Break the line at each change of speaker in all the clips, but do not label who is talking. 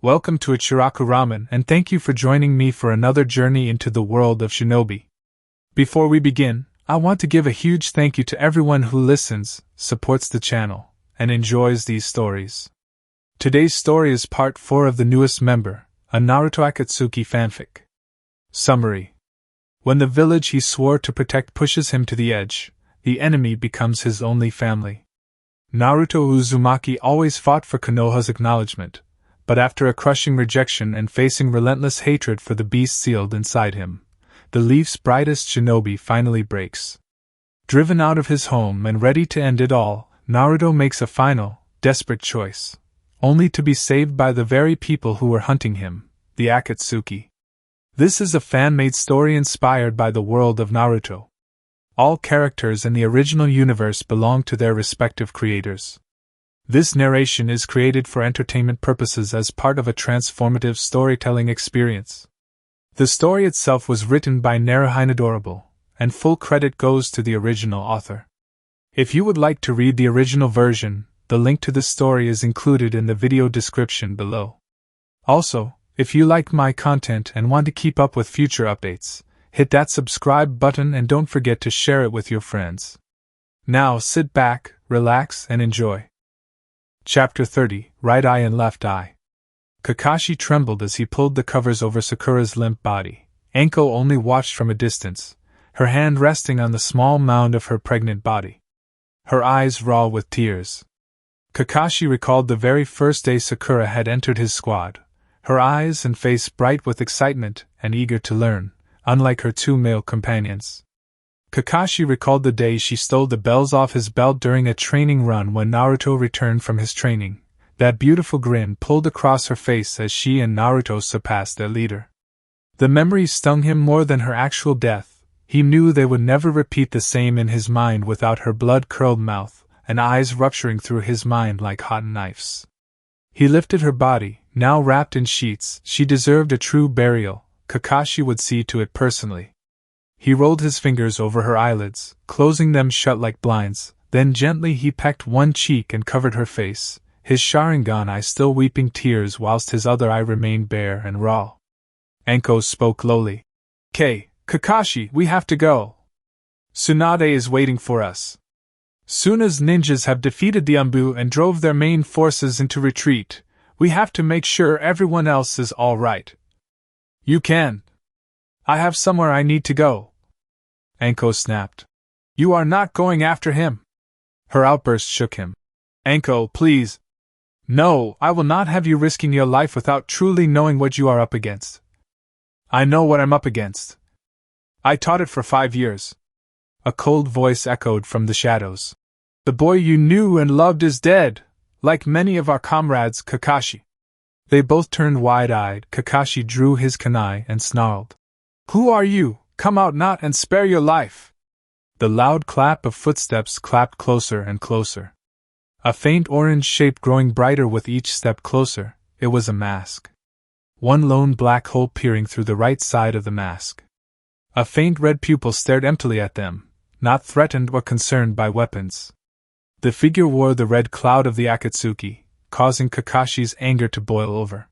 Welcome to Ichiraku Ramen and thank you for joining me for another journey into the world of shinobi. Before we begin, I want to give a huge thank you to everyone who listens, supports the channel, and enjoys these stories. Today's story is part 4 of the newest member, a Naruto-Akatsuki fanfic. Summary. When the village he swore to protect pushes him to the edge, the enemy becomes his only family. Naruto Uzumaki always fought for Konoha's acknowledgment, but after a crushing rejection and facing relentless hatred for the beast sealed inside him, the Leaf's brightest shinobi finally breaks. Driven out of his home and ready to end it all, Naruto makes a final, desperate choice, only to be saved by the very people who were hunting him, the Akatsuki. This is a fan-made story inspired by the world of Naruto. All characters in the original universe belong to their respective creators. This narration is created for entertainment purposes as part of a transformative storytelling experience. The story itself was written by NaruHinadorable, and full credit goes to the original author. If you would like to read the original version, the link to the story is included in the video description below. Also, if you like my content and want to keep up with future updates, hit that subscribe button and don't forget to share it with your friends. Now sit back, relax, and enjoy. Chapter 30, Right Eye and Left Eye. Kakashi trembled as he pulled the covers over Sakura's limp body. Anko only watched from a distance, her hand resting on the small mound of her pregnant body. Her eyes raw with tears. Kakashi recalled the very first day Sakura had entered his squad, her eyes and face bright with excitement and eager to learn, unlike her two male companions. Kakashi recalled the day she stole the bells off his belt during a training run when Naruto returned from his training. That beautiful grin pulled across her face as she and Naruto surpassed their leader. The memory stung him more than her actual death. He knew they would never repeat the same in his mind without her blood-curled mouth and eyes rupturing through his mind like hot knives. He lifted her body, now wrapped in sheets. She deserved a true burial. Kakashi would see to it personally. He rolled his fingers over her eyelids, closing them shut like blinds, then gently he pecked one cheek and covered her face, his Sharingan eye still weeping tears whilst his other eye remained bare and raw. Anko spoke lowly. Kakashi, we have to go. Tsunade is waiting for us. Soon as ninjas have defeated the Anbu and drove their main forces into retreat, we have to make sure everyone else is all right. You can. I have somewhere I need to go. Anko snapped. You are not going after him. Her outburst shook him. Anko, please. No, I will not have you risking your life without truly knowing what you are up against. I know what I'm up against. I taught it for 5 years. A cold voice echoed from the shadows. The boy you knew and loved is dead, like many of our comrades, Kakashi. They both turned wide-eyed. Kakashi drew his kunai and snarled. Who are you? Come out not and spare your life! The loud clap of footsteps clapped closer and closer. A faint orange shape growing brighter with each step closer. It was a mask. One lone black hole peering through the right side of the mask. A faint red pupil stared emptily at them, not threatened or concerned by weapons. The figure wore the red cloud of the Akatsuki, causing Kakashi's anger to boil over.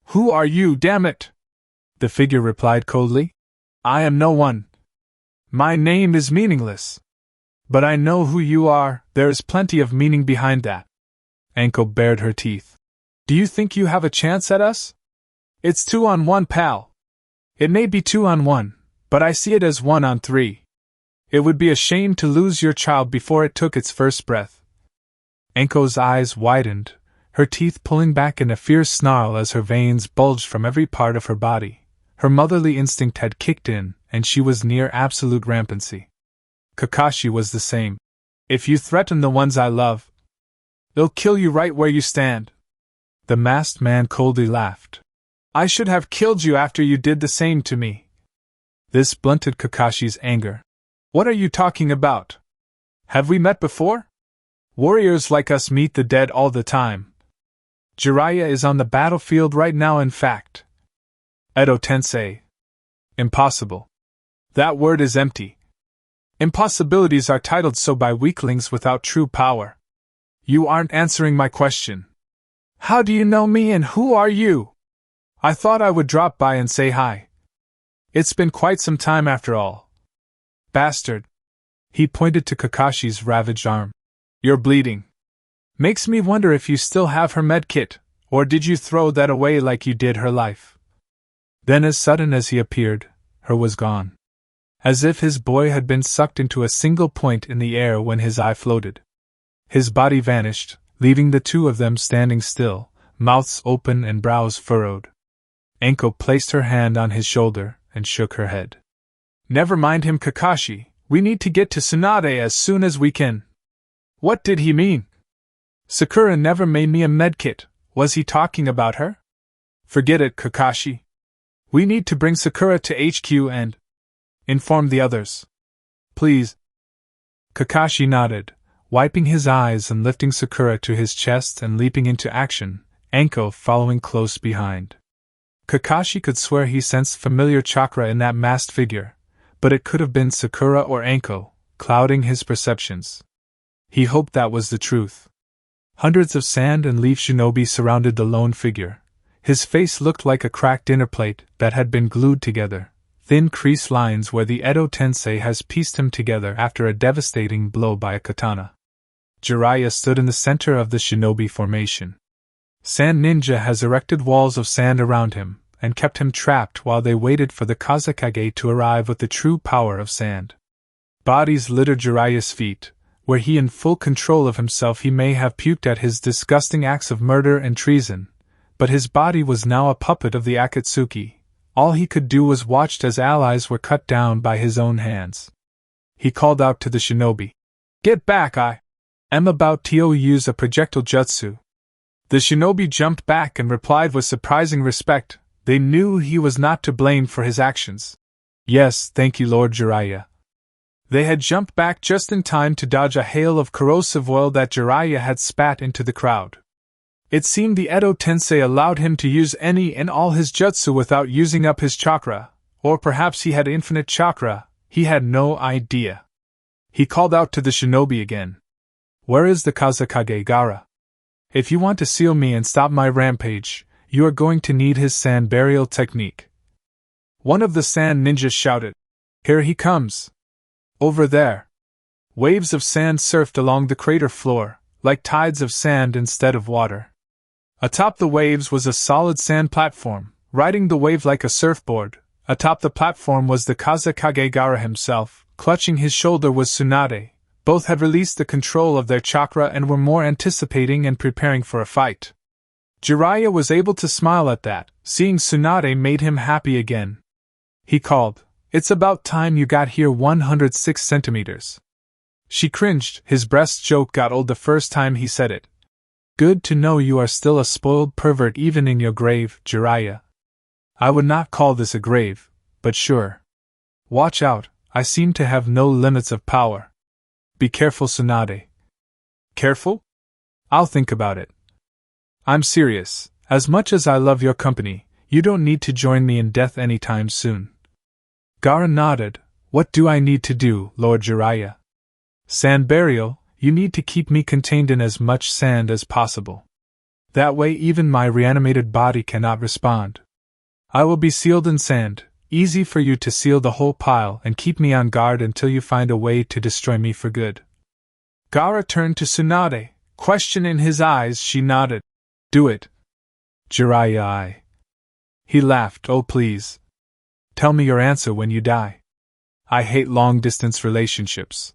Who are you, damn it? The figure replied coldly. I am no one. My name is meaningless. But I know who you are. There is plenty of meaning behind that. Anko bared her teeth. Do you think you have a chance at us? It's 2-on-1, pal. It may be 2-on-1, but I see it as 1-on-3. It would be a shame to lose your child before it took its first breath. Anko's eyes widened, her teeth pulling back in a fierce snarl as her veins bulged from every part of her body. Her motherly instinct had kicked in, and she was near absolute rampancy. Kakashi was the same. If you threaten the ones I love, they'll kill you right where you stand. The masked man coldly laughed. I should have killed you after you did the same to me. This blunted Kakashi's anger. What are you talking about? Have we met before? Warriors like us meet the dead all the time. Jiraiya is on the battlefield right now, in fact. Edo Tensei. Impossible. That word is empty. Impossibilities are titled so by weaklings without true power. You aren't answering my question. How do you know me and who are you? I thought I would drop by and say hi. It's been quite some time after all. Bastard. He pointed to Kakashi's ravaged arm. You're bleeding. Makes me wonder if you still have her medkit, or did you throw that away like you did her life? Then as sudden as he appeared, her was gone. As if his boy had been sucked into a single point in the air when his eye floated. His body vanished, leaving the two of them standing still, mouths open and brows furrowed. Anko placed her hand on his shoulder and shook her head. Never mind him, Kakashi. We need to get to Tsunade as soon as we can. What did he mean? Sakura never made me a medkit. Was he talking about her? Forget it, Kakashi. We need to bring Sakura to HQ and inform the others. Please. Kakashi nodded, wiping his eyes and lifting Sakura to his chest and leaping into action, Anko following close behind. Kakashi could swear he sensed familiar chakra in that masked figure, but it could have been Sakura or Anko, clouding his perceptions. He hoped that was the truth. Hundreds of sand and leaf shinobi surrounded the lone figure. His face looked like a cracked dinner plate that had been glued together, thin crease lines where the Edo Tensei has pieced him together after a devastating blow by a katana. Jiraiya stood in the center of the shinobi formation. Sand Ninja has erected walls of sand around him, and kept him trapped while they waited for the Kazekage to arrive with the true power of sand. Bodies littered Jiraiya's feet, where he in full control of himself he may have puked at his disgusting acts of murder and treason, but his body was now a puppet of the Akatsuki. All he could do was watch as allies were cut down by his own hands. He called out to the shinobi. Get back, I am about to use a projectile jutsu. The shinobi jumped back and replied with surprising respect. They knew he was not to blame for his actions. Yes, thank you, Lord Jiraiya. They had jumped back just in time to dodge a hail of corrosive oil that Jiraiya had spat into the crowd. It seemed the Edo Tensei allowed him to use any and all his jutsu without using up his chakra, or perhaps he had infinite chakra, he had no idea. He called out to the shinobi again. Where is the Kazekage Gaara? If you want to seal me and stop my rampage, you are going to need his sand burial technique. One of the sand ninjas shouted. Here he comes. Over there. Waves of sand surfed along the crater floor, like tides of sand instead of water. Atop the waves was a solid sand platform, riding the wave like a surfboard. Atop the platform was the Kazekage Gaara himself, clutching his shoulder was Tsunade. Both had released the control of their chakra and were more anticipating and preparing for a fight. Jiraiya was able to smile at that. Seeing Tsunade made him happy again. He called, It's about time you got here 106 centimeters. She cringed. His breast joke got old the first time he said it. Good to know you are still a spoiled pervert even in your grave, Jiraiya. I would not call this a grave, but sure. Watch out, I seem to have no limits of power. Be careful, Tsunade. Careful? I'll think about it. I'm serious. As much as I love your company, you don't need to join me in death anytime soon. Gaara nodded. What do I need to do, Lord Jiraiya? Sand burial. You need to keep me contained in as much sand as possible. That way even my reanimated body cannot respond. I will be sealed in sand, easy for you to seal the whole pile and keep me on guard until you find a way to destroy me for good. Gaara turned to Tsunade, question in his eyes. She nodded. Do it. Jiraiya, I. He laughed. Oh please. Tell me your answer when you die. I hate long-distance relationships.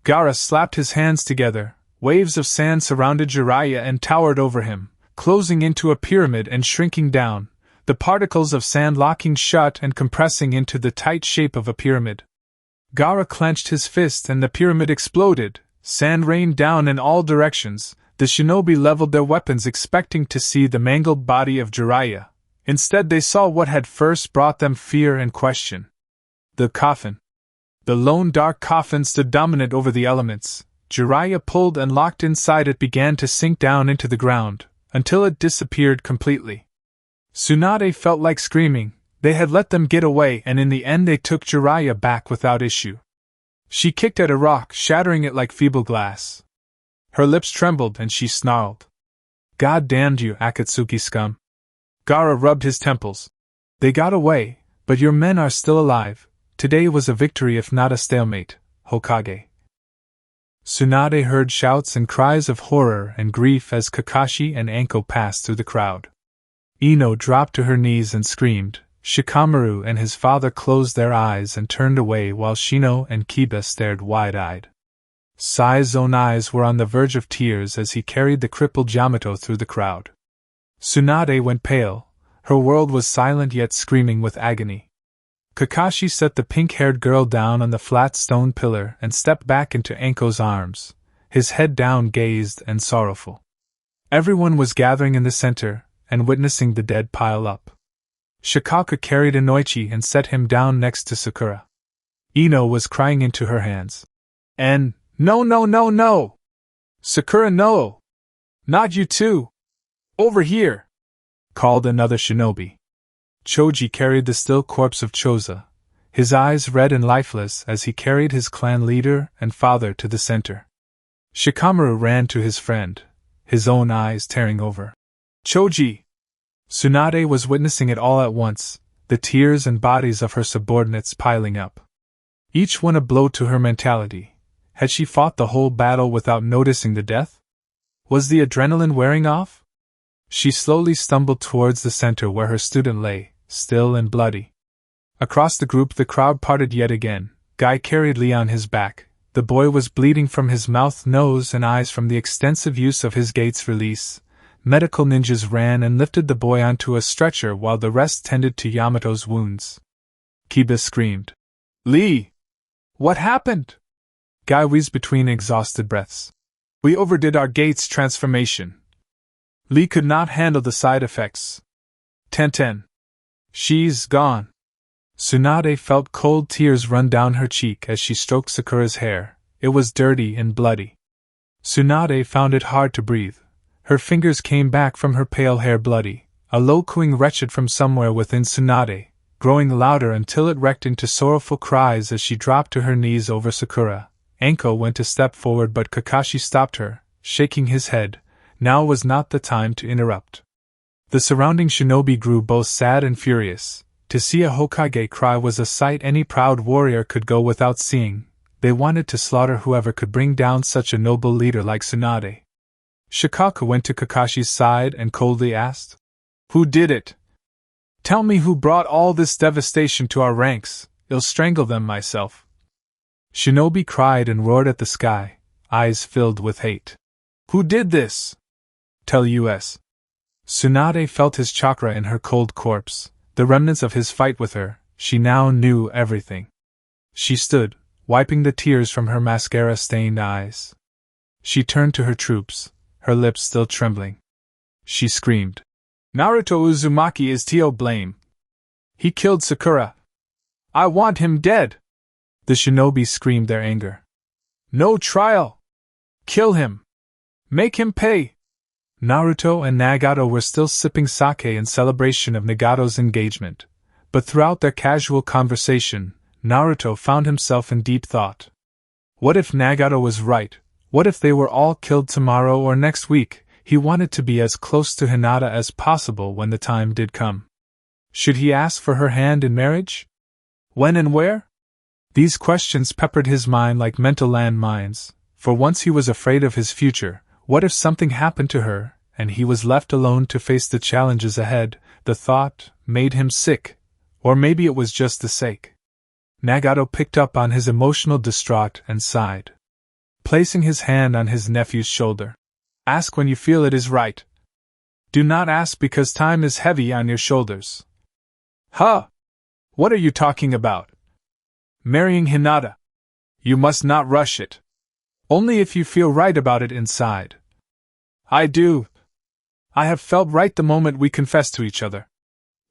Gaara slapped his hands together. Waves of sand surrounded Jiraiya and towered over him, closing into a pyramid and shrinking down, the particles of sand locking shut and compressing into the tight shape of a pyramid. Gaara clenched his fist and the pyramid exploded. Sand rained down in all directions. The shinobi leveled their weapons expecting to see the mangled body of Jiraiya. Instead they saw what had first brought them fear and question. The coffin. The lone dark coffin stood dominant over the elements. Jiraiya pulled and locked inside it began to sink down into the ground, until it disappeared completely. Tsunade felt like screaming. They had let them get away and in the end they took Jiraiya back without issue. She kicked at a rock, shattering it like feeble glass. Her lips trembled and she snarled. God damned you, Akatsuki scum. Gaara rubbed his temples. They got away, but your men are still alive. Today was a victory if not a stalemate, Hokage. Tsunade heard shouts and cries of horror and grief as Kakashi and Anko passed through the crowd. Ino dropped to her knees and screamed. Shikamaru and his father closed their eyes and turned away while Shino and Kiba stared wide-eyed. Sai's own eyes were on the verge of tears as he carried the crippled Yamato through the crowd. Tsunade went pale. Her world was silent yet screaming with agony. Kakashi set the pink-haired girl down on the flat stone pillar and stepped back into Anko's arms, his head down, gazed and sorrowful. Everyone was gathering in the center and witnessing the dead pile up. Shikaka carried Inoichi and set him down next to Sakura. Ino was crying into her hands. No, no, no, no! Sakura, no! Not you too! Over here! Called another shinobi. Choji carried the still corpse of Choza, his eyes red and lifeless as he carried his clan leader and father to the center. Shikamaru ran to his friend, his own eyes tearing over. Choji! Tsunade was witnessing it all at once, the tears and bodies of her subordinates piling up. Each one a blow to her mentality. Had she fought the whole battle without noticing the death? Was the adrenaline wearing off? She slowly stumbled towards the center where her student lay, still and bloody. Across the group the crowd parted yet again. Guy carried Lee on his back. The boy was bleeding from his mouth, nose and eyes from the extensive use of his gates release. Medical ninjas ran and lifted the boy onto a stretcher while the rest tended to Yamato's wounds. Kiba screamed. Lee! What happened? Guy wheezed between exhausted breaths. We overdid our gates transformation. Lee could not handle the side effects. Tenten. She's gone. Tsunade felt cold tears run down her cheek as she stroked Sakura's hair. It was dirty and bloody. Tsunade found it hard to breathe. Her fingers came back from her pale hair bloody, a low cooing wretched from somewhere within Tsunade, growing louder until it wrecked into sorrowful cries as she dropped to her knees over Sakura. Anko went a step forward but Kakashi stopped her, shaking his head. Now was not the time to interrupt. The surrounding shinobi grew both sad and furious. To see a Hokage cry was a sight any proud warrior could go without seeing. They wanted to slaughter whoever could bring down such a noble leader like Tsunade. Shikaka went to Kakashi's side and coldly asked, Who did it? Tell me who brought all this devastation to our ranks. I'll strangle them myself. Shinobi cried and roared at the sky, eyes filled with hate. Who did this? Tell us. Tsunade felt his chakra in her cold corpse, the remnants of his fight with her. She now knew everything. She stood, wiping the tears from her mascara-stained eyes. She turned to her troops, her lips still trembling. She screamed. Naruto Uzumaki is to blame. He killed Sakura. I want him dead. The shinobi screamed their anger. No trial. Kill him. Make him pay. Naruto and Nagato were still sipping sake in celebration of Nagato's engagement, but throughout their casual conversation, Naruto found himself in deep thought. What if Nagato was right? What if they were all killed tomorrow or next week? He wanted to be as close to Hinata as possible when the time did come. Should he ask for her hand in marriage? When and where? These questions peppered his mind like mental landmines. For once he was afraid of his future. What if something happened to her, and he was left alone to face the challenges ahead? The thought made him sick. Or maybe it was just the sake. Nagato picked up on his emotional distraught and sighed. Placing his hand on his nephew's shoulder. Ask when you feel it is right. Do not ask because time is heavy on your shoulders. Huh? What are you talking about? Marrying Hinata. You must not rush it. Only if you feel right about it inside. I do. I have felt right the moment we confessed to each other.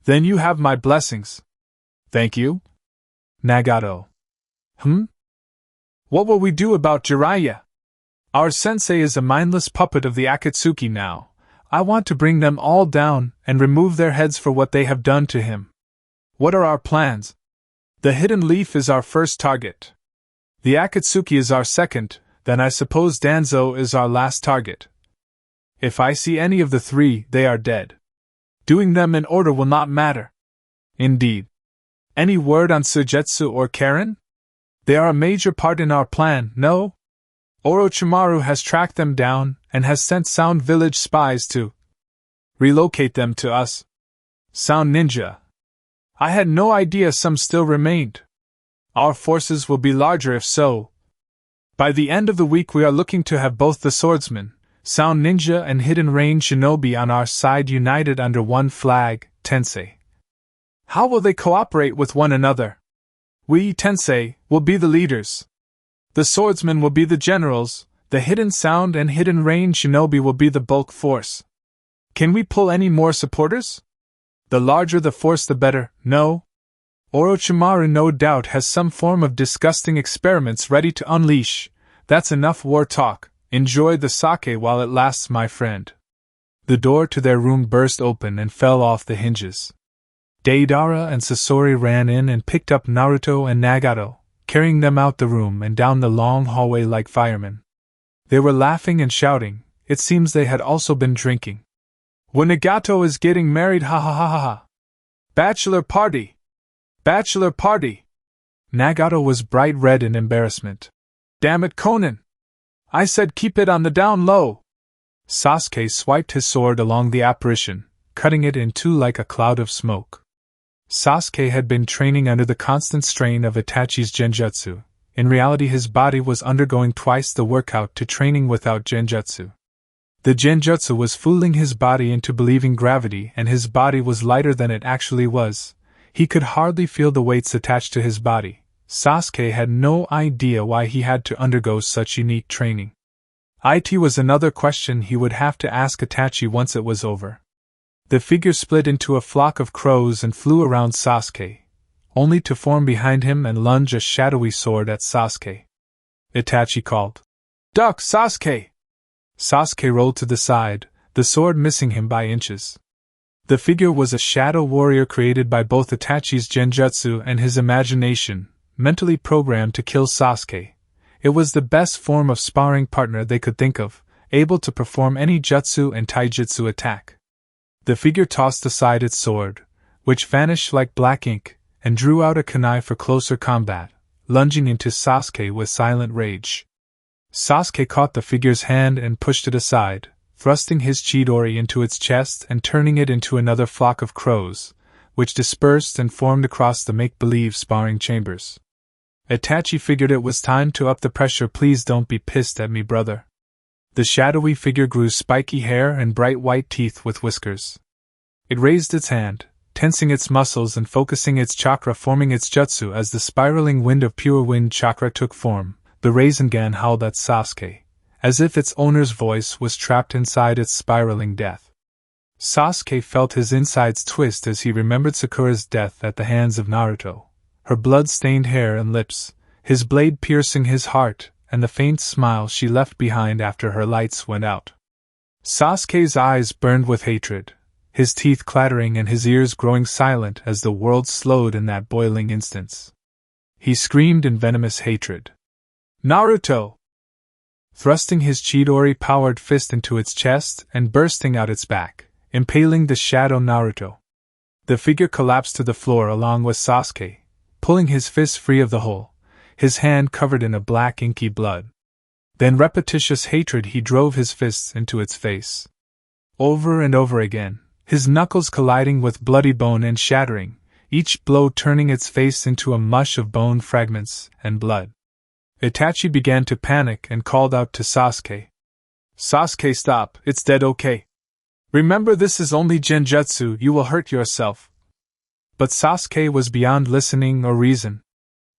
Then you have my blessings. Thank you. Nagato. What will we do about Jiraiya? Our sensei is a mindless puppet of the Akatsuki now. I want to bring them all down and remove their heads for what they have done to him. What are our plans? The hidden leaf is our first target. The Akatsuki is our second. Then I suppose Danzo is our last target. If I see any of the three, they are dead. Doing them in order will not matter. Indeed. Any word on Suigetsu or Karen? They are a major part in our plan, no? Orochimaru has tracked them down and has sent Sound Village spies to relocate them to us. Sound Ninja. I had no idea some still remained. Our forces will be larger if so. By the end of the week we are looking to have both the swordsman, Sound Ninja and Hidden Rain Shinobi on our side united under one flag, Tensei. How will they cooperate with one another? We, Tensei, will be the leaders. The swordsmen will be the generals, the Hidden Sound and Hidden Rain Shinobi will be the bulk force. Can we pull any more supporters? The larger the force the better, no? Orochimaru no doubt has some form of disgusting experiments ready to unleash. That's enough war talk. Enjoy the sake while it lasts, my friend. The door to their room burst open and fell off the hinges. Deidara and Sasori ran in and picked up Naruto and Nagato, carrying them out the room and down the long hallway like firemen. They were laughing and shouting. It seems they had also been drinking. When Nagato is getting married, ha ha ha ha ha. Bachelor party! Bachelor party! Nagato was bright red in embarrassment. Damn it, Conan! I said keep it on the down low! Sasuke swiped his sword along the apparition, cutting it in two like a cloud of smoke. Sasuke had been training under the constant strain of Itachi's genjutsu. In reality his body was undergoing twice the workout to training without genjutsu. The genjutsu was fooling his body into believing gravity, and his body was lighter than it actually was. He could hardly feel the weights attached to his body. Sasuke had no idea why he had to undergo such unique training. It was another question he would have to ask Itachi once it was over. The figure split into a flock of crows and flew around Sasuke, only to form behind him and lunge a shadowy sword at Sasuke. Itachi called, "Duck, Sasuke!" Sasuke rolled to the side, the sword missing him by inches. The figure was a shadow warrior created by both Itachi's genjutsu and his imagination, mentally programmed to kill Sasuke. It was the best form of sparring partner they could think of, able to perform any jutsu and taijutsu attack. The figure tossed aside its sword, which vanished like black ink, and drew out a kunai for closer combat, lunging into Sasuke with silent rage. Sasuke caught the figure's hand and pushed it aside, thrusting his Chidori into its chest and turning it into another flock of crows, which dispersed and formed across the make-believe sparring chambers. Itachi figured it was time to up the pressure. Please don't be pissed at me, brother. The shadowy figure grew spiky hair and bright white teeth with whiskers. It raised its hand, tensing its muscles and focusing its chakra, forming its jutsu as the spiraling wind of pure wind chakra took form. The Rasengan howled at Sasuke, as if its owner's voice was trapped inside its spiraling death. Sasuke felt his insides twist as he remembered Sakura's death at the hands of Naruto, her blood-stained hair and lips, his blade piercing his heart, and the faint smile she left behind after her lights went out. Sasuke's eyes burned with hatred, his teeth clattering and his ears growing silent as the world slowed in that boiling instance. He screamed in venomous hatred. Naruto! Thrusting his Chidori-powered fist into its chest and bursting out its back, impaling the shadow Naruto. The figure collapsed to the floor along with Sasuke, pulling his fist free of the hole, his hand covered in a black inky blood. Then repetitious hatred he drove his fists into its face. Over and over again, his knuckles colliding with bloody bone and shattering, each blow turning its face into a mush of bone fragments and blood. Itachi began to panic and called out to Sasuke. Sasuke, stop, it's dead, okay? Remember, this is only genjutsu, you will hurt yourself. But Sasuke was beyond listening or reason.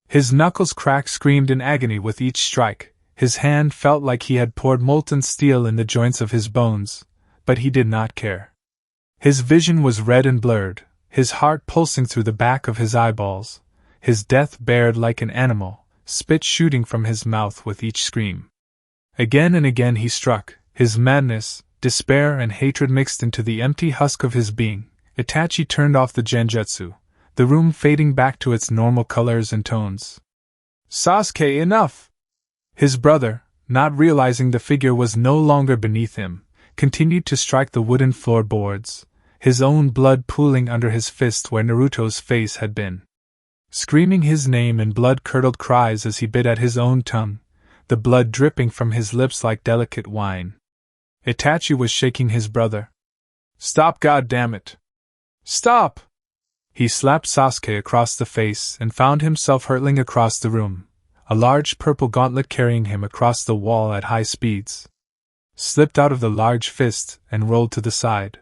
His knuckles cracked, screamed in agony with each strike, his hand felt like he had poured molten steel in the joints of his bones, but he did not care. His vision was red and blurred, his heart pulsing through the back of his eyeballs, his death bared like an animal, spit shooting from his mouth with each scream. Again and again he struck, his madness, despair and hatred mixed into the empty husk of his being. Itachi turned off the genjutsu, the room fading back to its normal colors and tones. Sasuke, enough! His brother, not realizing the figure was no longer beneath him, continued to strike the wooden floorboards, his own blood pooling under his fist where Naruto's face had been. Screaming his name in blood-curdled cries as he bit at his own tongue, the blood dripping from his lips like delicate wine. Itachi was shaking his brother. "Stop, goddammit! Stop!" He slapped Sasuke across the face and found himself hurtling across the room, a large purple gauntlet carrying him across the wall at high speeds. Slipped out of the large fist and rolled to the side.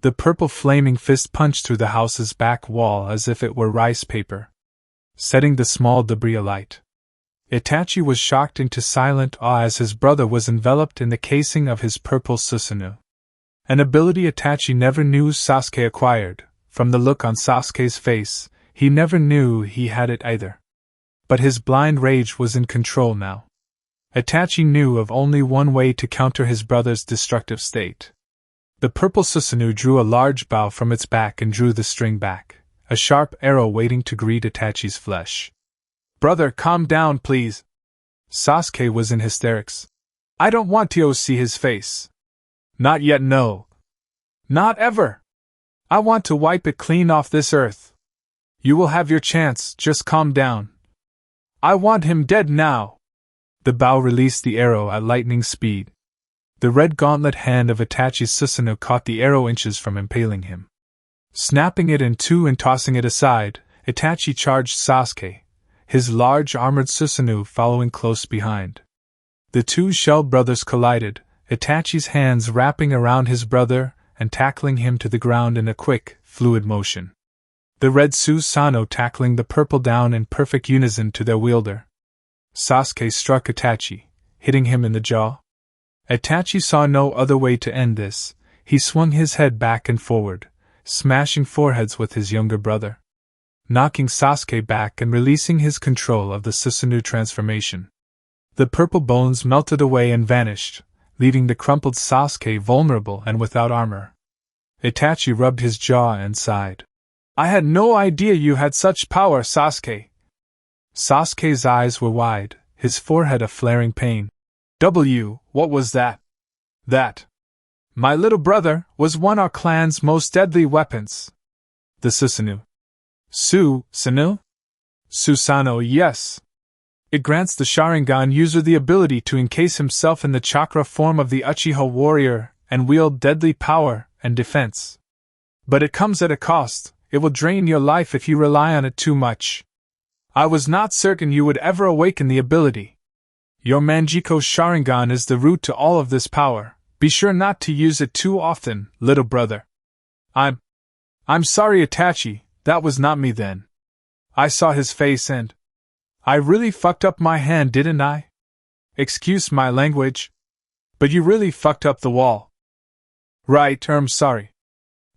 The purple flaming fist punched through the house's back wall as if it were rice paper, setting the small debris alight. Itachi was shocked into silent awe as his brother was enveloped in the casing of his purple Susanoo. An ability Itachi never knew Sasuke acquired. From the look on Sasuke's face, he never knew he had it either. But his blind rage was in control now. Itachi knew of only one way to counter his brother's destructive state. The purple Susanoo drew a large bow from its back and drew the string back, a sharp arrow waiting to greet Itachi's flesh. "Brother, calm down, please." Sasuke was in hysterics. "I don't want to see his face. Not yet, no. Not ever. I want to wipe it clean off this earth. You will have your chance, just calm down. I want him dead now." The bow released the arrow at lightning speed. The red gauntlet hand of Itachi's Susanoo caught the arrow inches from impaling him. Snapping it in two and tossing it aside, Itachi charged Sasuke, his large armored Susanoo following close behind. The two shell brothers collided, Itachi's hands wrapping around his brother and tackling him to the ground in a quick, fluid motion. The red Susanoo tackling the purple down in perfect unison to their wielder. Sasuke struck Itachi, hitting him in the jaw. Itachi saw no other way to end this. He swung his head back and forward, smashing foreheads with his younger brother, knocking Sasuke back and releasing his control of the Susanoo transformation. The purple bones melted away and vanished, leaving the crumpled Sasuke vulnerable and without armor. Itachi rubbed his jaw and sighed. "I had no idea you had such power, Sasuke." Sasuke's eyes were wide, his forehead a flaring pain. What was that?" "That, my little brother, was one of our clan's most deadly weapons. The Susanoo." Susanoo? Susanoo, yes. It grants the Sharingan user the ability to encase himself in the chakra form of the Uchiha warrior and wield deadly power and defense. But it comes at a cost. It will drain your life if you rely on it too much. I was not certain you would ever awaken the ability. Your Manjiko Sharingan is the root to all of this power. Be sure not to use it too often, little brother. I'm sorry, Itachi, that was not me then. I saw his face and I really fucked up my hand, didn't I? Excuse my language. But you really fucked up the wall. Right, sorry.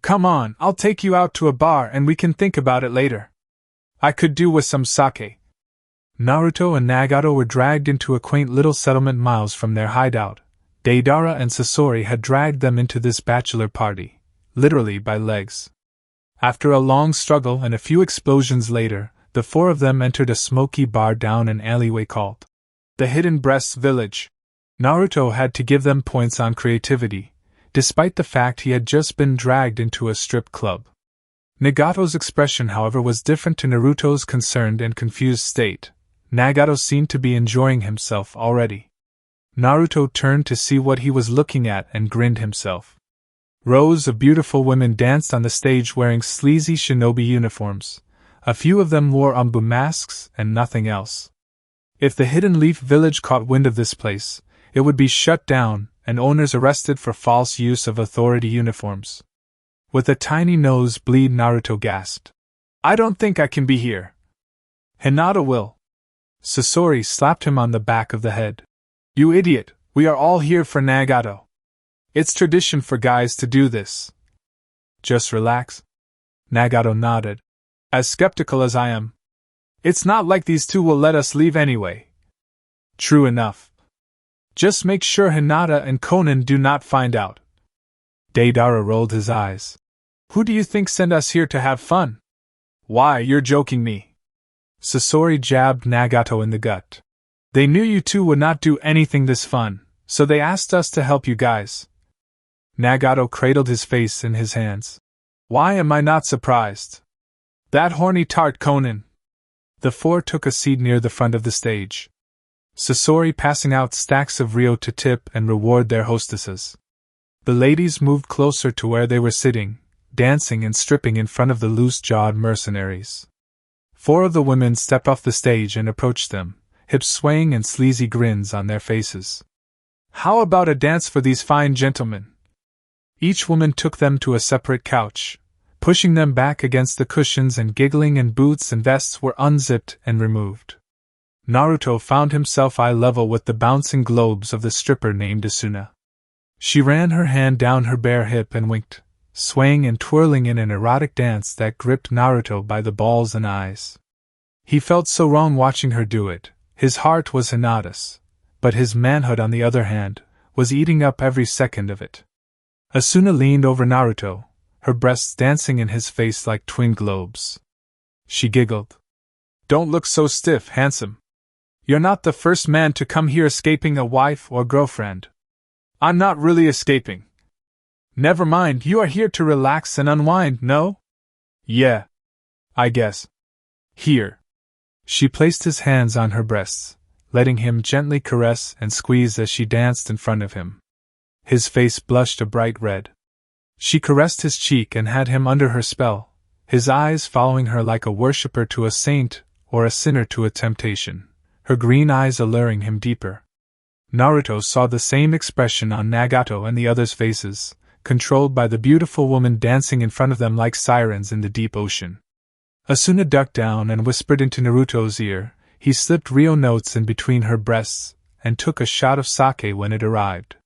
Come on, I'll take you out to a bar and we can think about it later. I could do with some sake. Naruto and Nagato were dragged into a quaint little settlement miles from their hideout. Deidara and Sasori had dragged them into this bachelor party, literally by legs. After a long struggle and a few explosions later, the four of them entered a smoky bar down an alleyway called the Hidden Breasts Village. Naruto had to give them points on creativity, despite the fact he had just been dragged into a strip club. Nagato's expression, however, was different to Naruto's concerned and confused state. Nagato seemed to be enjoying himself already. Naruto turned to see what he was looking at and grinned himself. Rows of beautiful women danced on the stage wearing sleazy shinobi uniforms. A few of them wore umbu masks and nothing else. If the Hidden Leaf Village caught wind of this place, it would be shut down and owners arrested for false use of authority uniforms. With a tiny nosebleed, Naruto gasped. I don't think I can be here. Hinata will. Sasori slapped him on the back of the head. You idiot, we are all here for Nagato. It's tradition for guys to do this. Just relax. Nagato nodded. As skeptical as I am. It's not like these two will let us leave anyway. True enough. Just make sure Hinata and Konan do not find out. Deidara rolled his eyes. Who do you think sent us here to have fun? Why, you're joking me. Sasori jabbed Nagato in the gut. They knew you two would not do anything this fun, so they asked us to help you guys. Nagato cradled his face in his hands. Why am I not surprised? That horny tart Conan! The four took a seat near the front of the stage. Sasori passing out stacks of Ryo to tip and reward their hostesses. The ladies moved closer to where they were sitting, dancing and stripping in front of the loose-jawed mercenaries. Four of the women stepped off the stage and approached them, hips swaying and sleazy grins on their faces. How about a dance for these fine gentlemen? Each woman took them to a separate couch, pushing them back against the cushions and giggling, and boots and vests were unzipped and removed. Naruto found himself eye level with the bouncing globes of the stripper named Asuna. She ran her hand down her bare hip and winked, swaying and twirling in an erotic dance that gripped Naruto by the balls and eyes. He felt so wrong watching her do it. His heart was Hinata's, but his manhood, on the other hand, was eating up every second of it. Asuna leaned over Naruto, her breasts dancing in his face like twin globes. She giggled. Don't look so stiff, handsome. You're not the first man to come here escaping a wife or girlfriend. I'm not really escaping. Never mind, you are here to relax and unwind, no? Yeah. I guess. Here. She placed his hands on her breasts, letting him gently caress and squeeze as she danced in front of him. His face blushed a bright red. She caressed his cheek and had him under her spell, his eyes following her like a worshipper to a saint or a sinner to a temptation, her green eyes alluring him deeper. Naruto saw the same expression on Nagato and the others' faces, controlled by the beautiful woman dancing in front of them like sirens in the deep ocean. Asuna ducked down and whispered into Naruto's ear. He slipped Ryo notes in between her breasts and took a shot of sake when it arrived.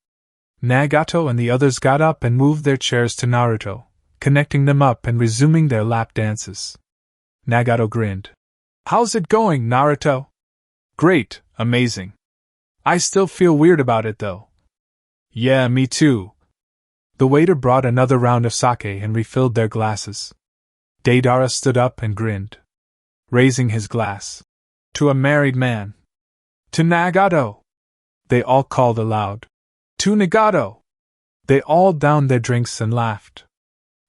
Nagato and the others got up and moved their chairs to Naruto, connecting them up and resuming their lap dances. Nagato grinned. How's it going, Naruto? Great, amazing. I still feel weird about it though. Yeah, me too. The waiter brought another round of sake and refilled their glasses. Deidara stood up and grinned, raising his glass. To a married man. To Nagato! They all called aloud. To Nagato! They all downed their drinks and laughed.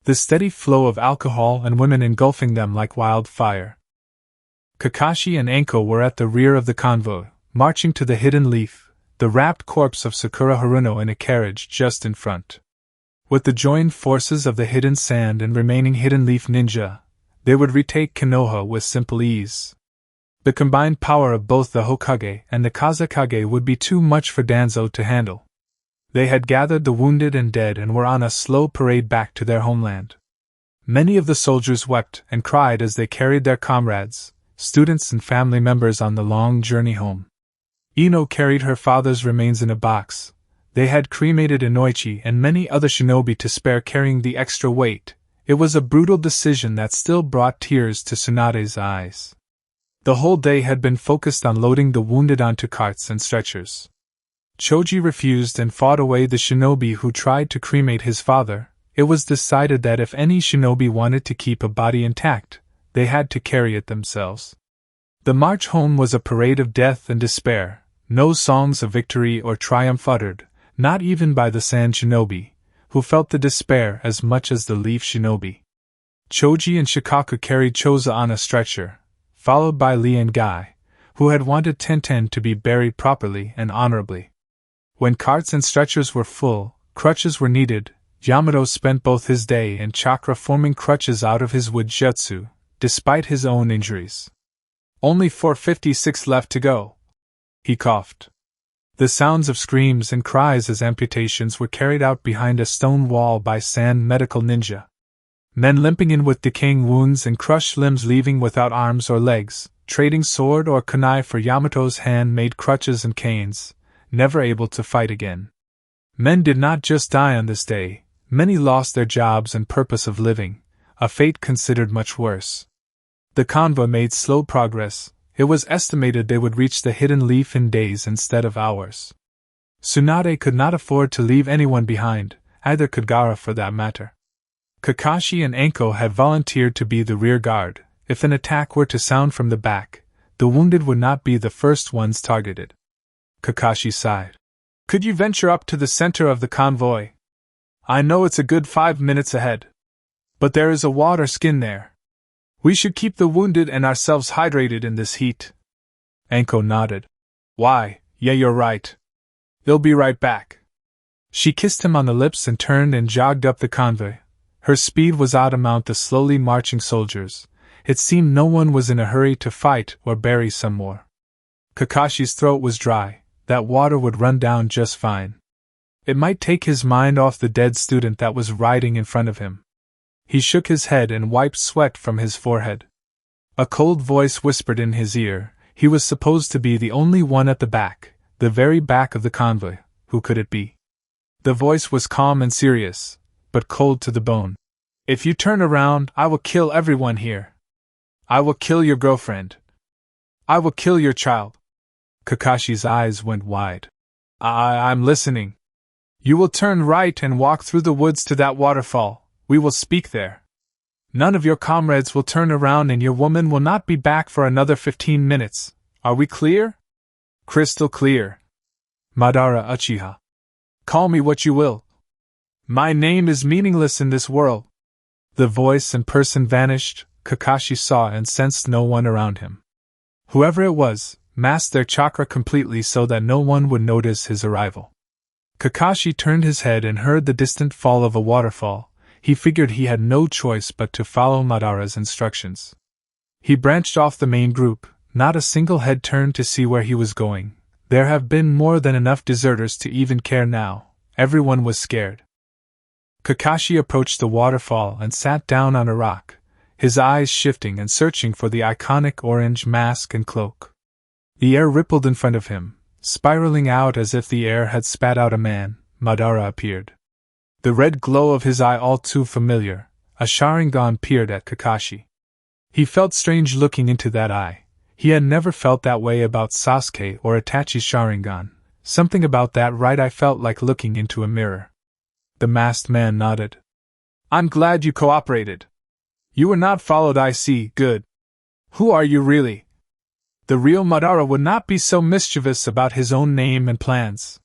The steady flow of alcohol and women engulfing them like wildfire. Kakashi and Anko were at the rear of the convoy, marching to the hidden leaf, the wrapped corpse of Sakura Haruno in a carriage just in front. With the joined forces of the hidden sand and remaining hidden leaf ninja, they would retake Konoha with simple ease. The combined power of both the Hokage and the Kazekage would be too much for Danzo to handle. They had gathered the wounded and dead and were on a slow parade back to their homeland. Many of the soldiers wept and cried as they carried their comrades, students and family members on the long journey home. Ino carried her father's remains in a box. They had cremated Inoichi and many other shinobi to spare carrying the extra weight. It was a brutal decision that still brought tears to Tsunade's eyes. The whole day had been focused on loading the wounded onto carts and stretchers. Choji refused and fought away the shinobi who tried to cremate his father. It was decided that if any shinobi wanted to keep a body intact, they had to carry it themselves. The march home was a parade of death and despair, no songs of victory or triumph uttered, not even by the Sand Shinobi, who felt the despair as much as the Leaf Shinobi. Choji and Shikaku carried Choza on a stretcher, followed by Lee and Guy, who had wanted Tenten to be buried properly and honorably. When carts and stretchers were full, crutches were needed. Yamato spent both his day and chakra forming crutches out of his wood jutsu, despite his own injuries. Only 456 left to go. He coughed. The sounds of screams and cries as amputations were carried out behind a stone wall by Sand Medical Ninja. Men limping in with decaying wounds and crushed limbs leaving without arms or legs, trading sword or kunai for Yamato's hand-made crutches and canes, never able to fight again. Men did not just die on this day, many lost their jobs and purpose of living, a fate considered much worse. The convoy made slow progress. It was estimated they would reach the hidden leaf in days instead of hours. Tsunade could not afford to leave anyone behind, either could Gaara for that matter. Kakashi and Anko had volunteered to be the rear guard. If an attack were to sound from the back, the wounded would not be the first ones targeted. Kakashi sighed. Could you venture up to the center of the convoy? I know it's a good 5 minutes ahead. But there is a water skin there. We should keep the wounded and ourselves hydrated in this heat. Anko nodded. Why, yeah, you're right. They'll be right back. She kissed him on the lips and turned and jogged up the convoy. Her speed was out amount the slowly marching soldiers. It seemed no one was in a hurry to fight or bury some more. Kakashi's throat was dry. That water would run down just fine. It might take his mind off the dead student that was riding in front of him. He shook his head and wiped sweat from his forehead. A cold voice whispered in his ear. He was supposed to be the only one at the back, the very back of the convoy. Who could it be? The voice was calm and serious, but cold to the bone. If you turn around, I will kill everyone here. I will kill your girlfriend. I will kill your child. Kakashi's eyes went wide. I'm listening. You will turn right and walk through the woods to that waterfall. We will speak there. None of your comrades will turn around and your woman will not be back for another 15 minutes. Are we clear? Crystal clear. Madara Uchiha. Call me what you will. My name is meaningless in this world. The voice and person vanished. Kakashi saw and sensed no one around him. Whoever it was, masked their chakra completely so that no one would notice his arrival. Kakashi turned his head and heard the distant fall of a waterfall. He figured he had no choice but to follow Madara's instructions. He branched off the main group. Not a single head turned to see where he was going. There have been more than enough deserters to even care now. Everyone was scared. Kakashi approached the waterfall and sat down on a rock, his eyes shifting and searching for the iconic orange mask and cloak. The air rippled in front of him, spiraling out as if the air had spat out a man. Madara appeared. The red glow of his eye all too familiar. A Sharingan peered at Kakashi. He felt strange looking into that eye. He had never felt that way about Sasuke or Itachi's Sharingan. Something about that right eye felt like looking into a mirror. The masked man nodded. I'm glad you cooperated. You were not followed, I see. Good. Who are you really? The real Madara would not be so mischievous about his own name and plans.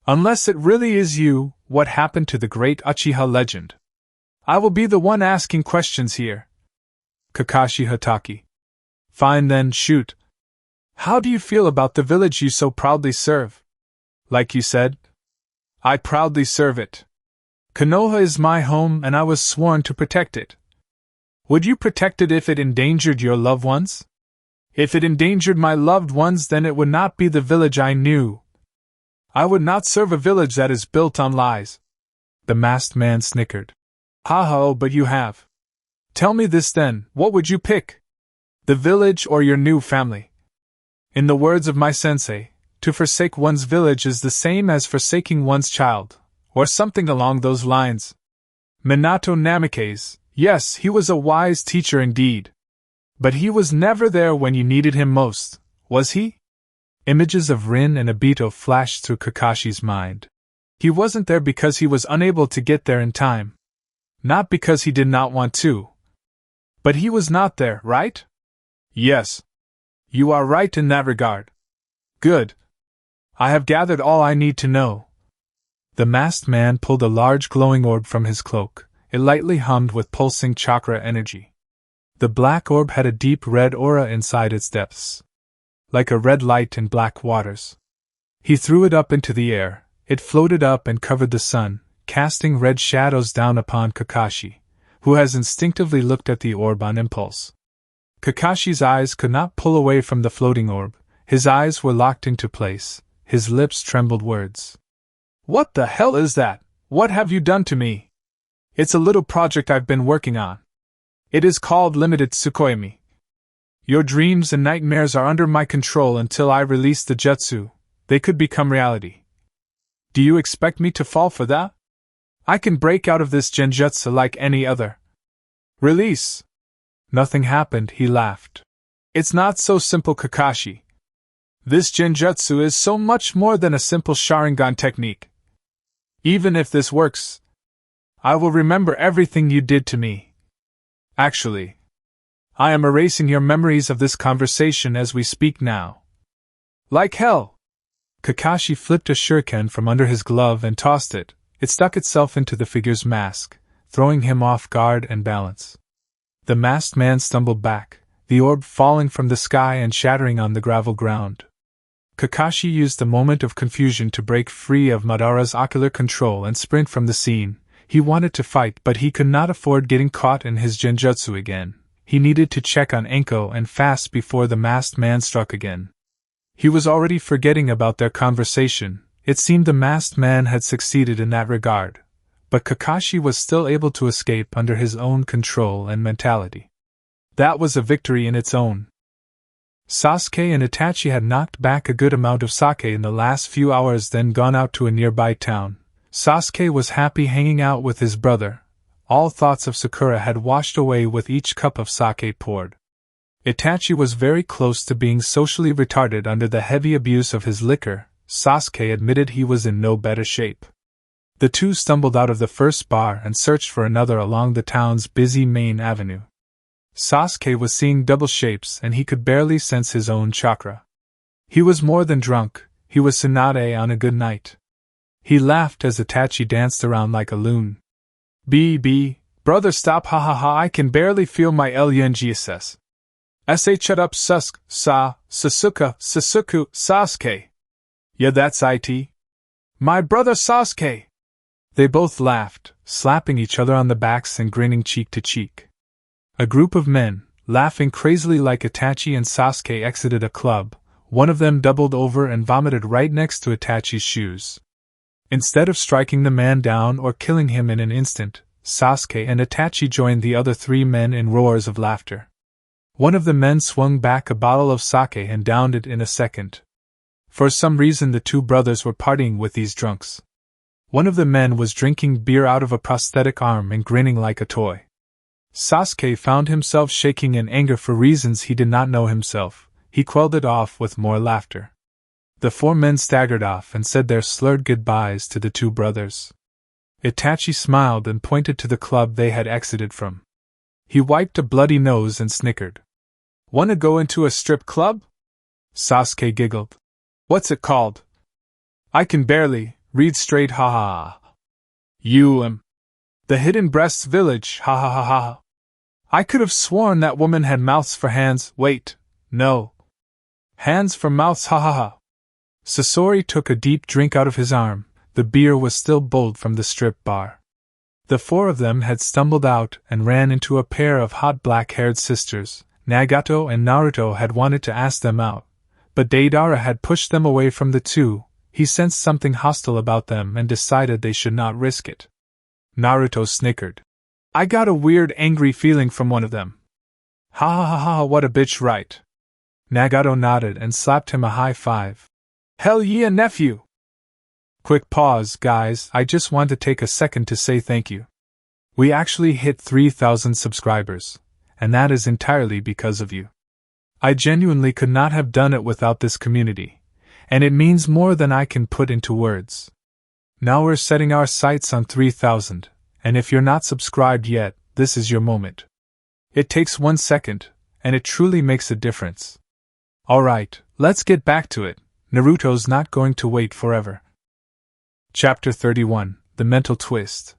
Unless it really is you, what happened to the great Uchiha legend? I will be the one asking questions here. Kakashi Hatake. Fine then, shoot. How do you feel about the village you so proudly serve? Like you said, I proudly serve it. Konoha is my home and I was sworn to protect it. Would you protect it if it endangered your loved ones? If it endangered my loved ones, then it would not be the village I knew. I would not serve a village that is built on lies. The masked man snickered. Ha ha, but you have. Tell me this then, what would you pick? The village or your new family? In the words of my sensei, to forsake one's village is the same as forsaking one's child, or something along those lines. Minato Namikaze, yes, he was a wise teacher indeed. But he was never there when you needed him most, was he? Images of Rin and Obito flashed through Kakashi's mind. He wasn't there because he was unable to get there in time. Not because he did not want to. But he was not there, right? Yes. You are right in that regard. Good. I have gathered all I need to know. The masked man pulled a large glowing orb from his cloak. It lightly hummed with pulsing chakra energy. The black orb had a deep red aura inside its depths. Like a red light in black waters. He threw it up into the air. It floated up and covered the sun, casting red shadows down upon Kakashi, who has instinctively looked at the orb on impulse. Kakashi's eyes could not pull away from the floating orb. His eyes were locked into place. His lips trembled words. What the hell is that? What have you done to me? It's a little project I've been working on. It is called Limited Tsukuyomi. Your dreams and nightmares are under my control until I release the jutsu. They could become reality. Do you expect me to fall for that? I can break out of this genjutsu like any other. Release! Nothing happened, he laughed. It's not so simple, Kakashi. This genjutsu is so much more than a simple Sharingan technique. Even if this works, I will remember everything you did to me. Actually, I am erasing your memories of this conversation as we speak now. Like hell! Kakashi flipped a shuriken from under his glove and tossed it. It stuck itself into the figure's mask, throwing him off guard and balance. The masked man stumbled back, the orb falling from the sky and shattering on the gravel ground. Kakashi used the moment of confusion to break free of Madara's ocular control and sprint from the scene. He wanted to fight, but he could not afford getting caught in his genjutsu again. He needed to check on Enko and fast before the masked man struck again. He was already forgetting about their conversation. It seemed the masked man had succeeded in that regard, but Kakashi was still able to escape under his own control and mentality. That was a victory in its own. Sasuke and Itachi had knocked back a good amount of sake in the last few hours, then gone out to a nearby town. Sasuke was happy hanging out with his brother. All thoughts of Sakura had washed away with each cup of sake poured. Itachi was very close to being socially retarded under the heavy abuse of his liquor. Sasuke admitted he was in no better shape. The two stumbled out of the first bar and searched for another along the town's busy main avenue. Sasuke was seeing double shapes and he could barely sense his own chakra. He was more than drunk, he was Tsunade on a good night. He laughed as Itachi danced around like a loon. Brother, stop, ha ha ha, I can barely feel my LUNGSS. Shut up, Sasuke, Sasuke. Yeah, that's it. My brother Sasuke. They both laughed, slapping each other on the backs and grinning cheek to cheek. A group of men, laughing crazily like Itachi and Sasuke, exited a club. One of them doubled over and vomited right next to Itachi's shoes. Instead of striking the man down or killing him in an instant, Sasuke and Itachi joined the other three men in roars of laughter. One of the men swung back a bottle of sake and downed it in a second. For some reason the two brothers were partying with these drunks. One of the men was drinking beer out of a prosthetic arm and grinning like a toy. Sasuke found himself shaking in anger for reasons he did not know himself. He quelled it off with more laughter. The four men staggered off and said their slurred goodbyes to the two brothers. Itachi smiled and pointed to the club they had exited from. He wiped a bloody nose and snickered. "Wanna go into a strip club?" Sasuke giggled. "What's it called?" "I can barely read straight, ha ha ha." The Hidden Breasts Village, ha ha ha ha. I could have sworn that woman had mouths for hands. Wait, no. Hands for mouths, ha ha ha. Sasori took a deep drink out of his arm. The beer was still bowled from the strip bar. The four of them had stumbled out and ran into a pair of hot black-haired sisters. Nagato and Naruto had wanted to ask them out, but Deidara had pushed them away from the two. He sensed something hostile about them and decided they should not risk it. Naruto snickered. "I got a weird angry feeling from one of them." "Ha ha ha ha, what a bitch, right?" Nagato nodded and slapped him a high five. "Hell yeah, nephew!" Quick pause, guys, I just want to take a second to say thank you. We actually hit 3,000 subscribers, and that is entirely because of you. I genuinely could not have done it without this community, and it means more than I can put into words. Now we're setting our sights on 3,000, and if you're not subscribed yet, this is your moment. It takes 1 second, and it truly makes a difference. Alright, let's get back to it. Naruto's not going to wait forever. Chapter 31, The Mental Twist.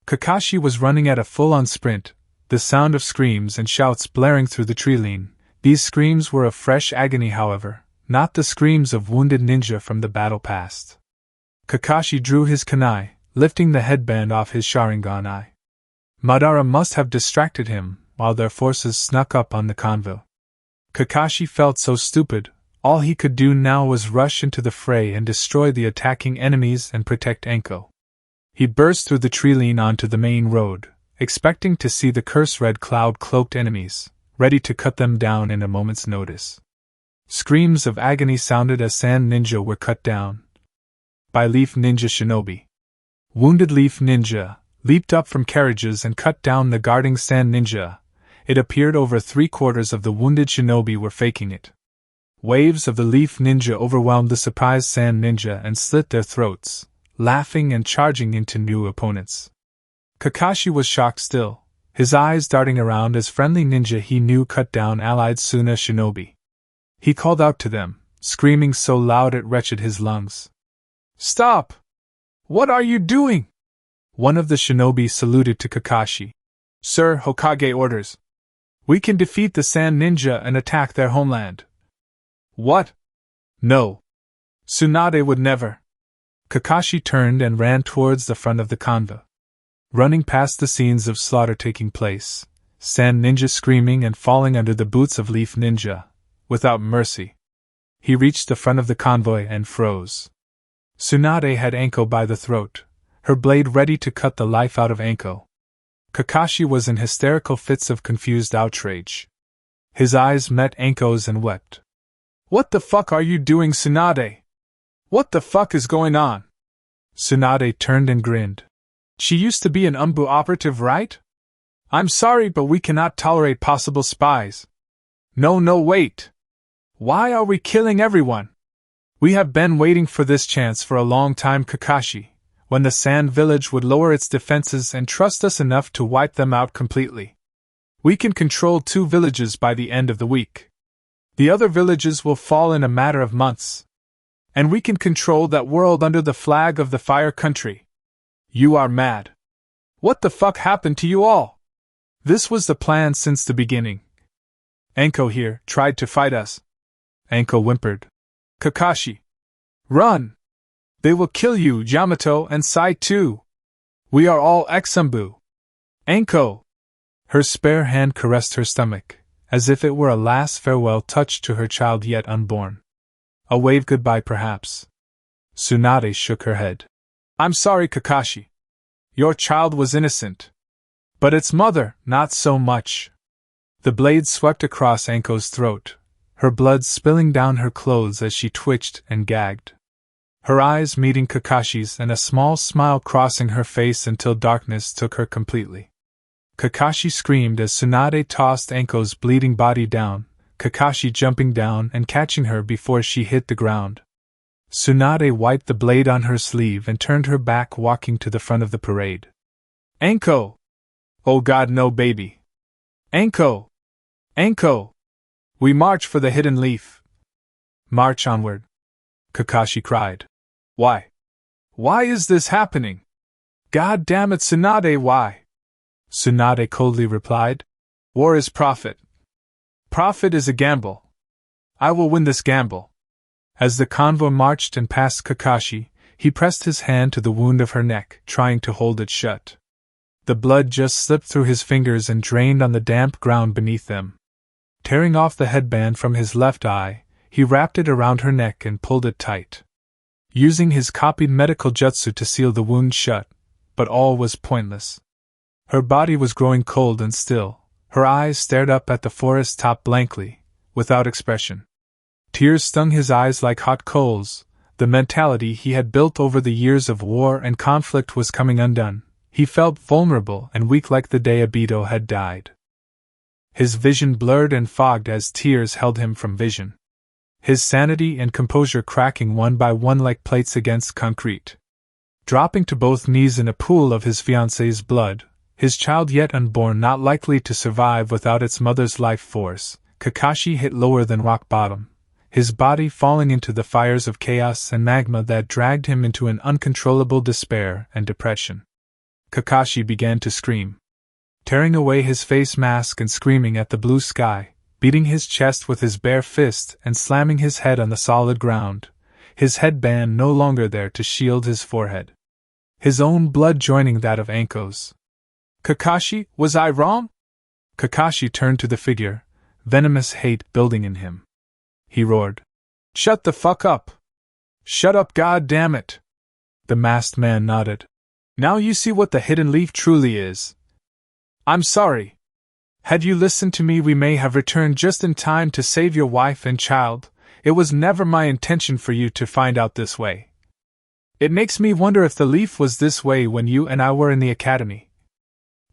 Kakashi was running at a full-on sprint, the sound of screams and shouts blaring through the tree-line. These screams were of fresh agony, however, not the screams of wounded ninja from the battle past. Kakashi drew his kunai, lifting the headband off his Sharingan eye. Madara must have distracted him while their forces snuck up on the convoy. Kakashi felt so stupid. All he could do now was rush into the fray and destroy the attacking enemies and protect Enko. He burst through the tree-line onto the main road, expecting to see the curse-red cloud-cloaked enemies, ready to cut them down in a moment's notice. Screams of agony sounded as Sand Ninja were cut down by Leaf Ninja Shinobi. Wounded Leaf Ninja leaped up from carriages and cut down the guarding Sand Ninja. It appeared over 3/4 of the wounded shinobi were faking it. Waves of the Leaf Ninja overwhelmed the surprised Sand Ninja and slit their throats, laughing and charging into new opponents. Kakashi was shocked still, his eyes darting around as friendly ninja he knew cut down allied Suna shinobi. He called out to them, screaming so loud it wretched his lungs. "Stop! What are you doing?" One of the shinobi saluted to Kakashi. Sir, Hokage orders. We can defeat the Sand Ninja and attack their homeland. What? No. Tsunade would never. Kakashi turned and ran towards the front of the convoy. Running past the scenes of slaughter taking place, Sand Ninja screaming and falling under the boots of Leaf Ninja, without mercy. He reached the front of the convoy and froze. Tsunade had Anko by the throat, her blade ready to cut the life out of Anko. Kakashi was in hysterical fits of confused outrage. His eyes met Anko's and wept. What the fuck are you doing, Tsunade? What the fuck is going on? Tsunade turned and grinned. She used to be an Umbu operative, right? I'm sorry, but we cannot tolerate possible spies. No, wait. Why are we killing everyone? We have been waiting for this chance for a long time, Kakashi, when the Sand Village would lower its defenses and trust us enough to wipe them out completely. We can control 2 villages by the end of the week. The other villages will fall in a matter of months. And we can control that world under the flag of the Fire Country. You are mad. What the fuck happened to you all? This was the plan since the beginning. Anko here tried to fight us. Anko whimpered. Kakashi. Run! They will kill you, Yamato, and Sai too. We are all ex-Umbu. Anko! Her spare hand caressed her stomach, as if it were a last farewell touch to her child yet unborn. A wave goodbye, perhaps. Tsunade shook her head. I'm sorry, Kakashi. Your child was innocent. But its mother, not so much. The blade swept across Anko's throat, her blood spilling down her clothes as she twitched and gagged. Her eyes meeting Kakashi's and a small smile crossing her face until darkness took her completely. Kakashi screamed as Tsunade tossed Anko's bleeding body down, Kakashi jumping down and catching her before she hit the ground. Tsunade wiped the blade on her sleeve and turned her back, walking to the front of the parade. Anko! Oh God, no, baby! Anko! Anko! We march for the hidden leaf! March onward! Kakashi cried. Why? Why is this happening? God damn it, Tsunade, why? Tsunade coldly replied. War is profit. Profit is a gamble. I will win this gamble. As the convoy marched and passed Kakashi, he pressed his hand to the wound of her neck, trying to hold it shut. The blood just slipped through his fingers and drained on the damp ground beneath them. Tearing off the headband from his left eye, he wrapped it around her neck and pulled it tight. Using his copied medical jutsu to seal the wound shut, but all was pointless. Her body was growing cold and still, her eyes stared up at the forest top blankly, without expression. Tears stung his eyes like hot coals. The mentality he had built over the years of war and conflict was coming undone. He felt vulnerable and weak like the day Obito had died. His vision blurred and fogged as tears held him from vision. His sanity and composure cracking one by one like plates against concrete. Dropping to both knees in a pool of his fiancée's blood, his child yet unborn not likely to survive without its mother's life force, Kakashi hit lower than rock bottom, his body falling into the fires of chaos and magma that dragged him into an uncontrollable despair and depression. Kakashi began to scream. Tearing away his face mask and screaming at the blue sky, beating his chest with his bare fist and slamming his head on the solid ground, his headband no longer there to shield his forehead. His own blood joining that of Anko's. Kakashi, was I wrong? Kakashi turned to the figure, venomous hate building in him. He roared. Shut the fuck up! Shut up, god damn it! The masked man nodded. Now you see what the hidden leaf truly is. I'm sorry. Had you listened to me, we may have returned just in time to save your wife and child. It was never my intention for you to find out this way. It makes me wonder if the leaf was this way when you and I were in the academy.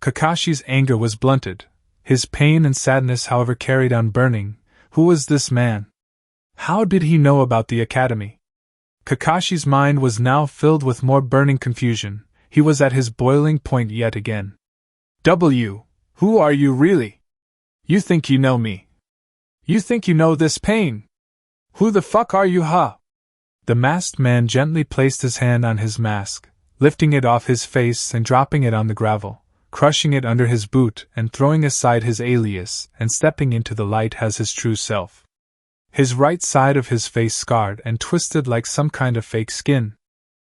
Kakashi's anger was blunted, his pain and sadness, however, carried on burning. Who was this man? How did he know about the academy? Kakashi's mind was now filled with more burning confusion. He was at his boiling point yet again. Who are you really? You think you know me? You think you know this pain? Who the fuck are you, huh? The masked man gently placed his hand on his mask, lifting it off his face and dropping it on the gravel, crushing it under his boot and throwing aside his alias and stepping into the light as his true self. His right side of his face scarred and twisted like some kind of fake skin.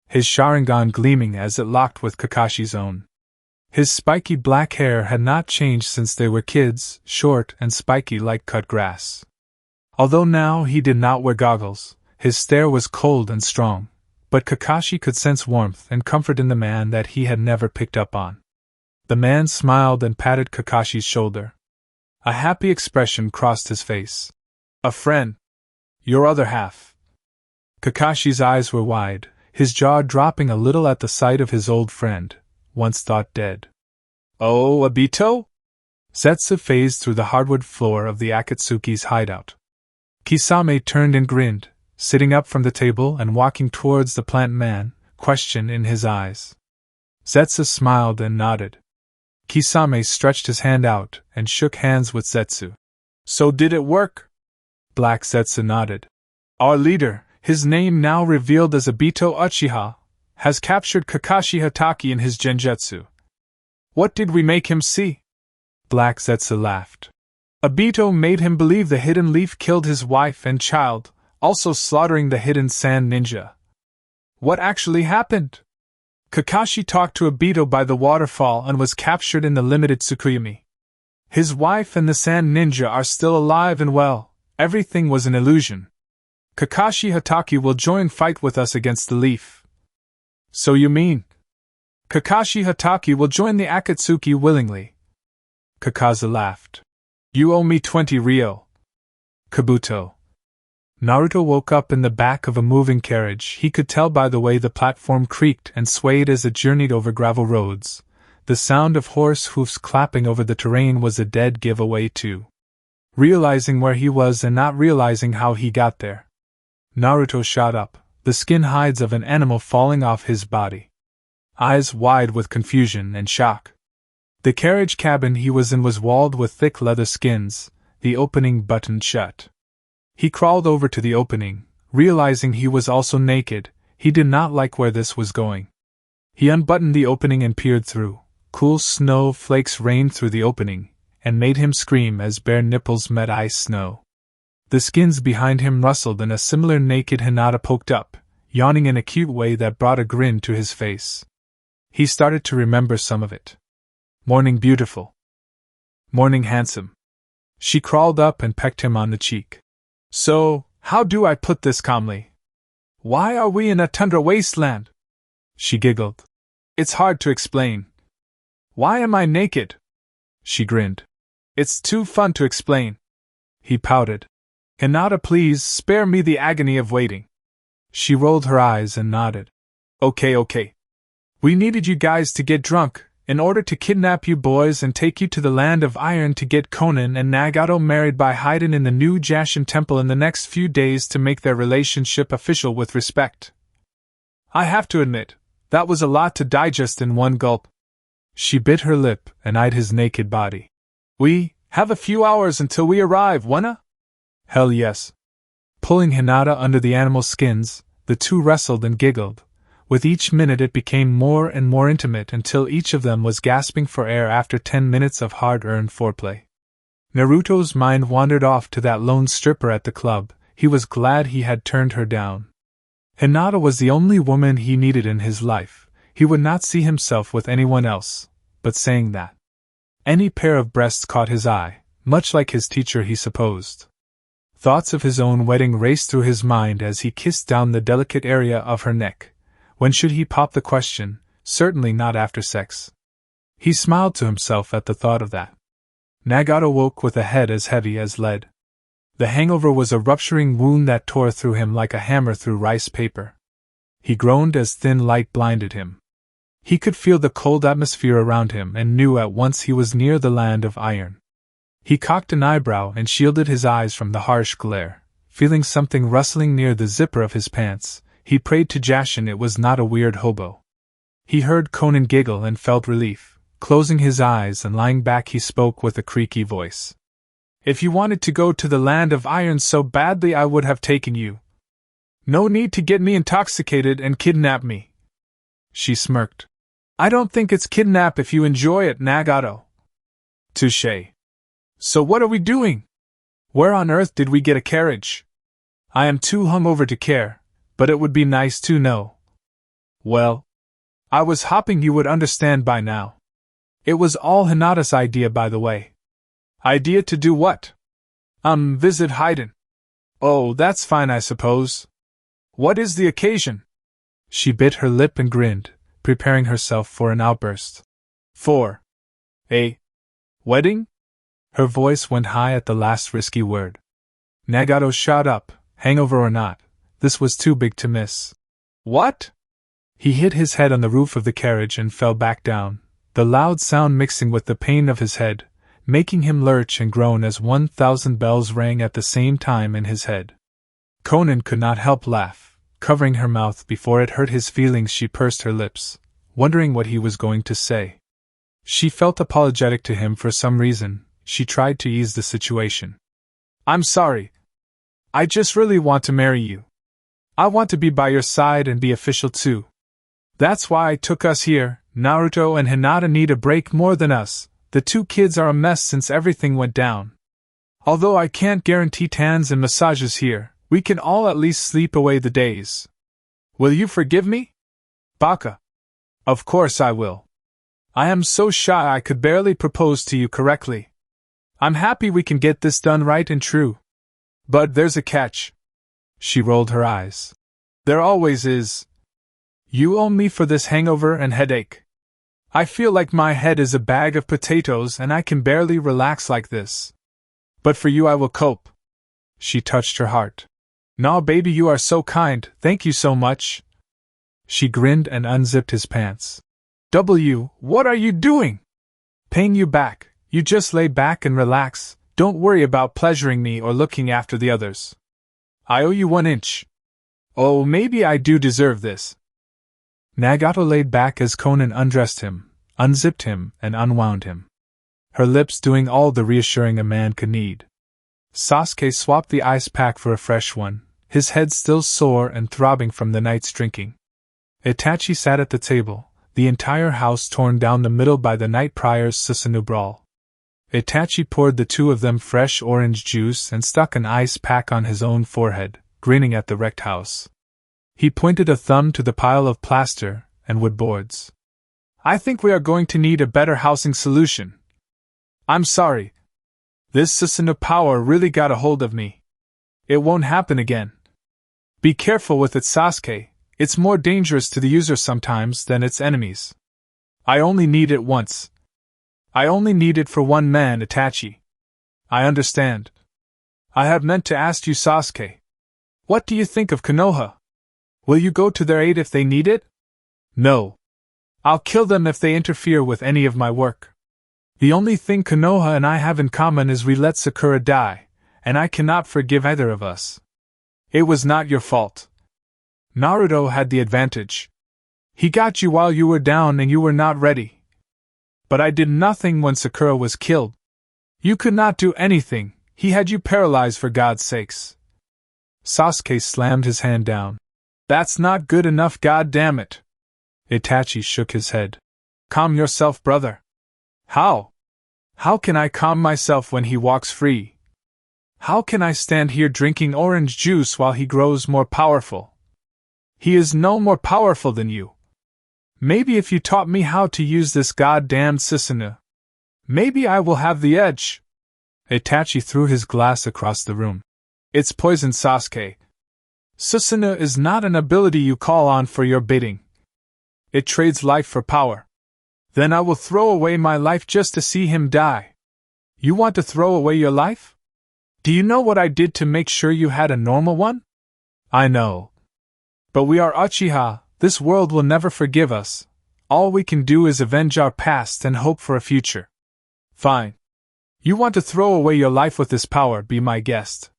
His Sharingan gleaming as it locked with Kakashi's own. His spiky black hair had not changed since they were kids, short and spiky like cut grass. Although now he did not wear goggles, his stare was cold and strong, but Kakashi could sense warmth and comfort in the man that he had never picked up on. The man smiled and patted Kakashi's shoulder. A happy expression crossed his face. "A friend. Your other half." Kakashi's eyes were wide, his jaw dropping a little at the sight of his old friend, once thought dead. "Oh, Obito?" Zetsu phased through the hardwood floor of the Akatsuki's hideout. Kisame turned and grinned, sitting up from the table and walking towards the plant man, question in his eyes. Zetsu smiled and nodded. Kisame stretched his hand out and shook hands with Zetsu. "So did it work?" Black Zetsu nodded. "Our leader, his name now revealed as Obito Uchiha, has captured Kakashi Hatake in his genjutsu. What did we make him see?" Black Zetsu laughed. "Obito made him believe the hidden leaf killed his wife and child, also slaughtering the hidden sand ninja." "What actually happened?" "Kakashi talked to Obito by the waterfall and was captured in the limited Tsukuyomi. His wife and the sand ninja are still alive and well. Everything was an illusion. Kakashi Hatake will join fight with us against the leaf." "So you mean Kakashi Hatake will join the Akatsuki willingly?" Kakaza laughed. "You owe me 20 ryo." Kabuto. Naruto woke up in the back of a moving carriage. He could tell by the way the platform creaked and swayed as it journeyed over gravel roads. The sound of horse hoofs clapping over the terrain was a dead giveaway too. Realizing where he was and not realizing how he got there, Naruto shot up, the skin hides of an animal falling off his body. Eyes wide with confusion and shock. The carriage cabin he was in was walled with thick leather skins, the opening buttoned shut. He crawled over to the opening, realizing he was also naked. He did not like where this was going. He unbuttoned the opening and peered through. Cool snow flakes rained through the opening, and made him scream as bare nipples met ice snow. The skins behind him rustled and a similar naked Hinata poked up, yawning in a cute way that brought a grin to his face. He started to remember some of it. "Morning beautiful." "Morning handsome." She crawled up and pecked him on the cheek. "So, how do I put this calmly? Why are we in a tundra wasteland?" She giggled. "It's hard to explain." "Why am I naked?" She grinned. "It's too fun to explain." He pouted. "Hinata, please spare me the agony of waiting." She rolled her eyes and nodded. Okay. We needed you guys to get drunk, in order to kidnap you boys and take you to the land of iron to get Konan and Nagato married by Haiden in the new Jashin temple in the next few days to make their relationship official with respect. I have to admit, that was a lot to digest in one gulp. She bit her lip and eyed his naked body. "We have a few hours until we arrive, wanna?" "Hell yes." Pulling Hinata under the animal skins, the two wrestled and giggled. With each minute it became more and more intimate until each of them was gasping for air after 10 minutes of hard-earned foreplay. Naruto's mind wandered off to that lone stripper at the club. He was glad he had turned her down. Hinata was the only woman he needed in his life. He would not see himself with anyone else, but saying that, any pair of breasts caught his eye, much like his teacher he supposed. Thoughts of his own wedding raced through his mind as he kissed down the delicate area of her neck. When should he pop the question? Certainly not after sex. He smiled to himself at the thought of that. Nagato woke with a head as heavy as lead. The hangover was a rupturing wound that tore through him like a hammer through rice paper. He groaned as thin light blinded him. He could feel the cold atmosphere around him and knew at once he was near the land of iron. He cocked an eyebrow and shielded his eyes from the harsh glare. Feeling something rustling near the zipper of his pants, he prayed to Jashin it was not a weird hobo. He heard Konan giggle and felt relief. Closing his eyes and lying back he spoke with a creaky voice. "If you wanted to go to the land of iron so badly I would have taken you. No need to get me intoxicated and kidnap me." She smirked. I don't think it's kidnap if you enjoy it, Nagato. Touché. So what are we doing? Where on earth did we get a carriage? I am too hungover to care, but it would be nice to know. Well, I was hoping you would understand by now. It was all Hinata's idea, by the way. Idea to do what? Visit Haydn. Oh, that's fine, I suppose. What is the occasion? She bit her lip and grinned, preparing herself for an outburst. For a wedding? Her voice went high at the last risky word. Nagato shot up, hangover or not, this was too big to miss. What? He hit his head on the roof of the carriage and fell back down, the loud sound mixing with the pain of his head, making him lurch and groan as 1,000 bells rang at the same time in his head. Conan could not help laugh, covering her mouth before it hurt his feelings. She pursed her lips, wondering what he was going to say. She felt apologetic to him for some reason. She tried to ease the situation. I'm sorry. I just really want to marry you. I want to be by your side and be official too. That's why I took us here. Naruto and Hinata need a break more than us. The two kids are a mess since everything went down. Although I can't guarantee tans and massages here, we can all at least sleep away the days. Will you forgive me? Baka. Of course I will. I am so shy I could barely propose to you correctly. I'm happy we can get this done right and true. But there's a catch. She rolled her eyes. There always is. You owe me for this hangover and headache. I feel like my head is a bag of potatoes and I can barely relax like this. But for you I will cope. She touched her heart. Nah, baby, you are so kind, thank you so much. She grinned and unzipped his pants. What are you doing? Paying you back. You just lay back and relax, don't worry about pleasuring me or looking after the others. I owe you 1 inch. Oh, maybe I do deserve this. Nagato laid back as Conan undressed him, unzipped him, and unwound him. Her lips doing all the reassuring a man could need. Sasuke swapped the ice pack for a fresh one, his head still sore and throbbing from the night's drinking. Itachi sat at the table, the entire house torn down the middle by the night prior's Susanoo brawl. Itachi poured the two of them fresh orange juice and stuck an ice pack on his own forehead, grinning at the wrecked house. He pointed a thumb to the pile of plaster and wood boards. I think we are going to need a better housing solution. I'm sorry. This Susanoo power really got a hold of me. It won't happen again. Be careful with it, Sasuke. It's more dangerous to the user sometimes than its enemies. I only need it once. I only need it for one man, Itachi. I understand. I had meant to ask you, Sasuke. What do you think of Konoha? Will you go to their aid if they need it? No. I'll kill them if they interfere with any of my work. The only thing Konoha and I have in common is we let Sakura die, and I cannot forgive either of us. It was not your fault. Naruto had the advantage. He got you while you were down and you were not ready. But I did nothing when Sakura was killed. You could not do anything, he had you paralyzed for God's sakes. Sasuke slammed his hand down. That's not good enough, god damn it. Itachi shook his head. Calm yourself, brother. How? How can I calm myself when he walks free? How can I stand here drinking orange juice while he grows more powerful? He is no more powerful than you. Maybe if you taught me how to use this goddamned Susanoo, maybe I will have the edge. Itachi threw his glass across the room. It's poison, Sasuke. Susanoo is not an ability you call on for your bidding. It trades life for power. Then I will throw away my life just to see him die. You want to throw away your life? Do you know what I did to make sure you had a normal one? I know. But we are Uchiha, this world will never forgive us. All we can do is avenge our past and hope for a future. Fine. You want to throw away your life with this power, be my guest.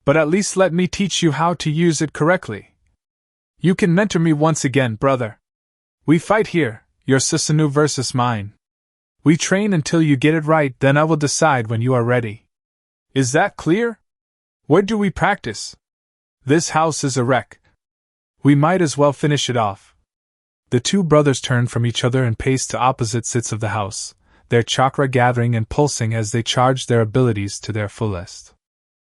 But at least let me teach you how to use it correctly. You can mentor me once again, brother. We fight here, your Susanoo versus mine. We train until you get it right, then I will decide when you are ready. Is that clear? Where do we practice? This house is a wreck. We might as well finish it off. The two brothers turned from each other and paced to opposite sides of the house, their chakra gathering and pulsing as they charged their abilities to their fullest.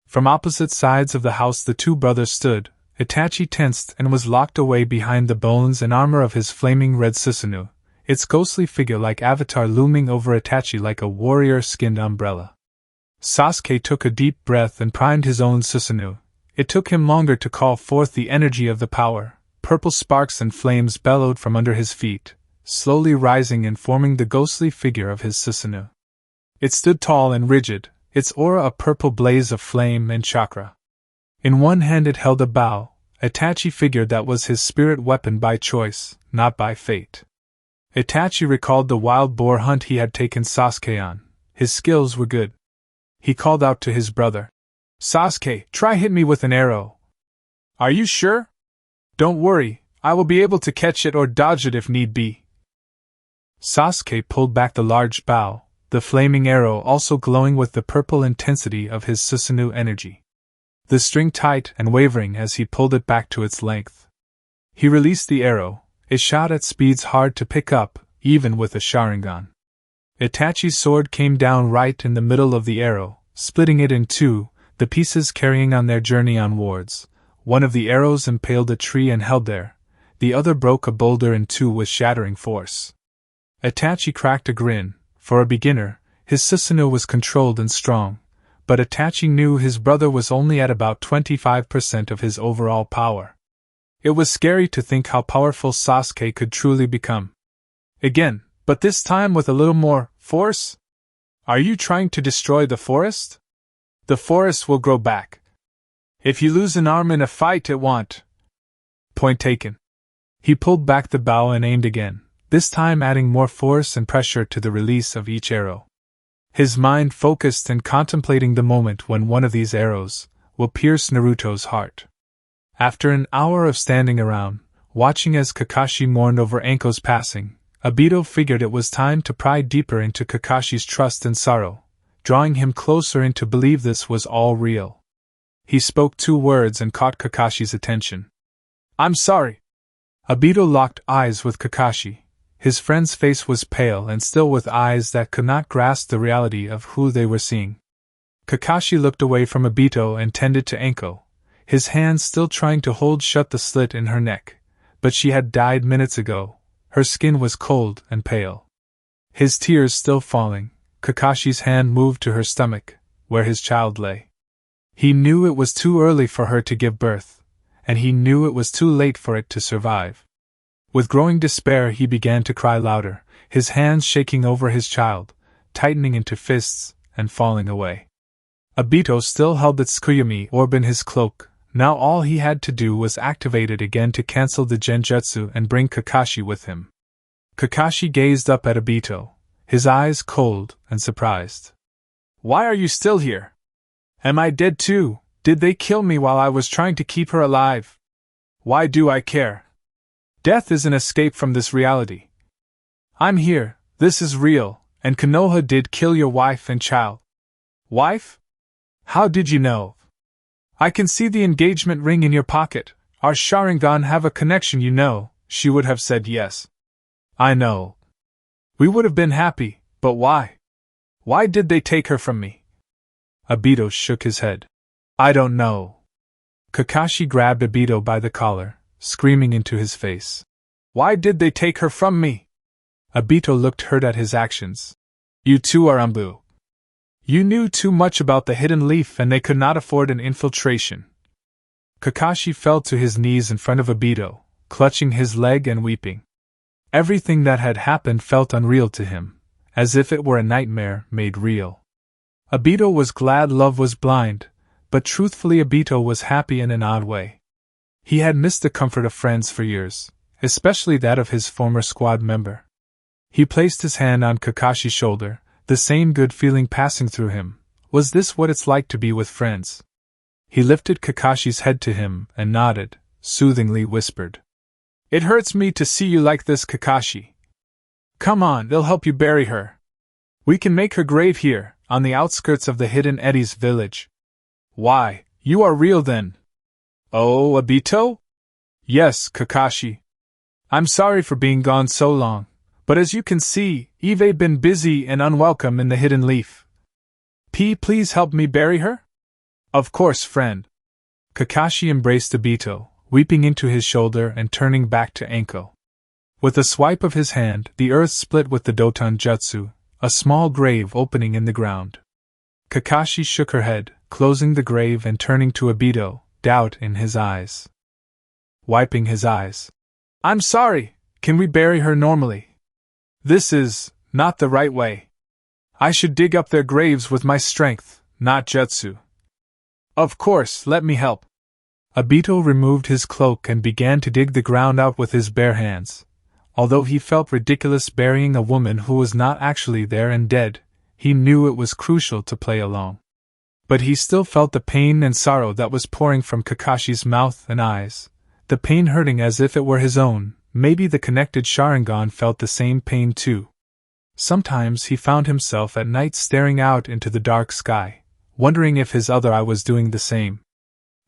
From opposite sides of the house the two brothers stood. Itachi tensed and was locked away behind the bones and armor of his flaming red Susanoo, its ghostly figure-like avatar looming over Itachi like a warrior-skinned umbrella. Sasuke took a deep breath and primed his own Susanoo. It took him longer to call forth the energy of the power. Purple sparks and flames bellowed from under his feet, slowly rising and forming the ghostly figure of his Susanoo. It stood tall and rigid, its aura a purple blaze of flame and chakra. In one hand it held a bow. Itachi figured that was his spirit weapon by choice, not by fate. Itachi recalled the wild boar hunt he had taken Sasuke on. His skills were good. He called out to his brother. "Sasuke, try hit me with an arrow." "Are you sure?" "Don't worry, I will be able to catch it or dodge it if need be." Sasuke pulled back the large bow, the flaming arrow also glowing with the purple intensity of his Susanoo energy. The string tight and wavering as he pulled it back to its length. He released the arrow. It shot at speeds hard to pick up, even with a Sharingan. Itachi's sword came down right in the middle of the arrow, splitting it in two, the pieces carrying on their journey onwards. One of the arrows impaled a tree and held there, the other broke a boulder in two with shattering force. Itachi cracked a grin. For a beginner, his Susanoo was controlled and strong, but Itachi knew his brother was only at about 25% of his overall power. It was scary to think how powerful Sasuke could truly become. Again, but this time with a little more force? "Are you trying to destroy the forest?" "The forest will grow back. If you lose an arm in a fight, it won't." Point taken. He pulled back the bow and aimed again, this time adding more force and pressure to the release of each arrow. His mind focused and contemplating the moment when one of these arrows will pierce Naruto's heart. After an hour of standing around, watching as Kakashi mourned over Anko's passing, Obito figured it was time to pry deeper into Kakashi's trust and sorrow, drawing him closer in to believe this was all real. He spoke 2 words and caught Kakashi's attention. "I'm sorry." Obito locked eyes with Kakashi. His friend's face was pale and still with eyes that could not grasp the reality of who they were seeing. Kakashi looked away from Obito and tended to Anko, his hands still trying to hold shut the slit in her neck, but she had died minutes ago. Her skin was cold and pale. His tears still falling, Kakashi's hand moved to her stomach, where his child lay. He knew it was too early for her to give birth, and he knew it was too late for it to survive. With growing despair he began to cry louder, his hands shaking over his child, tightening into fists, and falling away. Obito still held the Tsukuyami orb in his cloak. Now all he had to do was activate it again to cancel the genjutsu and bring Kakashi with him. Kakashi gazed up at Obito, his eyes cold and surprised. "Why are you still here? Am I dead too? Did they kill me while I was trying to keep her alive? Why do I care? Death is an escape from this reality. I'm here, this is real, and Konoha did kill your wife and child." "Wife? How did you know?" "I can see the engagement ring in your pocket. Our Sharingan have a connection, you know." She would have said yes. "I know. We would have been happy, but why? Why did they take her from me?" Obito shook his head. "I don't know." Kakashi grabbed Obito by the collar, screaming into his face. "Why did they take her from me?" Obito looked hurt at his actions. "You too are Umbu. You knew too much about the hidden leaf and they could not afford an infiltration." Kakashi fell to his knees in front of Obito, clutching his leg and weeping. Everything that had happened felt unreal to him, as if it were a nightmare made real. Obito was glad love was blind, but truthfully Obito was happy in an odd way. He had missed the comfort of friends for years, especially that of his former squad member. He placed his hand on Kakashi's shoulder, the same good feeling passing through him. Was this what it's like to be with friends? He lifted Kakashi's head to him and nodded, soothingly whispered. "It hurts me to see you like this, Kakashi. Come on, they'll help you bury her. We can make her grave here, on the outskirts of the hidden Eddie's village." "Why, you are real then?" "Oh, Obito?" "Yes, Kakashi. I'm sorry for being gone so long, but as you can see, Eve been busy and unwelcome in the hidden leaf. Please help me bury her? Of course, friend. Kakashi embraced Obito, weeping into his shoulder and turning back to Anko. With a swipe of his hand, the earth split with the Doton Jutsu, a small grave opening in the ground. Kakashi shook her head, closing the grave and turning to Obito, doubt in his eyes. Wiping his eyes. I'm sorry, can we bury her normally? This is not the right way. I should dig up their graves with my strength, not jutsu. Of course, let me help. Obito removed his cloak and began to dig the ground out with his bare hands. Although he felt ridiculous burying a woman who was not actually there and dead, he knew it was crucial to play along. But he still felt the pain and sorrow that was pouring from Kakashi's mouth and eyes, the pain hurting as if it were his own. Maybe the connected Sharingan felt the same pain too. Sometimes he found himself at night staring out into the dark sky, wondering if his other eye was doing the same.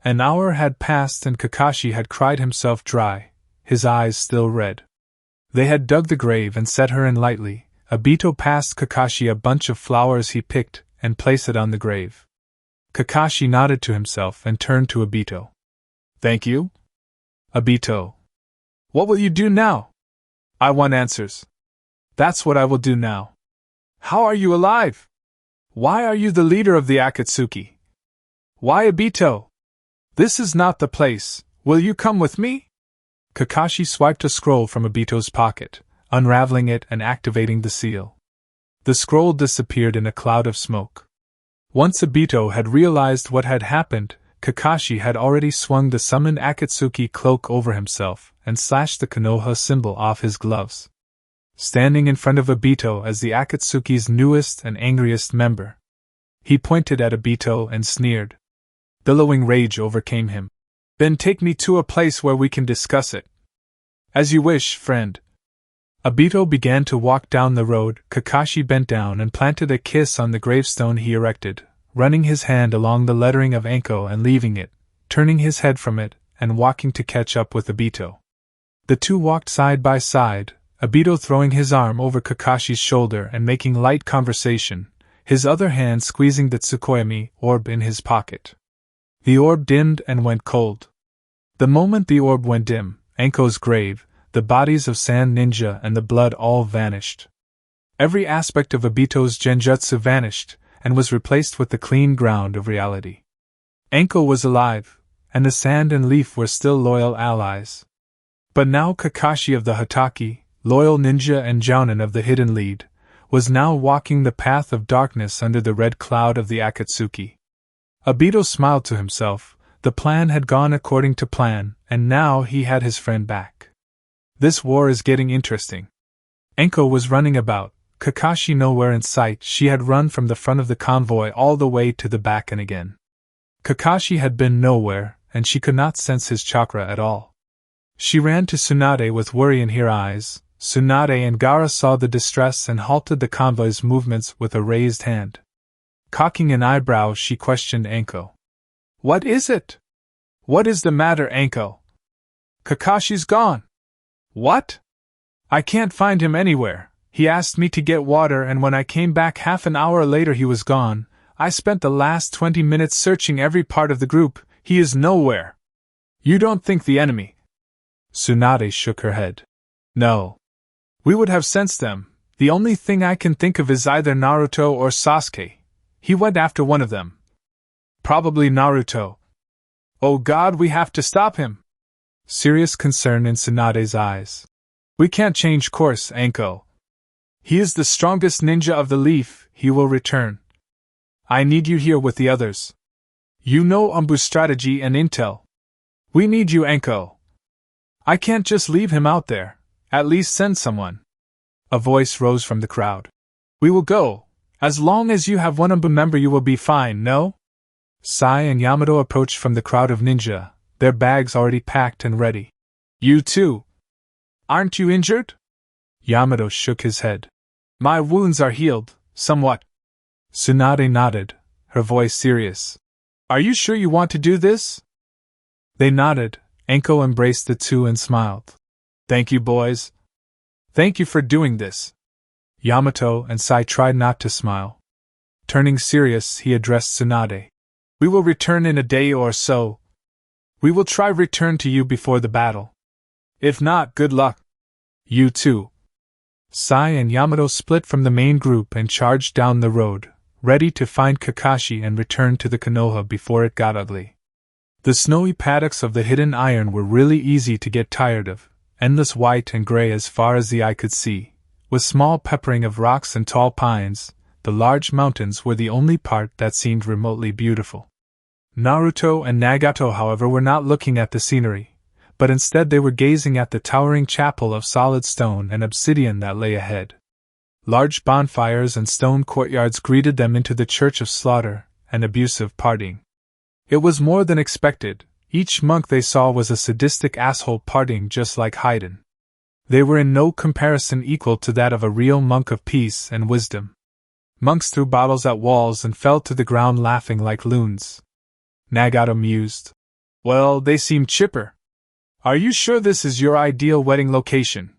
An hour had passed and Kakashi had cried himself dry, his eyes still red. They had dug the grave and set her in lightly. Obito passed Kakashi a bunch of flowers he picked and placed it on the grave. Kakashi nodded to himself and turned to Obito. Thank you? Obito. What will you do now? I want answers. That's what I will do now. How are you alive? Why are you the leader of the Akatsuki? Why Obito? This is not the place. Will you come with me? Kakashi swiped a scroll from Obito's pocket, unraveling it and activating the seal. The scroll disappeared in a cloud of smoke. Once Obito had realized what had happened, Kakashi had already swung the summoned Akatsuki cloak over himself and slashed the Konoha symbol off his gloves. Standing in front of Obito as the Akatsuki's newest and angriest member, he pointed at Obito and sneered. Billowing rage overcame him. Then take me to a place where we can discuss it. As you wish, friend. Obito began to walk down the road. Kakashi bent down and planted a kiss on the gravestone he erected, running his hand along the lettering of Anko and leaving it, turning his head from it, and walking to catch up with Obito. The two walked side by side, Obito throwing his arm over Kakashi's shoulder and making light conversation, his other hand squeezing the Tsukuyomi orb in his pocket. The orb dimmed and went cold. The moment the orb went dim, Anko's grave, the bodies of Sand Ninja and the blood all vanished. Every aspect of Obito's genjutsu vanished, and was replaced with the clean ground of reality. Anko was alive, and the sand and leaf were still loyal allies. But now Kakashi of the Hataki, loyal ninja and Jounin of the Hidden Lead, was now walking the path of darkness under the red cloud of the Akatsuki. Obito smiled to himself. The plan had gone according to plan, and now he had his friend back. This war is getting interesting. Anko was running about, Kakashi nowhere in sight. She had run from the front of the convoy all the way to the back and again. Kakashi had been nowhere, and she could not sense his chakra at all. She ran to Tsunade with worry in her eyes. Tsunade and Gaara saw the distress and halted the convoy's movements with a raised hand. Cocking an eyebrow, she questioned Anko. What is it? What is the matter, Anko? Kakashi's gone. What? I can't find him anywhere. He asked me to get water, and when I came back half an hour later he was gone. I spent the last 20 minutes searching every part of the group. He is nowhere. You don't think the enemy? Tsunade shook her head. No. We would have sensed them. The only thing I can think of is either Naruto or Sasuke. He went after one of them. Probably Naruto. Oh God, we have to stop him. Serious concern in Tsunade's eyes. We can't change course, Anko. He is the strongest ninja of the leaf. He will return. I need you here with the others. You know Umbu's strategy and intel. We need you, Anko. I can't just leave him out there. At least send someone. A voice rose from the crowd. We will go. As long as you have one Umbu member you will be fine, no? Sai and Yamato approached from the crowd of ninja, their bags already packed and ready. You too. Aren't you injured? Yamato shook his head. My wounds are healed, somewhat. Tsunade nodded, her voice serious. Are you sure you want to do this? They nodded. Anko embraced the two and smiled. Thank you, boys. Thank you for doing this. Yamato and Sai tried not to smile. Turning serious, he addressed Tsunade. We will return in a day or so. We will try return to you before the battle. If not, good luck. You too. Sai and Yamato split from the main group and charged down the road, ready to find Kakashi and return to the Konoha before it got ugly. The snowy paddocks of the hidden iron were really easy to get tired of, endless white and gray as far as the eye could see, with small peppering of rocks and tall pines. The large mountains were the only part that seemed remotely beautiful. Naruto and Nagato, however, were not looking at the scenery, but instead they were gazing at the towering chapel of solid stone and obsidian that lay ahead. Large bonfires and stone courtyards greeted them into the Church of Slaughter, an abusive parting. It was more than expected. Each monk they saw was a sadistic asshole partying just like Haydn. They were in no comparison equal to that of a real monk of peace and wisdom. Monks threw bottles at walls and fell to the ground laughing like loons. Nagato mused. Well, they seem chipper. Are you sure this is your ideal wedding location?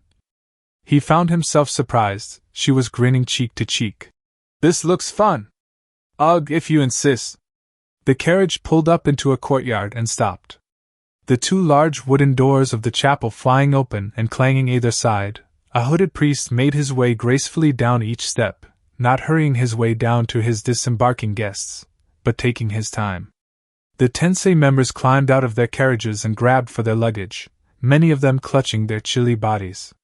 He found himself surprised. She was grinning cheek to cheek. This looks fun. Ugh, if you insist. The carriage pulled up into a courtyard and stopped. The two large wooden doors of the chapel flying open and clanging either side, a hooded priest made his way gracefully down each step, not hurrying his way down to his disembarking guests, but taking his time. The Tensei members climbed out of their carriages and grabbed for their luggage, many of them clutching their chilly bodies.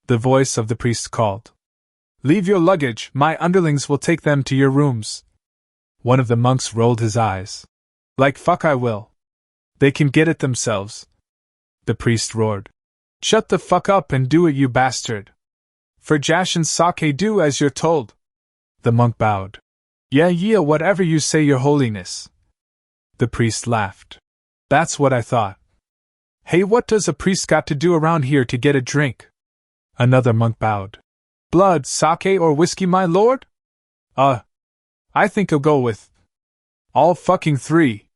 The voice of the priest called. Leave your luggage, my underlings will take them to your rooms. One of the monks rolled his eyes. Like fuck I will. They can get it themselves. The priest roared. Shut the fuck up and do it, you bastard. For Jashin's sake, do as you're told. The monk bowed. Yeah, whatever you say, your holiness. The priest laughed. That's what I thought. Hey, what does a priest got to do around here to get a drink? Another monk bowed. Blood, sake, or whiskey, my lord? I think I'll go with all fucking three.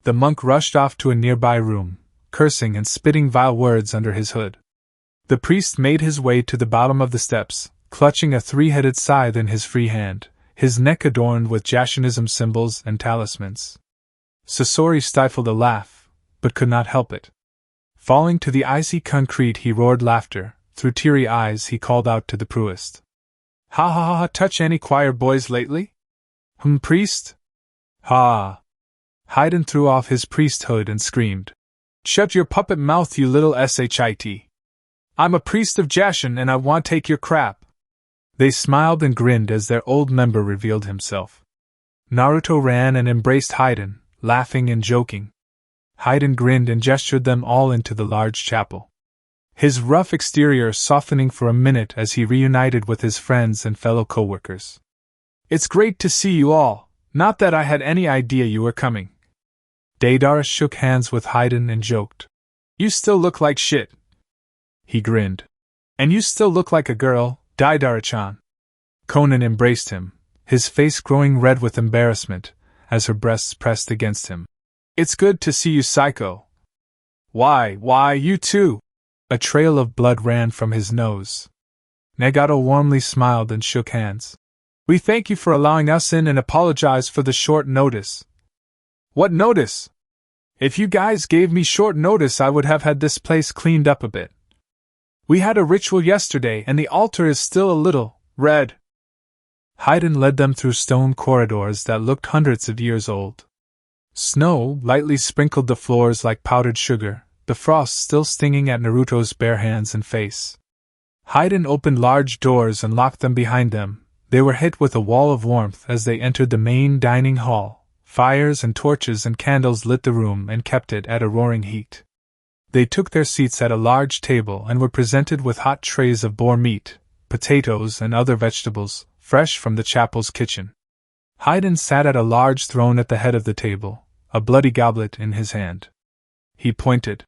The monk rushed off to a nearby room, cursing and spitting vile words under his hood. The priest made his way to the bottom of the steps, clutching a three-headed scythe in his free hand, his neck adorned with Jashinism symbols and talismans. Sasori stifled a laugh, but could not help it. Falling to the icy concrete, he roared laughter. Through teary eyes, he called out to the priest. Ha ha ha, touch any choir boys lately? Priest? Ha! Haydn threw off his priesthood and screamed. Shut your puppet mouth, you little shit. I'm a priest of Jashin and I want take your crap. They smiled and grinned as their old member revealed himself. Naruto ran and embraced Haydn, laughing and joking. Haydn grinned and gestured them all into the large chapel. His rough exterior softening for a minute as he reunited with his friends and fellow co-workers. It's great to see you all, not that I had any idea you were coming. Deidara shook hands with Haydn and joked. You still look like shit. He grinned. And you still look like a girl, Deidara-chan. Konan embraced him, his face growing red with embarrassment, as her breasts pressed against him. It's good to see you, Psycho. Why, you too. A trail of blood ran from his nose. Nagato warmly smiled and shook hands. We thank you for allowing us in and apologize for the short notice. What notice? If you guys gave me short notice, I would have had this place cleaned up a bit. We had a ritual yesterday and the altar is still a little red. Haydn led them through stone corridors that looked hundreds of years old. Snow lightly sprinkled the floors like powdered sugar, the frost still stinging at Naruto's bare hands and face. Haydn opened large doors and locked them behind them. They were hit with a wall of warmth as they entered the main dining hall. Fires and torches and candles lit the room and kept it at a roaring heat. They took their seats at a large table and were presented with hot trays of boar meat, potatoes and other vegetables, fresh from the chapel's kitchen. Haydn sat at a large throne at the head of the table, a bloody goblet in his hand. He pointed.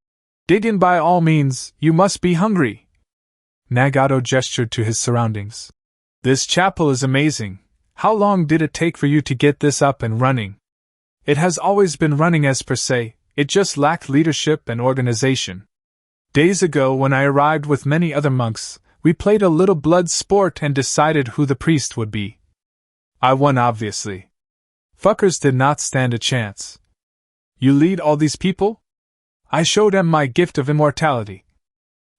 Dig in by all means, you must be hungry. Nagato gestured to his surroundings. This chapel is amazing. How long did it take for you to get this up and running? It has always been running as per se, it just lacked leadership and organization. Days ago, when I arrived with many other monks, we played a little blood sport and decided who the priest would be. I won, obviously. Fuckers did not stand a chance. You lead all these people? I showed them my gift of immortality.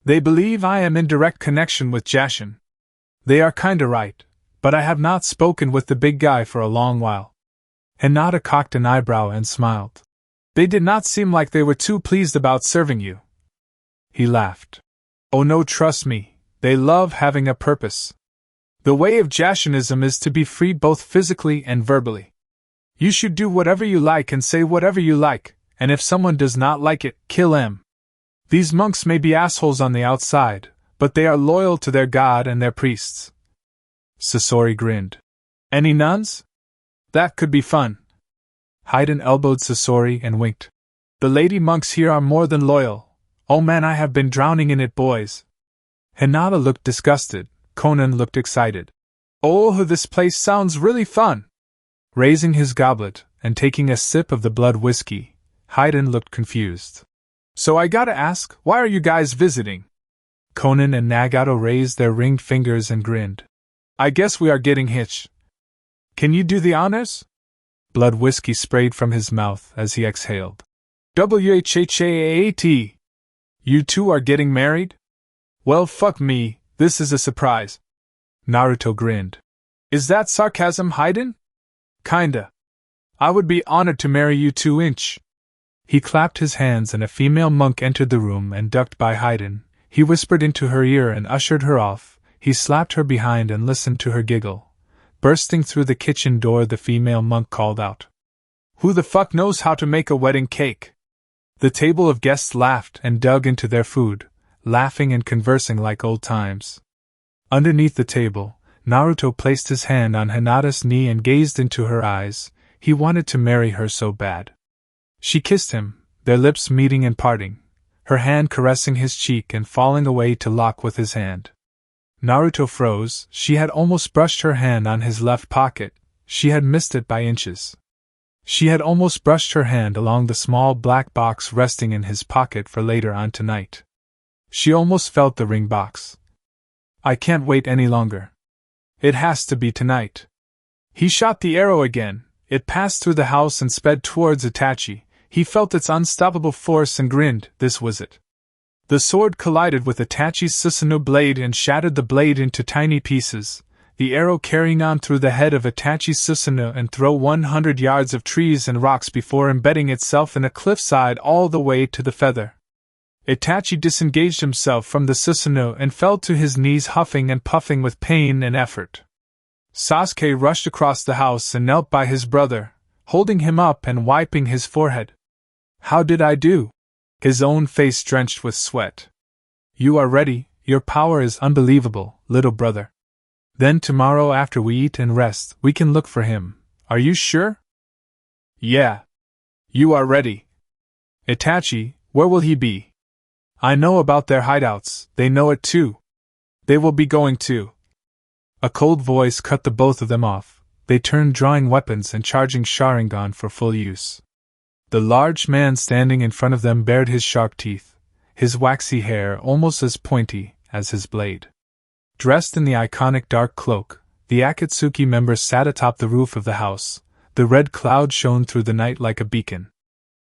They believe I am in direct connection with Jashin. They are kinda right, but I have not spoken with the big guy for a long while. Hinata cocked an eyebrow and smiled. They did not seem like they were too pleased about serving you. He laughed. Oh no, trust me, they love having a purpose. The way of Jashinism is to be free both physically and verbally. You should do whatever you like and say whatever you like, and if someone does not like it, kill him. These monks may be assholes on the outside, but they are loyal to their god and their priests. Sasori grinned. Any nuns? That could be fun. Haiden elbowed Sasori and winked. The lady monks here are more than loyal. Oh man, I have been drowning in it, boys. Hinata looked disgusted. Conan looked excited. Oh, this place sounds really fun. Raising his goblet and taking a sip of the blood whiskey, Haiden looked confused. So I gotta ask, why are you guys visiting? Conan and Nagato raised their ringed fingers and grinned. I guess we are getting hitched. Can you do the honors? Blood whiskey sprayed from his mouth as he exhaled. WHHAAT. You two are getting married? Well, fuck me, this is a surprise. Naruto grinned. Is that sarcasm, Haiden? Kinda. I would be honored to marry you 2-inch. He clapped his hands and a female monk entered the room and ducked by Haiden. He whispered into her ear and ushered her off. He slapped her behind and listened to her giggle. Bursting through the kitchen door, the female monk called out. Who the fuck knows how to make a wedding cake? The table of guests laughed and dug into their food, laughing and conversing like old times. Underneath the table, Naruto placed his hand on Hinata's knee and gazed into her eyes. He wanted to marry her so bad. She kissed him, their lips meeting and parting, her hand caressing his cheek and falling away to lock with his hand. Naruto froze. She had almost brushed her hand on his left pocket. She had missed it by inches. She had almost brushed her hand along the small black box resting in his pocket for later on tonight. She almost felt the ring box. I can't wait any longer. It has to be tonight. He shot the arrow again. It passed through the house and sped towards Itachi. He felt its unstoppable force and grinned. This was it. The sword collided with Itachi's Susanoo blade and shattered the blade into tiny pieces, the arrow carrying on through the head of Itachi's Susanoo and through 100 yards of trees and rocks before embedding itself in a cliffside all the way to the feather. Itachi disengaged himself from the Susanoo and fell to his knees, huffing and puffing with pain and effort. Sasuke rushed across the house and knelt by his brother, holding him up and wiping his forehead. How did I do? His own face drenched with sweat. You are ready, your power is unbelievable, little brother. Then tomorrow after we eat and rest, we can look for him. Are you sure? Yeah. You are ready. Itachi, where will he be? I know about their hideouts, they know it too. They will be going too. A cold voice cut the both of them off. They turned, drawing weapons and charging Sharingan for full use. The large man standing in front of them bared his sharp teeth, his waxy hair almost as pointy as his blade. Dressed in the iconic dark cloak, the Akatsuki members sat atop the roof of the house. The red cloud shone through the night like a beacon.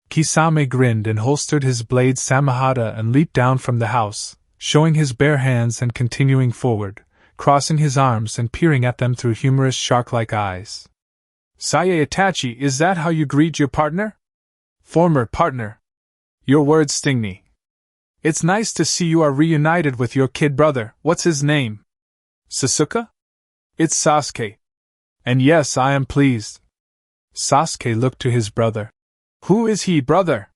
Kisame grinned and holstered his blade Samahata and leaped down from the house, showing his bare hands and continuing forward, crossing his arms and peering at them through humorous shark-like eyes. Saye Itachi, is that how you greet your partner? Former partner. Your words sting me. It's nice to see you are reunited with your kid brother. What's his name? Sasuke? It's Sasuke. And yes, I am pleased. Sasuke looked to his brother. Who is he, brother?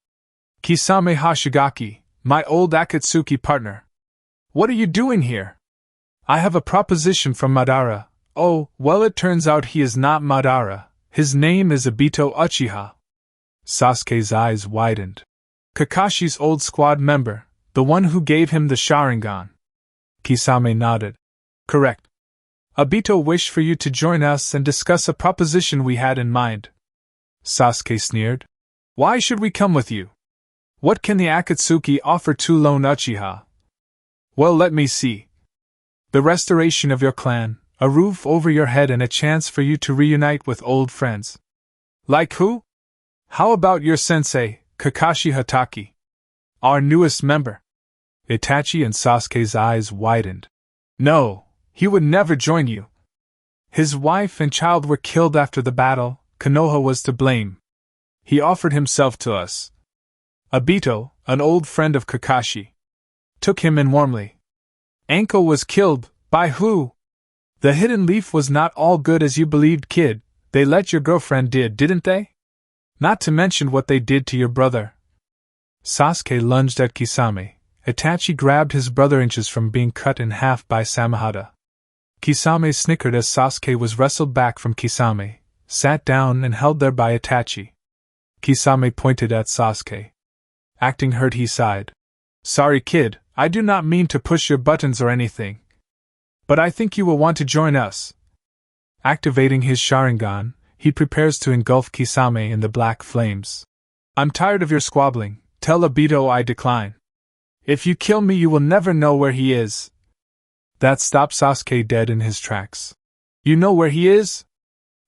Kisame Hashigaki, my old Akatsuki partner. What are you doing here? I have a proposition from Madara. Oh, well, it turns out he is not Madara. His name is Obito Uchiha. Sasuke's eyes widened. Kakashi's old squad member, the one who gave him the Sharingan. Kisame nodded. Correct. Obito wished for you to join us and discuss a proposition we had in mind. Sasuke sneered. Why should we come with you? What can the Akatsuki offer to lone Uchiha? Well, let me see. The restoration of your clan, a roof over your head, and a chance for you to reunite with old friends. Like who? How about your sensei, Kakashi Hatake? Our newest member. Itachi and Sasuke's eyes widened. No, he would never join you. His wife and child were killed after the battle. Konoha was to blame. He offered himself to us. Obito, an old friend of Kakashi, took him in warmly. Anko was killed. By who? The hidden leaf was not all good as you believed, kid. They let your girlfriend didn't they? Not to mention what they did to your brother. Sasuke lunged at Kisame. Itachi grabbed his brother inches from being cut in half by Samehada. Kisame snickered as Sasuke was wrestled back from Kisame, sat down and held there by Itachi. Kisame pointed at Sasuke. Acting hurt, he sighed. Sorry, kid, I do not mean to push your buttons or anything. But I think you will want to join us. Activating his Sharingan, he prepares to engulf Kisame in the black flames. I'm tired of your squabbling. Tell Obito I decline. If you kill me, you will never know where he is. That stopped Sasuke dead in his tracks. You know where he is?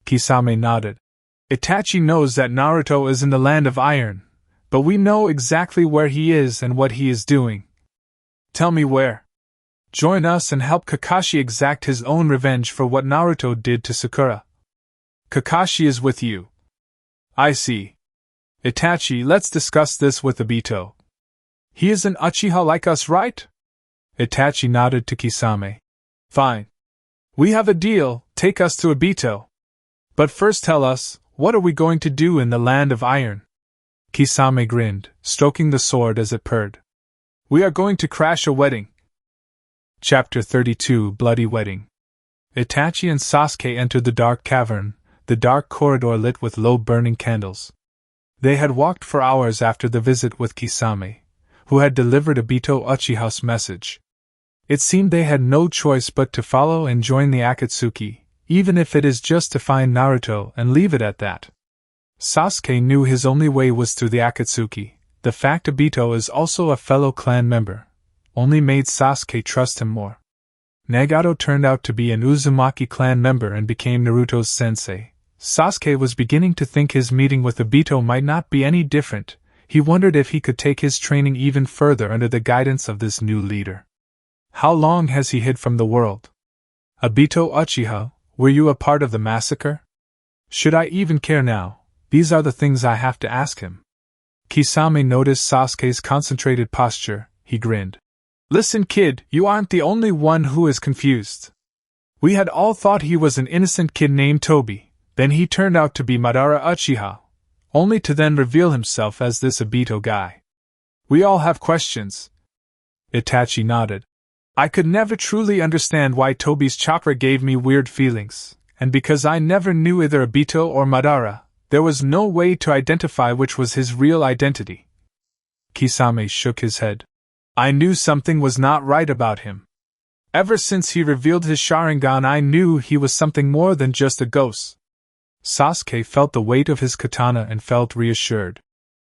Kisame nodded. Itachi knows that Naruto is in the land of iron, but we know exactly where he is and what he is doing. Tell me where. Join us and help Kakashi exact his own revenge for what Naruto did to Sakura. Kakashi is with you. I see. Itachi, let's discuss this with Obito. He is an Uchiha like us, right? Itachi nodded to Kisame. Fine. We have a deal, take us to Obito. But first tell us, what are we going to do in the land of iron? Kisame grinned, stroking the sword as it purred. We are going to crash a wedding. Chapter 32 Bloody Wedding. Itachi and Sasuke entered the dark cavern, the dark corridor lit with low burning candles. They had walked for hours after the visit with Kisame, who had delivered Obito Uchiha's message. It seemed they had no choice but to follow and join the Akatsuki, even if it is just to find Naruto and leave it at that. Sasuke knew his only way was through the Akatsuki. The fact Obito is also a fellow clan member only made Sasuke trust him more. Nagato turned out to be an Uzumaki clan member and became Naruto's sensei. Sasuke was beginning to think his meeting with Obito might not be any different. He wondered if he could take his training even further under the guidance of this new leader. How long has he hid from the world? Obito Uchiha, were you a part of the massacre? Should I even care now? These are the things I have to ask him. Kisame noticed Sasuke's concentrated posture. He grinned. Listen, kid, you aren't the only one who is confused. We had all thought he was an innocent kid named Tobi, then he turned out to be Madara Uchiha, only to then reveal himself as this Obito guy. We all have questions. Itachi nodded. I could never truly understand why Tobi's chakra gave me weird feelings, and because I never knew either Obito or Madara, there was no way to identify which was his real identity. Kisame shook his head. I knew something was not right about him. Ever since he revealed his Sharingan, I knew he was something more than just a ghost. Sasuke felt the weight of his katana and felt reassured.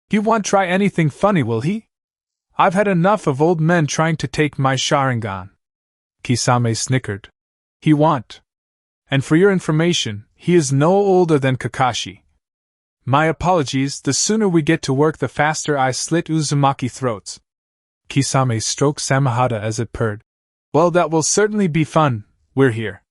He won't try anything funny, will he? I've had enough of old men trying to take my Sharingan. Kisame snickered. He won't. And for your information, he is no older than Kakashi. My apologies, the sooner we get to work the faster I slit Uzumaki throats. Kisame stroked Samehada as it purred. Well, that will certainly be fun, we're here.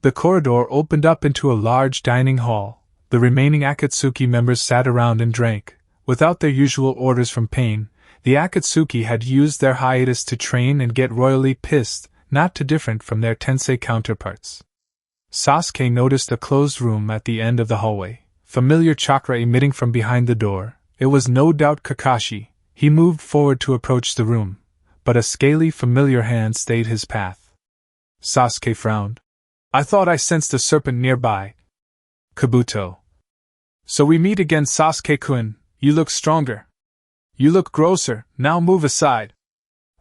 The corridor opened up into a large dining hall. The remaining Akatsuki members sat around and drank. Without their usual orders from Pain, the Akatsuki had used their hiatus to train and get royally pissed, not too different from their tensei counterparts. Sasuke noticed a closed room at the end of the hallway, familiar chakra emitting from behind the door. It was no doubt Kakashi. He moved forward to approach the room, but a scaly, familiar hand stayed his path. Sasuke frowned. I thought I sensed a serpent nearby. Kabuto. So we meet again, Sasuke-kun. You look stronger. You look grosser, now move aside.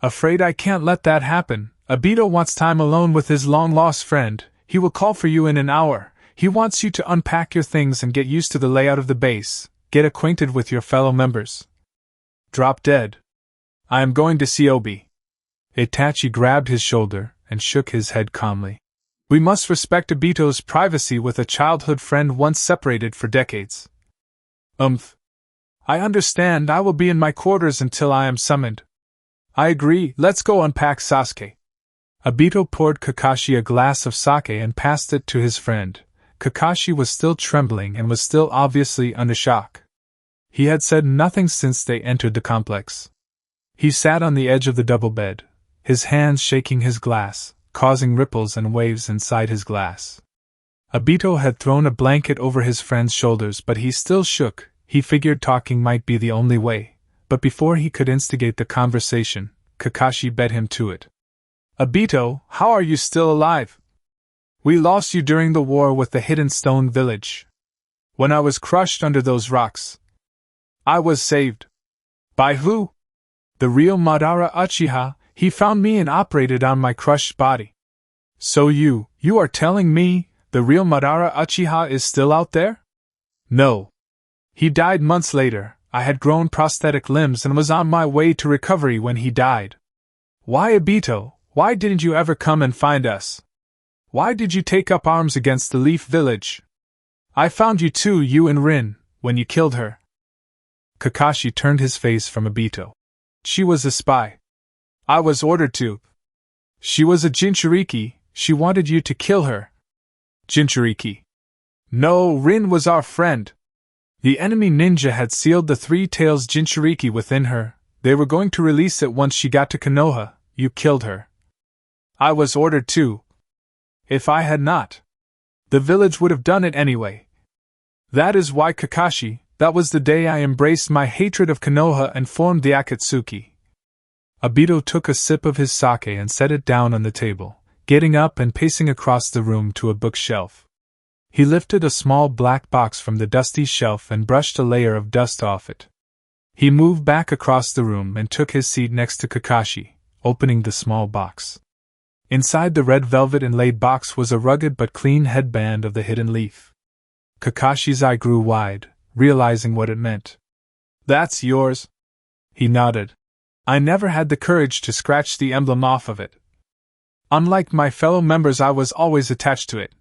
Afraid I can't let that happen. Obito wants time alone with his long-lost friend. He will call for you in an hour. He wants you to unpack your things and get used to the layout of the base. Get acquainted with your fellow members. Drop dead. I am going to see Obi. Itachi grabbed his shoulder and shook his head calmly. We must respect Obito's privacy with a childhood friend once separated for decades. I understand. I will be in my quarters until I am summoned. I agree. Let's go unpack Sasuke. Obito poured Kakashi a glass of sake and passed it to his friend. Kakashi was still trembling and was still obviously under shock. He had said nothing since they entered the complex. He sat on the edge of the double bed, his hands shaking his glass, causing ripples and waves inside his glass. Obito had thrown a blanket over his friend's shoulders, but he still shook. He figured talking might be the only way, but before he could instigate the conversation, Kakashi beat him to it. Obito, how are you still alive? We lost you during the war with the Hidden Stone Village. When I was crushed under those rocks, I was saved. By who? The real Madara Uchiha. He found me and operated on my crushed body. So you are telling me the real Madara Uchiha is still out there? No. He died months later. I had grown prosthetic limbs and was on my way to recovery when he died. Why, Obito? Why didn't you ever come and find us? Why did you take up arms against the Leaf Village? I found you too, you and Rin, when you killed her. Kakashi turned his face from Obito. She was a spy. I was ordered to. She was a Jinchuriki. She wanted you to kill her. Jinchuriki. No, Rin was our friend. The enemy ninja had sealed the Three-Tails Jinchuriki within her. They were going to release it once she got to Konoha. You killed her. I was ordered to. If I had not, the village would have done it anyway. That is why, Kakashi, that was the day I embraced my hatred of Konoha and formed the Akatsuki. Obito took a sip of his sake and set it down on the table, getting up and pacing across the room to a bookshelf. He lifted a small black box from the dusty shelf and brushed a layer of dust off it. He moved back across the room and took his seat next to Kakashi, opening the small box. Inside the red velvet inlaid box was a rugged but clean headband of the hidden leaf. Kakashi's eye grew wide, realizing what it meant. That's yours? He nodded. I never had the courage to scratch the emblem off of it. Unlike my fellow members, I was always attached to it.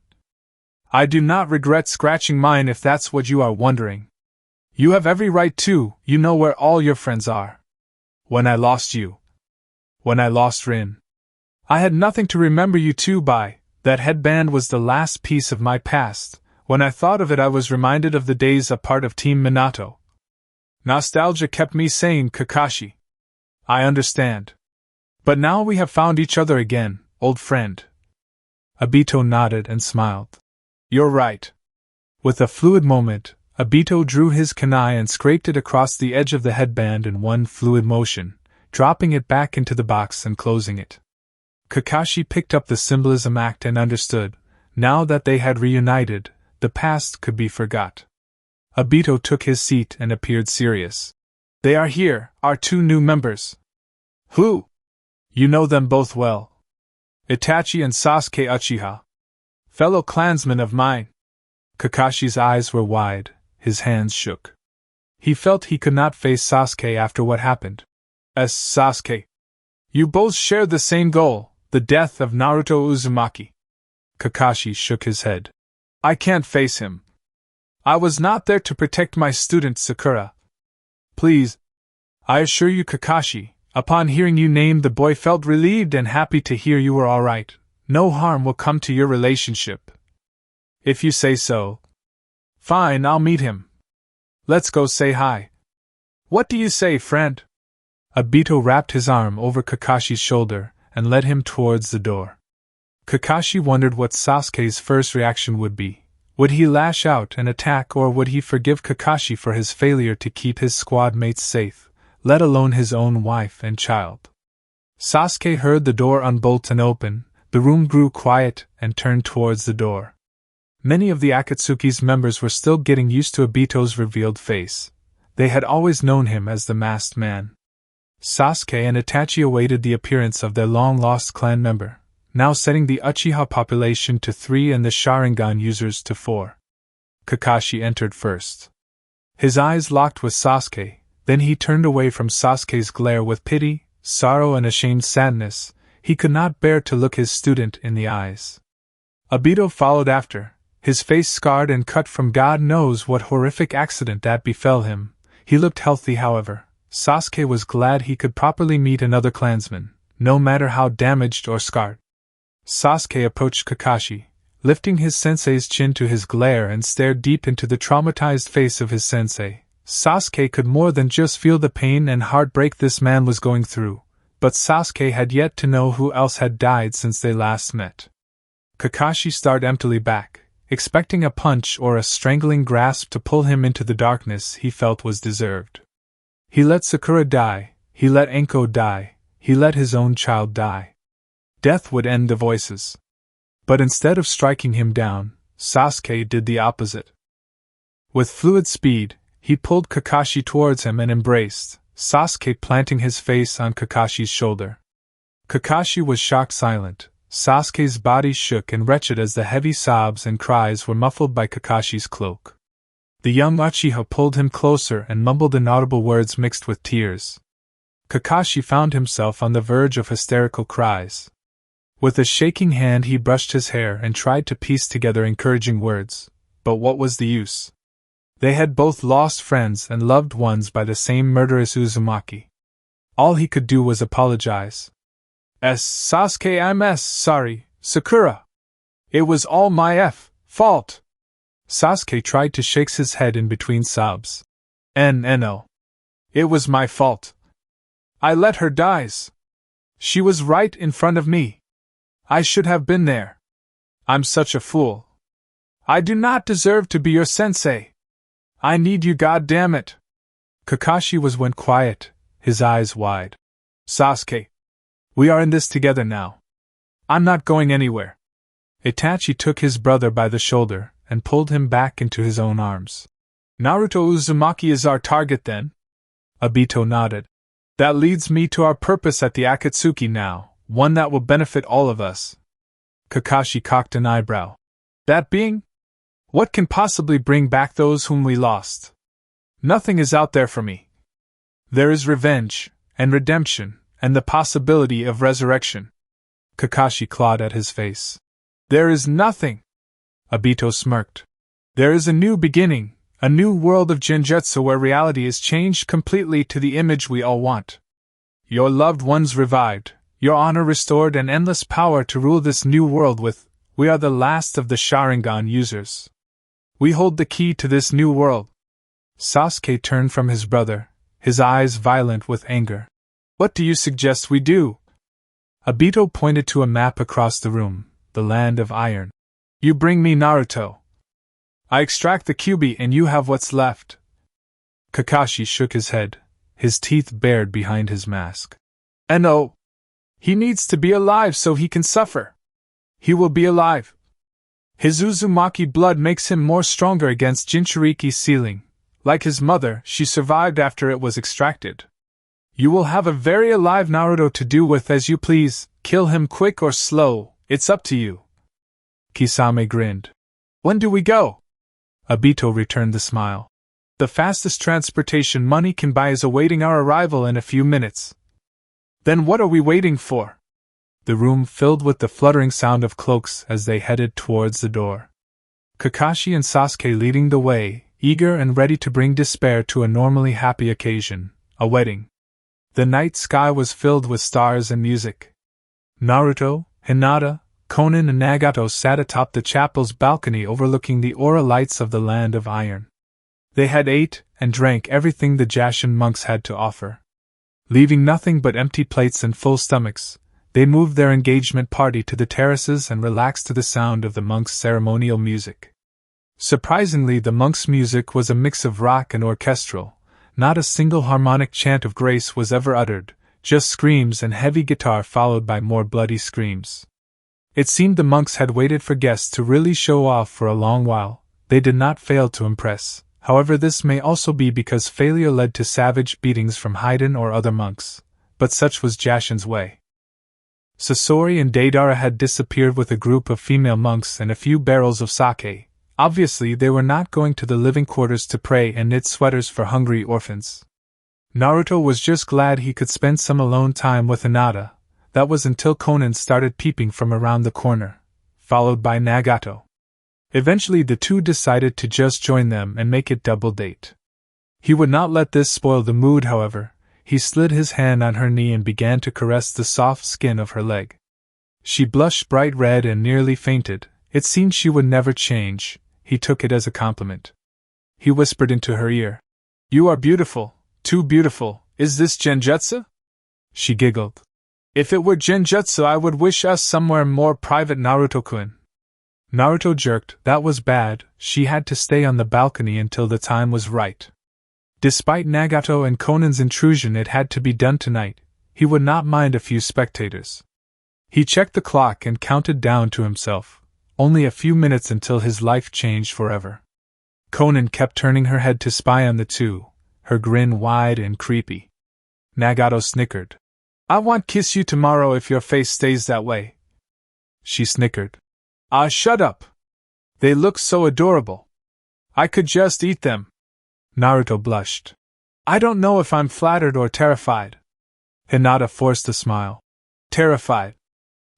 I do not regret scratching mine if that's what you are wondering. You have every right to. You know where all your friends are. When I lost you. When I lost Rin. I had nothing to remember you to by. That headband was the last piece of my past. When I thought of it, I was reminded of the days a part of Team Minato. Nostalgia kept me sane, Kakashi. I understand. But now we have found each other again, old friend. Obito nodded and smiled. You're right. With a fluid moment, Obito drew his kunai and scraped it across the edge of the headband in one fluid motion, dropping it back into the box and closing it. Kakashi picked up the symbolism act and understood. Now that they had reunited, the past could be forgot. Obito took his seat and appeared serious. They are here, our two new members. Who? You know them both well. Itachi and Sasuke Uchiha. Fellow clansmen of mine. Kakashi's eyes were wide, his hands shook. He felt he could not face Sasuke after what happened. Sasuke. You both share the same goal, the death of Naruto Uzumaki. Kakashi shook his head. I can't face him. I was not there to protect my student Sakura. Please. I assure you, Kakashi, upon hearing you named, the boy felt relieved and happy to hear you were all right. No harm will come to your relationship. If you say so. Fine, I'll meet him. Let's go say hi. What do you say, friend? Obito wrapped his arm over Kakashi's shoulder and led him towards the door. Kakashi wondered what Sasuke's first reaction would be. Would he lash out and attack, or would he forgive Kakashi for his failure to keep his squad mates safe, let alone his own wife and child? Sasuke heard the door unbolt and open, the room grew quiet, and turned towards the door. Many of the Akatsuki's members were still getting used to Obito's revealed face. They had always known him as the masked man. Sasuke and Itachi awaited the appearance of their long-lost clan member, now setting the Uchiha population to 3 and the Sharingan users to 4. Kakashi entered first. His eyes locked with Sasuke, Then he turned away from Sasuke's glare with pity, sorrow and ashamed sadness. He could not bear to look his student in the eyes. Obito followed after, his face scarred and cut from God knows what horrific accident that befell him. He looked healthy, however. Sasuke was glad he could properly meet another clansman, no matter how damaged or scarred. Sasuke approached Kakashi, lifting his sensei's chin to his glare and stared deep into the traumatized face of his sensei. Sasuke could more than just feel the pain and heartbreak this man was going through, but Sasuke had yet to know who else had died since they last met. Kakashi stared emptily back, expecting a punch or a strangling grasp to pull him into the darkness he felt was deserved. He let Sakura die, he let Anko die, he let his own child die. Death would end the voices. But instead of striking him down, Sasuke did the opposite. With fluid speed, he pulled Kakashi towards him and embraced, Sasuke planting his face on Kakashi's shoulder. Kakashi was shocked silent. Sasuke's body shook and wretched as the heavy sobs and cries were muffled by Kakashi's cloak. The young Uchiha pulled him closer and mumbled inaudible words mixed with tears. Kakashi found himself on the verge of hysterical cries. With a shaking hand he brushed his hair and tried to piece together encouraging words, but what was the use? They had both lost friends and loved ones by the same murderous Uzumaki. All he could do was apologize. Sasuke, I'm sorry, Sakura. It was all my fault. Sasuke tried to shake his head in between sobs. No. It was my fault. I let her die. She was right in front of me. I should have been there. I'm such a fool. I do not deserve to be your sensei. I need you, goddammit. Kakashi went quiet, his eyes wide. Sasuke. We are in this together now. I'm not going anywhere. Itachi took his brother by the shoulder and pulled him back into his own arms. Naruto Uzumaki is our target then? Obito nodded. That leads me to our purpose at the Akatsuki now, one that will benefit all of us. Kakashi cocked an eyebrow. That being? What can possibly bring back those whom we lost? Nothing is out there for me. There is revenge, and redemption, and the possibility of resurrection. Kakashi clawed at his face. There is nothing. Obito smirked. There is a new beginning, a new world of genjutsu where reality is changed completely to the image we all want. Your loved ones revived, your honor restored and endless power to rule this new world with. We are the last of the Sharingan users. We hold the key to this new world. Sasuke turned from his brother, his eyes violent with anger. What do you suggest we do? Obito pointed to a map across the room, the land of iron. You bring me Naruto. I extract the Kyuubi and you have what's left. Kakashi shook his head, his teeth bared behind his mask. No. He needs to be alive so he can suffer. He will be alive. His Uzumaki blood makes him more stronger against Jinchuriki's sealing. Like his mother, she survived after it was extracted. You will have a very alive Naruto to do with as you please, kill him quick or slow, it's up to you. Kisame grinned. When do we go? Obito returned the smile. The fastest transportation money can buy is awaiting our arrival in a few minutes. Then what are we waiting for? The room filled with the fluttering sound of cloaks as they headed towards the door. Kakashi and Sasuke leading the way, eager and ready to bring despair to a normally happy occasion, a wedding. The night sky was filled with stars and music. Naruto, Hinata, Konan and Nagato sat atop the chapel's balcony overlooking the aura lights of the land of iron. They had ate and drank everything the Jashin monks had to offer. Leaving nothing but empty plates and full stomachs, they moved their engagement party to the terraces and relaxed to the sound of the monks' ceremonial music. Surprisingly, the monks' music was a mix of rock and orchestral. Not a single harmonic chant of grace was ever uttered, just screams and heavy guitar followed by more bloody screams. It seemed the monks had waited for guests to really show off for a long while. They did not fail to impress. However, this may also be because failure led to savage beatings from Haiden or other monks, but such was Jashin's way. Sasori and Deidara had disappeared with a group of female monks and a few barrels of sake. Obviously, they were not going to the living quarters to pray and knit sweaters for hungry orphans. Naruto was just glad he could spend some alone time with Hinata. That was until Konan started peeping from around the corner, followed by Nagato. Eventually the two decided to just join them and make it double date. He would not let this spoil the mood, however. He slid his hand on her knee and began to caress the soft skin of her leg. She blushed bright red and nearly fainted. It seemed she would never change. He took it as a compliment. He whispered into her ear, "You are beautiful, too beautiful. Is this genjutsu?" She giggled. "If it were genjutsu, I would wish us somewhere more private, Naruto-kun." Naruto jerked. That was bad. She had to stay on the balcony until the time was right. Despite Nagato and Konan's intrusion, it had to be done tonight. He would not mind a few spectators. He checked the clock and counted down to himself. Only a few minutes until his life changed forever. Konan kept turning her head to spy on the two, her grin wide and creepy. Nagato snickered. "I want kiss you tomorrow if your face stays that way." She snickered. "Ah, shut up. They look so adorable. I could just eat them." Naruto blushed. "I don't know if I'm flattered or terrified." Hinata forced a smile. "Terrified."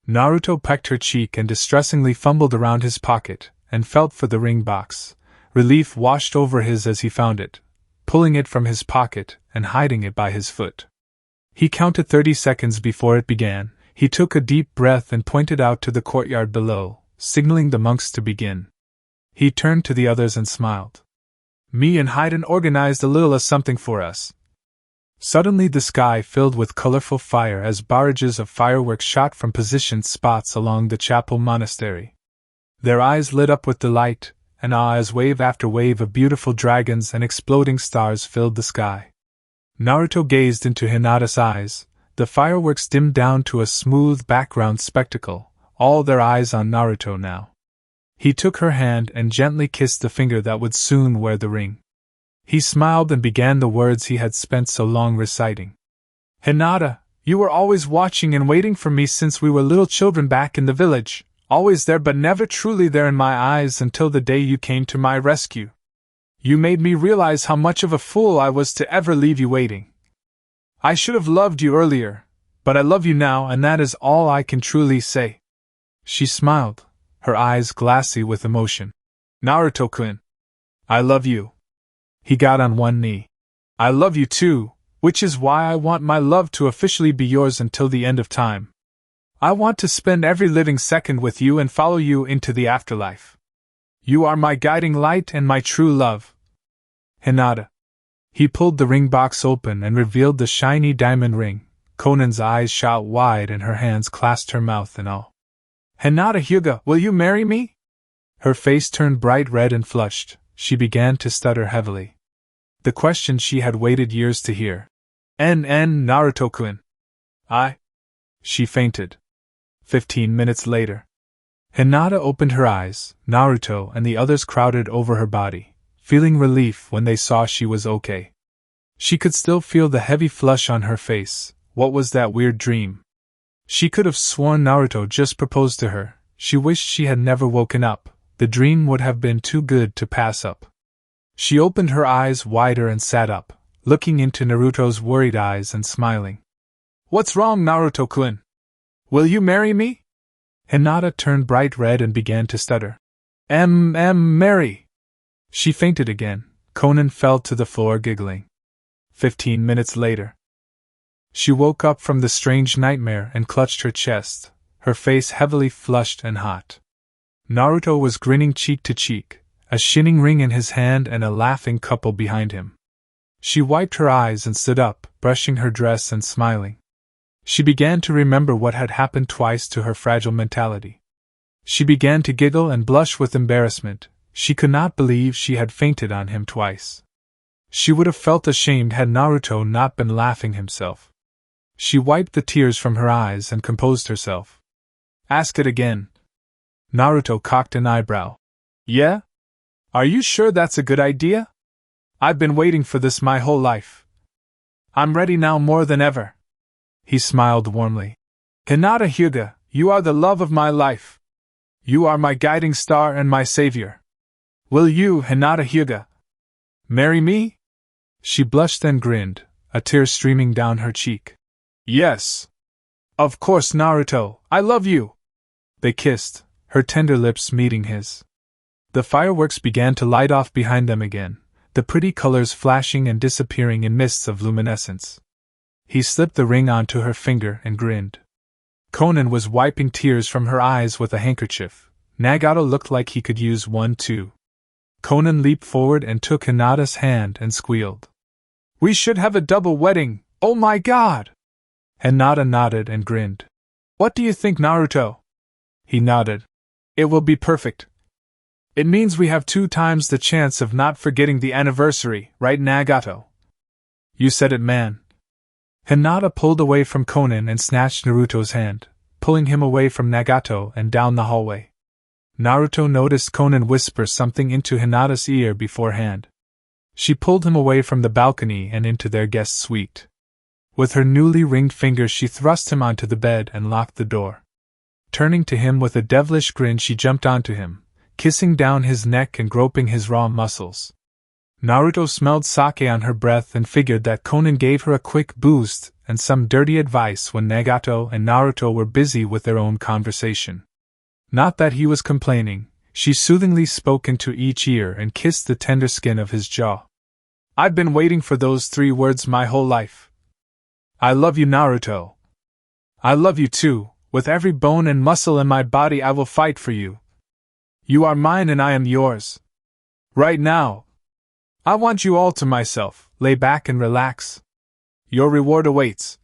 Naruto pecked her cheek and distressingly fumbled around his pocket, and felt for the ring box. Relief washed over his as he found it, pulling it from his pocket and hiding it by his foot. He counted 30 seconds before it began. He took a deep breath and pointed out to the courtyard below, signaling the monks to begin. He turned to the others and smiled. "Me and Haiden organized a little of something for us." Suddenly the sky filled with colorful fire as barrages of fireworks shot from positioned spots along the chapel monastery. Their eyes lit up with delight and awe as wave after wave of beautiful dragons and exploding stars filled the sky. Naruto gazed into Hinata's eyes. The fireworks dimmed down to a smooth background spectacle, all their eyes on Naruto now. He took her hand and gently kissed the finger that would soon wear the ring. He smiled and began the words he had spent so long reciting. "Hinata, you were always watching and waiting for me since we were little children back in the village, always there but never truly there in my eyes until the day you came to my rescue. You made me realize how much of a fool I was to ever leave you waiting. I should have loved you earlier, but I love you now and that is all I can truly say." She smiled, her eyes glassy with emotion. "Naruto-kun, I love you." He got on one knee. "I love you too, which is why I want my love to officially be yours until the end of time. I want to spend every living second with you and follow you into the afterlife. You are my guiding light and my true love." Hinata. He pulled the ring box open and revealed the shiny diamond ring. Konan's eyes shot wide and her hands clasped her mouth in awe. "Hinata Hyuga, will you marry me?" Her face turned bright red and flushed. She began to stutter heavily. The question she had waited years to hear. Naruto-kun. She fainted. 15 minutes later. Hinata opened her eyes. Naruto and the others crowded over her body, feeling relief when they saw she was okay. She could still feel the heavy flush on her face. What was that weird dream? She could have sworn Naruto just proposed to her. She wished she had never woken up. The dream would have been too good to pass up. She opened her eyes wider and sat up, looking into Naruto's worried eyes and smiling. "What's wrong, Naruto-kun? Will you marry me?" Hinata turned bright red and began to stutter. Marry." She fainted again. Konan fell to the floor giggling. 15 minutes later. She woke up from the strange nightmare and clutched her chest, her face heavily flushed and hot. Naruto was grinning cheek to cheek, a shining ring in his hand and a laughing couple behind him. She wiped her eyes and stood up, brushing her dress and smiling. She began to remember what had happened twice to her fragile mentality. She began to giggle and blush with embarrassment. She could not believe she had fainted on him twice. She would have felt ashamed had Naruto not been laughing himself. She wiped the tears from her eyes and composed herself. "Ask it again." Naruto cocked an eyebrow. "Yeah? Are you sure that's a good idea? I've been waiting for this my whole life. I'm ready now more than ever." He smiled warmly. "Hinata Hyuga, you are the love of my life. You are my guiding star and my savior. Will you, Hinata Hyuga, marry me?" She blushed and grinned, a tear streaming down her cheek. Yes. Of course, Naruto, I love you. They kissed, her tender lips meeting his. The fireworks began to light off behind them again, the pretty colors flashing and disappearing in mists of luminescence. He slipped the ring onto her finger and grinned. Conan was wiping tears from her eyes with a handkerchief. Nagato looked like he could use one too. Conan leaped forward and took Hinata's hand and squealed. We should have a double wedding, oh my god! Hinata nodded and grinned. What do you think, Naruto? He nodded. It will be perfect. It means we have 2 times the chance of not forgetting the anniversary, right, Nagato? You said it, man. Hinata pulled away from Conan and snatched Naruto's hand, pulling him away from Nagato and down the hallway. Naruto noticed Conan whisper something into Hinata's ear beforehand. She pulled him away from the balcony and into their guest suite. With her newly ringed fingers she thrust him onto the bed and locked the door. Turning to him with a devilish grin, she jumped onto him, kissing down his neck and groping his raw muscles. Naruto smelled sake on her breath and figured that Conan gave her a quick boost and some dirty advice when Nagato and Naruto were busy with their own conversation. Not that he was complaining, she soothingly spoke into each ear and kissed the tender skin of his jaw. I've been waiting for those 3 words my whole life. I love you, Naruto. I love you too, with every bone and muscle in my body I will fight for you. You are mine and I am yours. Right now. I want you all to myself, lay back and relax. Your reward awaits.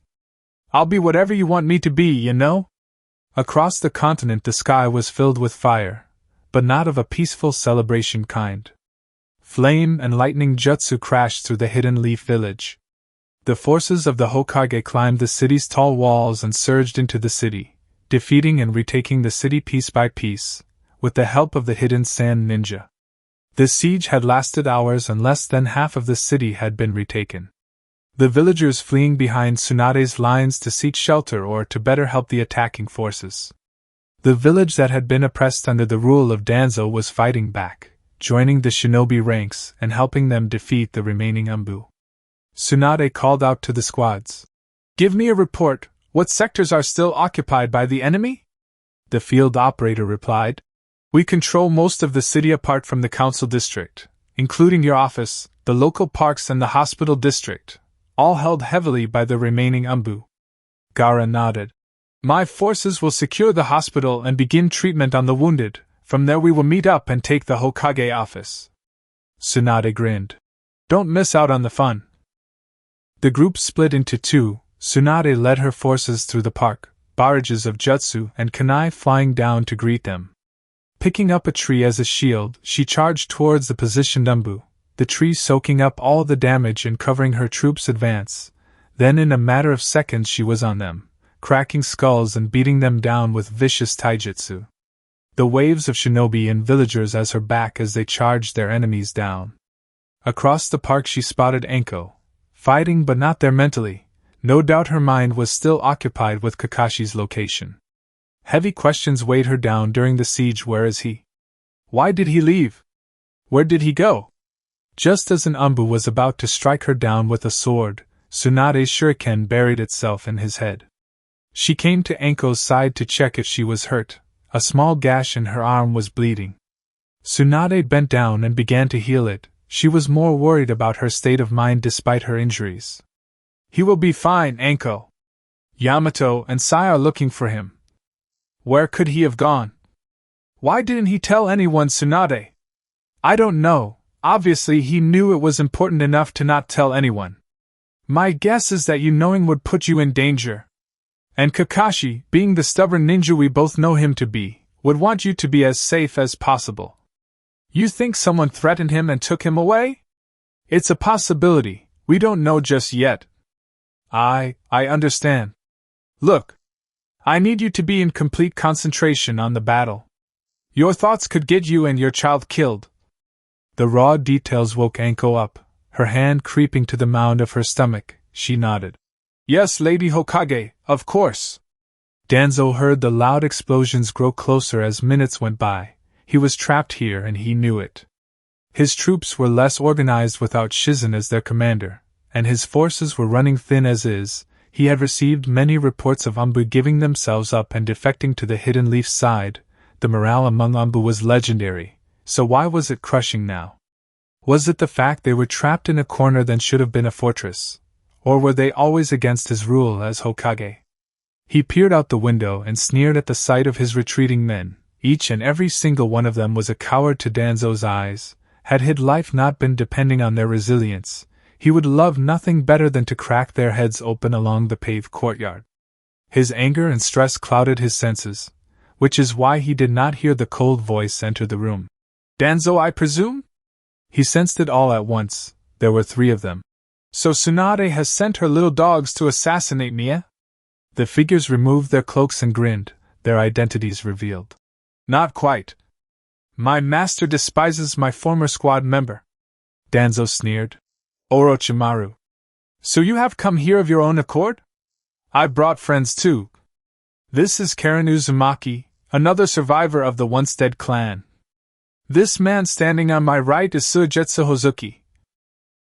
I'll be whatever you want me to be, you know? Across the continent the sky was filled with fire, but not of a peaceful celebration kind. Flame and lightning jutsu crashed through the Hidden Leaf village. The forces of the Hokage climbed the city's tall walls and surged into the city, defeating and retaking the city piece by piece, with the help of the hidden sand ninja. The siege had lasted hours and less than half of the city had been retaken. The villagers fleeing behind Tsunade's lines to seek shelter or to better help the attacking forces. The village that had been oppressed under the rule of Danzo was fighting back, joining the shinobi ranks and helping them defeat the remaining Anbu. Tsunade called out to the squads. Give me a report, what sectors are still occupied by the enemy? The field operator replied. We control most of the city apart from the council district, including your office, the local parks and the hospital district, all held heavily by the remaining Anbu. Gaara nodded. My forces will secure the hospital and begin treatment on the wounded. From there we will meet up and take the Hokage office. Tsunade grinned. Don't miss out on the fun. The group split into 2. Tsunade led her forces through the park, barrages of jutsu and kunai flying down to greet them. Picking up a tree as a shield, she charged towards the positioned Anbu, the tree soaking up all the damage and covering her troops' advance. Then in a matter of seconds she was on them, cracking skulls and beating them down with vicious taijutsu. The waves of shinobi and villagers as her back as they charged their enemies down. Across the park she spotted Anko, fighting but not there mentally. No doubt her mind was still occupied with Kakashi's location. Heavy questions weighed her down during the siege. Where is he? Why did he leave? Where did he go? Just as an Anbu was about to strike her down with a sword, Tsunade's shuriken buried itself in his head. She came to Anko's side to check if she was hurt. A small gash in her arm was bleeding. Tsunade bent down and began to heal it. She was more worried about her state of mind despite her injuries. He will be fine, Anko. Yamato and Sai are looking for him. Where could he have gone? Why didn't he tell anyone, Tsunade? I don't know. Obviously he knew it was important enough to not tell anyone. My guess is that you knowing would put you in danger. And Kakashi, being the stubborn ninja we both know him to be, would want you to be as safe as possible. You think someone threatened him and took him away? It's a possibility, we don't know just yet. I understand. Look. I need you to be in complete concentration on the battle. Your thoughts could get you and your child killed. The raw details woke Anko up, her hand creeping to the mound of her stomach. She nodded. Yes, Lady Hokage, of course. Danzo heard the loud explosions grow closer as minutes went by. He was trapped here and he knew it. His troops were less organized without Shizen as their commander, and his forces were running thin as is. He had received many reports of Anbu giving themselves up and defecting to the Hidden Leaf side. The morale among Anbu was legendary, so why was it crushing now? Was it the fact they were trapped in a corner that should have been a fortress? Or were they always against his rule as Hokage? He peered out the window and sneered at the sight of his retreating men. Each and every single one of them was a coward to Danzo's eyes. Had his life not been depending on their resilience, he would love nothing better than to crack their heads open along the paved courtyard. His anger and stress clouded his senses, which is why he did not hear the cold voice enter the room. Danzo, I presume? He sensed it all at once. There were 3 of them. So Tsunade has sent her little dogs to assassinate me, eh? The figures removed their cloaks and grinned, their identities revealed. Not quite. My master despises my former squad member. Danzo sneered. Orochimaru. So you have come here of your own accord? I brought friends too. This is Karen Uzumaki, another survivor of the once dead clan. This man standing on my right is Suigetsu Hozuki.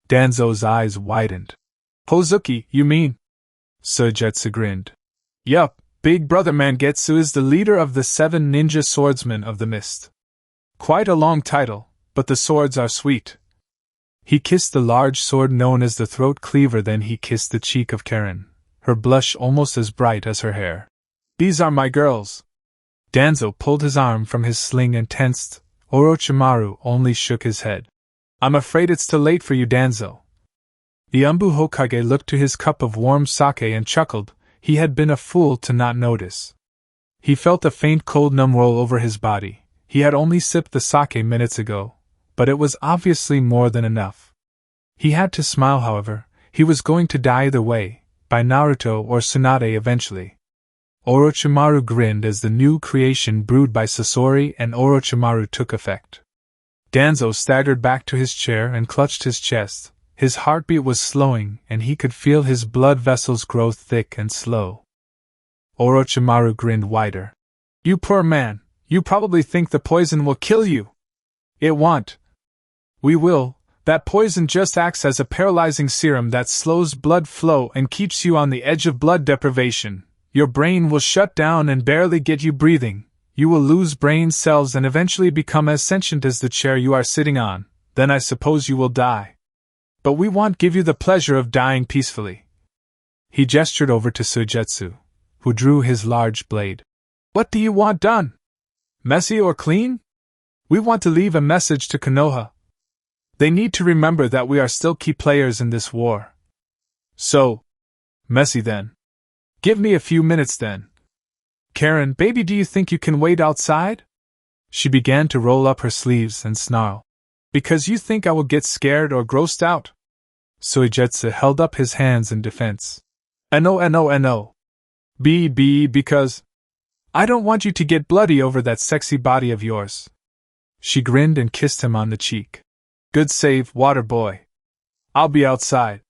Danzo's eyes widened. Hozuki, you mean? Suigetsu grinned. Yup, Big Brother Mangetsu is the leader of the 7 ninja swordsmen of the mist. Quite a long title, but the swords are sweet. He kissed the large sword known as the throat cleaver, then he kissed the cheek of Karen, her blush almost as bright as her hair. These are my girls. Danzo pulled his arm from his sling and tensed. Orochimaru only shook his head. I'm afraid it's too late for you, Danzo. The Anbu Hokage looked to his cup of warm sake and chuckled. He had been a fool to not notice. He felt a faint cold numb roll over his body. He had only sipped the sake minutes ago, but it was obviously more than enough. He had to smile, however. He was going to die either way, by Naruto or Tsunade eventually. Orochimaru grinned as the new creation brewed by Sasori and Orochimaru took effect. Danzo staggered back to his chair and clutched his chest. His heartbeat was slowing, and he could feel his blood vessels grow thick and slow. Orochimaru grinned wider. You poor man, you probably think the poison will kill you. It won't. We will. That poison just acts as a paralyzing serum that slows blood flow and keeps you on the edge of blood deprivation. Your brain will shut down and barely get you breathing. You will lose brain cells and eventually become as sentient as the chair you are sitting on. Then I suppose you will die. But we won't give you the pleasure of dying peacefully. He gestured over to Suigetsu, who drew his large blade. What do you want done? Messy or clean? We want to leave a message to Konoha. They need to remember that we are still key players in this war. So, messy then. Give me a few minutes then. Karen, baby, do you think you can wait outside? She began to roll up her sleeves and snarl. Because you think I will get scared or grossed out? Suigetsu held up his hands in defense. No. Because I don't want you to get bloody over that sexy body of yours. She grinned and kissed him on the cheek. Good save, water boy. I'll be outside.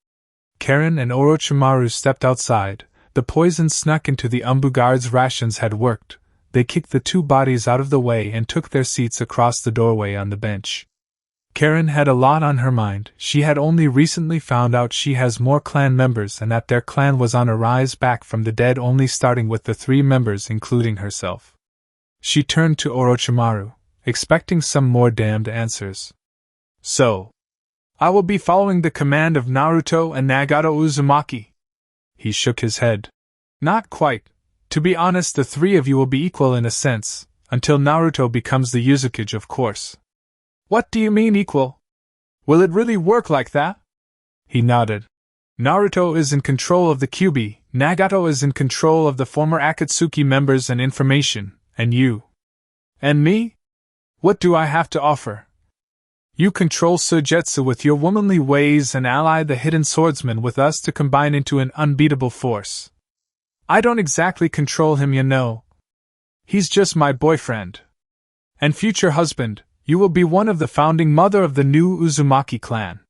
Karen and Orochimaru stepped outside. The poison snuck into the Anbu guards' rations had worked. They kicked the 2 bodies out of the way and took their seats across the doorway on the bench. Karen had a lot on her mind. She had only recently found out she has more clan members and that their clan was on a rise back from the dead, only starting with the 3 members including herself. She turned to Orochimaru, expecting some more damned answers. So, I will be following the command of Naruto and Naruto Uzumaki. He shook his head. Not quite. To be honest, the 3 of you will be equal in a sense, until Naruto becomes the Uzukage, of course. What do you mean equal? Will it really work like that? He nodded. Naruto is in control of the Kyuubi, Nagato is in control of the former Akatsuki members and information, and you. And me? What do I have to offer? You control Suigetsu with your womanly ways and ally the hidden swordsman with us to combine into an unbeatable force. I don't exactly control him, you know. He's just my boyfriend. And future husband. You will be one of the founding mother of the new Uzumaki clan.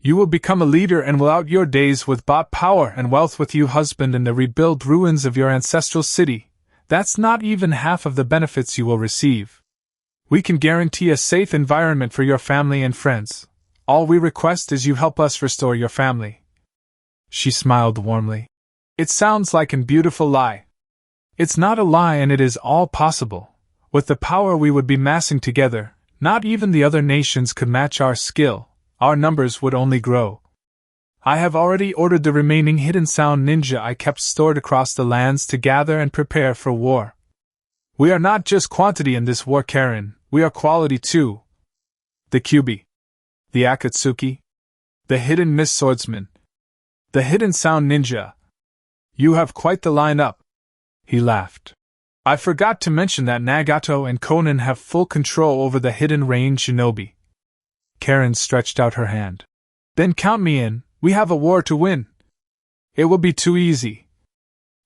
You will become a leader and will out your days with bought power and wealth with you husband in the rebuild ruins of your ancestral city. That's not even half of the benefits you will receive. We can guarantee a safe environment for your family and friends. All we request is you help us restore your family. She smiled warmly. It sounds like a beautiful lie. It's not a lie, and it is all possible. With the power we would be massing together, not even the other nations could match our skill. Our numbers would only grow. I have already ordered the remaining hidden sound ninja I kept stored across the lands to gather and prepare for war. We are not just quantity in this war, Karen, we are quality too. The Kyubi, the Akatsuki, the hidden mist swordsman, the hidden sound ninja. You have quite the lineup. He laughed. I forgot to mention that Nagato and Konan have full control over the hidden range shinobi. Karen stretched out her hand. Then count me in, we have a war to win. It will be too easy.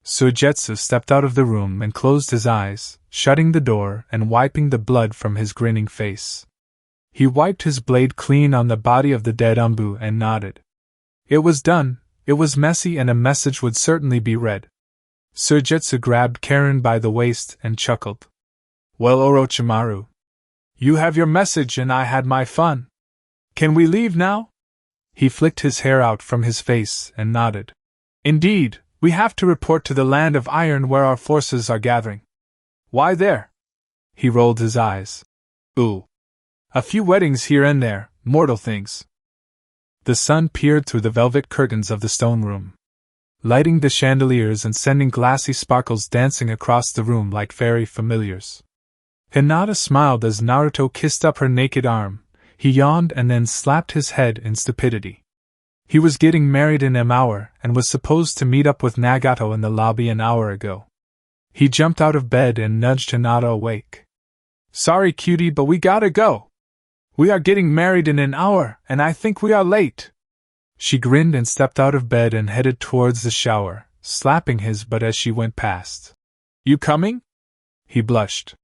Suigetsu stepped out of the room and closed his eyes, shutting the door and wiping the blood from his grinning face. He wiped his blade clean on the body of the dead Umbu and nodded. It was done, it was messy, and a message would certainly be read. Suigetsu grabbed Karen by the waist and chuckled. Well, Orochimaru, you have your message and I had my fun. Can we leave now? He flicked his hair out from his face and nodded. Indeed, we have to report to the land of iron where our forces are gathering. Why there? He rolled his eyes. Ooh. A few weddings here and there, mortal things. The sun peered through the velvet curtains of the stone room, lighting the chandeliers and sending glassy sparkles dancing across the room like fairy familiars. Hinata smiled as Naruto kissed up her naked arm. He yawned and then slapped his head in stupidity. He was getting married in an hour and was supposed to meet up with Nagato in the lobby an hour ago. He jumped out of bed and nudged Hinata awake. Sorry, cutie, but we gotta go. We are getting married in an hour, and I think we are late. She grinned and stepped out of bed and headed towards the shower, slapping his butt as she went past. You coming? He blushed.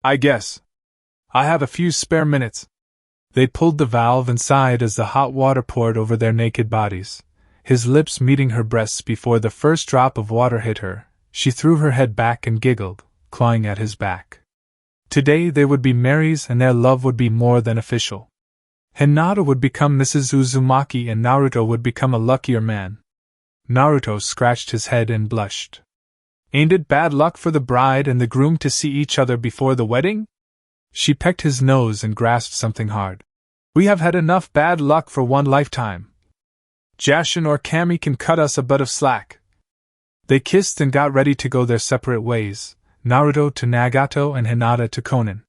I guess. I have a few spare minutes. They pulled the valve and sighed as the hot water poured over their naked bodies, his lips meeting her breasts before the first drop of water hit her. She threw her head back and giggled, clawing at his back. Today they would be married and their love would be more than official. Hinata would become Mrs. Uzumaki and Naruto would become a luckier man. Naruto scratched his head and blushed. Ain't it bad luck for the bride and the groom to see each other before the wedding? She pecked his nose and grasped something hard. We have had enough bad luck for one lifetime. Jashin or Kami can cut us a bit of slack. They kissed and got ready to go their separate ways, Naruto to Nagato and Hinata to Konan.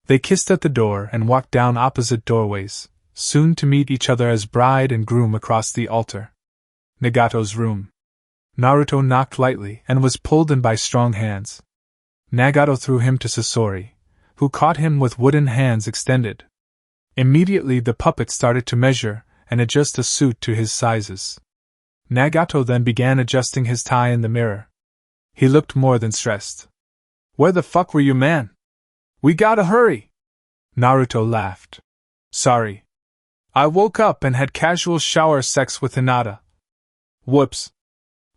They kissed at the door and walked down opposite doorways, soon to meet each other as bride and groom across the altar. Nagato's room. Naruto knocked lightly and was pulled in by strong hands. Nagato threw him to Sasori, who caught him with wooden hands extended. Immediately the puppet started to measure and adjust a suit to his sizes. Nagato then began adjusting his tie in the mirror. He looked more than stressed. Where the fuck were you, man? We gotta hurry! Naruto laughed. Sorry. I woke up and had casual shower sex with Hinata. Whoops.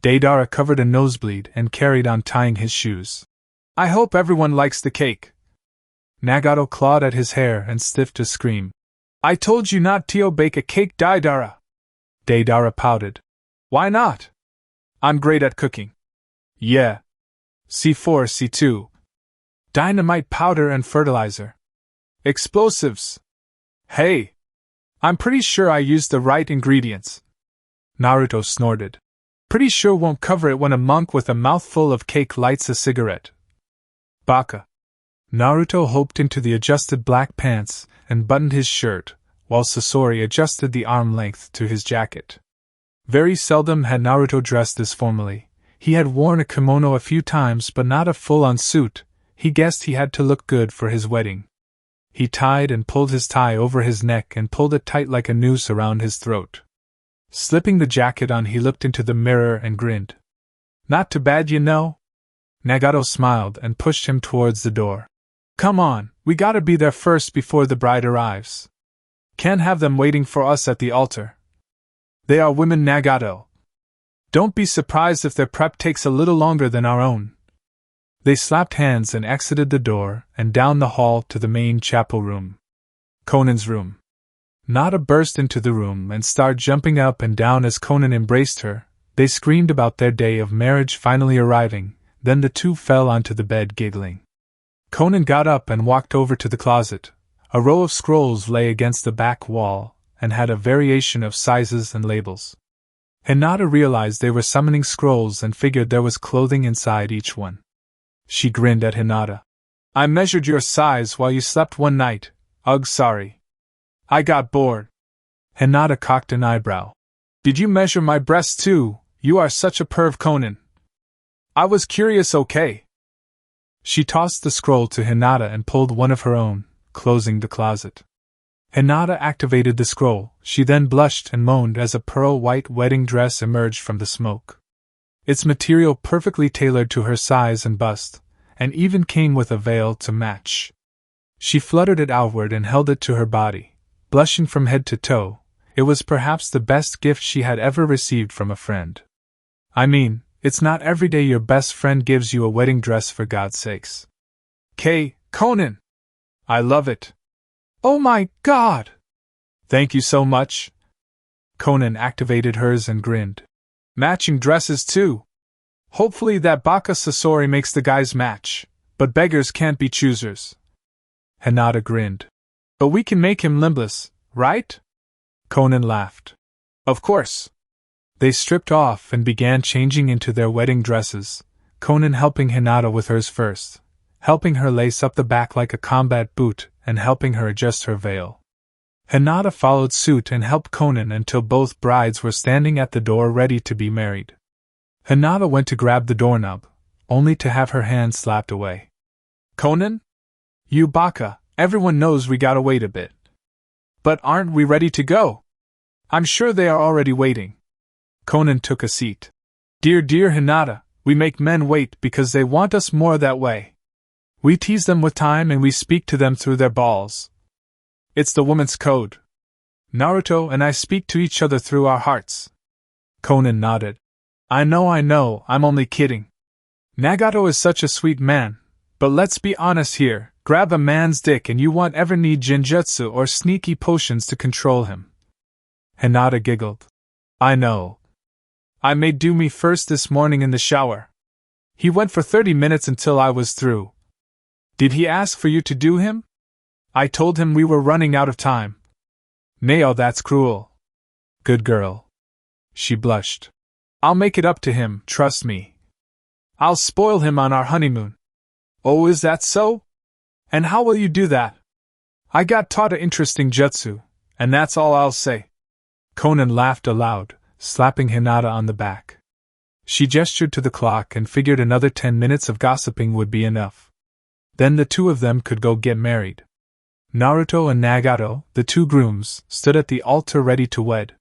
Deidara covered a nosebleed and carried on tying his shoes. I hope everyone likes the cake. Nagato clawed at his hair and stiffed a scream. I told you not to bake a cake, Deidara. Deidara pouted. Why not? I'm great at cooking. Yeah. C4, C2. Dynamite powder and fertilizer. Explosives. Hey. I'm pretty sure I used the right ingredients. Naruto snorted. Pretty sure won't cover it when a monk with a mouthful of cake lights a cigarette. Baka. Naruto hopped into the adjusted black pants and buttoned his shirt, while Sasori adjusted the arm length to his jacket. Very seldom had Naruto dressed this formally. He had worn a kimono a few times but not a full-on suit. He guessed he had to look good for his wedding. He tied and pulled his tie over his neck and pulled it tight like a noose around his throat. Slipping the jacket on, he looked into the mirror and grinned. Not too bad, you know? Nagato smiled and pushed him towards the door. Come on, we gotta be there first before the bride arrives. Can't have them waiting for us at the altar. They are women, Nagato. Don't be surprised if their prep takes a little longer than our own. They slapped hands and exited the door and down the hall to the main chapel room. Konan's room. Nada burst into the room and started jumping up and down as Conan embraced her. They screamed about their day of marriage finally arriving, then the two fell onto the bed giggling. Conan got up and walked over to the closet. A row of scrolls lay against the back wall, and had a variation of sizes and labels. Hinata realized they were summoning scrolls and figured there was clothing inside each one. She grinned at Hinata. I measured your size while you slept one night. Ugh, sorry. I got bored. Hinata cocked an eyebrow. Did you measure my breasts too? You are such a perv, Conan. I was curious, okay. She tossed the scroll to Hinata and pulled one of her own, closing the closet. Hinata activated the scroll. She then blushed and moaned as a pearl-white wedding dress emerged from the smoke. Its material perfectly tailored to her size and bust, and even came with a veil to match. She fluttered it outward and held it to her body, blushing from head to toe. It was perhaps the best gift she had ever received from a friend. I mean, it's not every day your best friend gives you a wedding dress, for God's sakes. Conan! I love it. Oh my God! Thank you so much. Conan activated hers and grinned. Matching dresses too. Hopefully that Baka Sasori makes the guys match, but beggars can't be choosers. Hinata grinned. But we can make him limbless, right? Conan laughed. Of course. They stripped off and began changing into their wedding dresses, Conan helping Hinata with hers first, helping her lace up the back like a combat boot, and helping her adjust her veil. Hinata followed suit and helped Conan until both brides were standing at the door ready to be married. Hinata went to grab the doorknob, only to have her hand slapped away. Conan? You baka, everyone knows we gotta wait a bit. But aren't we ready to go? I'm sure they are already waiting. Conan took a seat. Dear Hinata, we make men wait because they want us more that way. We tease them with time and we speak to them through their balls. It's the woman's code. Naruto and I speak to each other through our hearts. Conan nodded. I know, I'm only kidding. Nagato is such a sweet man, but let's be honest here, grab a man's dick and you won't ever need genjutsu or sneaky potions to control him. Hinata giggled. I know. I made Dumi first this morning in the shower. He went for 30 minutes until I was through. Did he ask for you to do him? I told him we were running out of time. Nao, that's cruel. Good girl. She blushed. I'll make it up to him, trust me. I'll spoil him on our honeymoon. Oh, is that so? And how will you do that? I got taught an interesting jutsu, and that's all I'll say. Conan laughed aloud, slapping Hinata on the back. She gestured to the clock and figured another 10 minutes of gossiping would be enough. Then the two of them could go get married. Naruto and Nagato, the two grooms, stood at the altar ready to wed.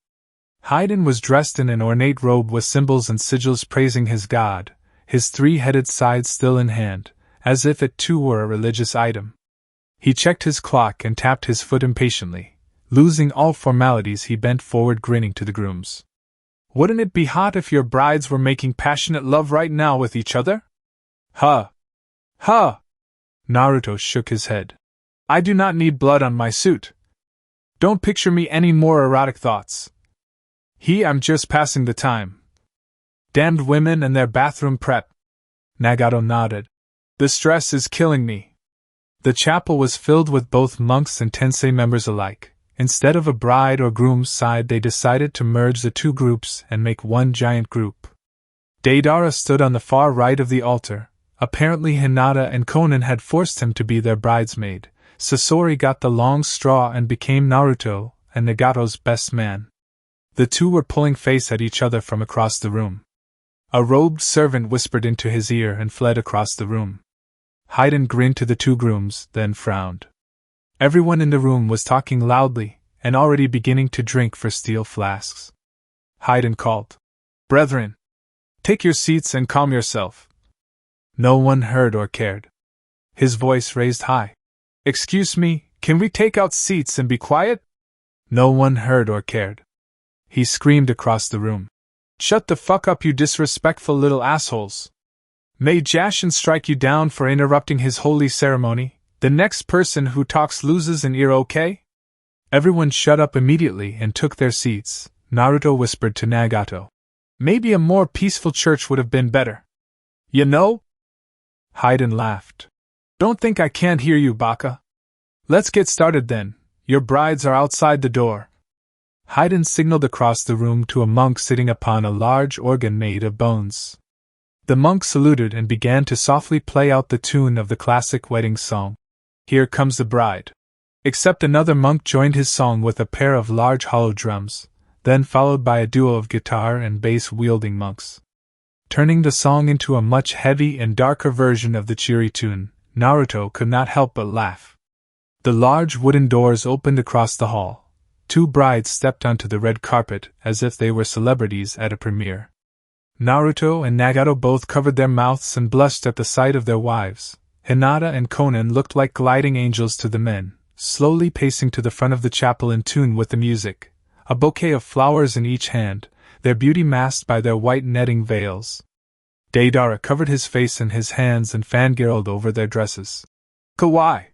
Hayden was dressed in an ornate robe with symbols and sigils praising his god, his three-headed scythe still in hand, as if it too were a religious item. He checked his clock and tapped his foot impatiently. Losing all formalities, he bent forward grinning to the grooms. Wouldn't it be hot if your brides were making passionate love right now with each other? Huh. Huh. Naruto shook his head. I do not need blood on my suit. Don't picture me any more erotic thoughts. I'm just passing the time. Damned women and their bathroom prep. Nagato nodded. The stress is killing me. The chapel was filled with both monks and tensei members alike. Instead of a bride or groom's side, they decided to merge the two groups and make one giant group. Deidara stood on the far right of the altar. Apparently Hinata and Conan had forced him to be their bridesmaid. Sasori got the long straw and became Naruto and Nagato's best man. The two were pulling face at each other from across the room. A robed servant whispered into his ear and fled across the room. Hayden grinned to the two grooms, then frowned. Everyone in the room was talking loudly, and already beginning to drink for steel flasks. Hayden called. Brethren, take your seats and calm yourself. No one heard or cared. His voice raised high. Excuse me, can we take out seats and be quiet? No one heard or cared. He screamed across the room. Shut the fuck up, you disrespectful little assholes. May Jashin strike you down for interrupting his holy ceremony. The next person who talks loses an ear, okay? Everyone shut up immediately and took their seats. Naruto whispered to Nagato. Maybe a more peaceful church would have been better. You know? Hayden laughed. Don't think I can't hear you, Baka. Let's get started then. Your brides are outside the door. Hayden signaled across the room to a monk sitting upon a large organ made of bones. The monk saluted and began to softly play out the tune of the classic wedding song. Here Comes the Bride. Except another monk joined his song with a pair of large hollow drums, then followed by a duo of guitar and bass-wielding monks. Turning the song into a much heavy and darker version of the cheery tune, Naruto could not help but laugh. The large wooden doors opened across the hall. 2 brides stepped onto the red carpet as if they were celebrities at a premiere. Naruto and Nagato both covered their mouths and blushed at the sight of their wives. Hinata and Konan looked like gliding angels to the men, slowly pacing to the front of the chapel in tune with the music, a bouquet of flowers in each hand, their beauty masked by their white netting veils. Deidara covered his face in his hands and fangirled over their dresses. Kawaii!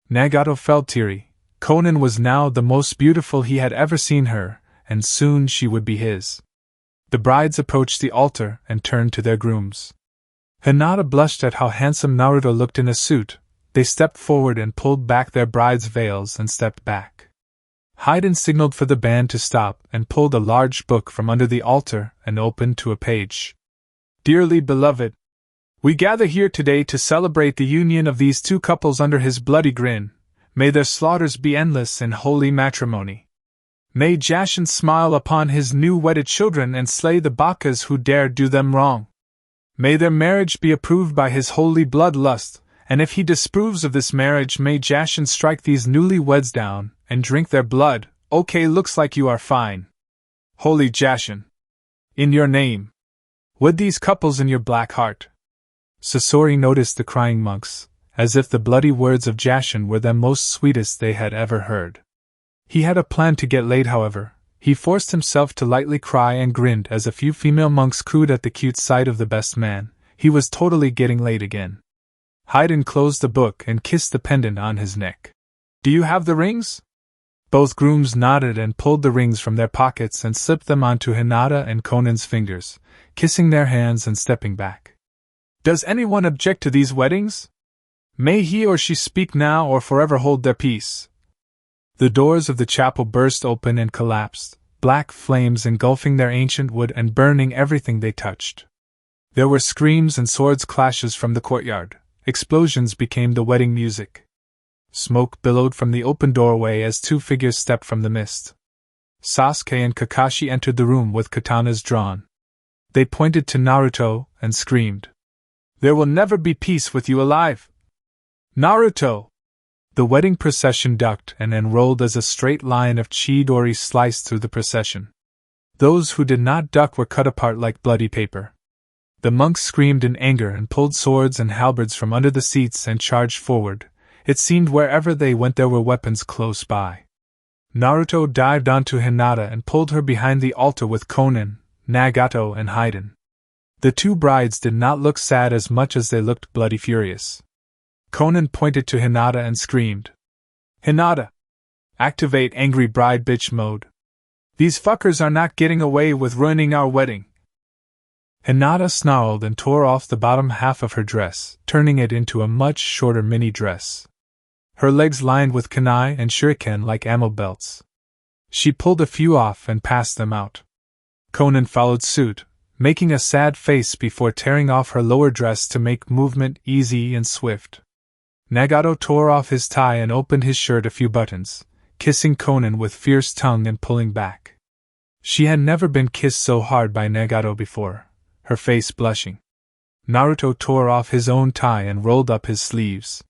Nagato felt teary. Konan was now the most beautiful he had ever seen her, and soon she would be his. The brides approached the altar and turned to their grooms. Hinata blushed at how handsome Naruto looked in a suit. They stepped forward and pulled back their brides' veils and stepped back. Hayden signaled for the band to stop and pulled a large book from under the altar and opened to a page. Dearly beloved, we gather here today to celebrate the union of these 2 couples under his bloody grin. May their slaughters be endless in holy matrimony. May Jashin smile upon his new wedded children and slay the Bakas who dare do them wrong. May their marriage be approved by his holy bloodlust, and if he disapproves of this marriage, may Jashin strike these newlyweds down and drink their blood. Okay, looks like you are fine. Holy Jashin. In your name. Wed these couples in your black heart. Sasori noticed the crying monks, as if the bloody words of Jashin were the most sweetest they had ever heard. He had a plan to get laid, however. He forced himself to lightly cry and grinned as a few female monks cooed at the cute sight of the best man. He was totally getting laid again. Hayden closed the book and kissed the pendant on his neck. Do you have the rings? Both grooms nodded and pulled the rings from their pockets and slipped them onto Hinata and Konan's fingers, kissing their hands and stepping back. Does anyone object to these weddings? May he or she speak now or forever hold their peace. The doors of the chapel burst open and collapsed, black flames engulfing their ancient wood and burning everything they touched. There were screams and swords clashes from the courtyard. Explosions became the wedding music. Smoke billowed from the open doorway as 2 figures stepped from the mist. Sasuke and Kakashi entered the room with katanas drawn. They pointed to Naruto and screamed, "There will never be peace with you alive! Naruto!" The wedding procession ducked and enrolled as a straight line of Chidori sliced through the procession. Those who did not duck were cut apart like bloody paper. The monks screamed in anger and pulled swords and halberds from under the seats and charged forward. It seemed wherever they went there were weapons close by. Naruto dived onto Hinata and pulled her behind the altar with Konan, Nagato, and Hayden. The 2 brides did not look sad as much as they looked bloody furious. Konan pointed to Hinata and screamed, "Hinata! Activate angry bride bitch mode. These fuckers are not getting away with ruining our wedding." Hinata snarled and tore off the bottom half of her dress, turning it into a much shorter mini dress. Her legs lined with kunai and shuriken like ammo belts. She pulled a few off and passed them out. Konan followed suit, making a sad face before tearing off her lower dress to make movement easy and swift. Nagato tore off his tie and opened his shirt a few buttons, kissing Konan with fierce tongue and pulling back. She had never been kissed so hard by Nagato before, her face blushing. Naruto tore off his own tie and rolled up his sleeves.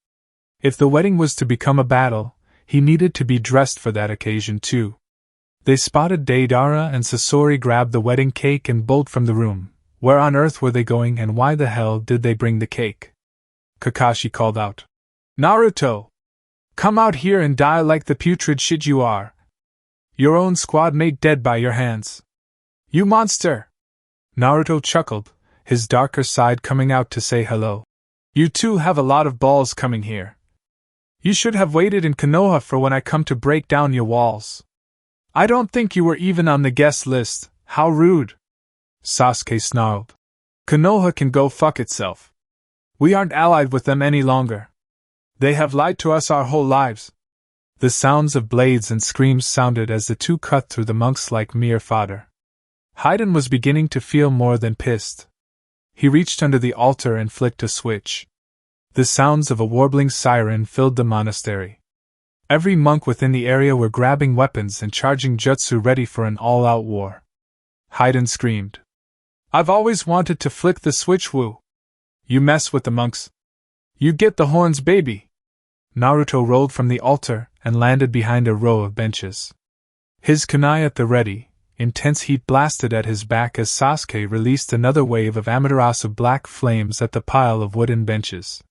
If the wedding was to become a battle, he needed to be dressed for that occasion too. They spotted Deidara and Sasori grab the wedding cake and bolt from the room. Where on earth were they going and why the hell did they bring the cake? Kakashi called out, "Naruto! Come out here and die like the putrid shit you are. Your own squad mate dead by your hands. You monster!" Naruto chuckled, his darker side coming out to say hello. "You two have a lot of balls coming here. You should have waited in Konoha for when I come to break down your walls. I don't think you were even on the guest list. How rude. Sasuke snarled. Konoha can go fuck itself. We aren't allied with them any longer. They have lied to us our whole lives. The sounds of blades and screams sounded as the two cut through the monks like mere fodder. Haydn was beginning to feel more than pissed. He reached under the altar and flicked a switch. The sounds of a warbling siren filled the monastery. Every monk within the area were grabbing weapons and charging jutsu ready for an all-out war. Haydn screamed. I've always wanted to flick the switch, Wu. You mess with the monks. You get the horns, baby. Naruto rolled from the altar and landed behind a row of benches. His kunai at the ready, intense heat blasted at his back as Sasuke released another wave of Amaterasu black flames at the pile of wooden benches.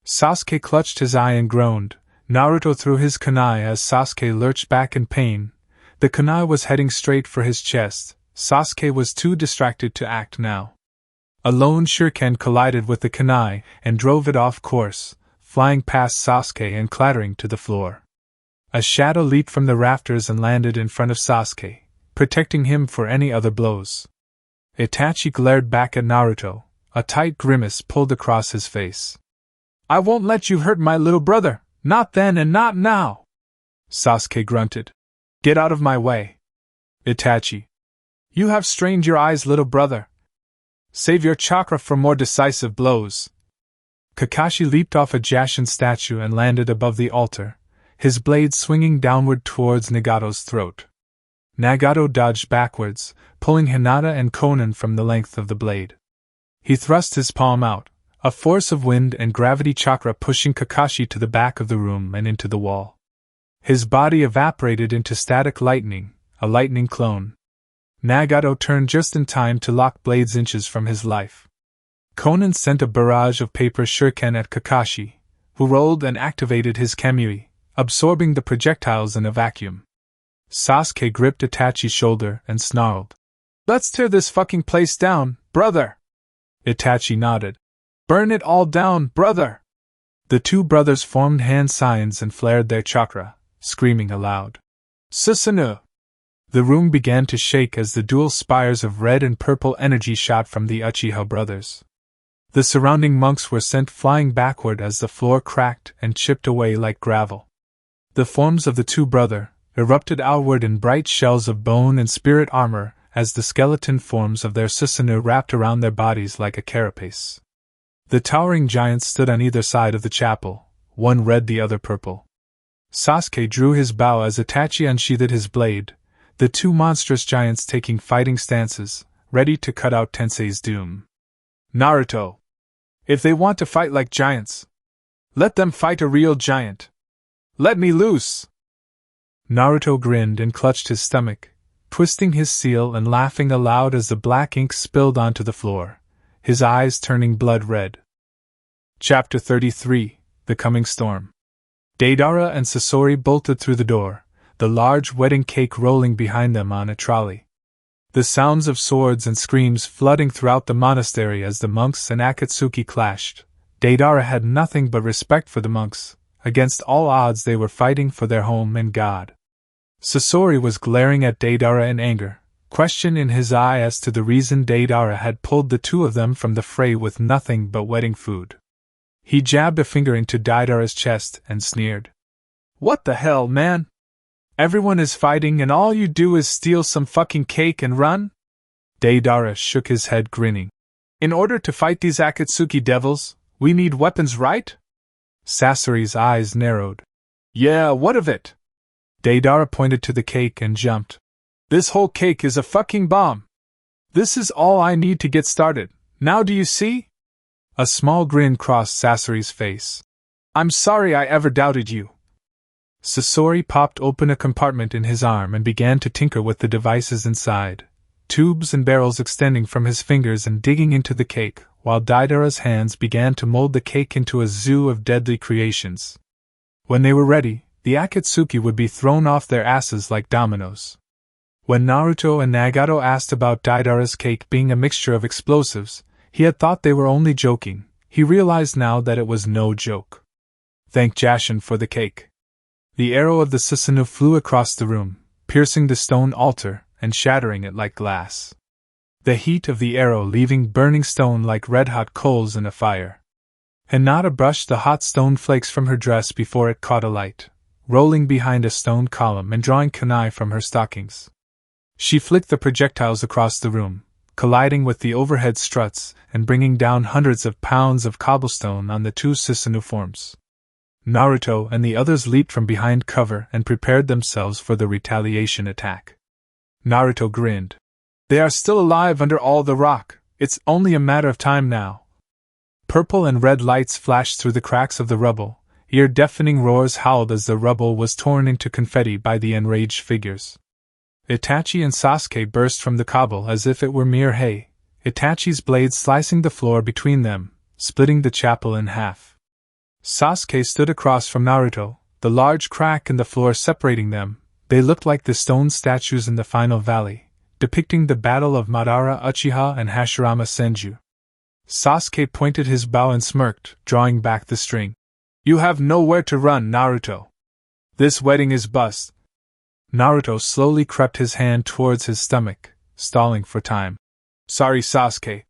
Sasuke clutched his eye and groaned. Naruto threw his kunai as Sasuke lurched back in pain. The kunai was heading straight for his chest. Sasuke was too distracted to act now. A lone shuriken collided with the kunai and drove it off course, flying past Sasuke and clattering to the floor. A shadow leaped from the rafters and landed in front of Sasuke, protecting him for any other blows. Itachi glared back at Naruto, a tight grimace pulled across his face. I won't let you hurt my little brother, not then and not now. Sasuke grunted. Get out of my way. Itachi. You have strained your eyes, little brother. Save your chakra for more decisive blows. Kakashi leaped off a Jashin statue and landed above the altar, his blade swinging downward towards Nagato's throat. Nagato dodged backwards, pulling Hinata and Konan from the length of the blade. He thrust his palm out, a force of wind and gravity chakra pushing Kakashi to the back of the room and into the wall. His body evaporated into static lightning, a lightning clone. Nagato turned just in time to lock blades inches from his life. Konan sent a barrage of paper shuriken at Kakashi, who rolled and activated his Kamui, absorbing the projectiles in a vacuum. Sasuke gripped Itachi's shoulder and snarled. Let's tear this fucking place down, brother! Itachi nodded. Burn it all down, brother! The two brothers formed hand signs and flared their chakra, screaming aloud. Susanoo! The room began to shake as the dual spires of red and purple energy shot from the Uchiha brothers. The surrounding monks were sent flying backward as the floor cracked and chipped away like gravel. The forms of the two brothers erupted outward in bright shells of bone and spirit armor as the skeleton forms of their Susanoo wrapped around their bodies like a carapace. The towering giants stood on either side of the chapel, one red the other purple. Sasuke drew his bow as Itachi unsheathed his blade, the two monstrous giants taking fighting stances, ready to cut out Tensei's doom. Naruto! If they want to fight like giants, let them fight a real giant. Let me loose! Naruto grinned and clutched his stomach, twisting his seal and laughing aloud as the black ink spilled onto the floor, his eyes turning blood red. Chapter 33: The Coming Storm. Deidara and Sasori bolted through the door, the large wedding cake rolling behind them on a trolley. The sounds of swords and screams flooding throughout the monastery as the monks and Akatsuki clashed. Deidara had nothing but respect for the monks. Against all odds they were fighting for their home and God. Sasori was glaring at Deidara in anger, question in his eye as to the reason Deidara had pulled the two of them from the fray with nothing but wedding food. He jabbed a finger into Deidara's chest and sneered. What the hell, man? Everyone is fighting and all you do is steal some fucking cake and run? Deidara shook his head grinning. In order to fight these Akatsuki devils, we need weapons, right? Sasori's eyes narrowed. Yeah, what of it? Deidara pointed to the cake and jumped. This whole cake is a fucking bomb. This is all I need to get started. Now do you see? A small grin crossed Sasori's face. I'm sorry I ever doubted you. Sasori popped open a compartment in his arm and began to tinker with the devices inside, tubes and barrels extending from his fingers and digging into the cake, while Deidara's hands began to mold the cake into a zoo of deadly creations. When they were ready, the Akatsuki would be thrown off their asses like dominoes. When Naruto and Nagato asked about Deidara's cake being a mixture of explosives, he had thought they were only joking. He realized now that it was no joke. Thank Jashin for the cake. The arrow of the Susanoo flew across the room, piercing the stone altar and shattering it like glass. The heat of the arrow leaving burning stone like red-hot coals in a fire. Hinata brushed the hot stone flakes from her dress before it caught alight, rolling behind a stone column and drawing kunai from her stockings. She flicked the projectiles across the room, colliding with the overhead struts and bringing down hundreds of pounds of cobblestone on the two Susanoo forms. Naruto and the others leaped from behind cover and prepared themselves for the retaliation attack. Naruto grinned. They are still alive under all the rock, it's only a matter of time now. Purple and red lights flashed through the cracks of the rubble, ear-deafening roars howled as the rubble was torn into confetti by the enraged figures. Itachi and Sasuke burst from the cobble as if it were mere hay, Itachi's blade slicing the floor between them, splitting the chapel in half. Sasuke stood across from Naruto, the large crack in the floor separating them. They looked like the stone statues in the final valley, depicting the battle of Madara Uchiha and Hashirama Senju. Sasuke pointed his bow and smirked, drawing back the string. You have nowhere to run, Naruto. This wedding is bust. Naruto slowly crept his hand towards his stomach, stalling for time. Sorry, Sasuke.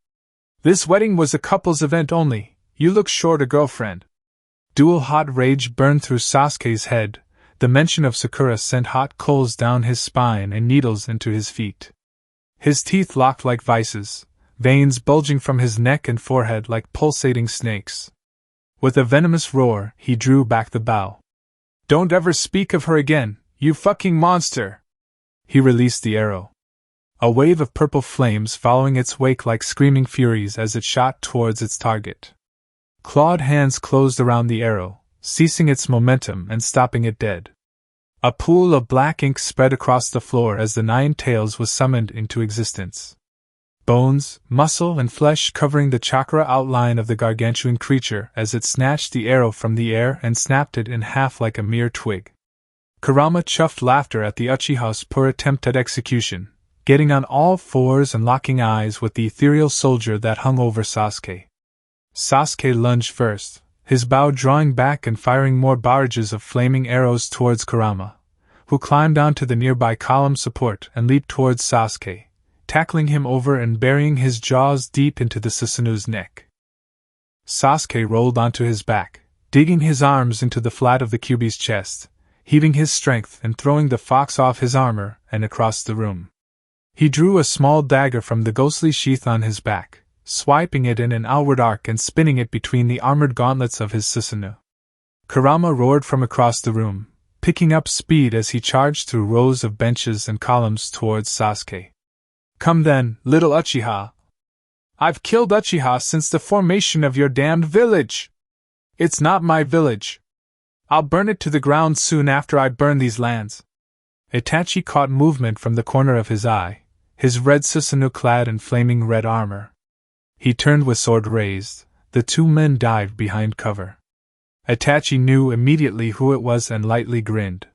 This wedding was a couple's event only. You look short a girlfriend. Dual hot rage burned through Sasuke's head. The mention of Sakura sent hot coals down his spine and needles into his feet. His teeth locked like vices, veins bulging from his neck and forehead like pulsating snakes. With a venomous roar, he drew back the bow. Don't ever speak of her again, you fucking monster! He released the arrow. A wave of purple flames following its wake like screaming furies as it shot towards its target. Clawed hands closed around the arrow, ceasing its momentum and stopping it dead. A pool of black ink spread across the floor as the Nine Tails was summoned into existence. Bones, muscle, and flesh covering the chakra outline of the gargantuan creature as it snatched the arrow from the air and snapped it in half like a mere twig. Kurama chuffed laughter at the Uchiha's poor attempt at execution, getting on all fours and locking eyes with the ethereal soldier that hung over Sasuke. Sasuke lunged first, his bow drawing back and firing more barrages of flaming arrows towards Kurama, who climbed onto the nearby column support and leaped towards Sasuke, tackling him over and burying his jaws deep into the Susanoo's neck. Sasuke rolled onto his back, digging his arms into the flat of the Kyuubi's chest, heaving his strength and throwing the fox off his armor and across the room. He drew a small dagger from the ghostly sheath on his back, swiping it in an outward arc and spinning it between the armored gauntlets of his Susanoo. Kurama roared from across the room, picking up speed as he charged through rows of benches and columns towards Sasuke. Come then, little Uchiha. I've killed Uchiha since the formation of your damned village. It's not my village. I'll burn it to the ground soon after I burn these lands. Itachi caught movement from the corner of his eye, his red Susanoo clad in flaming red armor. He turned with sword raised. The two men dived behind cover. Itachi knew immediately who it was and lightly grinned.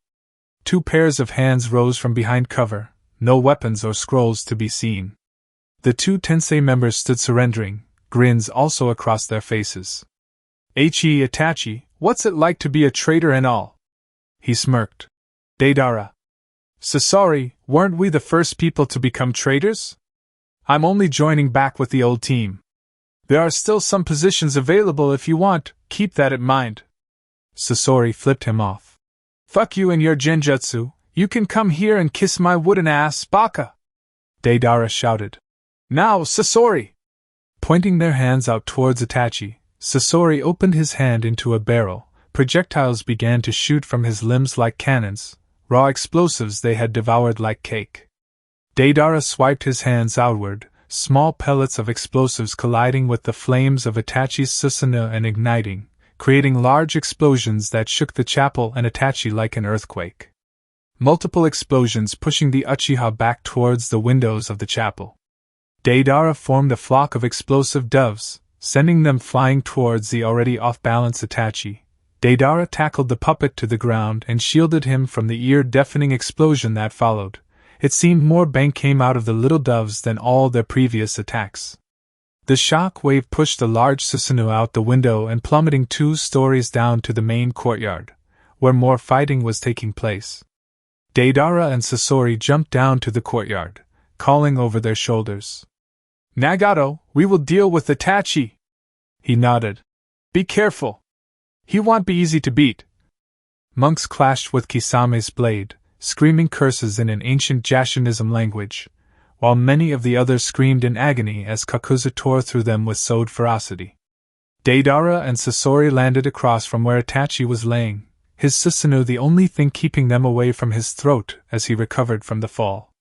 Two pairs of hands rose from behind cover, no weapons or scrolls to be seen. The two Tensei members stood surrendering, grins also across their faces. Itachi, what's it like to be a traitor and all? He smirked. Deidara. Sasori, weren't we the first people to become traitors? I'm only joining back with the old team. There are still some positions available if you want, keep that in mind. Sasori flipped him off. Fuck you and your genjutsu, you can come here and kiss my wooden ass, baka! Deidara shouted. Now, Sasori! Pointing their hands out towards Itachi, Sasori opened his hand into a barrel. Projectiles began to shoot from his limbs like cannons, raw explosives they had devoured like cake. Deidara swiped his hands outward, small pellets of explosives colliding with the flames of Itachi's Susanoo and igniting, creating large explosions that shook the chapel and Itachi like an earthquake. Multiple explosions pushing the Uchiha back towards the windows of the chapel. Deidara formed a flock of explosive doves, sending them flying towards the already off-balance Itachi. Deidara tackled the puppet to the ground and shielded him from the ear-deafening explosion that followed. It seemed more bang came out of the little doves than all their previous attacks. The shock wave pushed the large Susanoo out the window and plummeting 2 stories down to the main courtyard, where more fighting was taking place. Deidara and Sasori jumped down to the courtyard, calling over their shoulders. "Nagato, we will deal with Itachi." He nodded. "Be careful. He won't be easy to beat." Monks clashed with Kisame's blade, screaming curses in an ancient Jashinism language, while many of the others screamed in agony as Kakuzu tore through them with sewed ferocity. Deidara and Sasori landed across from where Itachi was laying, his Susanoo the only thing keeping them away from his throat as he recovered from the fall.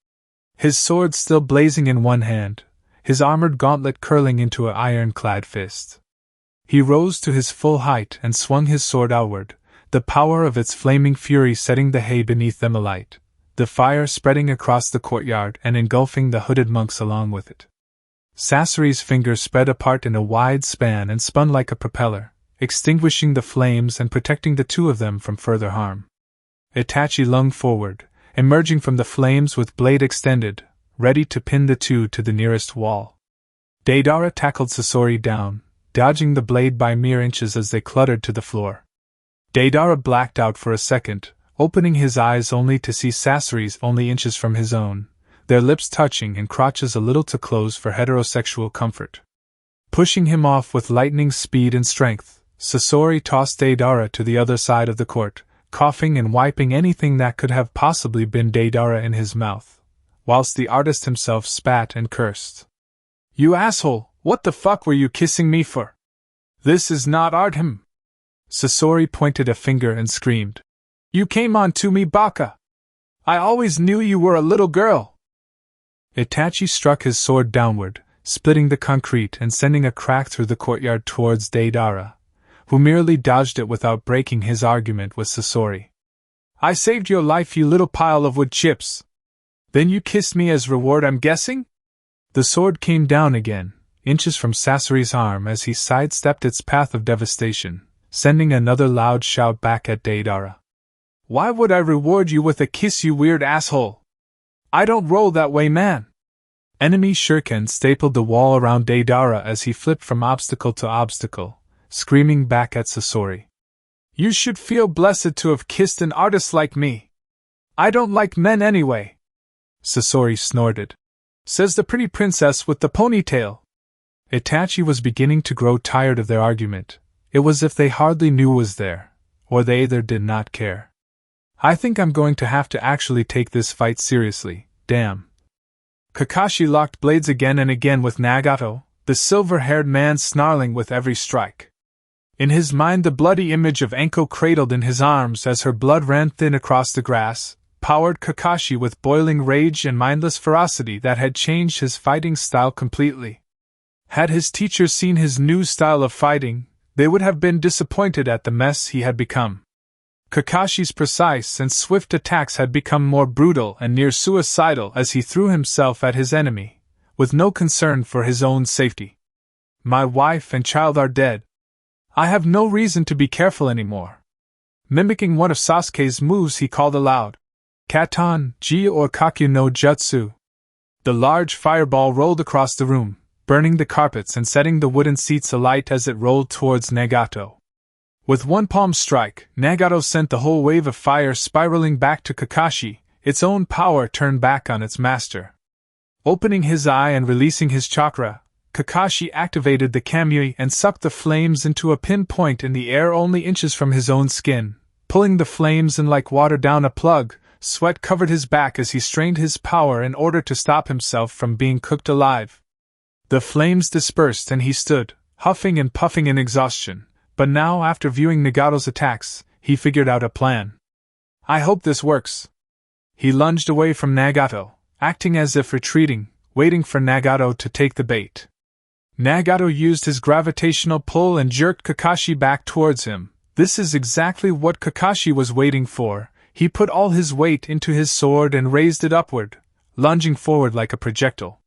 His sword still blazing in one hand, his armored gauntlet curling into an iron-clad fist. He rose to his full height and swung his sword outward, the power of its flaming fury setting the hay beneath them alight, the fire spreading across the courtyard and engulfing the hooded monks along with it. Sasori's fingers spread apart in a wide span and spun like a propeller, extinguishing the flames and protecting the two of them from further harm. Itachi lunged forward, emerging from the flames with blade extended, ready to pin the two to the nearest wall. Deidara tackled Sasori down, dodging the blade by mere inches as they cluttered to the floor. Deidara blacked out for a second, opening his eyes only to see Sasori's only inches from his own, their lips touching and crotches a little too close for heterosexual comfort. Pushing him off with lightning speed and strength, Sasori tossed Deidara to the other side of the court, coughing and wiping anything that could have possibly been Deidara in his mouth, whilst the artist himself spat and cursed. "You asshole, what the fuck were you kissing me for? This is not art him." Sasori pointed a finger and screamed. "You came on to me, Baka! I always knew you were a little girl!" Itachi struck his sword downward, splitting the concrete and sending a crack through the courtyard towards Deidara, who merely dodged it without breaking his argument with Sasori. "I saved your life, you little pile of wood chips! Then you kissed me as reward, I'm guessing?" The sword came down again, inches from Sasori's arm as he sidestepped its path of devastation, sending another loud shout back at Deidara. "Why would I reward you with a kiss, you weird asshole? I don't roll that way, man!" Enemy shuriken stapled the wall around Deidara as he flipped from obstacle to obstacle, screaming back at Sasori. "You should feel blessed to have kissed an artist like me. I don't like men anyway," Sasori snorted. "Says the pretty princess with the ponytail." Itachi was beginning to grow tired of their argument. It was as if they hardly knew was there, or they either did not care. "I think I'm going to have to actually take this fight seriously, damn." Kakashi locked blades again and again with Nagato, the silver-haired man snarling with every strike. In his mind the bloody image of Anko cradled in his arms as her blood ran thin across the grass, powered Kakashi with boiling rage and mindless ferocity that had changed his fighting style completely. Had his teachers seen his new style of fighting, they would have been disappointed at the mess he had become. Kakashi's precise and swift attacks had become more brutal and near suicidal as he threw himself at his enemy, with no concern for his own safety. "My wife and child are dead. I have no reason to be careful anymore." Mimicking one of Sasuke's moves, he called aloud, "Katan, Ji or Kakyu no Jutsu." The large fireball rolled across the room, burning the carpets and setting the wooden seats alight as it rolled towards Nagato. With one palm strike, Nagato sent the whole wave of fire spiraling back to Kakashi, its own power turned back on its master. Opening his eye and releasing his chakra, Kakashi activated the Kamui and sucked the flames into a pinpoint in the air only inches from his own skin, pulling the flames in like water down a plug. Sweat covered his back as he strained his power in order to stop himself from being cooked alive. The flames dispersed and he stood, huffing and puffing in exhaustion, but now after viewing Nagato's attacks, he figured out a plan. "I hope this works." He lunged away from Nagato, acting as if retreating, waiting for Nagato to take the bait. Nagato used his gravitational pull and jerked Kakashi back towards him. This is exactly what Kakashi was waiting for. He put all his weight into his sword and raised it upward, lunging forward like a projectile.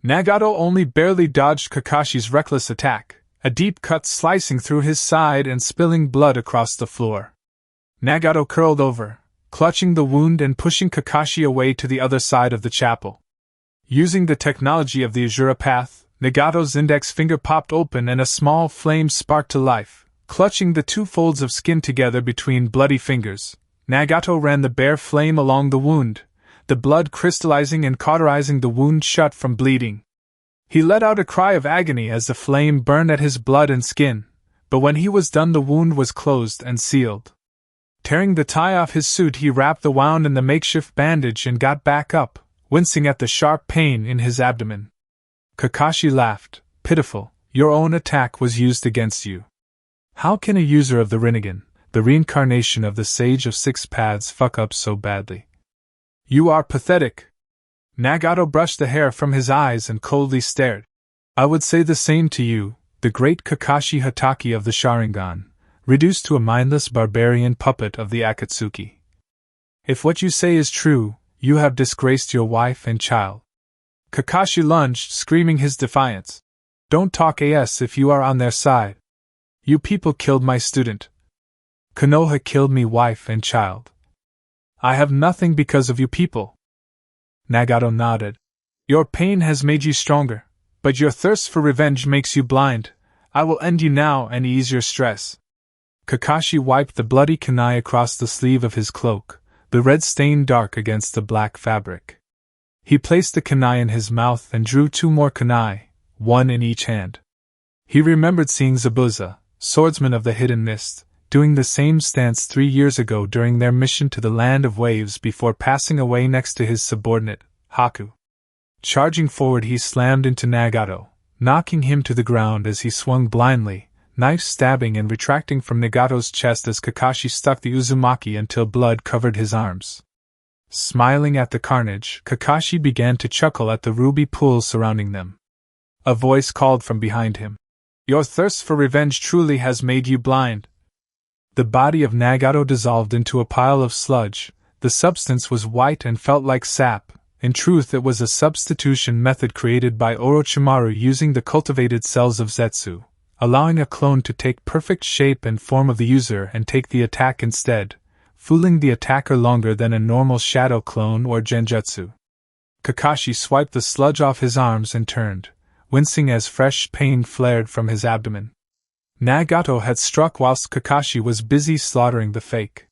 Nagato only barely dodged Kakashi's reckless attack, a deep cut slicing through his side and spilling blood across the floor. Nagato curled over, clutching the wound and pushing Kakashi away to the other side of the chapel. Using the technology of the Azura Path, Nagato's index finger popped open and a small flame sparked to life. Clutching the two folds of skin together between bloody fingers, Nagato ran the bare flame along the wound, the blood crystallizing and cauterizing the wound shut from bleeding. He let out a cry of agony as the flame burned at his blood and skin, but when he was done the wound was closed and sealed. Tearing the tie off his suit, he wrapped the wound in the makeshift bandage and got back up, wincing at the sharp pain in his abdomen. Kakashi laughed. Pitiful, your own attack was used against you. How can a user of the Rinnegan, the reincarnation of the Sage of Six Paths, fuck up so badly? You are pathetic. Nagato brushed the hair from his eyes and coldly stared. I would say the same to you, the great Kakashi Hatake of the Sharingan, reduced to a mindless barbarian puppet of the Akatsuki. If what you say is true, you have disgraced your wife and child. Kakashi lunged, screaming his defiance. Don't talk AS if you are on their side. You people killed my student. Konoha killed me wife and child. I have nothing because of you people. Nagato nodded. Your pain has made you stronger, but your thirst for revenge makes you blind. I will end you now and ease your stress. Kakashi wiped the bloody kunai across the sleeve of his cloak, the red stain dark against the black fabric. He placed the kunai in his mouth and drew two more kunai, one in each hand. He remembered seeing Zabuza, swordsman of the Hidden Mist, doing the same stance 3 years ago during their mission to the Land of Waves before passing away next to his subordinate, Haku. Charging forward, he slammed into Nagato, knocking him to the ground as he swung blindly, knife stabbing and retracting from Nagato's chest as Kakashi stuck the Uzumaki until blood covered his arms. Smiling at the carnage, Kakashi began to chuckle at the ruby pool surrounding them. A voice called from behind him. Your thirst for revenge truly has made you blind. The body of Nagato dissolved into a pile of sludge. The substance was white and felt like sap. In truth, it was a substitution method created by Orochimaru using the cultivated cells of Zetsu, allowing a clone to take perfect shape and form of the user and take the attack instead, fooling the attacker longer than a normal shadow clone or genjutsu. Kakashi swiped the sludge off his arms and turned, wincing as fresh pain flared from his abdomen. Nagato had struck whilst Kakashi was busy slaughtering the fake.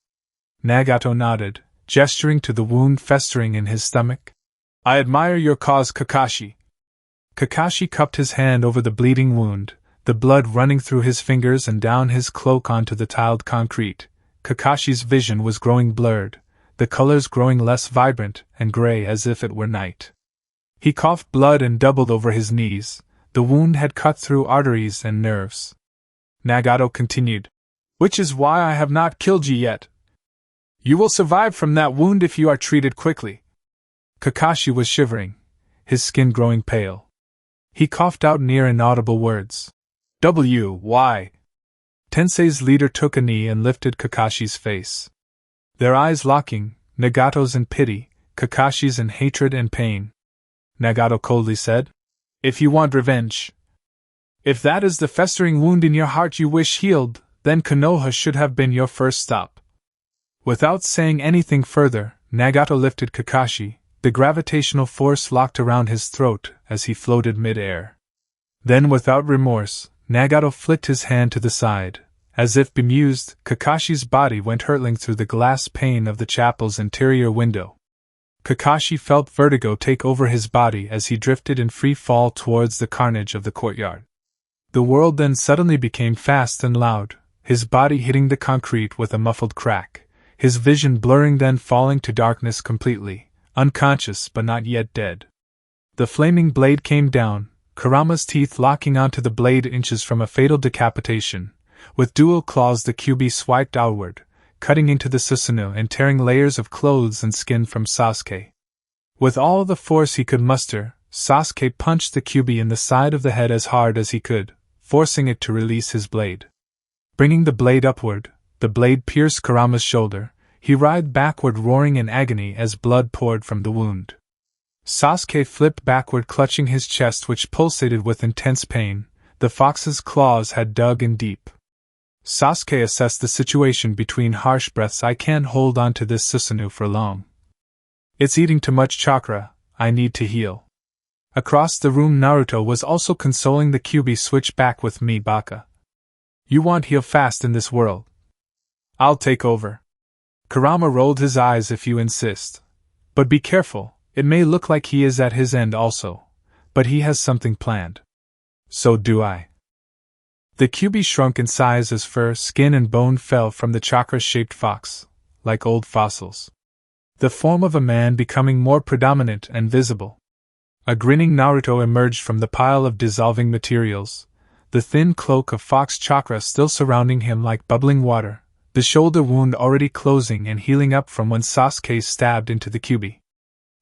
Nagato nodded, gesturing to the wound festering in his stomach. I admire your cause, Kakashi. Kakashi cupped his hand over the bleeding wound, the blood running through his fingers and down his cloak onto the tiled concrete. Kakashi's vision was growing blurred, the colors growing less vibrant and gray as if it were night. He coughed blood and doubled over his knees. The wound had cut through arteries and nerves. Nagato continued. Which is why I have not killed you yet. You will survive from that wound if you are treated quickly. Kakashi was shivering, his skin growing pale. He coughed out near inaudible words. Why? Tensei's leader took a knee and lifted Kakashi's face. Their eyes locking, Nagato's in pity, Kakashi's in hatred and pain. Nagato coldly said, If you want revenge, if that is the festering wound in your heart you wish healed, then Konoha should have been your first stop. Without saying anything further, Nagato lifted Kakashi. The gravitational force locked around his throat as he floated mid-air. Then, without remorse, Nagato flicked his hand to the side. As if bemused, Kakashi's body went hurtling through the glass pane of the chapel's interior window. Kakashi felt vertigo take over his body as he drifted in free fall towards the carnage of the courtyard. The world then suddenly became fast and loud, his body hitting the concrete with a muffled crack, his vision blurring, then falling to darkness completely, unconscious but not yet dead. The flaming blade came down, Kurama's teeth locking onto the blade inches from a fatal decapitation. With dual claws the Kyuubi swiped outward, cutting into the Susanoo and tearing layers of clothes and skin from Sasuke. With all the force he could muster, Sasuke punched the Kyuubi in the side of the head as hard as he could, forcing it to release his blade. Bringing the blade upward, the blade pierced Kurama's shoulder. He writhed backward, roaring in agony as blood poured from the wound. Sasuke flipped backward, clutching his chest which pulsated with intense pain. The fox's claws had dug in deep. Sasuke assessed the situation between harsh breaths. I can't hold on to this Susanoo for long. It's eating too much chakra, I need to heal. Across the room, Naruto was also consoling the Kyuubi. Switch back with me, Baka. You want heal fast in this world. I'll take over. Kurama rolled his eyes. If you insist. But be careful, it may look like he is at his end also. But he has something planned. So do I. The Kyuubi shrunk in size as fur, skin and bone fell from the chakra-shaped fox, like old fossils. The form of a man becoming more predominant and visible. A grinning Naruto emerged from the pile of dissolving materials, the thin cloak of fox chakra still surrounding him like bubbling water, the shoulder wound already closing and healing up from when Sasuke stabbed into the Kyuubi.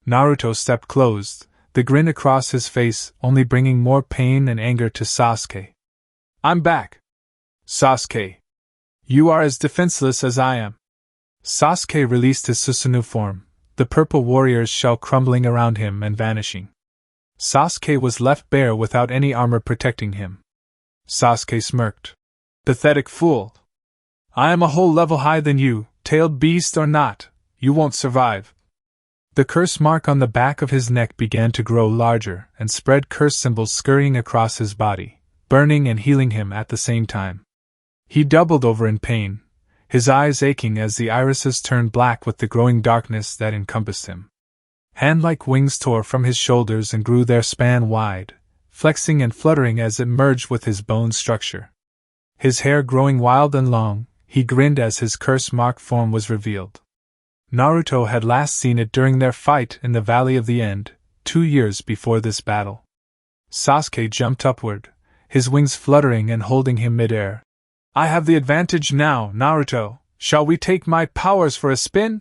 Naruto stepped close, the grin across his face only bringing more pain and anger to Sasuke. I'm back. Sasuke. You are as defenseless as I am. Sasuke released his Susanoo form, the purple warrior's shell crumbling around him and vanishing. Sasuke was left bare without any armor protecting him. Sasuke smirked. Pathetic fool. I am a whole level higher than you, tailed beast or not, you won't survive. The curse mark on the back of his neck began to grow larger and spread curse symbols scurrying across his body, burning and healing him at the same time. He doubled over in pain, his eyes aching as the irises turned black with the growing darkness that encompassed him. Hand-like wings tore from his shoulders and grew their span wide, flexing and fluttering as it merged with his bone structure. His hair growing wild and long, he grinned as his curse-marked form was revealed. Naruto had last seen it during their fight in the Valley of the End, 2 years before this battle. Sasuke jumped upward, his wings fluttering and holding him mid-air. I have the advantage now, Naruto. Shall we take my powers for a spin?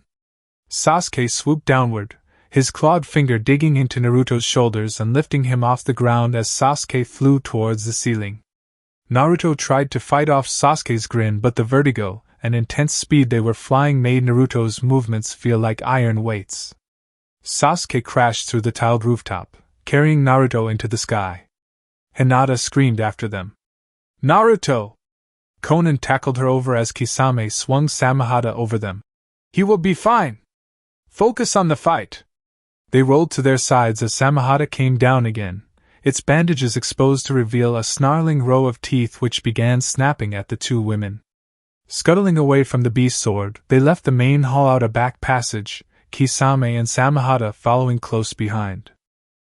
Sasuke swooped downward, his clawed finger digging into Naruto's shoulders and lifting him off the ground as Sasuke flew towards the ceiling. Naruto tried to fight off Sasuke's grin, but the vertigo and intense speed they were flying made Naruto's movements feel like iron weights. Sasuke crashed through the tiled rooftop, carrying Naruto into the sky. Hinata screamed after them. Naruto! Konan tackled her over as Kisame swung Samehada over them. He will be fine! Focus on the fight! They rolled to their sides as Samehada came down again, its bandages exposed to reveal a snarling row of teeth which began snapping at the two women. Scuttling away from the beast sword, they left the main hall out a back passage, Kisame and Samehada following close behind.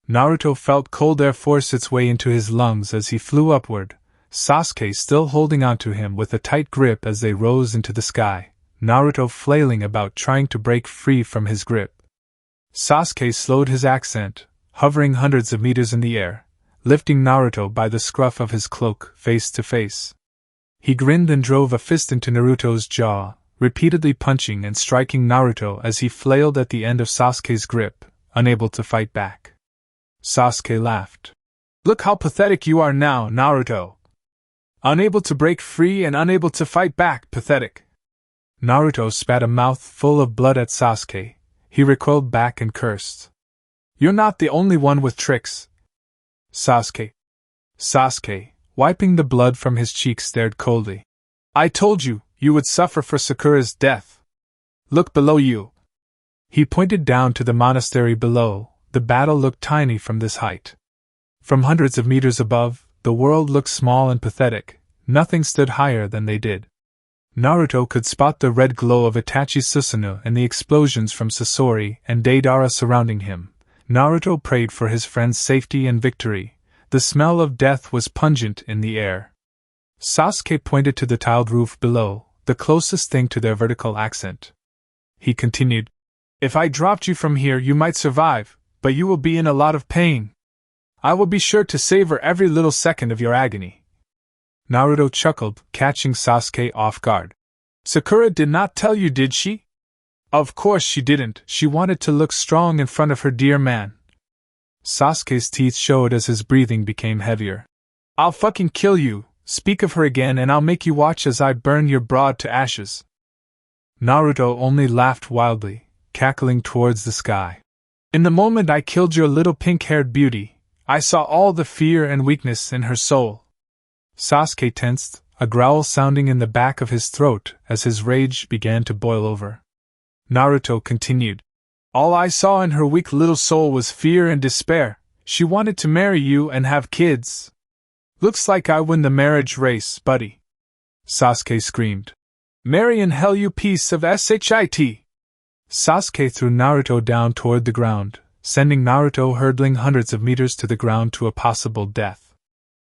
Naruto felt cold air force its way into his lungs as he flew upward, Sasuke still holding onto him with a tight grip as they rose into the sky, Naruto flailing about trying to break free from his grip. Sasuke slowed his ascent, hovering hundreds of meters in the air, lifting Naruto by the scruff of his cloak, face to face. He grinned and drove a fist into Naruto's jaw, repeatedly punching and striking Naruto as he flailed at the end of Sasuke's grip, unable to fight back. Sasuke laughed. Look how pathetic you are now, Naruto! Unable to break free and unable to fight back, pathetic! Naruto spat a mouth full of blood at Sasuke. He recoiled back and cursed. You're not the only one with tricks. Sasuke, wiping the blood from his cheek, stared coldly. I told you, you would suffer for Sakura's death. Look below you. He pointed down to the monastery below. The battle looked tiny from this height. From hundreds of meters above, the world looked small and pathetic. Nothing stood higher than they did. Naruto could spot the red glow of Itachi's Susanoo and the explosions from Sasori and Deidara surrounding him. Naruto prayed for his friend's safety and victory. The smell of death was pungent in the air. Sasuke pointed to the tiled roof below, the closest thing to their vertical ascent. He continued, If I dropped you from here you might survive, but you will be in a lot of pain. I will be sure to savor every little second of your agony. Naruto chuckled, catching Sasuke off guard. Sakura did not tell you, did she? Of course she didn't, she wanted to look strong in front of her dear man. Sasuke's teeth showed as his breathing became heavier. I'll fucking kill you, speak of her again and I'll make you watch as I burn your broad to ashes. Naruto only laughed wildly, cackling towards the sky. In the moment I killed your little pink-haired beauty, I saw all the fear and weakness in her soul. Sasuke tensed, a growl sounding in the back of his throat as his rage began to boil over. Naruto continued. All I saw in her weak little soul was fear and despair. She wanted to marry you and have kids. Looks like I win the marriage race, buddy. Sasuke screamed. Marry in hell, you piece of shit! Sasuke threw Naruto down toward the ground, sending Naruto hurtling hundreds of meters to the ground to a possible death.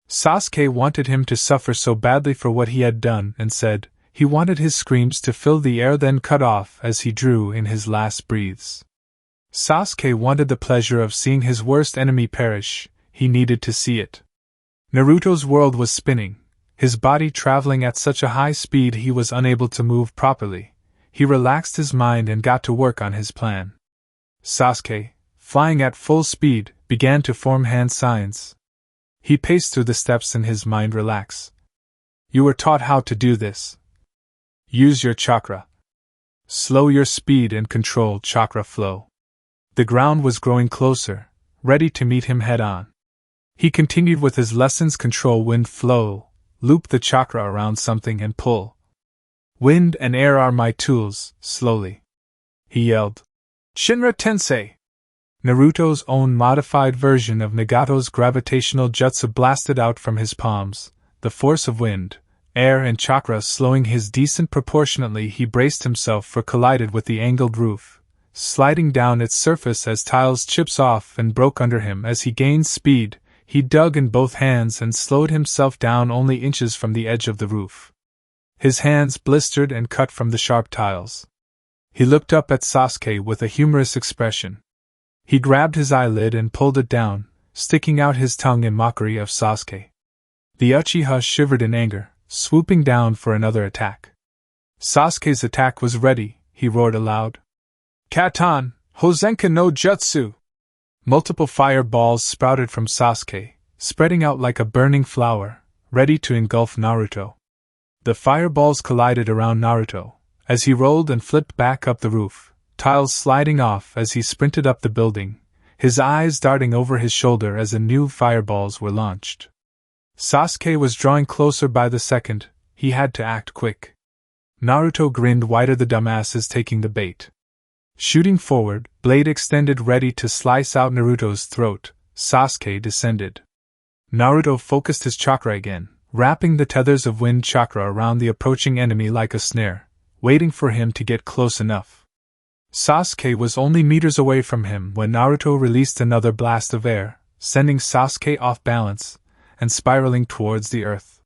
Sasuke wanted him to suffer so badly for what he had done and said he wanted his screams to fill the air, then cut off as he drew in his last breaths. Sasuke wanted the pleasure of seeing his worst enemy perish. He needed to see it. Naruto's world was spinning, his body traveling at such a high speed he was unable to move properly. He relaxed his mind and got to work on his plan. Sasuke, flying at full speed, began to form hand signs. He paced through the steps and his mind relaxed. You were taught how to do this. Use your chakra. Slow your speed and control chakra flow. The ground was growing closer, ready to meet him head-on. He continued with his lessons: control wind flow, loop the chakra around something and pull. Wind and air are my tools, slowly. He yelled. Shinra Tensei! Naruto's own modified version of Nagato's gravitational jutsu blasted out from his palms, the force of wind, air and chakra slowing his descent proportionately. He braced himself for collided with the angled roof, sliding down its surface as tiles chips off and broke under him. As he gained speed, he dug in both hands and slowed himself down only inches from the edge of the roof. His hands blistered and cut from the sharp tiles. He looked up at Sasuke with a humorous expression. He grabbed his eyelid and pulled it down, sticking out his tongue in mockery of Sasuke. The Uchiha shivered in anger, swooping down for another attack. Sasuke's attack was ready. He roared aloud. Katan, Hozenka no Jutsu! Multiple fireballs sprouted from Sasuke, spreading out like a burning flower, ready to engulf Naruto. The fireballs collided around Naruto, as he rolled and flipped back up the roof, tiles sliding off as he sprinted up the building, his eyes darting over his shoulder as the new fireballs were launched. Sasuke was drawing closer by the second. He had to act quick. Naruto grinned wider. The dumbass is taking the bait. Shooting forward, blade extended ready to slice out Naruto's throat, Sasuke descended. Naruto focused his chakra again, wrapping the tethers of wind chakra around the approaching enemy like a snare, waiting for him to get close enough. Sasuke was only meters away from him when Naruto released another blast of air, sending Sasuke off balance and spiraling towards the earth.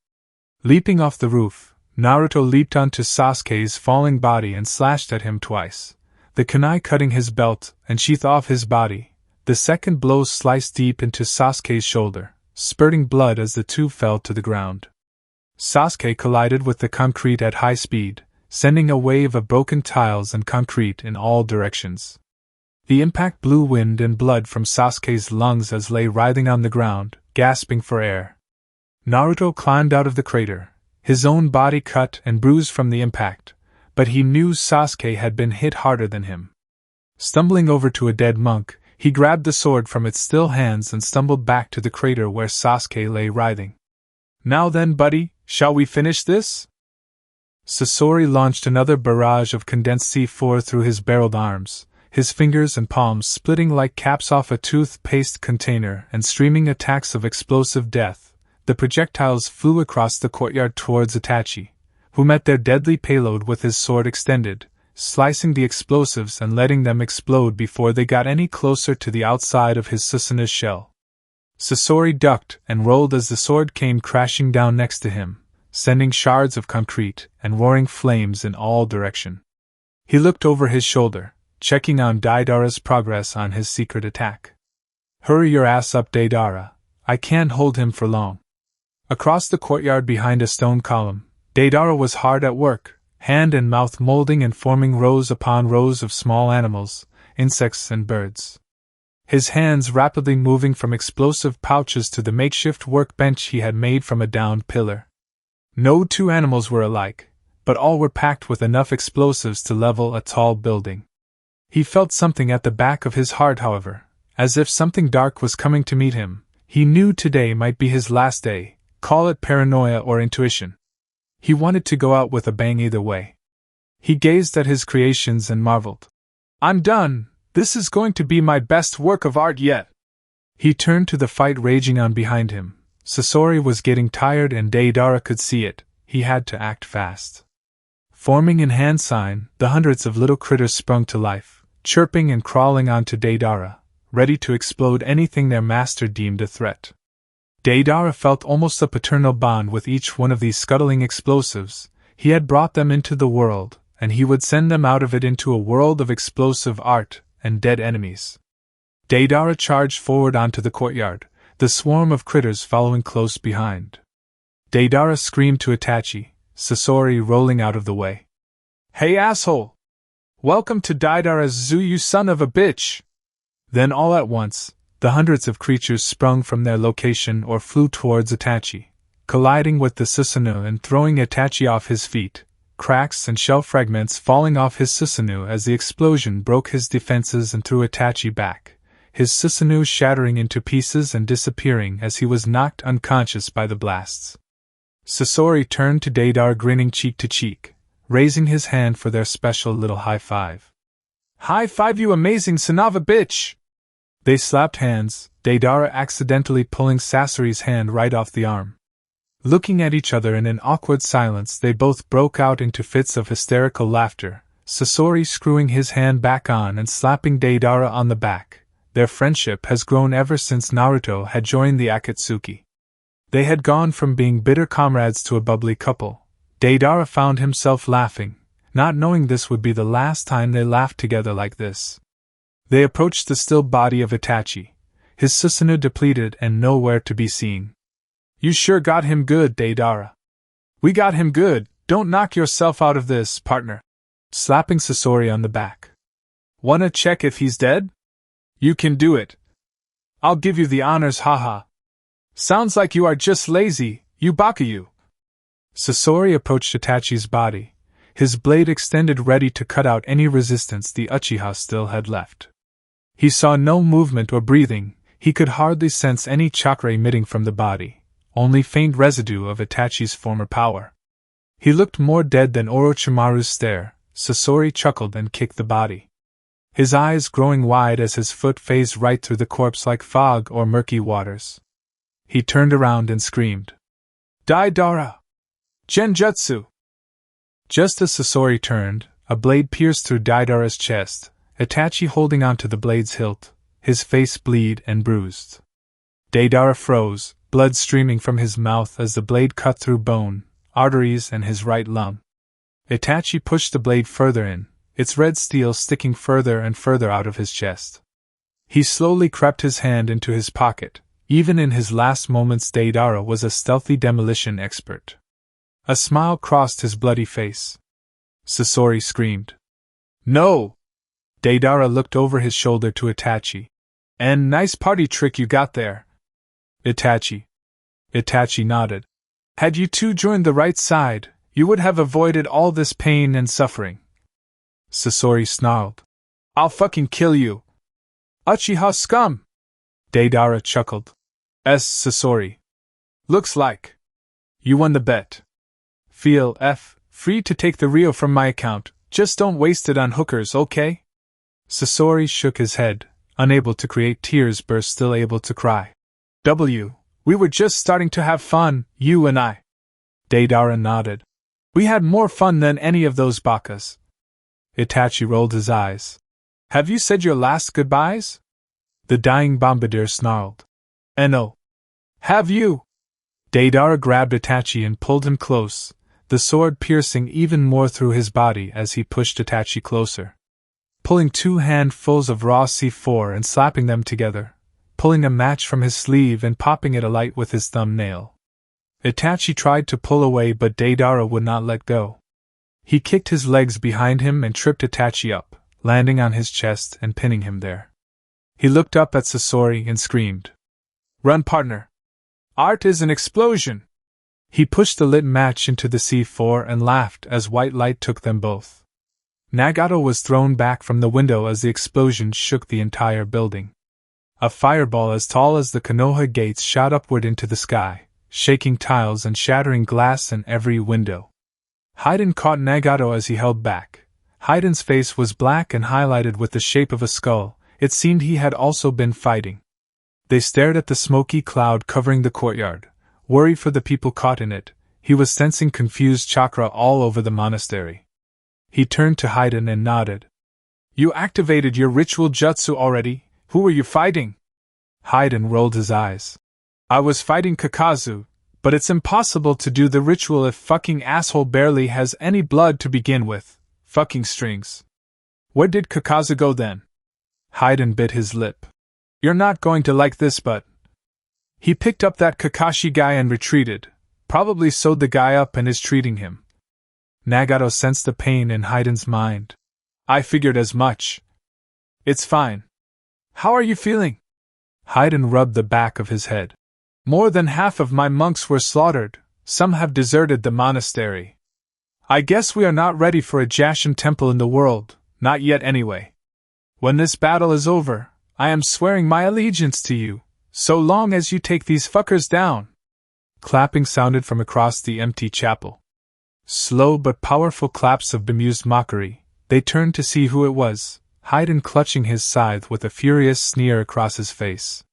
Leaping off the roof, Naruto leaped onto Sasuke's falling body and slashed at him twice, the kunai cutting his belt and sheath off his body. The second blow sliced deep into Sasuke's shoulder, spurting blood as the two fell to the ground. Sasuke collided with the concrete at high speed, sending a wave of broken tiles and concrete in all directions. The impact blew wind and blood from Sasuke's lungs as lay writhing on the ground, gasping for air. Naruto climbed out of the crater, his own body cut and bruised from the impact, but he knew Sasuke had been hit harder than him. Stumbling over to a dead monk, he grabbed the sword from its still hands and stumbled back to the crater where Sasuke lay writhing. Now then, buddy, shall we finish this? Sasori launched another barrage of condensed C4 through his barreled arms, his fingers and palms splitting like caps off a toothpaste container and streaming attacks of explosive death. The projectiles flew across the courtyard towards Itachi, who met their deadly payload with his sword extended, slicing the explosives and letting them explode before they got any closer to the outside of his Susanoo shell. Sasori ducked and rolled as the sword came crashing down next to him, sending shards of concrete and roaring flames in all directions. He looked over his shoulder, checking on Deidara's progress on his secret attack. Hurry your ass up, Deidara. I can't hold him for long. Across the courtyard behind a stone column, Deidara was hard at work, hand and mouth molding and forming rows upon rows of small animals, insects and birds. His hands rapidly moving from explosive pouches to the makeshift workbench he had made from a downed pillar. No two animals were alike, but all were packed with enough explosives to level a tall building. He felt something at the back of his heart, however, as if something dark was coming to meet him. He knew today might be his last day, call it paranoia or intuition. He wanted to go out with a bang either way. He gazed at his creations and marveled. I'm done. This is going to be my best work of art yet. He turned to the fight raging on behind him. Sasori was getting tired and Deidara could see it. He had to act fast. Forming in hand sign, the hundreds of little critters sprung to life, chirping and crawling onto Deidara, ready to explode anything their master deemed a threat. Deidara felt almost a paternal bond with each one of these scuttling explosives. He had brought them into the world, and he would send them out of it into a world of explosive art and dead enemies. Deidara charged forward onto the courtyard, the swarm of critters following close behind. Deidara screamed to Itachi, Sasori rolling out of the way. "Hey asshole! Welcome to Deidara's zoo, you son of a bitch!" Then all at once, the hundreds of creatures sprung from their location or flew towards Itachi, colliding with the Susanoo and throwing Itachi off his feet, cracks and shell fragments falling off his Susanoo as the explosion broke his defenses and threw Itachi back, his Susanoo shattering into pieces and disappearing as he was knocked unconscious by the blasts. Sasori turned to Deidara grinning cheek to cheek, raising his hand for their special little high five. "High five, you amazing son of a bitch!" They slapped hands, Deidara accidentally pulling Sasori's hand right off the arm. Looking at each other in an awkward silence, they both broke out into fits of hysterical laughter, Sasori screwing his hand back on and slapping Deidara on the back. Their friendship has grown ever since Naruto had joined the Akatsuki. They had gone from being bitter comrades to a bubbly couple. Deidara found himself laughing, not knowing this would be the last time they laughed together like this. They approached the still body of Itachi, his Susanoo depleted and nowhere to be seen. "You sure got him good, Deidara." "We got him good, don't knock yourself out of this, partner." Slapping Sasori on the back. "Wanna check if he's dead?" "You can do it. I'll give you the honors, haha." "Sounds like you are just lazy, you Bakuyu." Sasori approached Itachi's body, his blade extended ready to cut out any resistance the Uchiha still had left. He saw no movement or breathing, he could hardly sense any chakra emitting from the body, only faint residue of Itachi's former power. He looked more dead than Orochimaru's stare. Sasori chuckled and kicked the body, his eyes growing wide as his foot phased right through the corpse like fog or murky waters. He turned around and screamed, "Deidara! Genjutsu!" Just as Sasori turned, a blade pierced through Deidara's chest, Itachi holding onto the blade's hilt, his face bleed and bruised. Deidara froze, blood streaming from his mouth as the blade cut through bone, arteries and his right lung. Itachi pushed the blade further in, its red steel sticking further and further out of his chest. He slowly crept his hand into his pocket. Even in his last moments, Deidara was a stealthy demolition expert. A smile crossed his bloody face. Sasori screamed, "No!" Deidara looked over his shoulder to Itachi. "And nice party trick you got there." Itachi nodded. "Had you two joined the right side, you would have avoided all this pain and suffering." Sasori snarled, "I'll fucking kill you, Uchiha scum!" Deidara chuckled. Sasori. "Looks like you won the bet. Feel free to take the Rio from my account, just don't waste it on hookers, okay?" Sasori shook his head, unable to create tears but still able to cry. We were just starting to have fun, you and I." Deidara nodded. "We had more fun than any of those bakas." Itachi rolled his eyes. "Have you said your last goodbyes?" The dying bombardier snarled. "No. Have you?" Deidara grabbed Itachi and pulled him close, the sword piercing even more through his body as he pushed Itachi closer. Pulling 2 handfuls of raw C4 and slapping them together, pulling a match from his sleeve and popping it alight with his thumbnail. Itachi tried to pull away but Deidara would not let go. He kicked his legs behind him and tripped Itachi up, landing on his chest and pinning him there. He looked up at Sasori and screamed, "Run, partner! Art is an explosion!" He pushed the lit match into the C4 and laughed as white light took them both. Nagato was thrown back from the window as the explosion shook the entire building. A fireball as tall as the Konoha gates shot upward into the sky, shaking tiles and shattering glass in every window. Haiden caught Nagato as he held back. Haiden's face was black and highlighted with the shape of a skull. It seemed he had also been fighting. They stared at the smoky cloud covering the courtyard, worried for the people caught in it. He was sensing confused chakra all over the monastery. He turned to Haiden and nodded. You activated your ritual jutsu already? Who were you fighting? Haiden rolled his eyes. I was fighting Kakazu, but it's impossible to do the ritual if fucking asshole barely has any blood to begin with. Fucking strings. Where did Kakazu go then? Haiden bit his lip. You're not going to like this, but... He picked up that Kakashi guy and retreated. Probably sewed the guy up and is treating him. Nagato sensed the pain in Haiden's mind. I figured as much. It's fine. How are you feeling? Haiden rubbed the back of his head. More than half of my monks were slaughtered. Some have deserted the monastery. I guess we are not ready for a Jashin temple in the world, not yet anyway. When this battle is over, I am swearing my allegiance to you, so long as you take these fuckers down. Clapping sounded from across the empty chapel. Slow but powerful claps of bemused mockery. They turned to see who it was, Haiden clutching his scythe with a furious sneer across his face.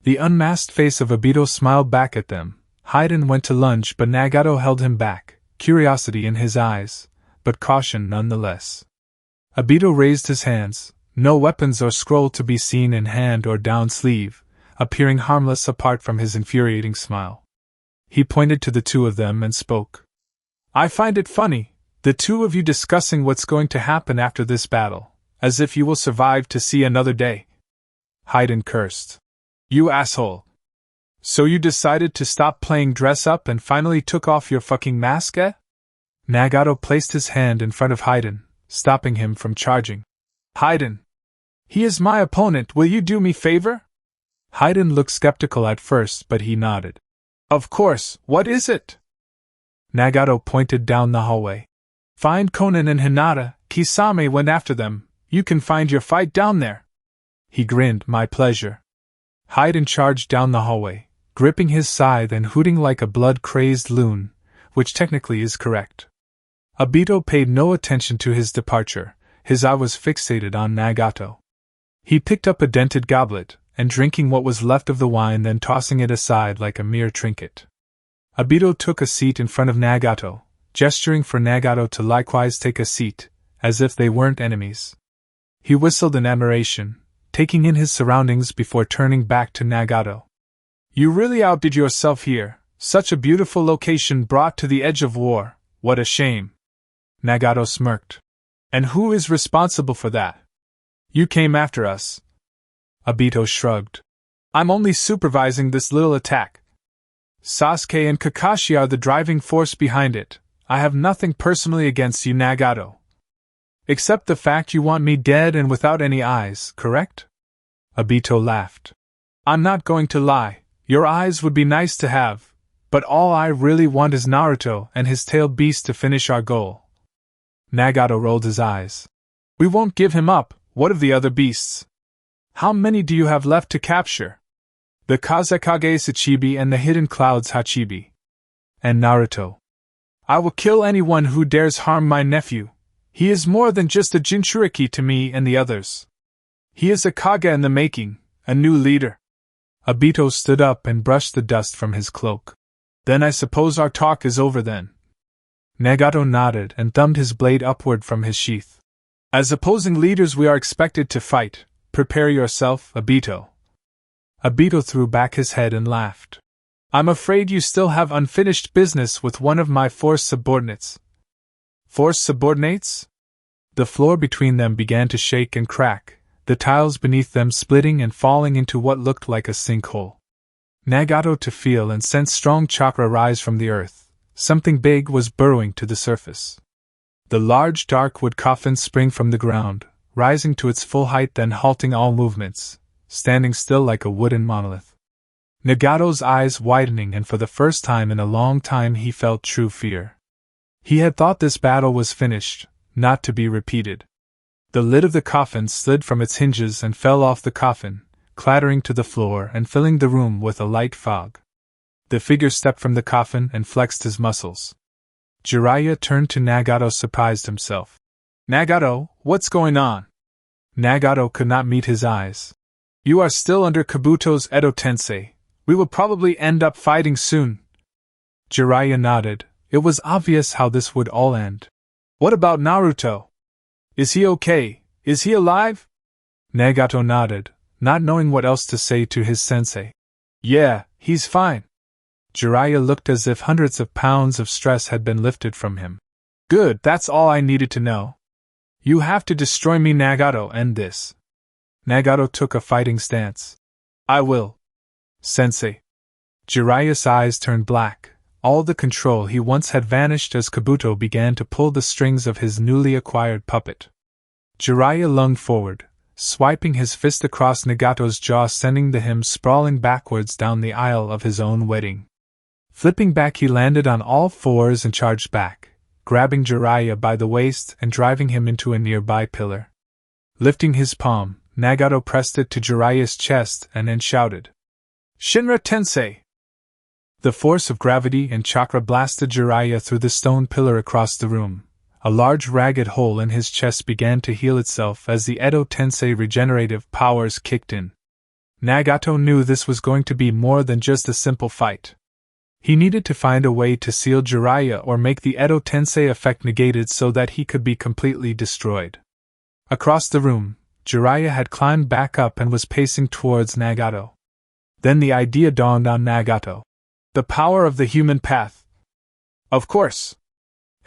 The unmasked face of Obito smiled back at them. Haiden went to lunge, but Nagato held him back, curiosity in his eyes, but caution nonetheless. Obito raised his hands, no weapons or scroll to be seen in hand or down sleeve, appearing harmless apart from his infuriating smile. He pointed to the two of them and spoke. I find it funny, the two of you discussing what's going to happen after this battle, as if you will survive to see another day. Haiden cursed. You asshole. So you decided to stop playing dress up and finally took off your fucking mask, eh? Nagato placed his hand in front of Haiden, stopping him from charging. Haiden. He is my opponent, will you do me favor? Haiden looked skeptical at first, but he nodded. Of course, what is it? Nagato pointed down the hallway. Find Konan and Hinata, Kisame went after them, you can find your fight down there. He grinned, my pleasure. Haiden charged down the hallway, gripping his scythe and hooting like a blood-crazed loon, which technically is correct. Obito paid no attention to his departure, his eye was fixated on Nagato. He picked up a dented goblet, and drinking what was left of the wine, then tossing it aside like a mere trinket. Obito took a seat in front of Nagato, gesturing for Nagato to likewise take a seat, as if they weren't enemies. He whistled in admiration, taking in his surroundings before turning back to Nagato. You really outdid yourself here, such a beautiful location brought to the edge of war, what a shame. Nagato smirked. And who is responsible for that? You came after us. Obito shrugged. I'm only supervising this little attack. Sasuke and Kakashi are the driving force behind it. I have nothing personally against you, Nagato. Except the fact you want me dead and without any eyes, correct? Obito laughed. I'm not going to lie, your eyes would be nice to have, but all I really want is Naruto and his tailed beast to finish our goal. Nagato rolled his eyes. We won't give him up, what of the other beasts? How many do you have left to capture? The Kazekage Tsuchibi and the Hidden Clouds Hachibi. And Naruto. I will kill anyone who dares harm my nephew. He is more than just a Jinchuriki to me and the others. He is a Kage in the making, a new leader. Obito stood up and brushed the dust from his cloak. Then I suppose our talk is over then. Nagato nodded and thumbed his blade upward from his sheath. As opposing leaders we are expected to fight. Prepare yourself, Obito. Obito threw back his head and laughed. I'm afraid you still have unfinished business with one of my force subordinates. Force subordinates? The floor between them began to shake and crack, the tiles beneath them splitting and falling into what looked like a sinkhole. Nagato to feel and sense strong chakra rise from the earth. Something big was burrowing to the surface. The large dark wood coffin sprang from the ground, rising to its full height, then halting all movements, standing still like a wooden monolith. Nagato's eyes widening, and for the first time in a long time he felt true fear. He had thought this battle was finished, not to be repeated. The lid of the coffin slid from its hinges and fell off the coffin, clattering to the floor and filling the room with a light fog. The figure stepped from the coffin and flexed his muscles. Jiraiya turned to Nagato, surprised himself. Nagato, what's going on? Nagato could not meet his eyes. You are still under Kabuto's Edo Tensei. We will probably end up fighting soon. Jiraiya nodded. It was obvious how this would all end. What about Naruto? Is he okay? Is he alive? Nagato nodded, not knowing what else to say to his sensei. Yeah, he's fine. Jiraiya looked as if hundreds of pounds of stress had been lifted from him. Good, that's all I needed to know. You have to destroy me, Nagato, end this. Nagato took a fighting stance. I will. Sensei. Jiraiya's eyes turned black. All the control he once had vanished as Kabuto began to pull the strings of his newly acquired puppet. Jiraiya lunged forward, swiping his fist across Nagato's jaw, sending him sprawling backwards down the aisle of his own wedding. Flipping back, he landed on all fours and charged back, grabbing Jiraiya by the waist and driving him into a nearby pillar. Lifting his palm, Nagato pressed it to Jiraiya's chest and then shouted, Shinra Tensei! The force of gravity and chakra blasted Jiraiya through the stone pillar across the room. A large ragged hole in his chest began to heal itself as the Edo Tensei regenerative powers kicked in. Nagato knew this was going to be more than just a simple fight. He needed to find a way to seal Jiraiya or make the Edo Tensei effect negated so that he could be completely destroyed. Across the room, Jiraiya had climbed back up and was pacing towards Nagato. Then the idea dawned on Nagato. The power of the human path. Of course.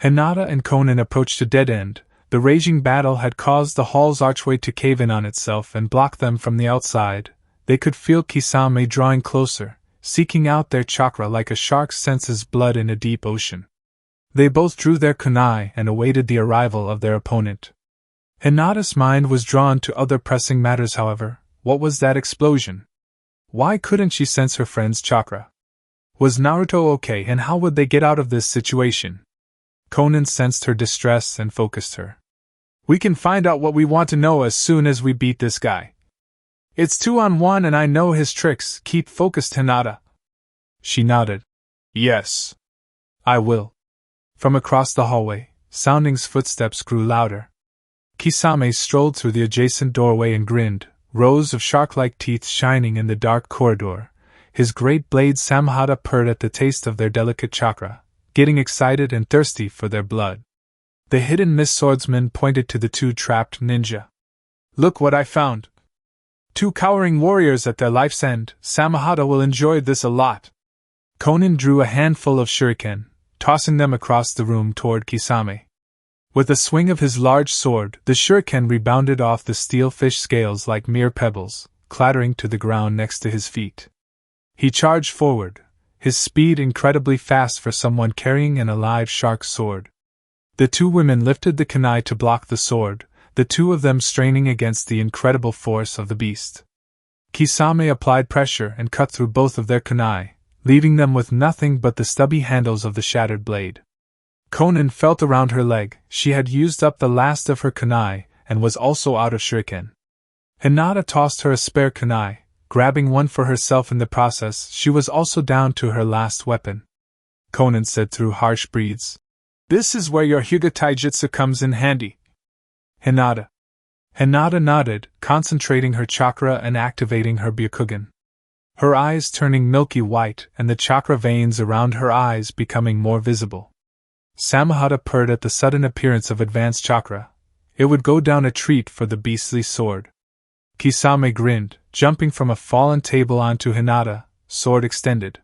Hinata and Konan approached a dead end. The raging battle had caused the hall's archway to cave in on itself and block them from the outside. They could feel Kisame drawing closer, seeking out their chakra like a shark senses blood in a deep ocean. They both drew their kunai and awaited the arrival of their opponent. Hinata's mind was drawn to other pressing matters, however. What was that explosion? Why couldn't she sense her friend's chakra? Was Naruto okay, and how would they get out of this situation? Konan sensed her distress and focused her. We can find out what we want to know as soon as we beat this guy. It's 2-on-1 and I know his tricks. Keep focused, Hinata. She nodded. Yes. I will. From across the hallway, Sounding's footsteps grew louder. Kisame strolled through the adjacent doorway and grinned, rows of shark-like teeth shining in the dark corridor. His great blade Samhata purred at the taste of their delicate chakra, getting excited and thirsty for their blood. The hidden Miss Swordsman pointed to the two trapped ninja. Look what I found. 2 cowering warriors at their life's end. Samhata will enjoy this a lot. Konan drew a handful of shuriken, tossing them across the room toward Kisame. With a swing of his large sword, the shuriken rebounded off the steel fish scales like mere pebbles, clattering to the ground next to his feet. He charged forward, his speed incredibly fast for someone carrying an alive shark sword. The 2 women lifted the kunai to block the sword, the 2 of them straining against the incredible force of the beast. Kisame applied pressure and cut through both of their kunai, leaving them with nothing but the stubby handles of the shattered blade. Konan felt around her leg. She had used up the last of her kunai and was also out of shuriken. Hinata tossed her a spare kunai, grabbing one for herself in the process. She was also down to her last weapon. Konan said through harsh breaths, "This is where your Hyuga Taijutsu comes in handy." Hinata nodded, concentrating her chakra and activating her Byakugan. Her eyes turning milky white and the chakra veins around her eyes becoming more visible. Samhata purred at the sudden appearance of advanced chakra. It would go down a treat for the beastly sword. Kisame grinned, jumping from a fallen table onto Hinata, sword extended.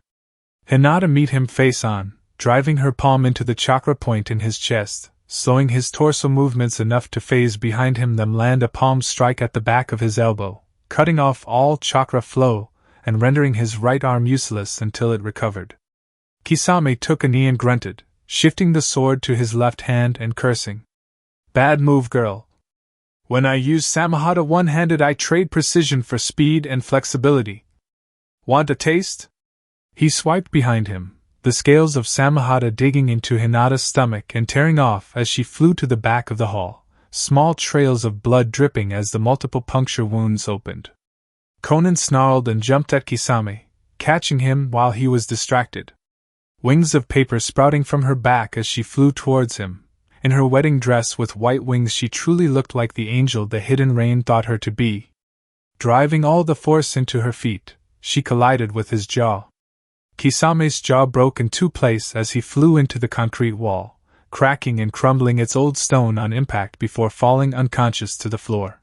Hinata met him face on, driving her palm into the chakra point in his chest, slowing his torso movements enough to phase behind him, then land a palm strike at the back of his elbow, cutting off all chakra flow and rendering his right arm useless until it recovered. Kisame took a knee and grunted, shifting the sword to his left hand and cursing. "Bad move, girl. When I use Samhata one-handed, I trade precision for speed and flexibility. Want a taste?" He swiped behind him, the scales of Samhata digging into Hinata's stomach and tearing off as she flew to the back of the hall, small trails of blood dripping as the multiple puncture wounds opened. Konan snarled and jumped at Kisame, catching him while he was distracted. Wings of paper sprouting from her back as she flew towards him. In her wedding dress with white wings, she truly looked like the angel the hidden rain thought her to be. Driving all the force into her feet, she collided with his jaw. Kisame's jaw broke in two places as he flew into the concrete wall, cracking and crumbling its old stone on impact before falling unconscious to the floor.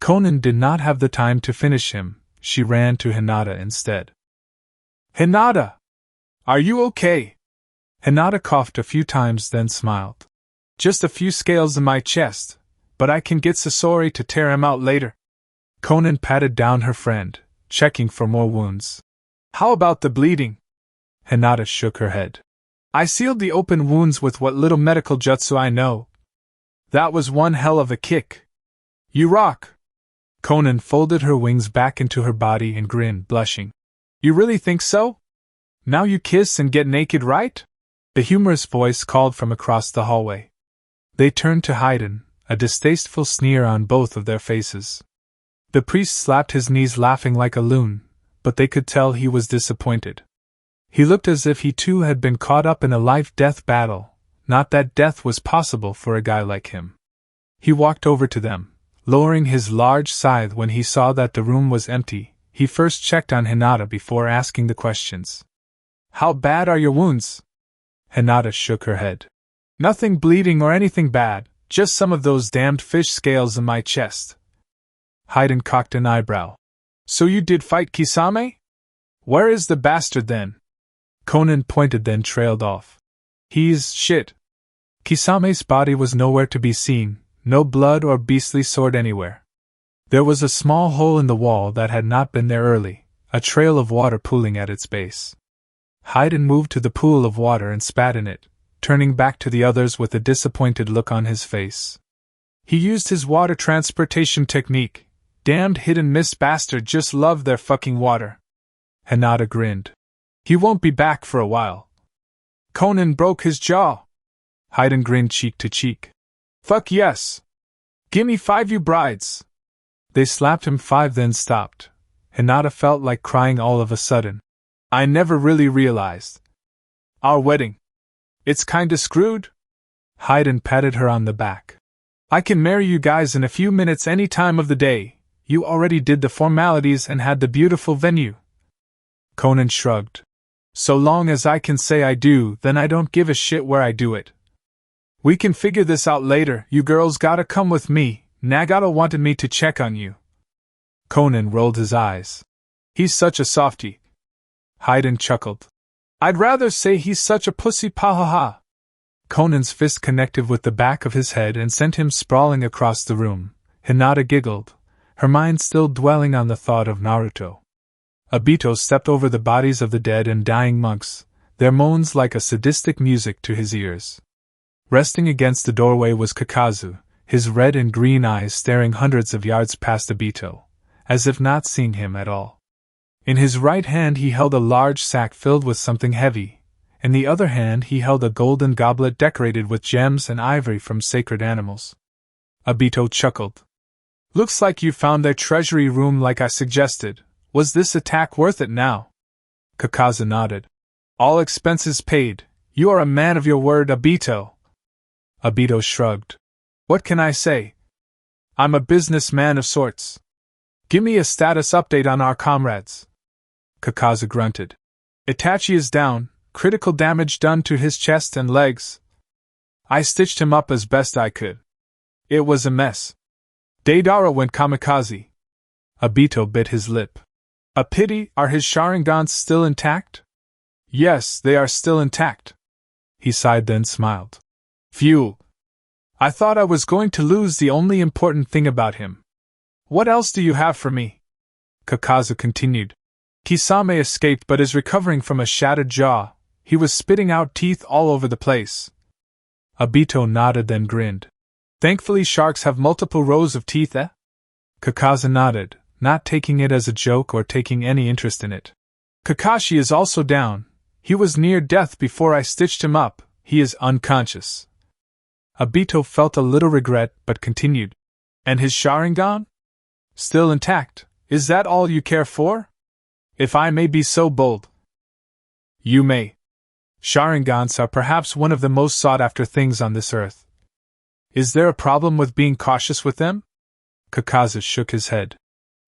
Konan did not have the time to finish him. She ran to Hinata instead. "Hinata! Are you okay?" Hinata coughed a few times then smiled. "Just a few scales in my chest, but I can get Sasori to tear him out later." Konan patted down her friend, checking for more wounds. "How about the bleeding?" Hinata shook her head. "I sealed the open wounds with what little medical jutsu I know." "That was one hell of a kick. You rock." Konan folded her wings back into her body and grinned, blushing. "You really think so? Now you kiss and get naked, right?" The humorous voice called from across the hallway. They turned to Haydn, a distasteful sneer on both of their faces. The priest slapped his knees laughing like a loon, but they could tell he was disappointed. He looked as if he too had been caught up in a life-death battle, not that death was possible for a guy like him. He walked over to them, lowering his large scythe when he saw that the room was empty. He first checked on Hinata before asking the questions. "How bad are your wounds?" Hinata shook her head. "Nothing bleeding or anything bad, just some of those damned fish scales in my chest." Haydn cocked an eyebrow. "So you did fight Kisame? Where is the bastard then?" Konan pointed then trailed off. "He's shit." Kisame's body was nowhere to be seen, no blood or beastly sword anywhere. There was a small hole in the wall that had not been there early, a trail of water pooling at its base. Haydn moved to the pool of water and spat in it, turning back to the others with a disappointed look on his face. He used his water transportation technique. Damned hit-and-miss bastard just loved their fucking water. Hinata grinned. "He won't be back for a while." Konan broke his jaw. Haydn grinned cheek to cheek. "Fuck yes. Gimme 5 you brides." They slapped him 5 then stopped. Hinata felt like crying all of a sudden. "I never really realized. Our wedding. It's kinda screwed?" Haydn patted her on the back. "I can marry you guys in a few minutes any time of the day. You already did the formalities and had the beautiful venue." Konan shrugged. "So long as I can say I do, then I don't give a shit where I do it. We can figure this out later. You girls gotta come with me. Nagata wanted me to check on you." Konan rolled his eyes. "He's such a softie." Haydn chuckled. "I'd rather say he's such a pussy pahaha." Konan's fist connected with the back of his head and sent him sprawling across the room. Hinata giggled, her mind still dwelling on the thought of Naruto. Obito stepped over the bodies of the dead and dying monks, their moans like a sadistic music to his ears. Resting against the doorway was Kakazu, his red and green eyes staring hundreds of yards past Obito, as if not seeing him at all. In his right hand he held a large sack filled with something heavy. In the other hand he held a golden goblet decorated with gems and ivory from sacred animals. Obito chuckled. "Looks like you found their treasury room like I suggested. Was this attack worth it now?" Kakazu nodded. "All expenses paid. You are a man of your word, Obito." Obito shrugged. "What can I say? I'm a businessman of sorts. Give me a status update on our comrades." Kakazu grunted. "Itachi is down, critical damage done to his chest and legs. I stitched him up as best I could. It was a mess. Deidara went kamikaze." Obito bit his lip. "A pity. Are his Sharingans still intact?" "Yes, they are still intact." He sighed then smiled. "Phew. I thought I was going to lose the only important thing about him. What else do you have for me?" Kakazu continued. "Kisame escaped but is recovering from a shattered jaw. He was spitting out teeth all over the place." Obito nodded then grinned. "Thankfully sharks have multiple rows of teeth, eh?" Kakazu nodded, not taking it as a joke or taking any interest in it. "Kakashi is also down. He was near death before I stitched him up. He is unconscious." Obito felt a little regret but continued. "And his Sharingan? Still intact. Is that all you care for? If I may be so bold." "You may. Sharingans are perhaps one of the most sought-after things on this earth." "Is there a problem with being cautious with them?" Kakazu shook his head.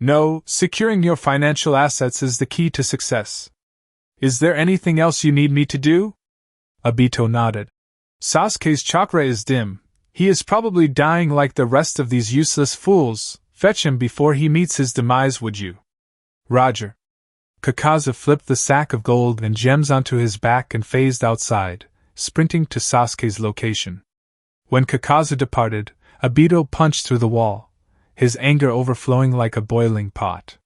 No, securing your financial assets is the key to success. Is there anything else you need me to do? Obito nodded. Sasuke's chakra is dim. He is probably dying like the rest of these useless fools. Fetch him before he meets his demise, would you? Roger. Kakaza flipped the sack of gold and gems onto his back and phased outside, sprinting to Sasuke's location. When Kakaza departed, Obito punched through the wall, his anger overflowing like a boiling pot.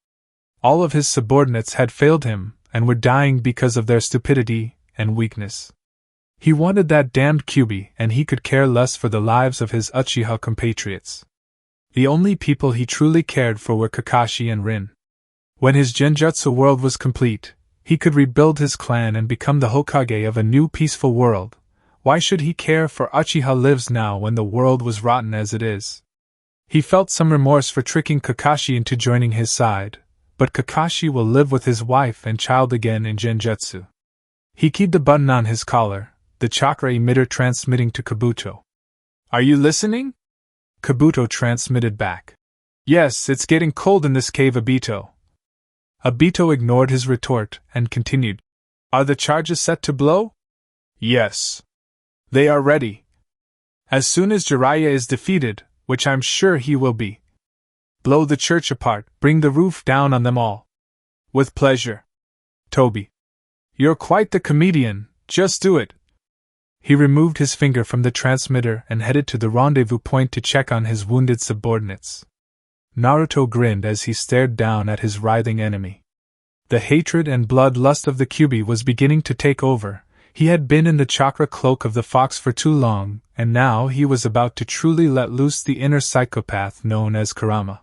All of his subordinates had failed him and were dying because of their stupidity and weakness. He wanted that damned Kyuubi, and he could care less for the lives of his Uchiha compatriots. The only people he truly cared for were Kakashi and Rin. When his Genjutsu world was complete, he could rebuild his clan and become the Hokage of a new peaceful world. Why should he care for Uchiha lives now when the world was rotten as it is? He felt some remorse for tricking Kakashi into joining his side, but Kakashi will live with his wife and child again in Genjutsu. He keyed the button on his collar, the chakra emitter transmitting to Kabuto. Are you listening? Kabuto transmitted back. Yes, it's getting cold in this cave, Obito. Obito ignored his retort and continued. Are the charges set to blow? Yes. They are ready. As soon as Jiraiya is defeated, which I'm sure he will be. Blow the church apart, bring the roof down on them all. With pleasure. Toby. You're quite the comedian, just do it. He removed his finger from the transmitter and headed to the rendezvous point to check on his wounded subordinates. Naruto grinned as he stared down at his writhing enemy. The hatred and bloodlust of the Kyuubi was beginning to take over. He had been in the chakra cloak of the fox for too long, and now he was about to truly let loose the inner psychopath known as Kurama.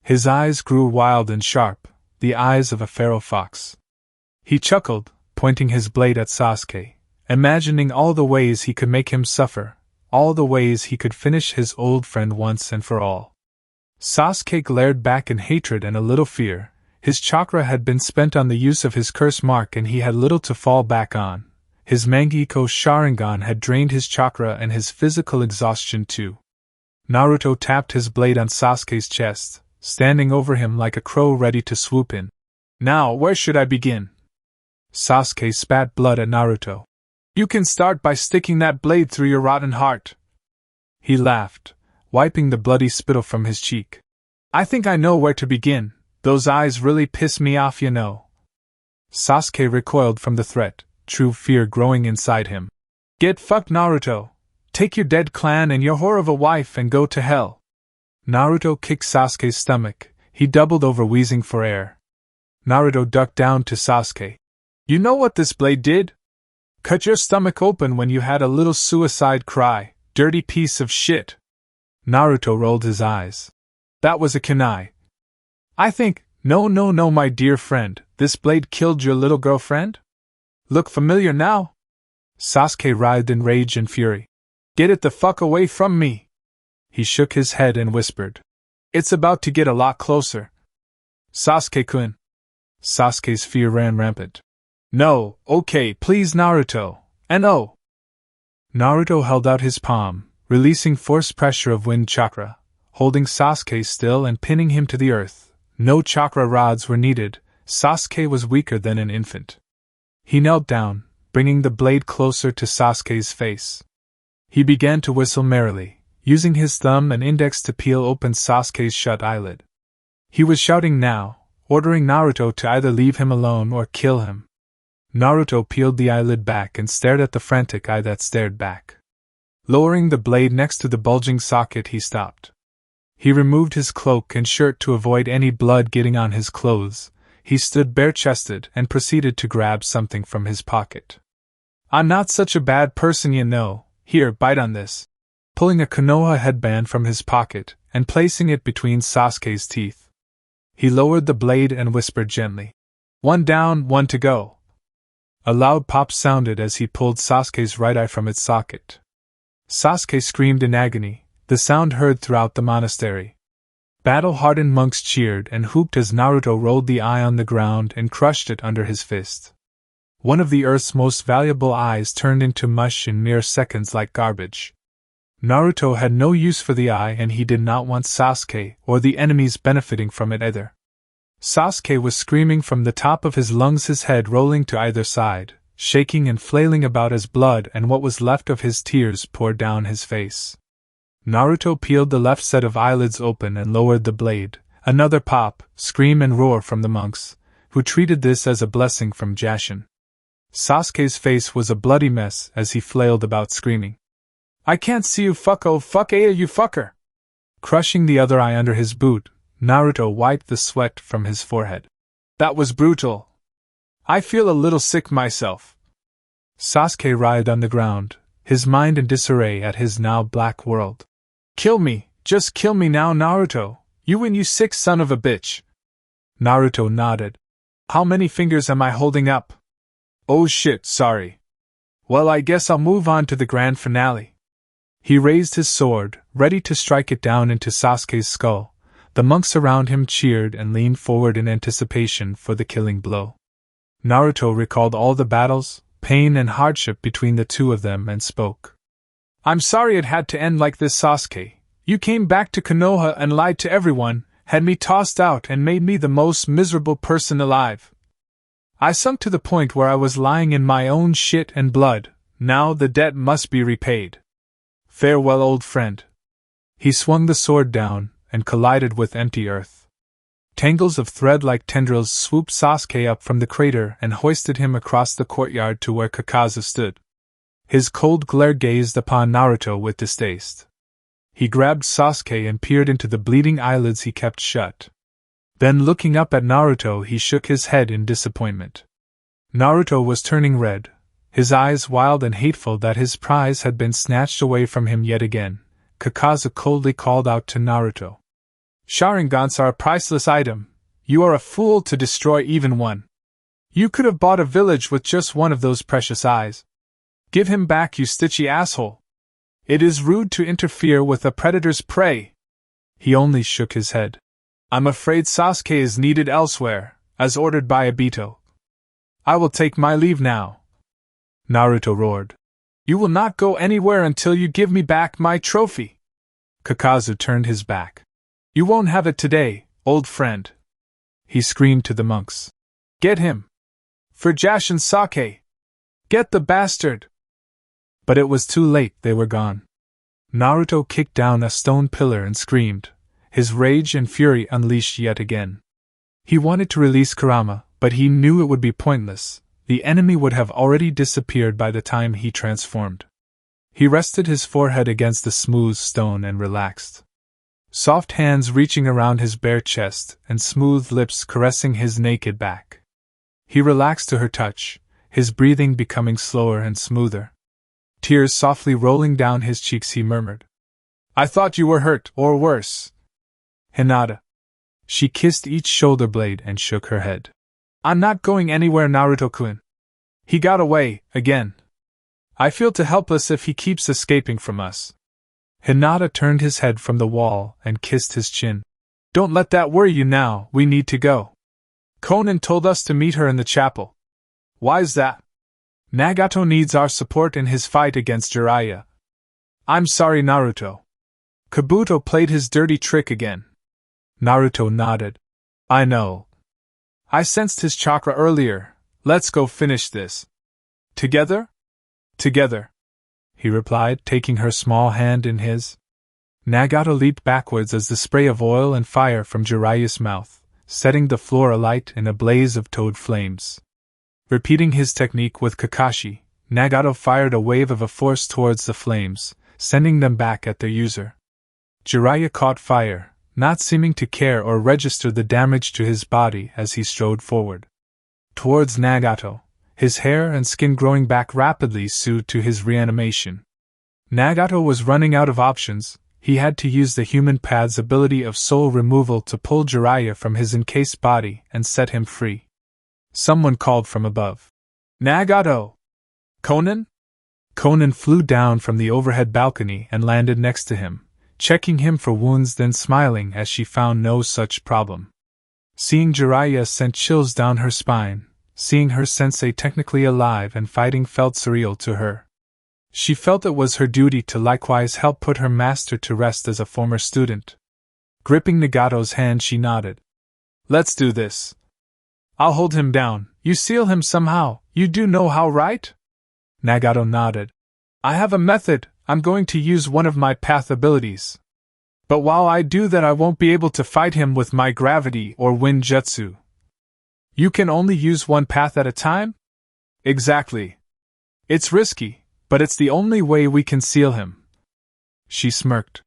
His eyes grew wild and sharp, the eyes of a feral fox. He chuckled, pointing his blade at Sasuke, imagining all the ways he could make him suffer, all the ways he could finish his old friend once and for all. Sasuke glared back in hatred and a little fear. His chakra had been spent on the use of his curse mark and he had little to fall back on. His Mangekyo Sharingan had drained his chakra and his physical exhaustion too. Naruto tapped his blade on Sasuke's chest, standing over him like a crow ready to swoop in. Now, where should I begin? Sasuke spat blood at Naruto. You can start by sticking that blade through your rotten heart. He laughed, wiping the bloody spittle from his cheek. I think I know where to begin. Those eyes really piss me off, you know. Sasuke recoiled from the threat, true fear growing inside him. Get fucked, Naruto. Take your dead clan and your whore of a wife and go to hell. Naruto kicked Sasuke's stomach. He doubled over, wheezing for air. Naruto ducked down to Sasuke. You know what this blade did? Cut your stomach open when you had a little suicide cry, dirty piece of shit. Naruto rolled his eyes. That was a kunai. I think, no, my dear friend, this blade killed your little girlfriend? Look familiar now? Sasuke writhed in rage and fury. Get it the fuck away from me! He shook his head and whispered. It's about to get a lot closer. Sasuke-kun. Sasuke's fear ran rampant. No, okay, please Naruto, and oh! Naruto held out his palm, releasing force pressure of wind chakra, holding Sasuke still and pinning him to the earth. No chakra rods were needed. Sasuke was weaker than an infant. He knelt down, bringing the blade closer to Sasuke's face. He began to whistle merrily, using his thumb and index to peel open Sasuke's shut eyelid. He was shouting now, ordering Naruto to either leave him alone or kill him. Naruto peeled the eyelid back and stared at the frantic eye that stared back. Lowering the blade next to the bulging socket, he stopped. He removed his cloak and shirt to avoid any blood getting on his clothes. He stood bare-chested and proceeded to grab something from his pocket. I'm not such a bad person, you know. Here, bite on this. Pulling a Konoha headband from his pocket and placing it between Sasuke's teeth. He lowered the blade and whispered gently. One down, one to go. A loud pop sounded as he pulled Sasuke's right eye from its socket. Sasuke screamed in agony, the sound heard throughout the monastery. Battle-hardened monks cheered and whooped as Naruto rolled the eye on the ground and crushed it under his fist. One of the Earth's most valuable eyes turned into mush in mere seconds like garbage. Naruto had no use for the eye and he did not want Sasuke or the enemies benefiting from it either. Sasuke was screaming from the top of his lungs, his head rolling to either side, shaking and flailing about as blood and what was left of his tears poured down his face. Naruto peeled the left set of eyelids open and lowered the blade. Another pop, scream and roar from the monks, who treated this as a blessing from Jashin. Sasuke's face was a bloody mess as he flailed about screaming. "I can't see you, fuck, oh fuck, you fucker!" Crushing the other eye under his boot, Naruto wiped the sweat from his forehead. "That was brutal. I feel a little sick myself." Sasuke writhed on the ground, his mind in disarray at his now black world. "Kill me, just kill me now, Naruto, you sick son of a bitch." Naruto nodded. "How many fingers am I holding up?" "Oh shit, sorry. Well, I guess I'll move on to the grand finale." He raised his sword, ready to strike it down into Sasuke's skull. The monks around him cheered and leaned forward in anticipation for the killing blow. Naruto recalled all the battles, pain and hardship between the two of them and spoke. "I'm sorry it had to end like this, Sasuke. You came back to Konoha and lied to everyone, had me tossed out and made me the most miserable person alive. I sunk to the point where I was lying in my own shit and blood. Now the debt must be repaid. Farewell, old friend." He swung the sword down and collided with empty earth. Tangles of thread-like tendrils swooped Sasuke up from the crater and hoisted him across the courtyard to where Kakaza stood. His cold glare gazed upon Naruto with distaste. He grabbed Sasuke and peered into the bleeding eyelids he kept shut. Then, looking up at Naruto, he shook his head in disappointment. Naruto was turning red, his eyes wild and hateful that his prize had been snatched away from him yet again. Kakaza coldly called out to Naruto. "Sharingans are a priceless item. You are a fool to destroy even one. You could have bought a village with just one of those precious eyes. Give him back, you stitchy asshole. It is rude to interfere with a predator's prey." He only shook his head. "I'm afraid Sasuke is needed elsewhere, as ordered by Obito. I will take my leave now." Naruto roared. "You will not go anywhere until you give me back my trophy." Kakazu turned his back. "You won't have it today, old friend," he screamed to the monks. "Get him! For Jashin Sake! Get the bastard!" But it was too late, they were gone. Naruto kicked down a stone pillar and screamed, his rage and fury unleashed yet again. He wanted to release Kurama, but he knew it would be pointless. The enemy would have already disappeared by the time he transformed. He rested his forehead against the smooth stone and relaxed. Soft hands reaching around his bare chest and smooth lips caressing his naked back. He relaxed to her touch, his breathing becoming slower and smoother. Tears softly rolling down his cheeks, he murmured, "I thought you were hurt, or worse." "Hinata." She kissed each shoulder blade and shook her head. "I'm not going anywhere, Naruto-kun. He got away, again. I feel too helpless if he keeps escaping from us." Hinata turned his head from the wall and kissed his chin. "Don't let that worry you now, we need to go. Konan told us to meet her in the chapel." "Why's that?" "Nagato needs our support in his fight against Jiraiya." "I'm sorry, Naruto. Kabuto played his dirty trick again." Naruto nodded. "I know. I sensed his chakra earlier. Let's go finish this." "Together?" "Together," he replied, taking her small hand in his. Nagato leaped backwards as the spray of oil and fire from Jiraiya's mouth, setting the floor alight in a blaze of toad flames. Repeating his technique with Kakashi, Nagato fired a wave of a force towards the flames, sending them back at their user. Jiraiya caught fire, not seeming to care or register the damage to his body as he strode forward towards Nagato, his hair and skin growing back rapidly due to his reanimation. Nagato was running out of options. He had to use the human path's ability of soul removal to pull Jiraiya from his encased body and set him free. Someone called from above. "Nagato! Konan?" Konan flew down from the overhead balcony and landed next to him, checking him for wounds, then smiling as she found no such problem. Seeing Jiraiya sent chills down her spine. Seeing her sensei technically alive and fighting felt surreal to her. She felt it was her duty to likewise help put her master to rest as a former student. Gripping Nagato's hand, she nodded. Let's do this. I'll hold him down, you seal him somehow, you do know how, right? Nagato nodded. I have a method, I'm going to use one of my path abilities. But while I do that, I won't be able to fight him with my gravity or wind jutsu. You can only use one path at a time? Exactly. It's risky, but it's the only way we can seal him. She smirked.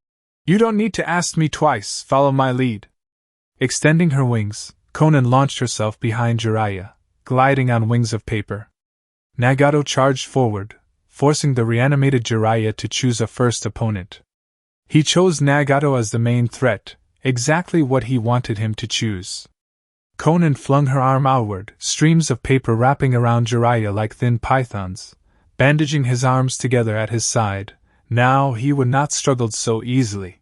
You don't need to ask me twice, follow my lead. Extending her wings, Konan launched herself behind Jiraiya, gliding on wings of paper. Nagato charged forward, forcing the reanimated Jiraiya to choose a first opponent. He chose Nagato as the main threat, exactly what he wanted him to choose. Konan flung her arm outward, streams of paper wrapping around Jiraiya like thin pythons, bandaging his arms together at his side. Now he would not struggle so easily.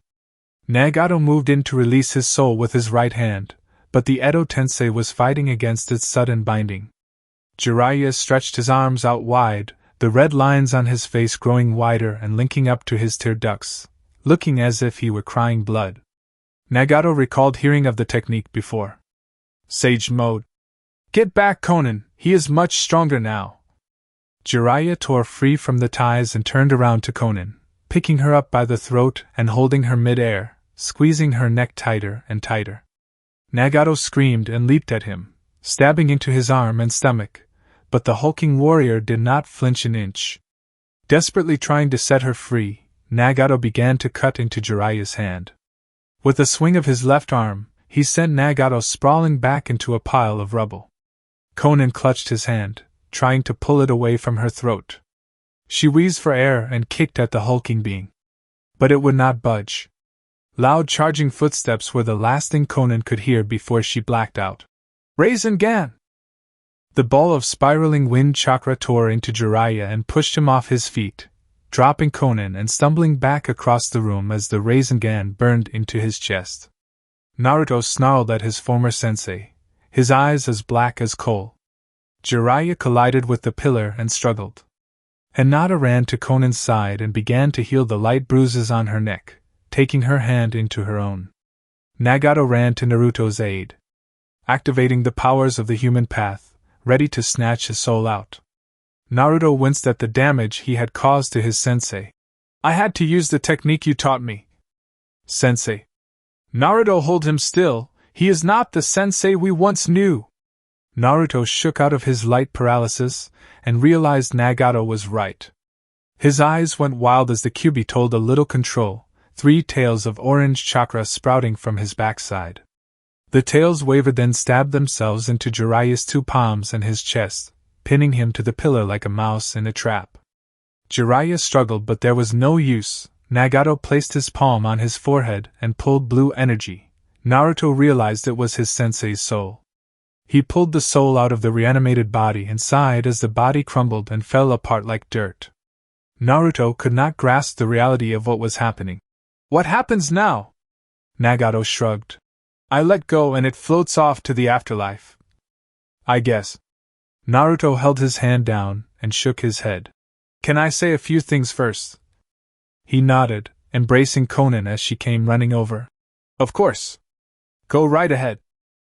Nagato moved in to release his soul with his right hand, but the Edo Tensei was fighting against its sudden binding. Jiraiya stretched his arms out wide, the red lines on his face growing wider and linking up to his tear ducts, looking as if he were crying blood. Nagato recalled hearing of the technique before. Sage mode. Get back, Konan, he is much stronger now. Jiraiya tore free from the ties and turned around to Konan, picking her up by the throat and holding her mid-air, squeezing her neck tighter and tighter. Nagato screamed and leaped at him, stabbing into his arm and stomach, but the hulking warrior did not flinch an inch. Desperately trying to set her free, Nagato began to cut into Jiraiya's hand. With a swing of his left arm, he sent Nagato sprawling back into a pile of rubble. Konan clutched his hand, trying to pull it away from her throat. She wheezed for air and kicked at the hulking being. But it would not budge. Loud charging footsteps were the last thing Konan could hear before she blacked out. Rasengan! The ball of spiraling wind chakra tore into Jiraiya and pushed him off his feet, dropping Konan and stumbling back across the room as the Rasengan burned into his chest. Naruto snarled at his former sensei, his eyes as black as coal. Jiraiya collided with the pillar and struggled. Hinata ran to Konan's side and began to heal the light bruises on her neck, taking her hand into her own. Nagato ran to Naruto's aid, activating the powers of the human path, ready to snatch his soul out. Naruto winced at the damage he had caused to his sensei. I had to use the technique you taught me. Sensei. Naruto, hold him still, he is not the sensei we once knew. Naruto shook out of his light paralysis and realized Nagato was right. His eyes went wild as the Kyuubi told a little control, 3 tails of orange chakra sprouting from his backside. The tails wavered, then stabbed themselves into Jiraiya's 2 palms and his chest, pinning him to the pillar like a mouse in a trap. Jiraiya struggled, but there was no use. Nagato placed his palm on his forehead and pulled blue energy. Naruto realized it was his sensei's soul. He pulled the soul out of the reanimated body and sighed as the body crumbled and fell apart like dirt. Naruto could not grasp the reality of what was happening. What happens now? Nagato shrugged. I let go and it floats off to the afterlife. I guess. Naruto held his hand down and shook his head. Can I say a few things first? He nodded, embracing Konan as she came running over. Of course. Go right ahead.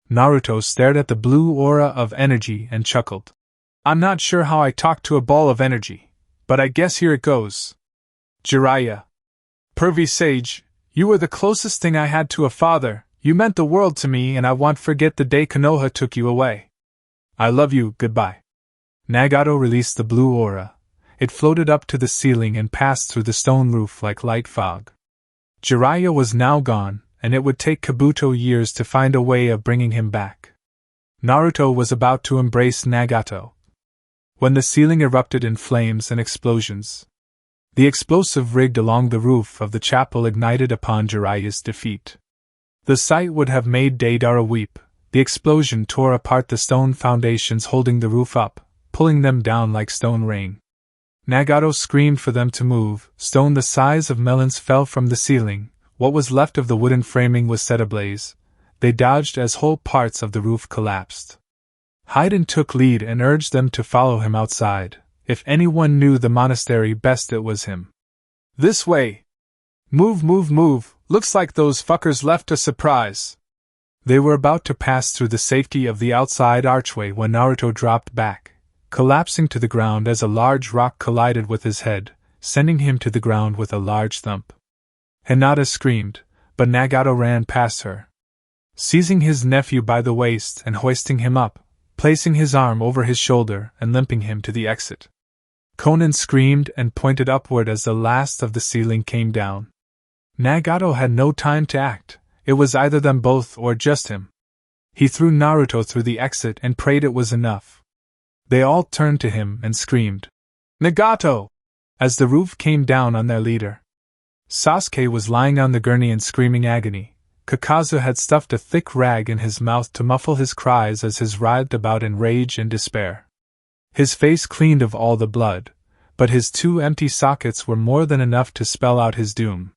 Naruto stared at the blue aura of energy and chuckled. I'm not sure how I talk to a ball of energy, but I guess here it goes. Jiraiya. Pervy sage, you were the closest thing I had to a father, you meant the world to me and I won't forget the day Konoha took you away. I love you, goodbye. Nagato released the blue aura. It floated up to the ceiling and passed through the stone roof like light fog. Jiraiya was now gone, and it would take Kabuto years to find a way of bringing him back. Naruto was about to embrace Nagato when the ceiling erupted in flames and explosions. The explosive rigged along the roof of the chapel ignited upon Jiraiya's defeat. The sight would have made Deidara weep. The explosion tore apart the stone foundations holding the roof up, pulling them down like stone rain. Nagato screamed for them to move. Stone the size of melons fell from the ceiling. What was left of the wooden framing was set ablaze. They dodged as whole parts of the roof collapsed. Haiden took lead and urged them to follow him outside. If anyone knew the monastery best, it was him. This way! Move, move, move! Looks like those fuckers left a surprise. They were about to pass through the safety of the outside archway when Naruto dropped back, collapsing to the ground as a large rock collided with his head, sending him to the ground with a large thump. Hinata screamed, but Nagato ran past her. Seizing his nephew by the waist and hoisting him up, placing his arm over his shoulder and limping him to the exit. Konan screamed and pointed upward as the last of the ceiling came down. Nagato had no time to act, it was either them both or just him. He threw Naruto through the exit and prayed it was enough. They all turned to him and screamed, "Nagato!" as the roof came down on their leader. Sasuke was lying on the gurney in screaming agony. Kakazu had stuffed a thick rag in his mouth to muffle his cries as he writhed about in rage and despair. His face cleaned of all the blood, but his 2 empty sockets were more than enough to spell out his doom.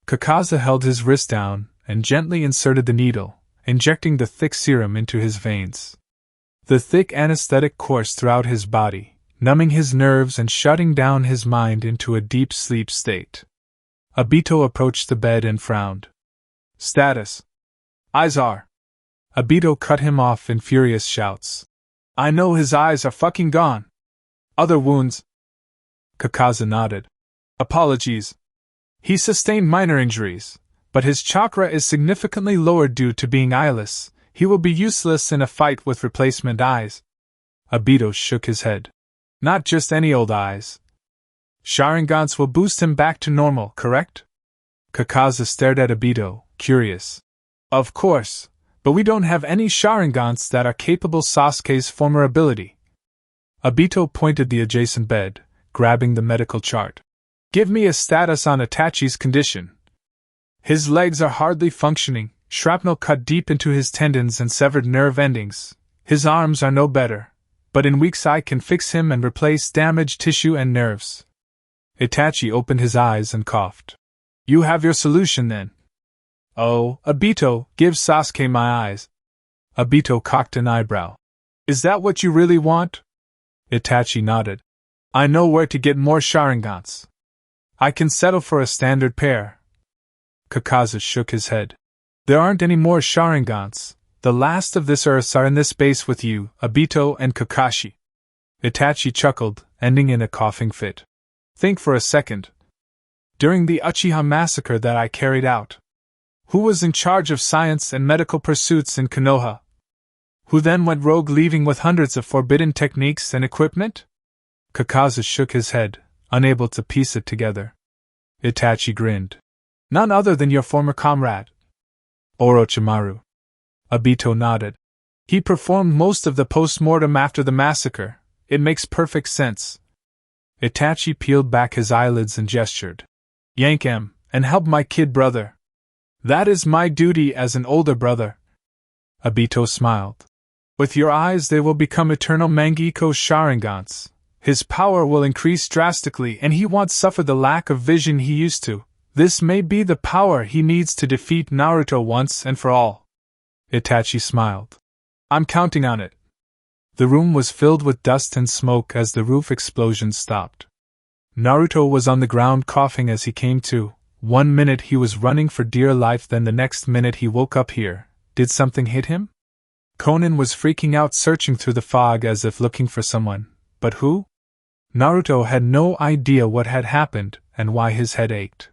Kakazu held his wrist down and gently inserted the needle, injecting the thick serum into his veins. The thick anesthetic coursed throughout his body, numbing his nerves and shutting down his mind into a deep sleep state. Obito approached the bed and frowned. "Status. Izar." Obito cut him off in furious shouts. "I know his eyes are fucking gone. Other wounds?" Kakazu nodded. "Apologies. He sustained minor injuries, but his chakra is significantly lowered due to being eyeless. He will be useless in a fight with replacement eyes." Obito shook his head. "Not just any old eyes. Sharingans will boost him back to normal, correct?" Kakazu stared at Obito, curious. "Of course, but we don't have any Sharingans that are capable Sasuke's former ability." Obito pointed the adjacent bed, grabbing the medical chart. "Give me a status on Itachi's condition." "His legs are hardly functioning, shrapnel cut deep into his tendons and severed nerve endings. His arms are no better, but in weeks I can fix him and replace damaged tissue and nerves." Itachi opened his eyes and coughed. "You have your solution then?" "Oh, Obito, give Sasuke my eyes." Obito cocked an eyebrow. "Is that what you really want?" Itachi nodded. "I know where to get more Sharingans. I can settle for a standard pair." Kakazu shook his head. "There aren't any more Sharingans. The last of this Earths are in this base with you, Obito and Kakashi." Itachi chuckled, ending in a coughing fit. "Think for a second. During the Uchiha massacre that I carried out, who was in charge of science and medical pursuits in Konoha? Who then went rogue, leaving with hundreds of forbidden techniques and equipment?" Kakazu shook his head, unable to piece it together. Itachi grinned. "None other than your former comrade, Orochimaru." Obito nodded. "He performed most of the post-mortem after the massacre. It makes perfect sense." Itachi peeled back his eyelids and gestured. "Yank him, and help my kid brother. That is my duty as an older brother." Obito smiled. "With your eyes they will become eternal Mangekyo Sharingans. His power will increase drastically and he won't suffer the lack of vision he used to. This may be the power he needs to defeat Naruto once and for all." Itachi smiled. "I'm counting on it." The room was filled with dust and smoke as the roof explosion stopped. Naruto was on the ground coughing as he came to. One minute he was running for dear life, then the next minute he woke up here. Did something hit him? Konan was freaking out, searching through the fog as if looking for someone. But who? Naruto had no idea what had happened and why his head ached.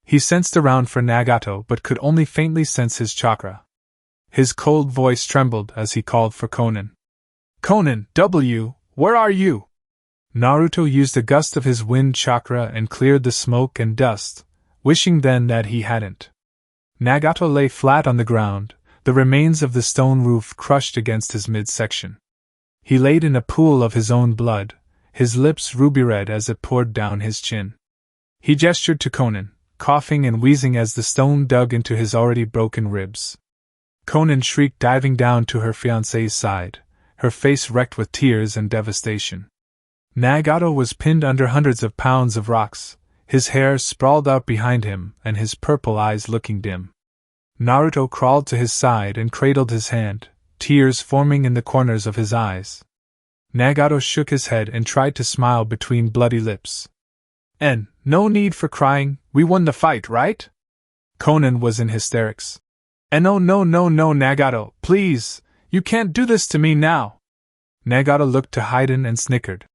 He sensed around for Nagato but could only faintly sense his chakra. His cold voice trembled as he called for Konan. "Konan, where are you?" Naruto used a gust of his wind chakra and cleared the smoke and dust, wishing then that he hadn't. Nagato lay flat on the ground, the remains of the stone roof crushed against his midsection. He laid in a pool of his own blood, his lips ruby red as it poured down his chin. He gestured to Konan, coughing and wheezing as the stone dug into his already broken ribs. Konan shrieked, diving down to her fiancé's side, her face wrecked with tears and devastation. Nagato was pinned under hundreds of pounds of rocks, his hair sprawled out behind him and his purple eyes looking dim. Naruto crawled to his side and cradled his hand, tears forming in the corners of his eyes. Nagato shook his head and tried to smile between bloody lips. No need for crying, we won the fight, right?" Konan was in hysterics. And oh no no no Nagato, please, you can't do this to me now. Nagato looked to Haiden and snickered.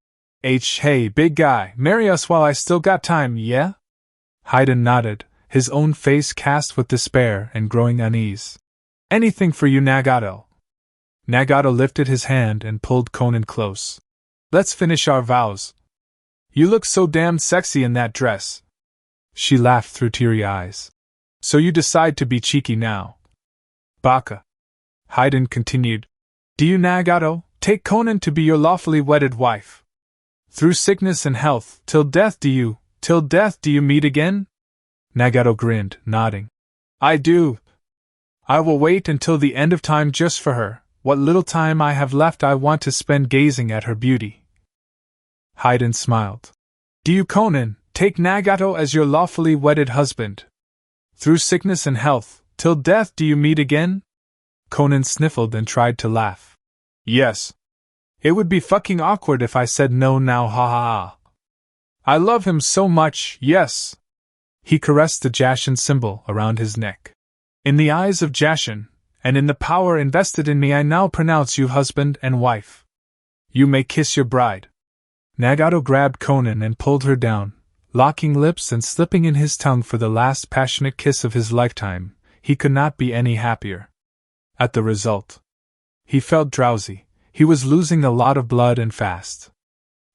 Hey big guy, marry us while I still got time, yeah? Haiden nodded, his own face cast with despair and growing unease. Anything for you Nagato. Nagato lifted his hand and pulled Conan close. Let's finish our vows. You look so damn sexy in that dress. She laughed through teary eyes. So you decide to be cheeky now. Baka. Haiden continued. Do you Nagato take Conan to be your lawfully wedded wife? Through sickness and health, till death do you meet again? Nagato grinned, nodding. I do. I will wait until the end of time just for her. What little time I have left I want to spend gazing at her beauty. Haiden smiled. Do you Conan take Nagato as your lawfully wedded husband? Through sickness and health, till death do you meet again? Conan sniffled and tried to laugh. Yes. It would be fucking awkward if I said no now, ha ha ha. I love him so much, yes. He caressed the Jashin symbol around his neck. In the eyes of Jashin, and in the power invested in me, I now pronounce you husband and wife. You may kiss your bride. Nagato grabbed Conan and pulled her down, locking lips and slipping in his tongue for the last passionate kiss of his lifetime. He could not be any happier. At the result, he felt drowsy. He was losing a lot of blood and fast.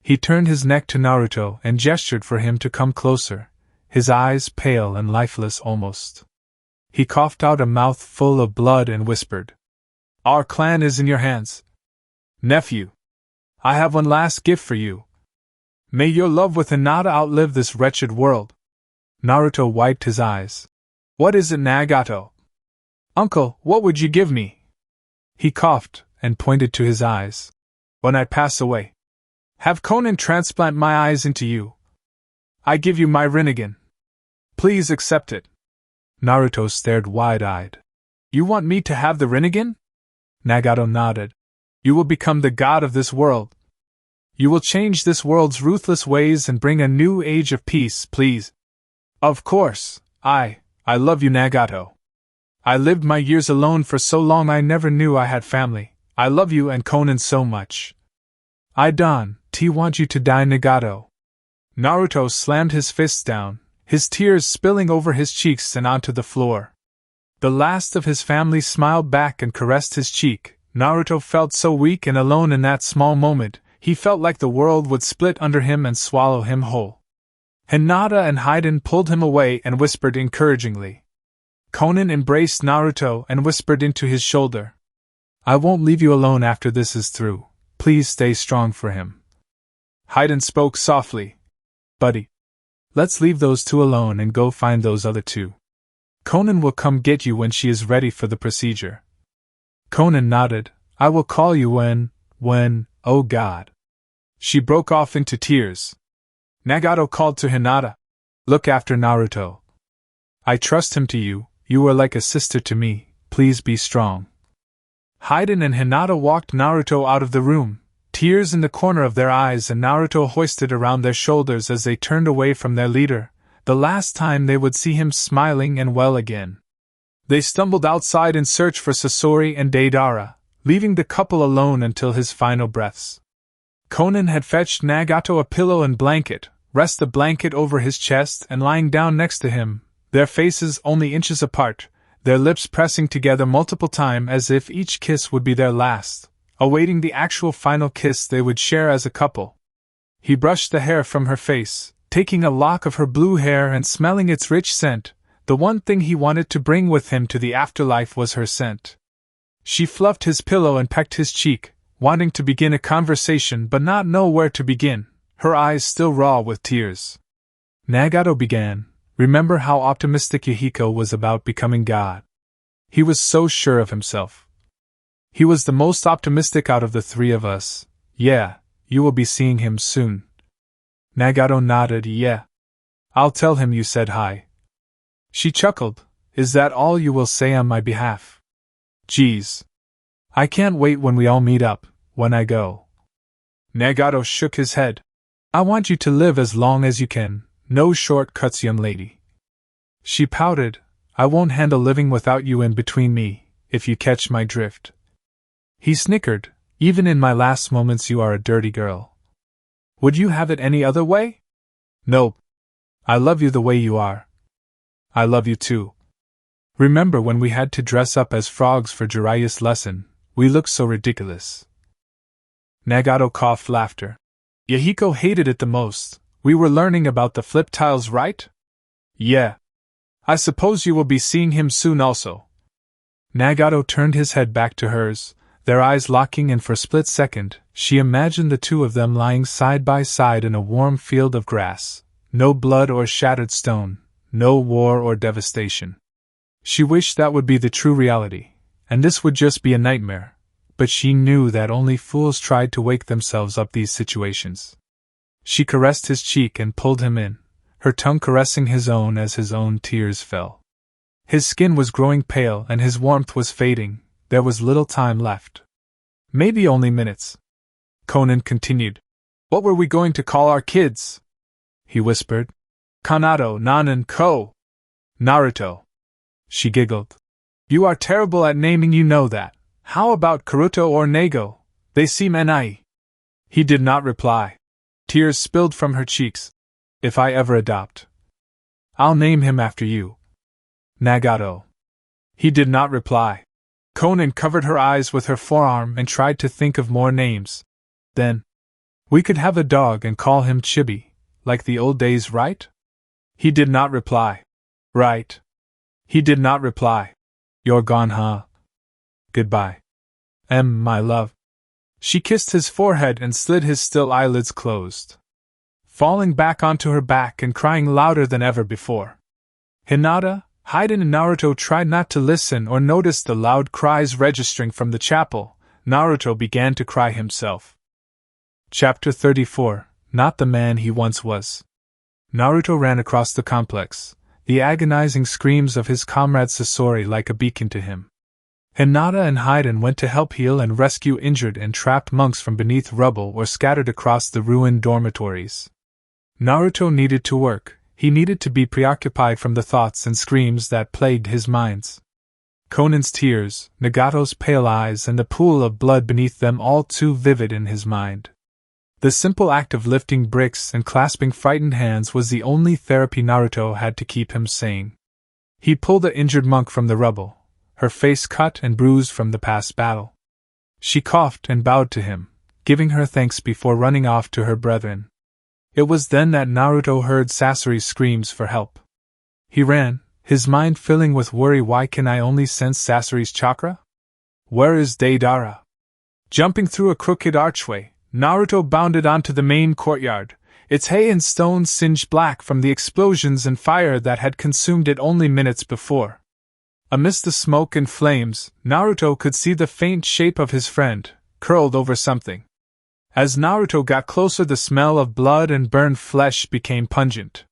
He turned his neck to Naruto and gestured for him to come closer, his eyes pale and lifeless almost. He coughed out a mouth full of blood and whispered, Our clan is in your hands. Nephew, I have one last gift for you. May your love with Hinata outlive this wretched world. Naruto wiped his eyes. What is it, Nagato? Uncle, what would you give me? He coughed and pointed to his eyes. When I pass away, have Conan transplant my eyes into you. I give you my Rinnegan. Please accept it. Naruto stared wide-eyed. You want me to have the Rinnegan? Nagato nodded. You will become the god of this world. You will change this world's ruthless ways and bring a new age of peace, please. Of course, I love you, Nagato. I lived my years alone for so long I never knew I had family. I love you and Conan so much. I don't want you to die, Nagato. Naruto slammed his fists down, his tears spilling over his cheeks and onto the floor. The last of his family smiled back and caressed his cheek. Naruto felt so weak and alone in that small moment, he felt like the world would split under him and swallow him whole. Hinata and Haiden pulled him away and whispered encouragingly. Conan embraced Naruto and whispered into his shoulder. I won't leave you alone after this is through. Please stay strong for him. Haiden spoke softly. Buddy, let's leave those two alone and go find those other two. Conan will come get you when she is ready for the procedure. Conan nodded. I will call you when, oh God. She broke off into tears. Nagato called to Hinata. Look after Naruto. I trust him to you. You are like a sister to me, please be strong. Haiden and Hinata walked Naruto out of the room, tears in the corner of their eyes and Naruto hoisted around their shoulders as they turned away from their leader, the last time they would see him smiling and well again. They stumbled outside in search for Sasori and Deidara, leaving the couple alone until his final breaths. Conan had fetched Nagato a pillow and blanket, rested the blanket over his chest and lying down next to him, their faces only inches apart, their lips pressing together multiple times as if each kiss would be their last, awaiting the actual final kiss they would share as a couple. He brushed the hair from her face, taking a lock of her blue hair and smelling its rich scent. The one thing he wanted to bring with him to the afterlife was her scent. She fluffed his pillow and pecked his cheek, wanting to begin a conversation but not know where to begin, her eyes still raw with tears. Nagato began. Remember how optimistic Yahiko was about becoming God. He was so sure of himself. He was the most optimistic out of the three of us. Yeah, you will be seeing him soon. Nagato nodded. Yeah. I'll tell him you said hi. She chuckled. Is that all you will say on my behalf? Geez. I can't wait when we all meet up, when I go. Nagato shook his head. I want you to live as long as you can. No shortcuts, young lady. She pouted. I won't handle living without you in between me, if you catch my drift. He snickered. Even in my last moments you are a dirty girl. Would you have it any other way? Nope. I love you the way you are. I love you too. Remember when we had to dress up as frogs for Jiraiya's lesson? We looked so ridiculous. Nagato coughed laughter. Yahiko hated it the most. We were learning about the flip tiles, right? Yeah. I suppose you will be seeing him soon also. Nagato turned his head back to hers, their eyes locking, and for a split second, she imagined the two of them lying side by side in a warm field of grass. No blood or shattered stone, no war or devastation. She wished that would be the true reality, and this would just be a nightmare, but she knew that only fools tried to wake themselves up these situations. She caressed his cheek and pulled him in, her tongue caressing his own as his own tears fell. His skin was growing pale and his warmth was fading. There was little time left. Maybe only minutes. Conan continued. What were we going to call our kids? He whispered. Kanado, Nanan, Ko. Naruto. She giggled. You are terrible at naming, you know that. How about Karuto or Nego? They seem NIE. He did not reply. Tears spilled from her cheeks. If I ever adopt, I'll name him after you. Nagato. He did not reply. Conan covered her eyes with her forearm and tried to think of more names. Then, we could have a dog and call him Chibi, like the old days, right? He did not reply. Right. He did not reply. You're gone, huh? Goodbye. My love. She kissed his forehead and slid his still eyelids closed, falling back onto her back and crying louder than ever before. Hinata, Haiden and Naruto tried not to listen or notice the loud cries registering from the chapel. Naruto began to cry himself. Chapter 34. Not the man he once was. Naruto ran across the complex, the agonizing screams of his comrade Sasori like a beacon to him. Hinata and Haiden went to help heal and rescue injured and trapped monks from beneath rubble or scattered across the ruined dormitories. Naruto needed to work. He needed to be preoccupied from the thoughts and screams that plagued his minds. Conan's tears, Nagato's pale eyes, and the pool of blood beneath them, all too vivid in his mind. The simple act of lifting bricks and clasping frightened hands was the only therapy Naruto had to keep him sane. He pulled the injured monk from the rubble, her face cut and bruised from the past battle. She coughed and bowed to him, giving her thanks before running off to her brethren. It was then that Naruto heard Sasori's screams for help. He ran, his mind filling with worry. Why can I only sense Sasori's chakra? Where is Deidara? Jumping through a crooked archway, Naruto bounded onto the main courtyard, its hay and stones singed black from the explosions and fire that had consumed it only minutes before. Amidst the smoke and flames, Naruto could see the faint shape of his friend, curled over something. As Naruto got closer, the smell of blood and burned flesh became pungent.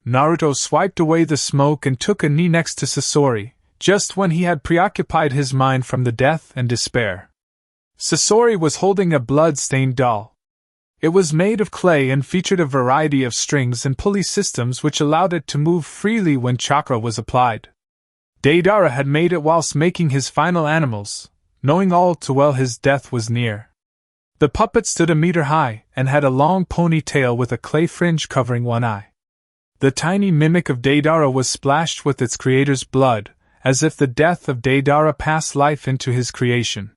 Naruto swiped away the smoke and took a knee next to Sasori, just when he had preoccupied his mind from the death and despair. Sasori was holding a blood-stained doll. It was made of clay and featured a variety of strings and pulley systems which allowed it to move freely when chakra was applied. Deidara had made it whilst making his final animals, knowing all too well his death was near. The puppet stood a meter high and had a long ponytail with a clay fringe covering one eye. The tiny mimic of Deidara was splashed with its creator's blood, as if the death of Deidara passed life into his creation.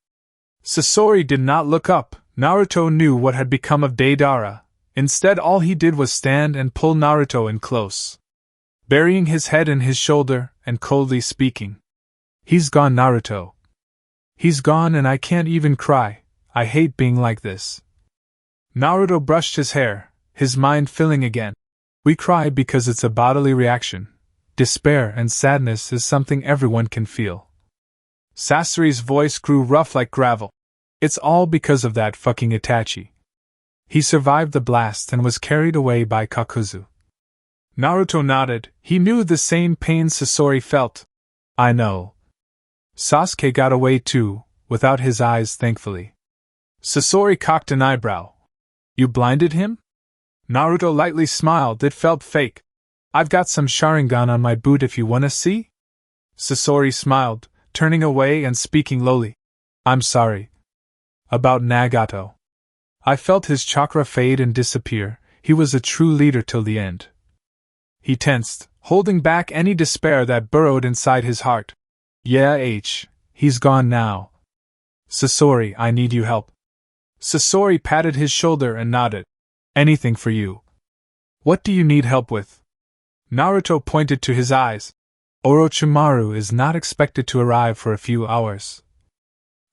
Sasori did not look up. Naruto knew what had become of Deidara. Instead, all he did was stand and pull Naruto in close, burying his head in his shoulder and coldly speaking. He's gone, Naruto. He's gone, and I can't even cry. I hate being like this. Naruto brushed his hair, his mind filling again. We cry because it's a bodily reaction. Despair and sadness is something everyone can feel. Sasori's voice grew rough like gravel. It's all because of that fucking Itachi. He survived the blast and was carried away by Kakuzu. Naruto nodded. He knew the same pain Sasori felt. I know. Sasuke got away too, without his eyes, thankfully. Sasori cocked an eyebrow. You blinded him? Naruto lightly smiled. It felt fake. I've got some Sharingan on my boot if you wanna see? Sasori smiled, turning away and speaking lowly. I'm sorry. About Nagato. I felt his chakra fade and disappear. He was a true leader till the end. He tensed, holding back any despair that burrowed inside his heart. Yeah, he's gone now. Sasori, I need you help. Sasori patted his shoulder and nodded. Anything for you. What do you need help with? Naruto pointed to his eyes. Orochimaru is not expected to arrive for a few hours.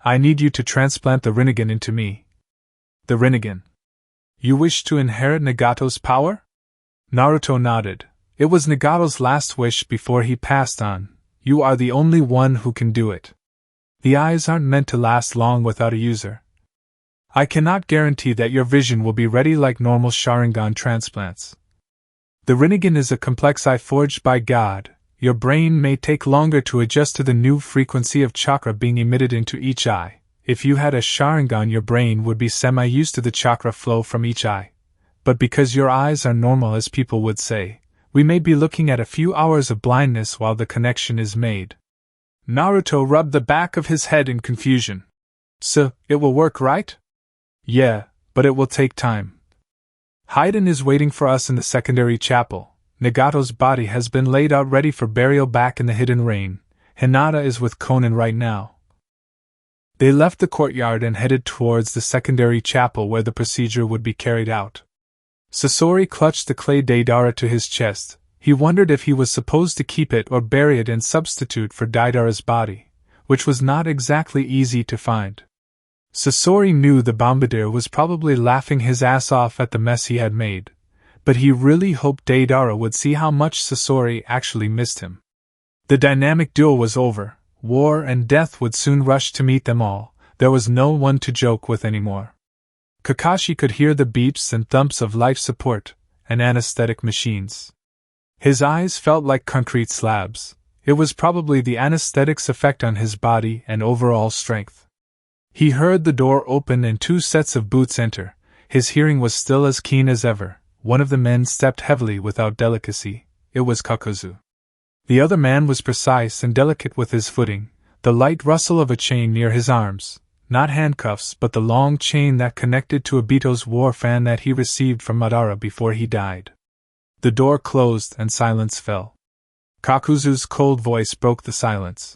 I need you to transplant the Rinnegan into me. The Rinnegan. You wish to inherit Nagato's power? Naruto nodded. It was Nagato's last wish before he passed on. You are the only one who can do it. The eyes aren't meant to last long without a user. I cannot guarantee that your vision will be ready like normal Sharingan transplants. The Rinnegan is a complex eye forged by God. Your brain may take longer to adjust to the new frequency of chakra being emitted into each eye. If you had a Sharingan, your brain would be semi-used to the chakra flow from each eye. But because your eyes are normal, as people would say, we may be looking at a few hours of blindness while the connection is made. Naruto rubbed the back of his head in confusion. So, it will work, right? Yeah, but it will take time. Haiden is waiting for us in the secondary chapel. Nagato's body has been laid out ready for burial back in the hidden rain. Hinata is with Konan right now. They left the courtyard and headed towards the secondary chapel where the procedure would be carried out. Sasori clutched the clay Deidara to his chest. He wondered if he was supposed to keep it or bury it in substitute for Deidara's body, which was not exactly easy to find. Sasori knew the bombardier was probably laughing his ass off at the mess he had made, but he really hoped Deidara would see how much Sasori actually missed him. The dynamic duel was over. War and death would soon rush to meet them all. There was no one to joke with anymore. Kakashi could hear the beeps and thumps of life support and anesthetic machines. His eyes felt like concrete slabs. It was probably the anesthetic's effect on his body and overall strength. He heard the door open and 2 sets of boots enter. His hearing was still as keen as ever. One of the men stepped heavily without delicacy. It was Kakuzu. The other man was precise and delicate with his footing, the light rustle of a chain near his arms, not handcuffs but the long chain that connected to Obito's war fan that he received from Madara before he died. The door closed and silence fell. Kakuzu's cold voice broke the silence.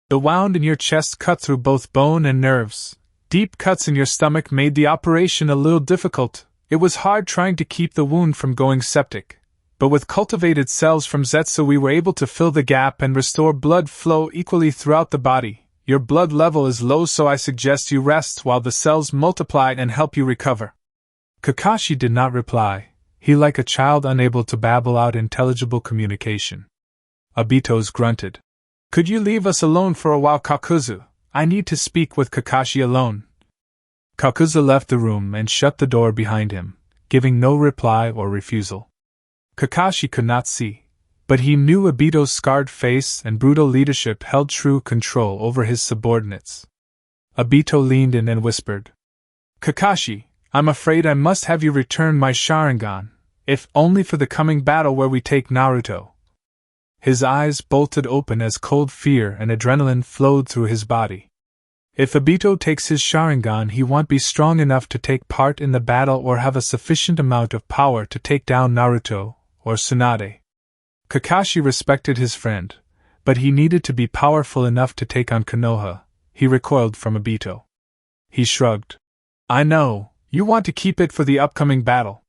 The wound in your chest cut through both bone and nerves. Deep cuts in your stomach made the operation a little difficult. It was hard trying to keep the wound from going septic. But with cultivated cells from Zetsu we were able to fill the gap and restore blood flow equally throughout the body. Your blood level is low, so I suggest you rest while the cells multiply and help you recover. Kakashi did not reply. He like a child unable to babble out intelligible communication. Obito's grunted. Could you leave us alone for a while, Kakuzu? I need to speak with Kakashi alone. Kakuzu left the room and shut the door behind him, giving no reply or refusal. Kakashi could not see, but he knew Obito's scarred face and brutal leadership held true control over his subordinates. Obito leaned in and whispered, Kakashi, I'm afraid I must have you return my Sharingan, if only for the coming battle where we take Naruto. His eyes bolted open as cold fear and adrenaline flowed through his body. If Obito takes his Sharingan, he won't be strong enough to take part in the battle or have a sufficient amount of power to take down Naruto or Tsunade. Kakashi respected his friend, but he needed to be powerful enough to take on Konoha. He recoiled from Obito. He shrugged. I know, you want to keep it for the upcoming battle.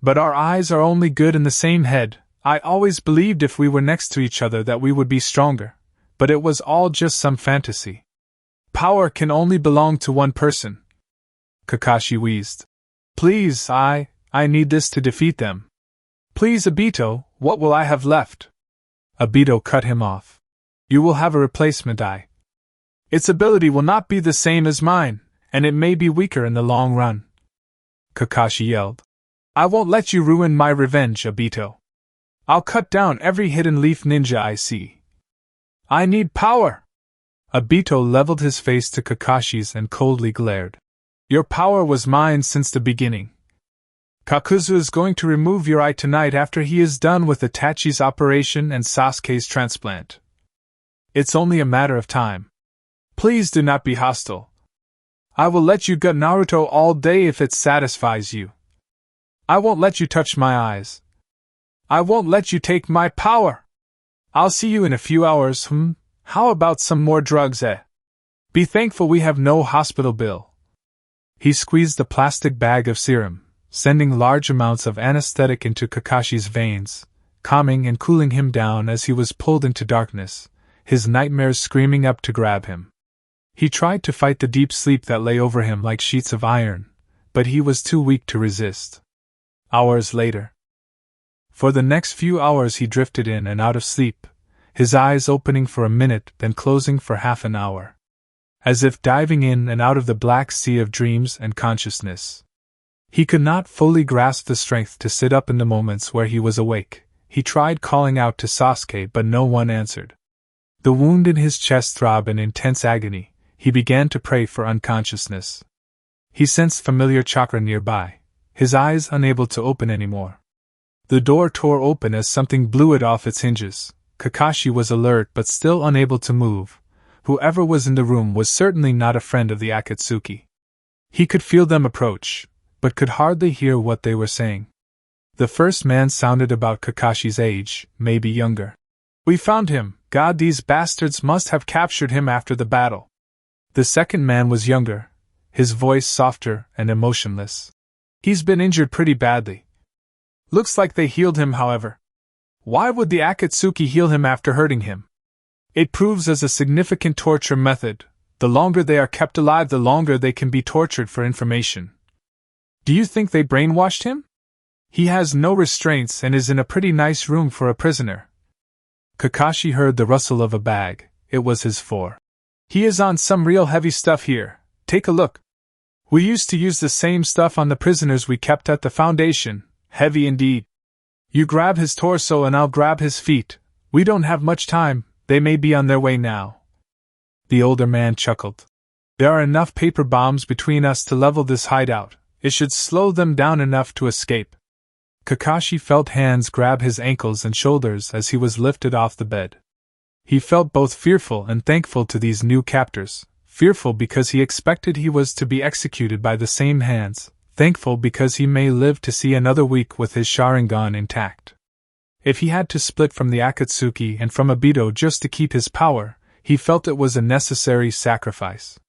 But our eyes are only good in the same head. I always believed if we were next to each other that we would be stronger, but it was all just some fantasy. Power can only belong to one person. Kakashi wheezed. Please, I need this to defeat them. Please, Obito, what will I have left? Obito cut him off. You will have a replacement eye. Its ability will not be the same as mine, and it may be weaker in the long run. Kakashi yelled. I won't let you ruin my revenge, Obito. I'll cut down every hidden leaf ninja I see. I need power! Obito leveled his face to Kakashi's and coldly glared. Your power was mine since the beginning. Kakuzu is going to remove your eye tonight after he is done with Itachi's operation and Sasuke's transplant. It's only a matter of time. Please do not be hostile. I will let you gut Naruto all day if it satisfies you. I won't let you touch my eyes. I won't let you take my power. I'll see you in a few hours. How about some more drugs, eh? Be thankful we have no hospital bill. He squeezed a plastic bag of serum, sending large amounts of anesthetic into Kakashi's veins, calming and cooling him down as he was pulled into darkness, his nightmares screaming up to grab him. He tried to fight the deep sleep that lay over him like sheets of iron, but he was too weak to resist. Hours later. For the next few hours he drifted in and out of sleep, his eyes opening for a minute then closing for half an hour. As if diving in and out of the black sea of dreams and consciousness. He could not fully grasp the strength to sit up in the moments where he was awake. He tried calling out to Sasuke but no one answered. The wound in his chest throbbed in intense agony. He began to pray for unconsciousness. He sensed familiar chakra nearby, his eyes unable to open anymore. The door tore open as something blew it off its hinges. Kakashi was alert but still unable to move. Whoever was in the room was certainly not a friend of the Akatsuki. He could feel them approach, but could hardly hear what they were saying. The first man sounded about Kakashi's age, maybe younger. We found him. God, these bastards must have captured him after the battle. The second man was younger, his voice softer and emotionless. He's been injured pretty badly. Looks like they healed him, however. Why would the Akatsuki heal him after hurting him? It proves as a significant torture method. The longer they are kept alive, the longer they can be tortured for information. Do you think they brainwashed him? He has no restraints and is in a pretty nice room for a prisoner. Kakashi heard the rustle of a bag. It was his for. He is on some real heavy stuff here. Take a look. We used to use the same stuff on the prisoners we kept at the Foundation. Heavy indeed. You grab his torso and I'll grab his feet. We don't have much time. They may be on their way now. The older man chuckled. There are enough paper bombs between us to level this hideout. It should slow them down enough to escape. Kakashi felt hands grab his ankles and shoulders as he was lifted off the bed. He felt both fearful and thankful to these new captors. Fearful because he expected he was to be executed by the same hands. Thankful because he may live to see another week with his Sharingan intact. If he had to split from the Akatsuki and from Obito just to keep his power, he felt it was a necessary sacrifice.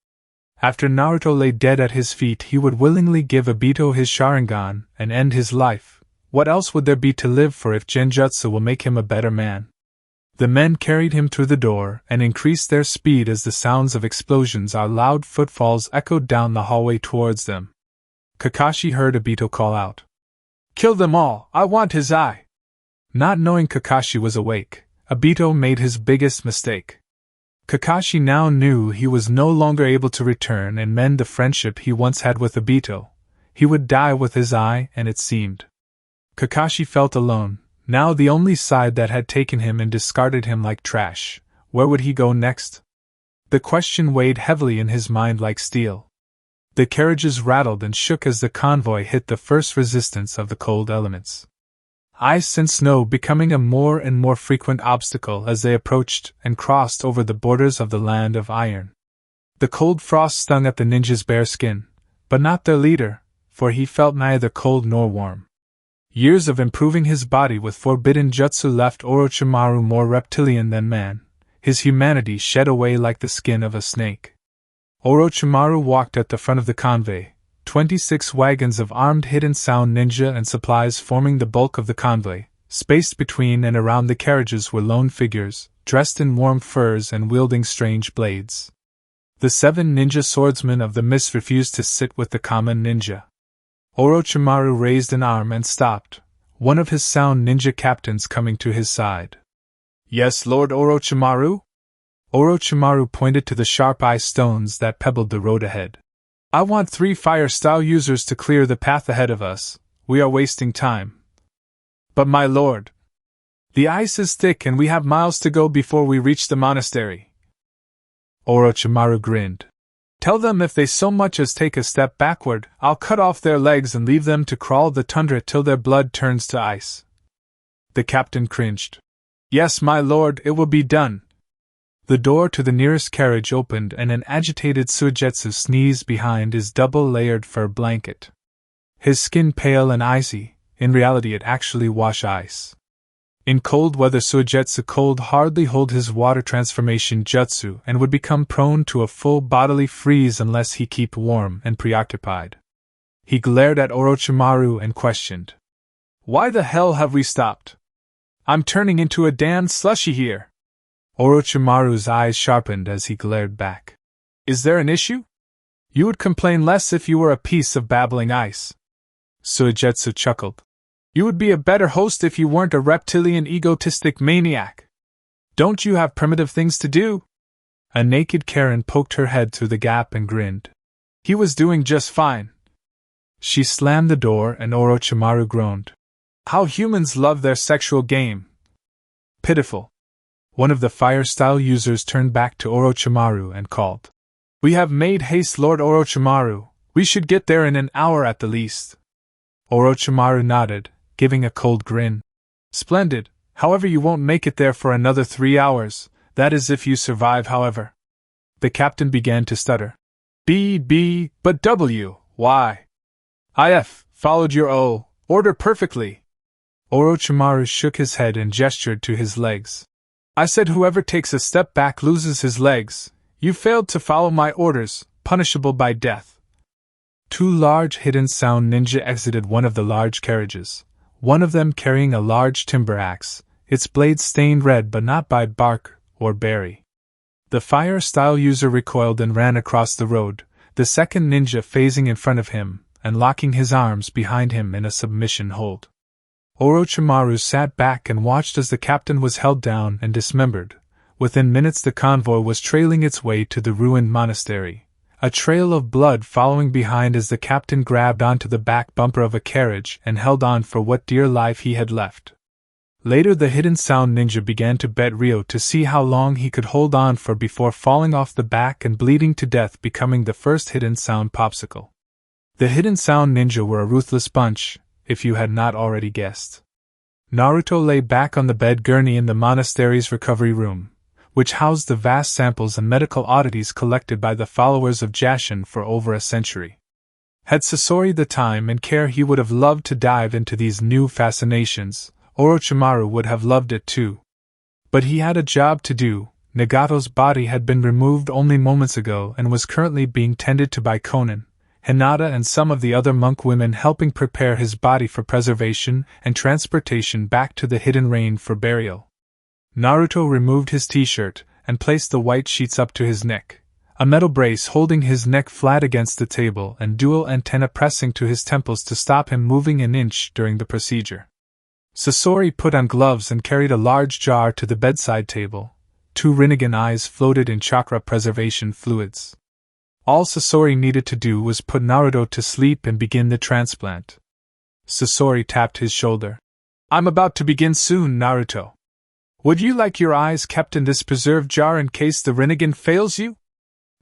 After Naruto lay dead at his feet, he would willingly give Obito his Sharingan and end his life. What else would there be to live for if Genjutsu will make him a better man? The men carried him through the door and increased their speed as the sounds of explosions or loud footfalls echoed down the hallway towards them. Kakashi heard Obito call out, "Kill them all, I want his eye!" Not knowing Kakashi was awake, Obito made his biggest mistake. Kakashi now knew he was no longer able to return and mend the friendship he once had with Obito. He would die with his eye, and it seemed. Kakashi felt alone, now the only side that had taken him and discarded him like trash. Where would he go next? The question weighed heavily in his mind like steel. The carriages rattled and shook as the convoy hit the first resistance of the cold elements. Ice and snow becoming a more and more frequent obstacle as they approached and crossed over the borders of the land of iron. The cold frost stung at the ninja's bare skin, but not their leader, for he felt neither cold nor warm. Years of improving his body with forbidden jutsu left Orochimaru more reptilian than man, his humanity shed away like the skin of a snake. Orochimaru walked at the front of the convoy, 26 wagons of armed hidden sound ninja and supplies forming the bulk of the convoy. Spaced between and around the carriages were lone figures, dressed in warm furs and wielding strange blades. The 7 ninja swordsmen of the mist refused to sit with the common ninja. Orochimaru raised an arm and stopped, one of his sound ninja captains coming to his side. "Yes, Lord Orochimaru?" Orochimaru pointed to the sharp eye stones that pebbled the road ahead. "I want 3 fire-style users to clear the path ahead of us. We are wasting time." "But my lord, the ice is thick and we have miles to go before we reach the monastery." Orochimaru grinned. "Tell them if they so much as take a step backward, I'll cut off their legs and leave them to crawl the tundra till their blood turns to ice." The captain cringed. "Yes, my lord, it will be done." The door to the nearest carriage opened and an agitated Suigetsu sneezed behind his double-layered fur blanket. His skin pale and icy, in reality it actually was ice. In cold weather Suigetsu could hardly hold his water transformation jutsu and would become prone to a full bodily freeze unless he kept warm and preoccupied. He glared at Orochimaru and questioned. "Why the hell have we stopped? I'm turning into a damn slushy here." Orochimaru's eyes sharpened as he glared back. "Is there an issue? You would complain less if you were a piece of babbling ice." Suigetsu chuckled. "You would be a better host if you weren't a reptilian egotistic maniac. Don't you have primitive things to do?" A naked Karen poked her head through the gap and grinned. "He was doing just fine." She slammed the door and Orochimaru groaned. "How humans love their sexual game. Pitiful." One of the fire-style users turned back to Orochimaru and called. "We have made haste, Lord Orochimaru. We should get there in an hour at the least." Orochimaru nodded, giving a cold grin. "Splendid, however you won't make it there for another 3 hours, that is if you survive however." The captain began to stutter. But W, why? IF, followed your order perfectly." Orochimaru shook his head and gestured to his legs. "I said whoever takes a step back loses his legs. You failed to follow my orders, punishable by death." 2 large hidden sound ninja exited one of the large carriages, one of them carrying a large timber axe, its blade stained red but not by bark or berry. The fire-style user recoiled and ran across the road, the second ninja phasing in front of him and locking his arms behind him in a submission hold. Orochimaru sat back and watched as the captain was held down and dismembered. Within minutes the convoy was trailing its way to the ruined monastery, a trail of blood following behind as the captain grabbed onto the back bumper of a carriage and held on for what dear life he had left. Later the hidden sound ninja began to bet Ryo to see how long he could hold on for before falling off the back and bleeding to death, becoming the first hidden sound popsicle. The hidden sound ninja were a ruthless bunch, if you had not already guessed. Naruto lay back on the bed gurney in the monastery's recovery room, which housed the vast samples and medical oddities collected by the followers of Jashin for over a century. Had Sasori the time and care, he would have loved to dive into these new fascinations. Orochimaru would have loved it too. But he had a job to do. Nagato's body had been removed only moments ago and was currently being tended to by Konan, Hinata and some of the other monk women, helping prepare his body for preservation and transportation back to the hidden rain for burial. Naruto removed his t-shirt and placed the white sheets up to his neck, a metal brace holding his neck flat against the table and dual antenna pressing to his temples to stop him moving an inch during the procedure. Sasori put on gloves and carried a large jar to the bedside table. 2 Rinnegan eyes floated in chakra preservation fluids. All Sasori needed to do was put Naruto to sleep and begin the transplant. Sasori tapped his shoulder. "I'm about to begin soon, Naruto. Would you like your eyes kept in this preserved jar in case the Rinnegan fails you?"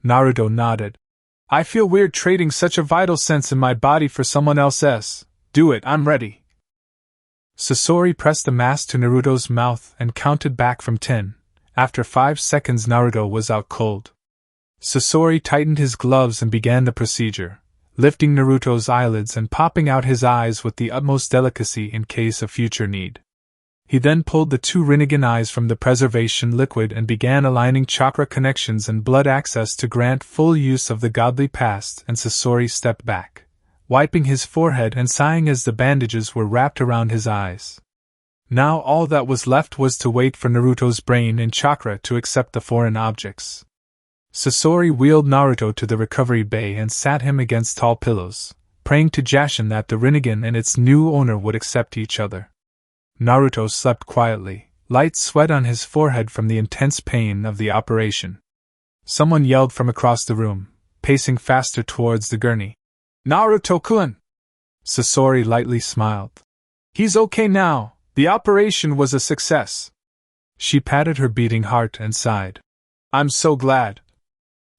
Naruto nodded. "I feel weird trading such a vital sense in my body for someone else's. Do it, I'm ready." Sasori pressed the mask to Naruto's mouth and counted back from 10. After 5 seconds Naruto was out cold. Sasori tightened his gloves and began the procedure, lifting Naruto's eyelids and popping out his eyes with the utmost delicacy in case of future need. He then pulled the 2 Rinnegan eyes from the preservation liquid and began aligning chakra connections and blood access to grant full use of the godly past, and Sasori stepped back, wiping his forehead and sighing as the bandages were wrapped around his eyes. Now all that was left was to wait for Naruto's brain and chakra to accept the foreign objects. Sasori wheeled Naruto to the recovery bay and sat him against tall pillows, praying to Jashin that the Rinnegan and its new owner would accept each other. Naruto slept quietly, light sweat on his forehead from the intense pain of the operation. Someone yelled from across the room, pacing faster towards the gurney. "Naruto-kun!" Sasori lightly smiled. "He's okay now. The operation was a success." She patted her beating heart and sighed. "I'm so glad.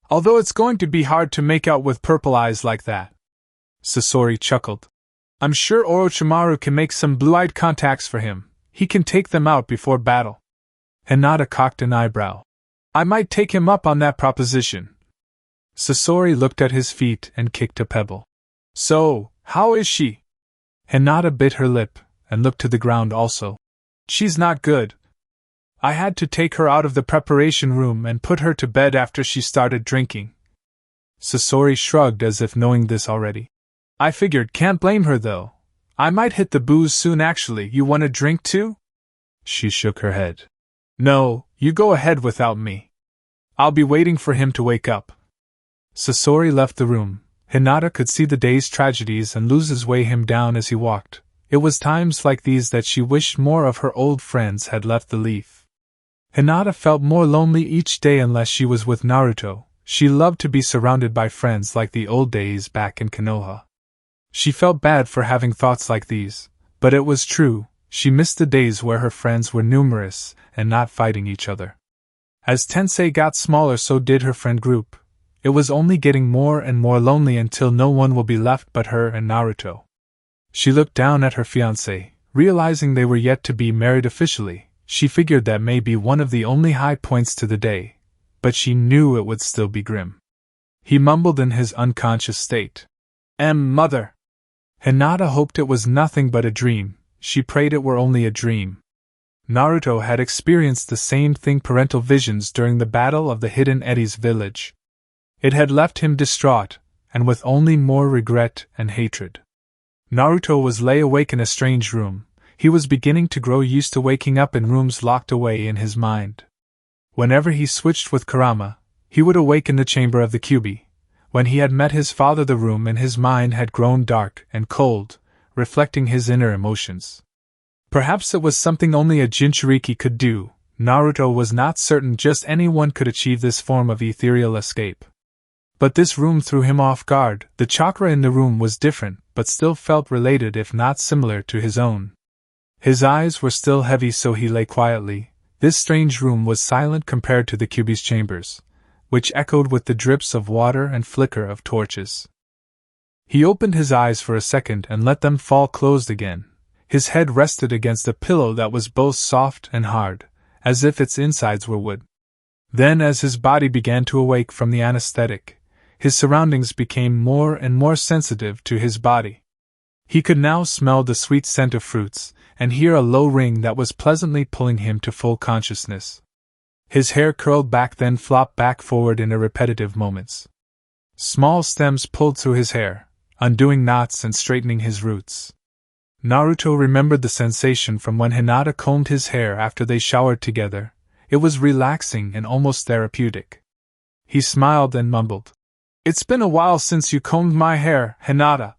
Although it's going to be hard to make out with purple eyes like that." Sasori chuckled. "I'm sure Orochimaru can make some blue-eyed contacts for him. He can take them out before battle." Hinata cocked an eyebrow. I might take him up on that proposition. Sasori looked at his feet and kicked a pebble. So, how is she? Hinata bit her lip and looked to the ground also. She's not good. I had to take her out of the preparation room and put her to bed after she started drinking. Sasori shrugged as if knowing this already. I figured, can't blame her though. I might hit the booze soon actually. You want a drink too? She shook her head. No, you go ahead without me. I'll be waiting for him to wake up. Sasori left the room. Hinata could see the day's tragedies and losses weigh him down as he walked. It was times like these that she wished more of her old friends had left the leaf. Hinata felt more lonely each day unless she was with Naruto. She loved to be surrounded by friends like the old days back in Konoha. She felt bad for having thoughts like these, but it was true. She missed the days where her friends were numerous and not fighting each other. As Tensei got smaller, so did her friend group. It was only getting more and more lonely until no one will be left but her and Naruto. She looked down at her fiancé, realizing they were yet to be married officially. She figured that may be one of the only high points to the day, but she knew it would still be grim. He mumbled in his unconscious state. Mother. Hinata hoped it was nothing but a dream. She prayed it were only a dream. Naruto had experienced the same thing, parental visions during the battle of the Hidden Eddie's village. It had left him distraught, and with only more regret and hatred. Naruto lay awake in a strange room. He was beginning to grow used to waking up in rooms locked away in his mind. Whenever he switched with Kurama, he would awake in the chamber of the Kyuubi. When he had met his father, the room in his mind had grown dark and cold, reflecting his inner emotions. Perhaps it was something only a Jinchuriki could do. Naruto was not certain just anyone could achieve this form of ethereal escape. But this room threw him off guard. The chakra in the room was different, but still felt related if not similar to his own. His eyes were still heavy, so he lay quietly. This strange room was silent compared to the Kyuubi's chambers, which echoed with the drips of water and flicker of torches. He opened his eyes for a second and let them fall closed again. His head rested against a pillow that was both soft and hard, as if its insides were wood. Then, as his body began to awake from the anesthetic, his surroundings became more and more sensitive to his body. He could now smell the sweet scent of fruits, and hear a low ring that was pleasantly pulling him to full consciousness. His hair curled back, then flopped back forward in repetitive moments. Small stems pulled through his hair, undoing knots and straightening his roots. Naruto remembered the sensation from when Hinata combed his hair after they showered together. It was relaxing and almost therapeutic. He smiled and mumbled, "It's been a while since you combed my hair, Hinata."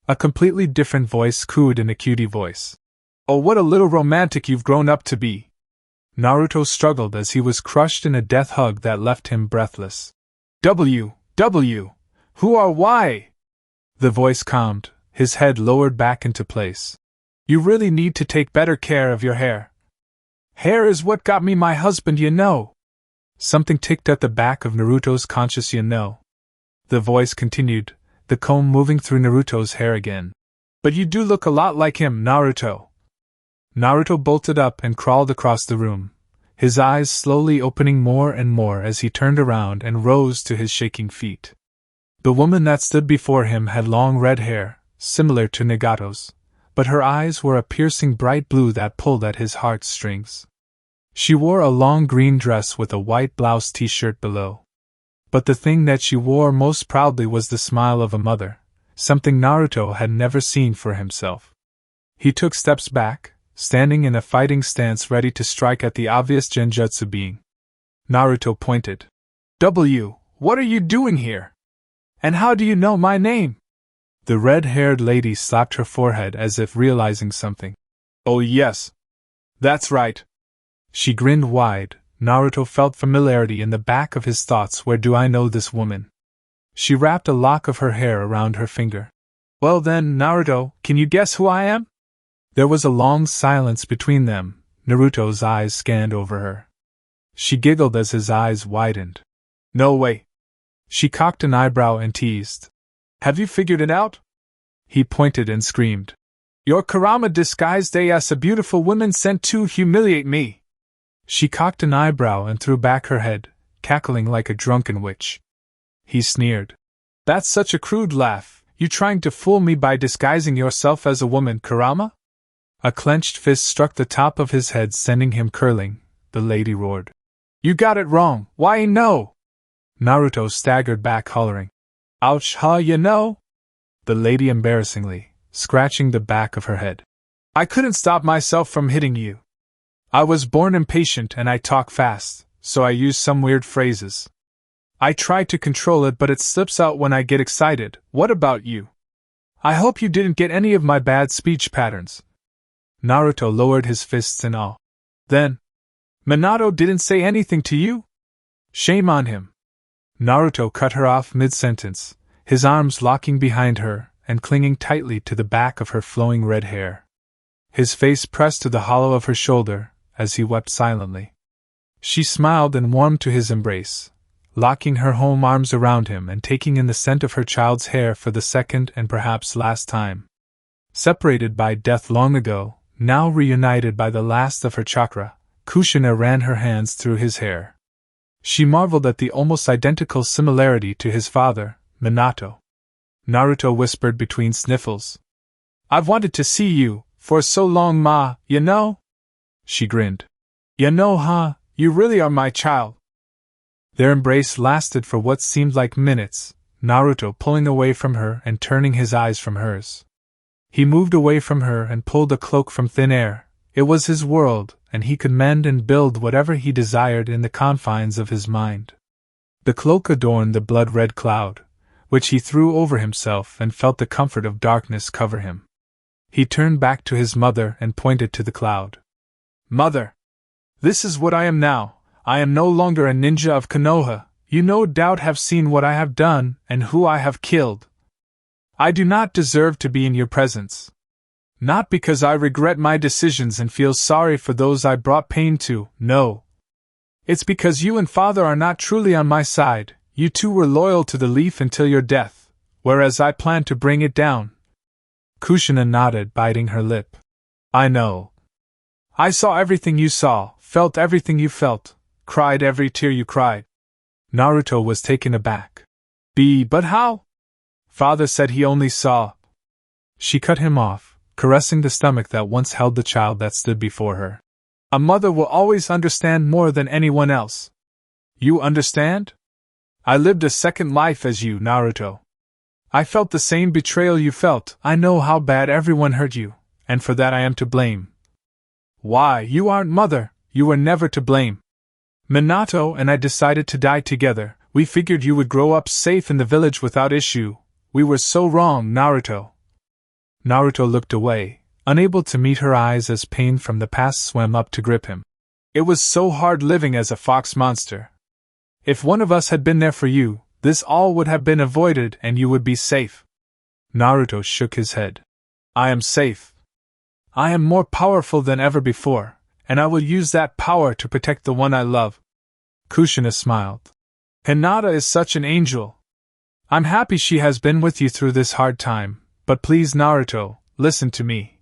A completely different voice cooed in a cutie voice. "Oh, what a little romantic you've grown up to be." Naruto struggled as he was crushed in a death hug that left him breathless. "W, who are why?" The voice calmed, his head lowered back into place. "You really need to take better care of your hair. Hair is what got me my husband, you know." Something ticked at the back of Naruto's conscious, you know. The voice continued, the comb moving through Naruto's hair again. "But you do look a lot like him, Naruto." Naruto bolted up and crawled across the room, his eyes slowly opening more and more as he turned around and rose to his shaking feet. The woman that stood before him had long red hair, similar to Nagato's, but her eyes were a piercing bright blue that pulled at his heartstrings. She wore a long green dress with a white blouse t-shirt below. But the thing that she wore most proudly was the smile of a mother, something Naruto had never seen for himself. He took steps back, standing in a fighting stance ready to strike at the obvious genjutsu being. Naruto pointed. "W, what are you doing here? And how do you know my name?" The red-haired lady slapped her forehead as if realizing something. "Oh yes. That's right." She grinned wide. Naruto felt familiarity in the back of his thoughts. Where do I know this woman? She wrapped a lock of her hair around her finger. "Well then, Naruto, can you guess who I am?" There was a long silence between them. Naruto's eyes scanned over her. She giggled as his eyes widened. "No way." She cocked an eyebrow and teased. "Have you figured it out?" He pointed and screamed. "You're Kurama disguised as a beautiful woman sent to humiliate me." She cocked an eyebrow and threw back her head, cackling like a drunken witch. He sneered. That's such a crude laugh, you trying to fool me by disguising yourself as a woman, Kurama? A clenched fist struck the top of his head, sending him curling. The lady roared. You got it wrong, why no? Naruto staggered back, hollering. Ouch, huh, you know? The lady embarrassingly, scratching the back of her head. I couldn't stop myself from hitting you. I was born impatient and I talk fast, so I use some weird phrases. I try to control it, but it slips out when I get excited. What about you? I hope you didn't get any of my bad speech patterns. Naruto lowered his fists in awe. Then, Minato didn't say anything to you? Shame on him. Naruto cut her off mid-sentence, his arms locking behind her and clinging tightly to the back of her flowing red hair. His face pressed to the hollow of her shoulder as he wept silently. She smiled and warmed to his embrace, locking her home arms around him and taking in the scent of her child's hair for the second and perhaps last time. Separated by death long ago, now reunited by the last of her chakra, Kushina ran her hands through his hair. She marveled at the almost identical similarity to his father, Minato. Naruto whispered between sniffles. I've wanted to see you, for so long, ma, you know? She grinned. You know, huh, you really are my child. Their embrace lasted for what seemed like minutes, Naruto pulling away from her and turning his eyes from hers. He moved away from her and pulled a cloak from thin air. It was his world, and he could mend and build whatever he desired in the confines of his mind. The cloak adorned the blood-red cloud, which he threw over himself and felt the comfort of darkness cover him. He turned back to his mother and pointed to the cloud. Mother! This is what I am now. I am no longer a ninja of Konoha. You no doubt have seen what I have done and who I have killed. I do not deserve to be in your presence. Not because I regret my decisions and feel sorry for those I brought pain to, no. It's because you and father are not truly on my side. You two were loyal to the leaf until your death, whereas I planned to bring it down. Kushina nodded, biting her lip. I know. I saw everything you saw, felt everything you felt, cried every tear you cried. Naruto was taken aback. But how? Father said he only saw. She cut him off, caressing the stomach that once held the child that stood before her. A mother will always understand more than anyone else. You understand? I lived a second life as you, Naruto. I felt the same betrayal you felt. I know how bad everyone hurt you, and for that I am to blame. Why, you aren't mother, you were never to blame. Minato and I decided to die together. We figured you would grow up safe in the village without issue. We were so wrong, Naruto. Naruto looked away, unable to meet her eyes as pain from the past swam up to grip him. It was so hard living as a fox monster. If one of us had been there for you, this all would have been avoided and you would be safe. Naruto shook his head. I am safe. I am more powerful than ever before, and I will use that power to protect the one I love. Kushina smiled. Hinata is such an angel. I'm happy she has been with you through this hard time, but please, Naruto, listen to me.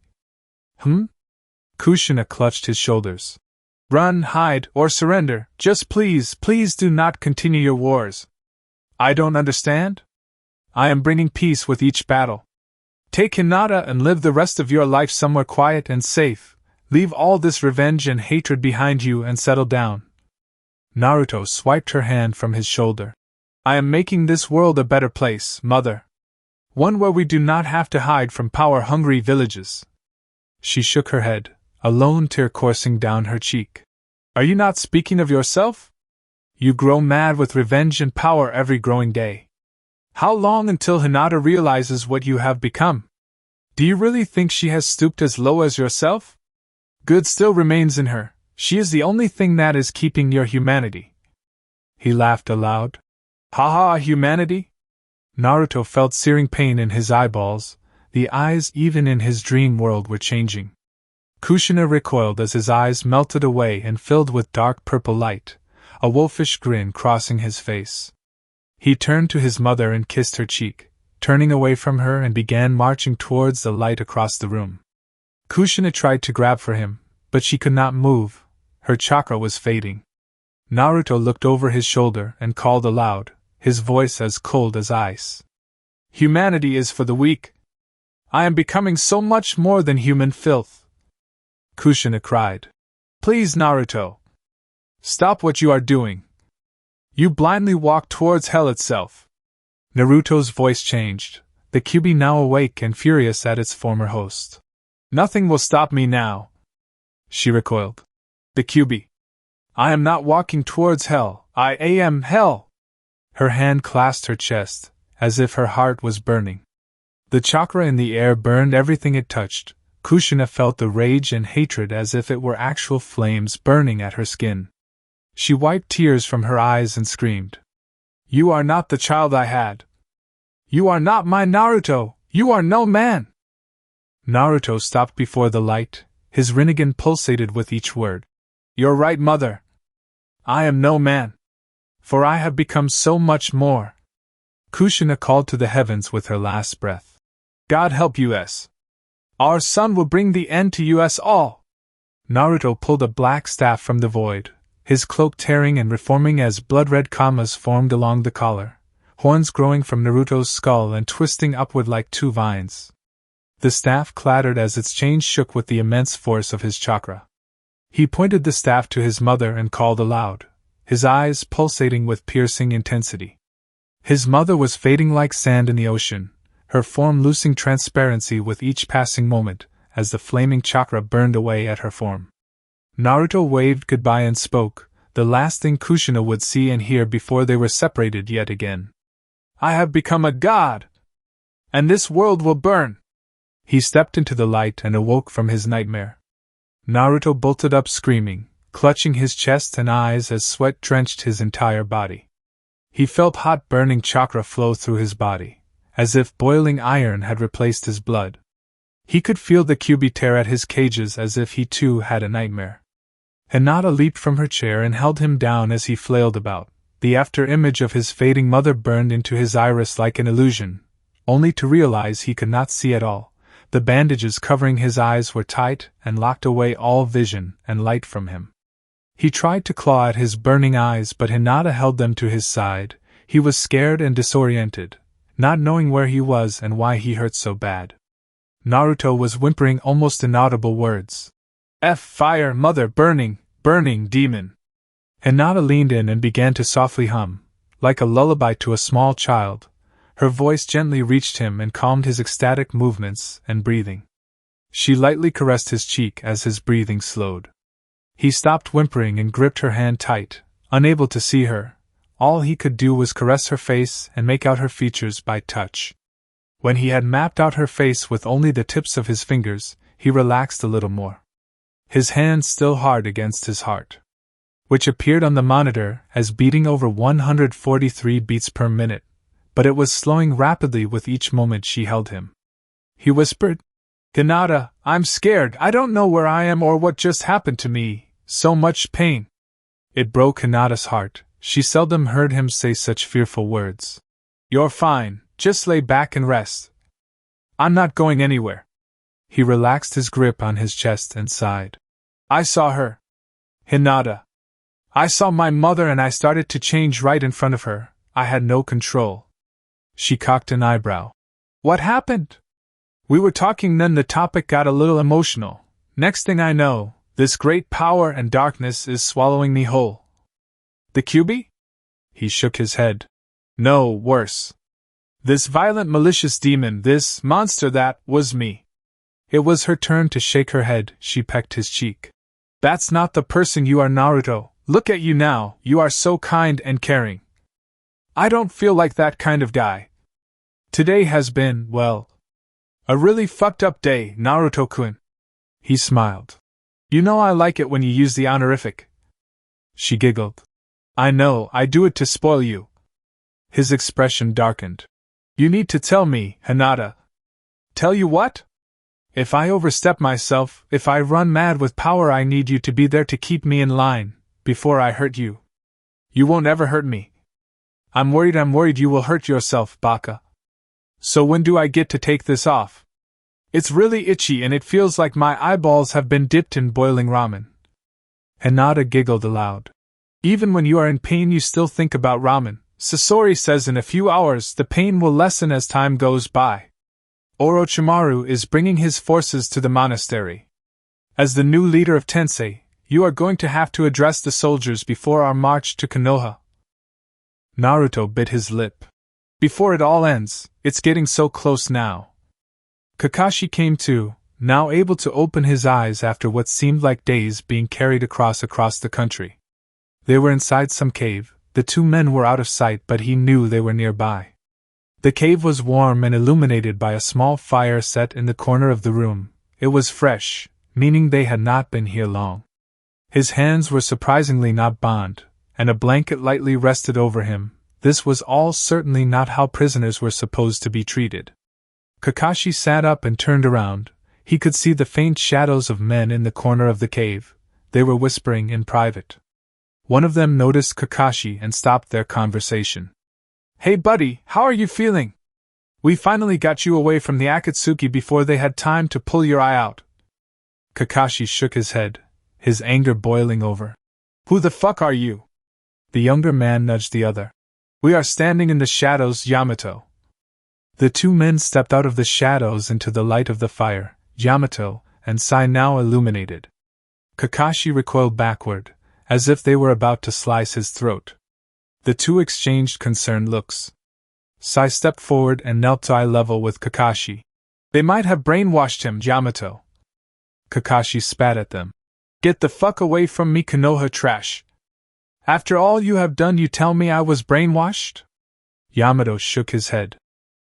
Kushina clutched his shoulders. Run, hide, or surrender, just please do not continue your wars. I don't understand? I am bringing peace with each battle. Take Hinata and live the rest of your life somewhere quiet and safe. Leave all this revenge and hatred behind you and settle down. Naruto swiped her hand from his shoulder. I am making this world a better place, mother. One where we do not have to hide from power-hungry villages. She shook her head, a lone tear coursing down her cheek. Are you not speaking of yourself? You grow mad with revenge and power every growing day. How long until Hinata realizes what you have become? Do you really think she has stooped as low as yourself? Good still remains in her. She is the only thing that is keeping your humanity. He laughed aloud. Ha, humanity? Naruto felt searing pain in his eyeballs. The eyes even in his dream world were changing. Kushina recoiled as his eyes melted away and filled with dark purple light, a wolfish grin crossing his face. He turned to his mother and kissed her cheek, turning away from her and began marching towards the light across the room. Kushina tried to grab for him, but she could not move, Her chakra was fading. Naruto looked over his shoulder and called aloud, his voice as cold as ice. Humanity is for the weak. I am becoming so much more than human filth. Kushina cried. Please, Naruto. Stop what you are doing. You blindly walk towards hell itself. Naruto's voice changed, the Kyuubi now awake and furious at its former host. Nothing will stop me now. She recoiled. The Kyuubi. I am not walking towards hell, I am hell. Her hand clasped her chest, as if her heart was burning. The chakra in the air burned everything it touched. Kushina felt the rage and hatred as if it were actual flames burning at her skin. She wiped tears from her eyes and screamed. You are not the child I had. You are not my Naruto, you are no man. Naruto stopped before the light, his rinnegan pulsated with each word. You're right, mother. I am no man. For I have become so much more. Kushina called to the heavens with her last breath. God help us. Our son will bring the end to us all. Naruto pulled a black staff from the void, his cloak tearing and reforming as blood-red commas formed along the collar, horns growing from Naruto's skull and twisting upward like two vines. The staff clattered as its chains shook with the immense force of his chakra. He pointed the staff to his mother and called aloud, his eyes pulsating with piercing intensity. His mother was fading like sand in the ocean, her form losing transparency with each passing moment, as the flaming chakra burned away at her form. Naruto waved goodbye and spoke, the last thing Kushina would see and hear before they were separated yet again. I have become a god! And this world will burn! He stepped into the light and awoke from his nightmare. Naruto bolted up screaming, clutching his chest and eyes as sweat drenched his entire body. He felt hot burning chakra flow through his body, as if boiling iron had replaced his blood. He could feel the Kyuubi tear at his cages as if he too had a nightmare. Hinata leaped from her chair and held him down as he flailed about. The after-image of his fading mother burned into his iris like an illusion, only to realize he could not see at all. The bandages covering his eyes were tight and locked away all vision and light from him. He tried to claw at his burning eyes, but Hinata held them to his side. He was scared and disoriented, not knowing where he was and why he hurt so bad. Naruto was whimpering almost inaudible words. Fire, mother, burning, burning demon. Hinata leaned in and began to softly hum, like a lullaby to a small child. Her voice gently reached him and calmed his ecstatic movements and breathing. She lightly caressed his cheek as his breathing slowed. He stopped whimpering and gripped her hand tight, unable to see her. All he could do was caress her face and make out her features by touch. When he had mapped out her face with only the tips of his fingers, he relaxed a little more. His hand still hard against his heart, which appeared on the monitor as beating over 143 beats per minute, but it was slowing rapidly with each moment she held him. He whispered, Hinata, I'm scared, I don't know where I am or what just happened to me, so much pain. It broke Hinata's heart, she seldom heard him say such fearful words. You're fine, just lay back and rest. I'm not going anywhere. He relaxed his grip on his chest and sighed. I saw her. Hinata. I saw my mother and I started to change right in front of her. I had no control. She cocked an eyebrow. What happened? We were talking, then the topic got a little emotional. Next thing I know, this great power and darkness is swallowing me whole. The Kyuubi? He shook his head. No, worse. This violent, malicious demon, this monster, that was me. It was her turn to shake her head. She pecked his cheek. That's not the person you are, Naruto. Look at you now, you are so kind and caring. I don't feel like that kind of guy. Today has been, well, a really fucked up day, Naruto-kun. He smiled. You know I like it when you use the honorific. She giggled. I know, I do it to spoil you. His expression darkened. You need to tell me, Hinata. Tell you what? If I overstep myself, if I run mad with power, I need you to be there to keep me in line, before I hurt you. You won't ever hurt me. I'm worried you will hurt yourself, Baka. So when do I get to take this off? It's really itchy and it feels like my eyeballs have been dipped in boiling ramen. Hinata giggled aloud. Even when you are in pain you still think about ramen. Sasori says in a few hours the pain will lessen as time goes by. Orochimaru is bringing his forces to the monastery. As the new leader of Tensei, you are going to have to address the soldiers before our march to Konoha. Naruto bit his lip. Before it all ends, it's getting so close now. Kakashi came to, now able to open his eyes after what seemed like days being carried across the country. They were inside some cave. The two men were out of sight, but he knew they were nearby. The cave was warm and illuminated by a small fire set in the corner of the room. It was fresh, meaning they had not been here long. His hands were surprisingly not bound, and a blanket lightly rested over him. This was all certainly not how prisoners were supposed to be treated. Kakashi sat up and turned around. He could see the faint shadows of men in the corner of the cave. They were whispering in private. One of them noticed Kakashi and stopped their conversation. "Hey buddy, how are you feeling? We finally got you away from the Akatsuki before they had time to pull your eye out." Kakashi shook his head, his anger boiling over. "Who the fuck are you?" The younger man nudged the other. "We are standing in the shadows, Yamato." The two men stepped out of the shadows into the light of the fire. Yamato and Sai now illuminated. Kakashi recoiled backward, as if they were about to slice his throat. The two exchanged concerned looks. Sai stepped forward and knelt to eye level with Kakashi. "They might have brainwashed him, Yamato." Kakashi spat at them. "Get the fuck away from me, Konoha trash. After all you have done, you tell me I was brainwashed?" Yamato shook his head.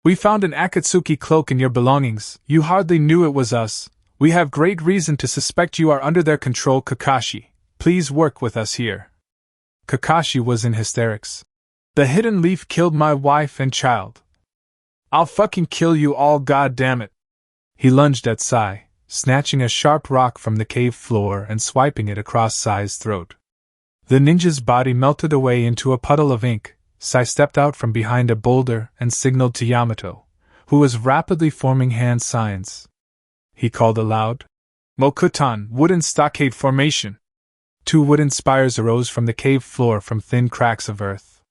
"We found an Akatsuki cloak in your belongings. You hardly knew it was us. We have great reason to suspect you are under their control, Kakashi. Please work with us here." Kakashi was in hysterics. "The hidden leaf killed my wife and child. I'll fucking kill you all, goddammit." He lunged at Sai, snatching a sharp rock from the cave floor and swiping it across Sai's throat. The ninja's body melted away into a puddle of ink. Sai stepped out from behind a boulder and signaled to Yamato, who was rapidly forming hand signs. He called aloud, "Mokutan, wooden stockade formation." Two wooden spires arose from the cave floor from thin cracks of earth.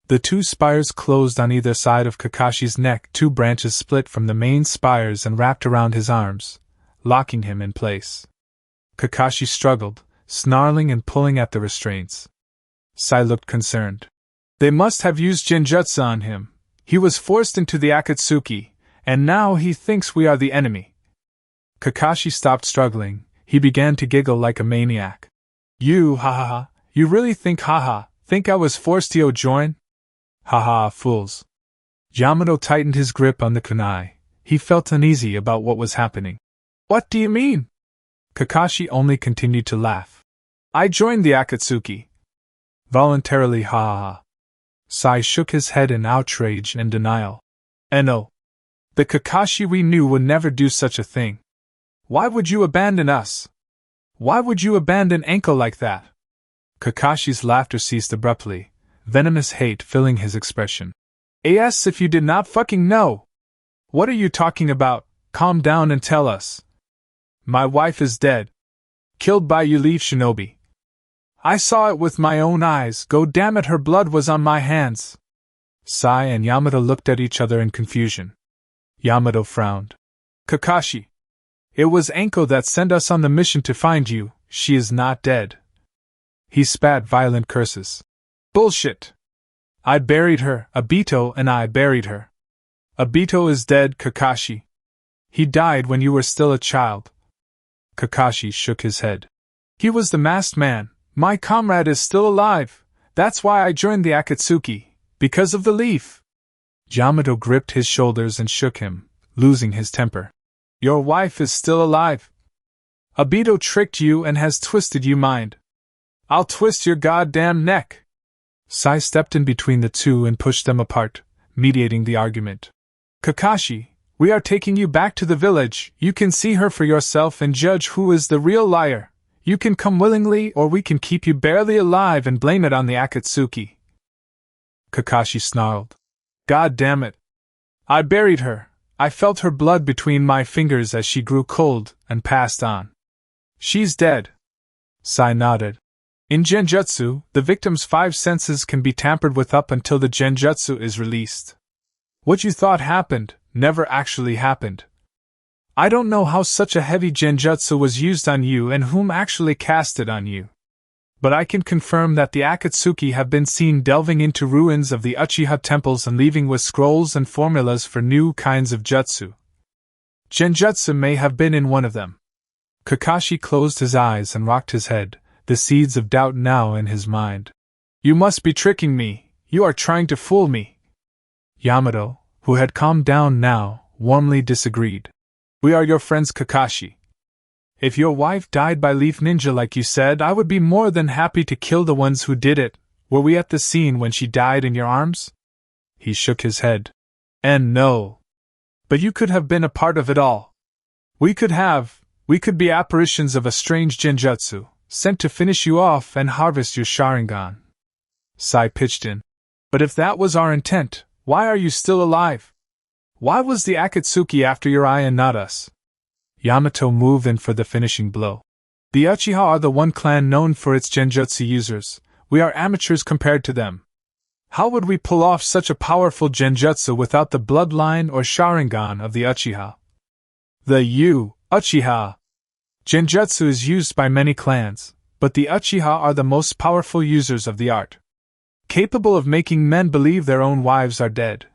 The two spires closed on either side of Kakashi's neck. Two branches split from the main spires and wrapped around his arms, locking him in place. Kakashi struggled, snarling and pulling at the restraints. Sai looked concerned. "They must have used genjutsu on him. He was forced into the Akatsuki, and now he thinks we are the enemy." Kakashi stopped struggling. He began to giggle like a maniac. "You, you really think I was forced to join? Fools." Yamato tightened his grip on the kunai. He felt uneasy about what was happening. "What do you mean?" Kakashi only continued to laugh. "I joined the Akatsuki." Voluntarily, Sai shook his head in outrage and denial. "No. The Kakashi we knew would never do such a thing. Why would you abandon us? Why would you abandon Anko like that?" Kakashi's laughter ceased abruptly, venomous hate filling his expression. "As if you did not fucking know! What are you talking about? Calm down and tell us." "My wife is dead. Killed by you leaf shinobi. I saw it with my own eyes, go damn it, her blood was on my hands." Sai and Yamato looked at each other in confusion. Yamato frowned. "Kakashi, it was Anko that sent us on the mission to find you. She is not dead." He spat violent curses. "Bullshit! I buried her, Obito and I buried her. Obito is dead, Kakashi. He died when you were still a child." Kakashi shook his head. "He was the masked man. My comrade is still alive. That's why I joined the Akatsuki, because of the leaf." Yamato gripped his shoulders and shook him, losing his temper. "Your wife is still alive. Obito tricked you and has twisted your mind. I'll twist your goddamn neck." Sai stepped in between the two and pushed them apart, mediating the argument. "Kakashi, we are taking you back to the village. You can see her for yourself and judge who is the real liar. You can come willingly, or we can keep you barely alive and blame it on the Akatsuki." Kakashi snarled. "God damn it! I buried her. I felt her blood between my fingers as she grew cold and passed on. She's dead." Sai nodded. In genjutsu, the victim's 5 senses can be tampered with up until the genjutsu is released. What you thought happened never actually happened. I don't know how such a heavy genjutsu was used on you and whom actually cast it on you. But I can confirm that the Akatsuki have been seen delving into ruins of the Uchiha temples and leaving with scrolls and formulas for new kinds of jutsu. Genjutsu may have been in one of them. Kakashi closed his eyes and rocked his head, the seeds of doubt now in his mind. You must be tricking me, you are trying to fool me. Yamato, who had calmed down now, warmly disagreed. We are your friends, Kakashi. If your wife died by Leaf Ninja like you said, I would be more than happy to kill the ones who did it. Were we at the scene when she died in your arms? He shook his head. And no. But you could have been a part of it all. We could be apparitions of a strange genjutsu, sent to finish you off and harvest your Sharingan. Sai pitched in. But if that was our intent, why are you still alive? Why was the Akatsuki after your eye and not us? Yamato moved in for the finishing blow. The Uchiha are the one clan known for its genjutsu users. We are amateurs compared to them. How would we pull off such a powerful genjutsu without the bloodline or Sharingan of the Uchiha? The Uchiha. Genjutsu is used by many clans, but the Uchiha are the most powerful users of the art. Capable of making men believe their own wives are dead.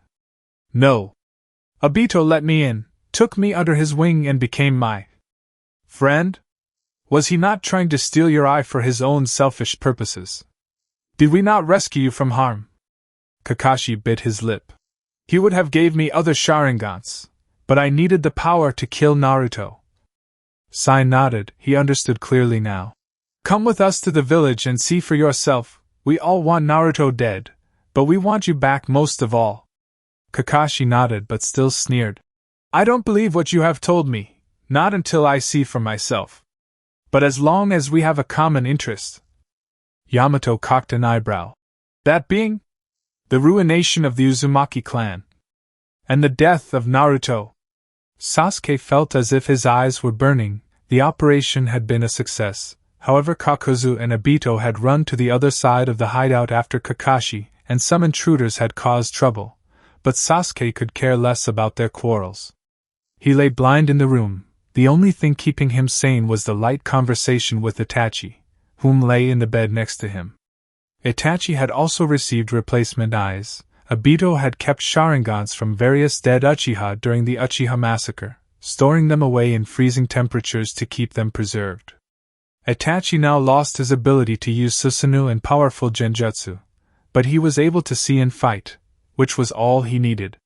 No. Obito let me in, took me under his wing and became my friend? Was he not trying to steal your eye for his own selfish purposes? Did we not rescue you from harm? Kakashi bit his lip. He would have gave me other Sharingans, but I needed the power to kill Naruto. Sai nodded, he understood clearly now. Come with us to the village and see for yourself. We all want Naruto dead, but we want you back most of all. Kakashi nodded but still sneered. I don't believe what you have told me, not until I see for myself. But as long as we have a common interest. Yamato cocked an eyebrow. That being? The ruination of the Uzumaki clan. And the death of Naruto. Sasuke felt as if his eyes were burning. The operation had been a success. However, Kakuzu and Obito had run to the other side of the hideout after Kakashi, and some intruders had caused trouble. But Sasuke could care less about their quarrels. He lay blind in the room. The only thing keeping him sane was the light conversation with Itachi, whom lay in the bed next to him. Itachi had also received replacement eyes. Obito had kept Sharingans from various dead Uchiha during the Uchiha massacre, storing them away in freezing temperatures to keep them preserved. Itachi now lost his ability to use Susanoo and powerful genjutsu, but he was able to see and fight, which was all he needed.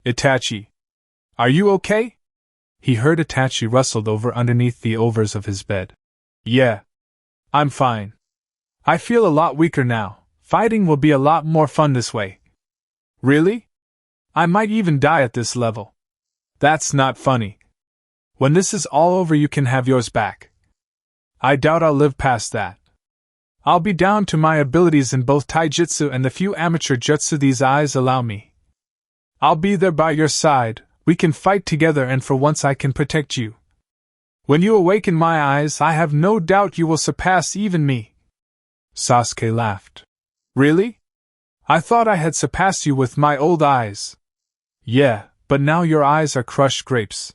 Itachi, are you okay? He heard Itachi rustled over underneath the overs of his bed. Yeah, I'm fine. I feel a lot weaker now. Fighting will be a lot more fun this way. Really? I might even die at this level. That's not funny. When this is all over, you can have yours back. I doubt I'll live past that. I'll be down to my abilities in both taijutsu and the few amateur jutsu these eyes allow me. I'll be there by your side, we can fight together, and for once I can protect you. When you awaken my eyes, I have no doubt you will surpass even me. Sasuke laughed. Really? I thought I had surpassed you with my old eyes. Yeah, but now your eyes are crushed grapes.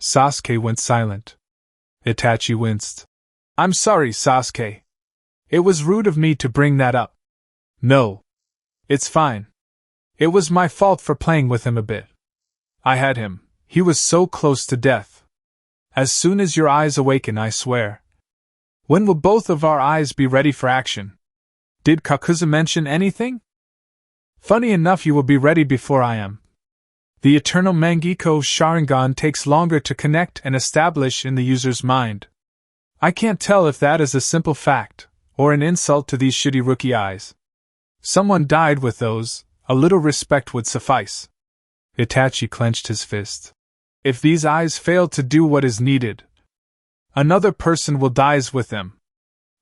Sasuke went silent. Itachi winced. I'm sorry, Sasuke. It was rude of me to bring that up. No. It's fine. It was my fault for playing with him a bit. I had him. He was so close to death. As soon as your eyes awaken, I swear. When will both of our eyes be ready for action? Did Kakuzu mention anything? Funny enough, you will be ready before I am. The eternal Mangekyo Sharingan takes longer to connect and establish in the user's mind. I can't tell if that is a simple fact, or an insult to these shitty rookie eyes. Someone died with those, a little respect would suffice. Itachi clenched his fist. If these eyes fail to do what is needed, another person will die with them.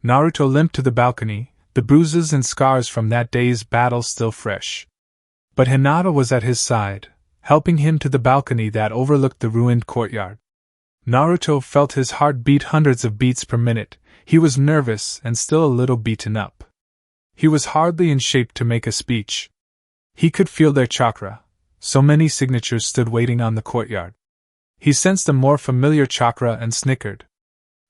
Naruto limped to the balcony, the bruises and scars from that day's battle still fresh. But Hinata was at his side, helping him to the balcony that overlooked the ruined courtyard. Naruto felt his heart beat hundreds of beats per minute. He was nervous and still a little beaten up. He was hardly in shape to make a speech. He could feel their chakra. So many signatures stood waiting on the courtyard. He sensed a more familiar chakra and snickered.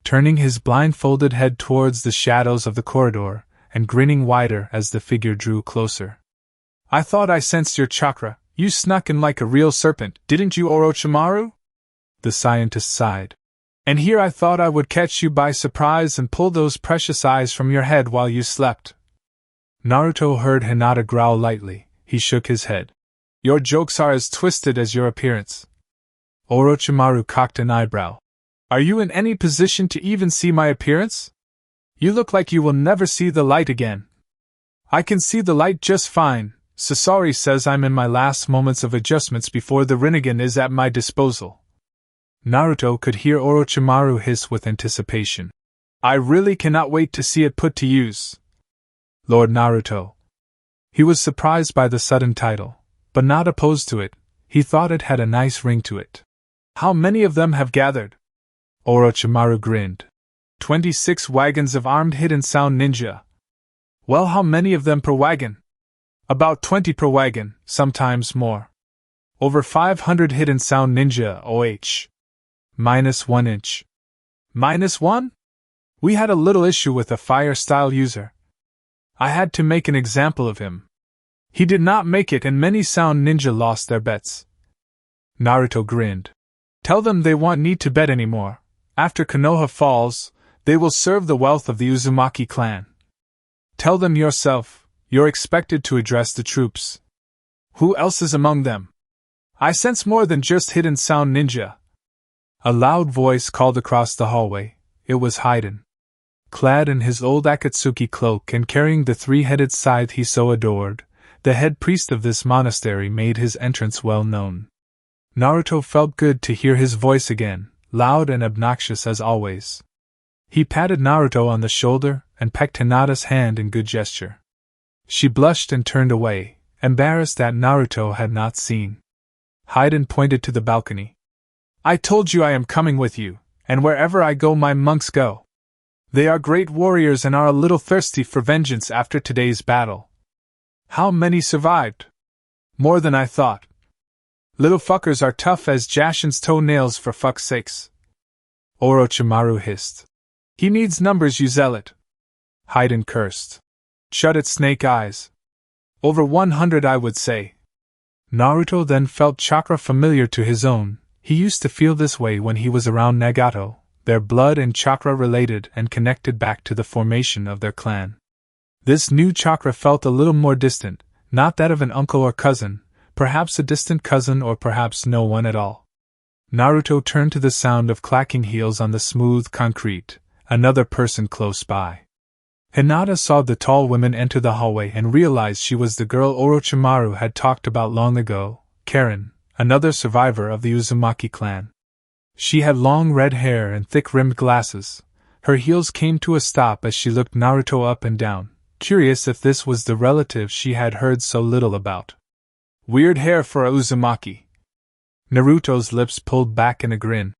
Turning his blindfolded head towards the shadows of the corridor, and grinning wider as the figure drew closer. I thought I sensed your chakra. You snuck in like a real serpent, didn't you, Orochimaru? The scientist sighed. And here I thought I would catch you by surprise and pull those precious eyes from your head while you slept. Naruto heard Hinata growl lightly. He shook his head. Your jokes are as twisted as your appearance. Orochimaru cocked an eyebrow. Are you in any position to even see my appearance? You look like you will never see the light again. I can see the light just fine. Sasori says I'm in my last moments of adjustments before the Rinnegan is at my disposal. Naruto could hear Orochimaru hiss with anticipation. I really cannot wait to see it put to use. Lord Naruto. He was surprised by the sudden title, but not opposed to it. He thought it had a nice ring to it. How many of them have gathered? Orochimaru grinned. 26 wagons of armed hidden sound ninja. Well, how many of them per wagon? About 20 per wagon, sometimes more. Over 500 hidden sound ninja, OH. -1 inch. -1? We had a little issue with a fire-style user. I had to make an example of him. He did not make it and many sound ninja lost their bets. Naruto grinned. Tell them they won't need to bet anymore. After Konoha falls, they will serve the wealth of the Uzumaki clan. Tell them yourself, you're expected to address the troops. Who else is among them? I sense more than just hidden sound ninja. A loud voice called across the hallway. It was Haiden. Clad in his old Akatsuki cloak and carrying the three-headed scythe he so adored, the head priest of this monastery made his entrance well known. Naruto felt good to hear his voice again, loud and obnoxious as always. He patted Naruto on the shoulder and pecked Hinata's hand in good gesture. She blushed and turned away, embarrassed that Naruto had not seen. Haiden pointed to the balcony. I told you I am coming with you, and wherever I go my monks go. They are great warriors and are a little thirsty for vengeance after today's battle. How many survived? More than I thought. Little fuckers are tough as Jashin's toenails for fuck's sakes. Orochimaru hissed. He needs numbers, you zealot. Haiden cursed. Shut it, snake eyes. Over 100 I would say. Naruto then felt chakra familiar to his own. He used to feel this way when he was around Nagato, their blood and chakra related and connected back to the formation of their clan. This new chakra felt a little more distant, not that of an uncle or cousin, perhaps a distant cousin or perhaps no one at all. Naruto turned to the sound of clacking heels on the smooth concrete, another person close by. Hinata saw the tall woman enter the hallway and realized she was the girl Orochimaru had talked about long ago, Karen, another survivor of the Uzumaki clan. She had long red hair and thick-rimmed glasses. Her heels came to a stop as she looked Naruto up and down, curious if this was the relative she had heard so little about. Weird hair for a Uzumaki. Naruto's lips pulled back in a grin.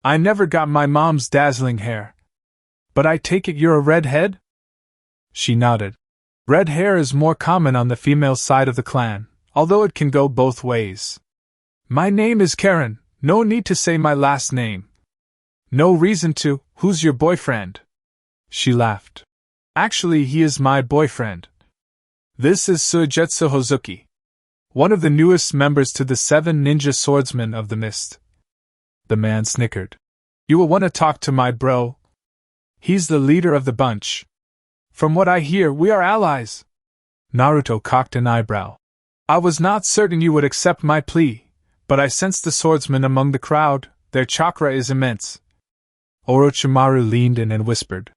I never got my mom's dazzling hair. But I take it you're a redhead? She nodded. Red hair is more common on the female side of the clan, although it can go both ways. My name is Karen, no need to say my last name. No reason to, who's your boyfriend? She laughed. Actually, he is my boyfriend. This is Suigetsu Hozuki, one of the newest members to the 7 ninja swordsmen of the mist. The man snickered. You will want to talk to my bro. He's the leader of the bunch. From what I hear, we are allies. Naruto cocked an eyebrow. I was not certain you would accept my plea, but I sensed the swordsmen among the crowd. Their chakra is immense. Orochimaru leaned in and whispered.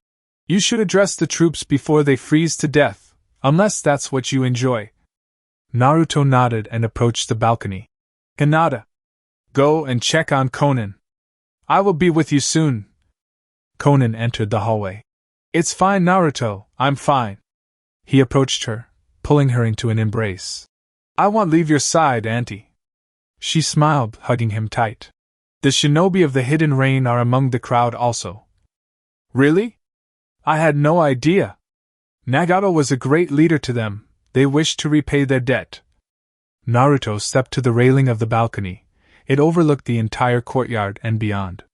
You should address the troops before they freeze to death, unless that's what you enjoy. Naruto nodded and approached the balcony. Hinata, go and check on Konan. I will be with you soon. Konan entered the hallway. It's fine, Naruto, I'm fine. He approached her, pulling her into an embrace. I won't leave your side, Auntie. She smiled, hugging him tight. The shinobi of the Hidden Rain are among the crowd also. Really? I had no idea. Nagato was a great leader to them, they wished to repay their debt. Naruto stepped to the railing of the balcony. It overlooked the entire courtyard and beyond.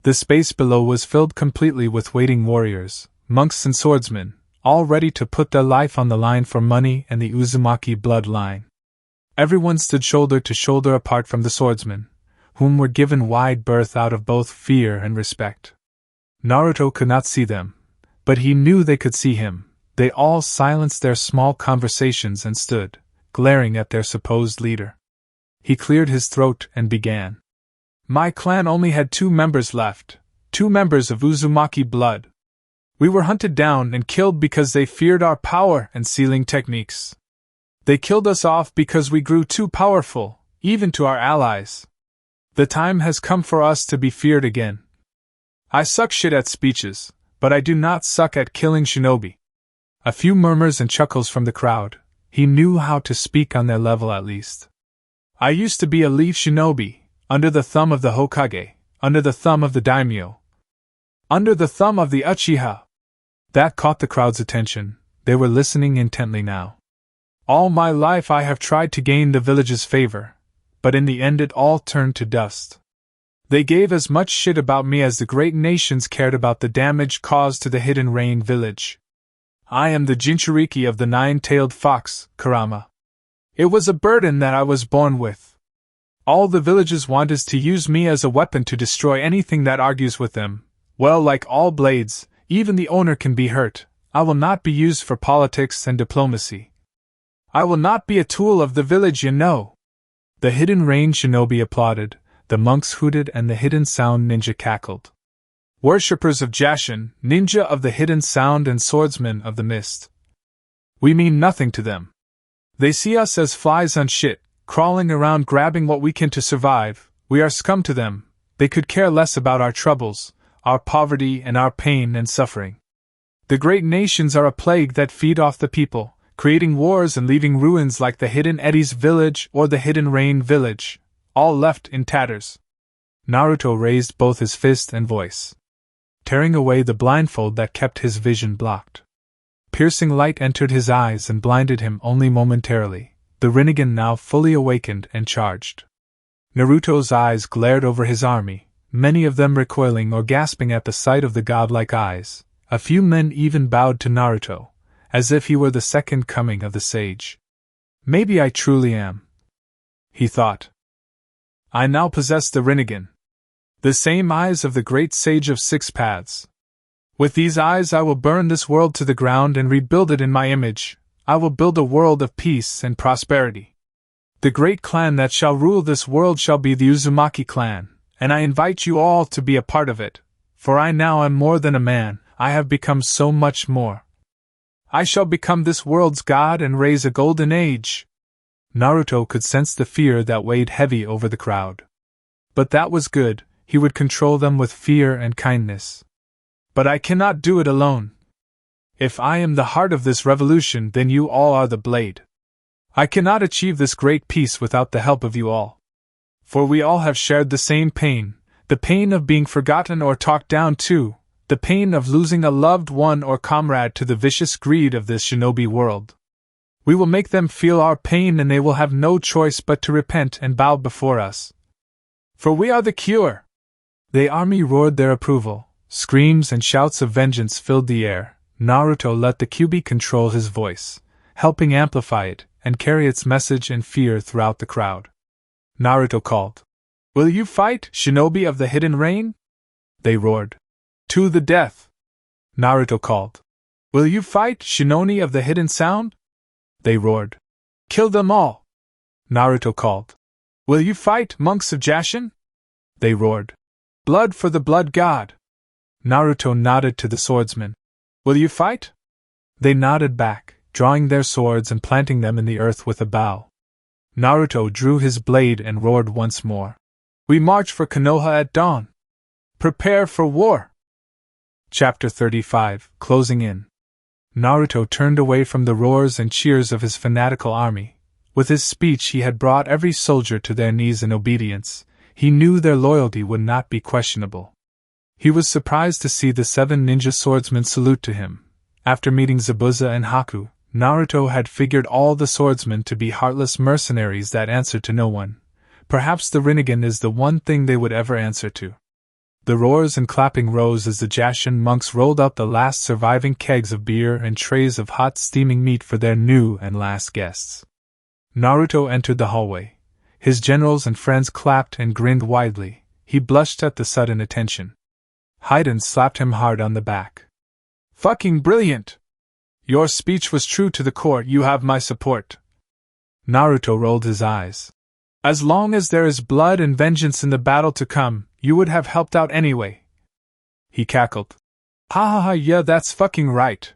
The space below was filled completely with waiting warriors, monks and swordsmen, all ready to put their life on the line for money and the Uzumaki bloodline. Everyone stood shoulder to shoulder apart from the swordsmen, whom were given wide berth out of both fear and respect. Naruto could not see them, but he knew they could see him. They all silenced their small conversations and stood, glaring at their supposed leader. He cleared his throat and began. My clan only had 2 members left, 2 members of Uzumaki blood. We were hunted down and killed because they feared our power and sealing techniques. They killed us off because we grew too powerful, even to our allies. The time has come for us to be feared again. I suck shit at speeches, but I do not suck at killing shinobi. A few murmurs and chuckles from the crowd. He knew how to speak on their level at least. I used to be a leaf shinobi, under the thumb of the Hokage, under the thumb of the daimyo, under the thumb of the Uchiha. That caught the crowd's attention. They were listening intently now. All my life I have tried to gain the village's favor, but in the end it all turned to dust. They gave as much shit about me as the great nations cared about the damage caused to the Hidden Rain village. I am the Jinchuriki of the 9-tailed fox, Kurama. It was a burden that I was born with. All the villages want is to use me as a weapon to destroy anything that argues with them. Well, like all blades, even the owner can be hurt. I will not be used for politics and diplomacy. I will not be a tool of the village, you know. The Hidden Rain shinobi applauded, the monks hooted and the Hidden Sound ninja cackled. Worshippers of Jashin, ninja of the Hidden Sound and swordsmen of the mist. We mean nothing to them. They see us as flies on shit, crawling around grabbing what we can to survive. We are scum to them. They could care less about our troubles, our poverty and our pain and suffering. The great nations are a plague that feed off the people, creating wars and leaving ruins like the Hidden Eddies village or the Hidden Rain village, all left in tatters. Naruto raised both his fist and voice, tearing away the blindfold that kept his vision blocked. Piercing light entered his eyes and blinded him only momentarily, the Rinnegan now fully awakened and charged. Naruto's eyes glared over his army, many of them recoiling or gasping at the sight of the godlike eyes. A few men even bowed to Naruto, as if he were the second coming of the sage. Maybe I truly am, he thought. I now possess the Rinnegan, the same eyes of the great sage of 6 paths. With these eyes I will burn this world to the ground and rebuild it in my image. I will build a world of peace and prosperity. The great clan that shall rule this world shall be the Uzumaki clan, and I invite you all to be a part of it, for I now am more than a man, I have become so much more. I shall become this world's god and raise a golden age. Naruto could sense the fear that weighed heavy over the crowd. But that was good, he would control them with fear and kindness. But I cannot do it alone. If I am the heart of this revolution, then you all are the blade. I cannot achieve this great peace without the help of you all. For we all have shared the same pain, the pain of being forgotten or talked down to, the pain of losing a loved one or comrade to the vicious greed of this shinobi world. We will make them feel our pain and they will have no choice but to repent and bow before us. For we are the cure. The army roared their approval, screams and shouts of vengeance filled the air. Naruto let the Kyuubi control his voice, helping amplify it and carry its message and fear throughout the crowd. Naruto called, "Will you fight, shinobi of the Hidden Rain?" They roared, "To the death!" Naruto called, "Will you fight, Shinoni of the Hidden Sound?" They roared, "Kill them all!" Naruto called, "Will you fight, monks of Jashin?" They roared, "Blood for the blood god!" Naruto nodded to the swordsmen. "Will you fight?" They nodded back, drawing their swords and planting them in the earth with a bow. Naruto drew his blade and roared once more. "We march for Konoha at dawn. Prepare for war!" Chapter 35, Closing in. Naruto turned away from the roars and cheers of his fanatical army. With his speech he had brought every soldier to their knees in obedience. He knew their loyalty would not be questionable. He was surprised to see the 7 ninja swordsmen salute to him. After meeting Zabuza and Haku, Naruto had figured all the swordsmen to be heartless mercenaries that answer to no one. Perhaps the Rinnegan is the one thing they would ever answer to. The roars and clapping rose as the Jashin monks rolled out the last surviving kegs of beer and trays of hot steaming meat for their new and last guests. Naruto entered the hallway. His generals and friends clapped and grinned widely. He blushed at the sudden attention. Haiden slapped him hard on the back. "Fucking brilliant! Your speech was true to the core. You have my support." Naruto rolled his eyes. "As long as there is blood and vengeance in the battle to come, you would have helped out anyway." He cackled. "Ha ha ha, yeah, that's fucking right."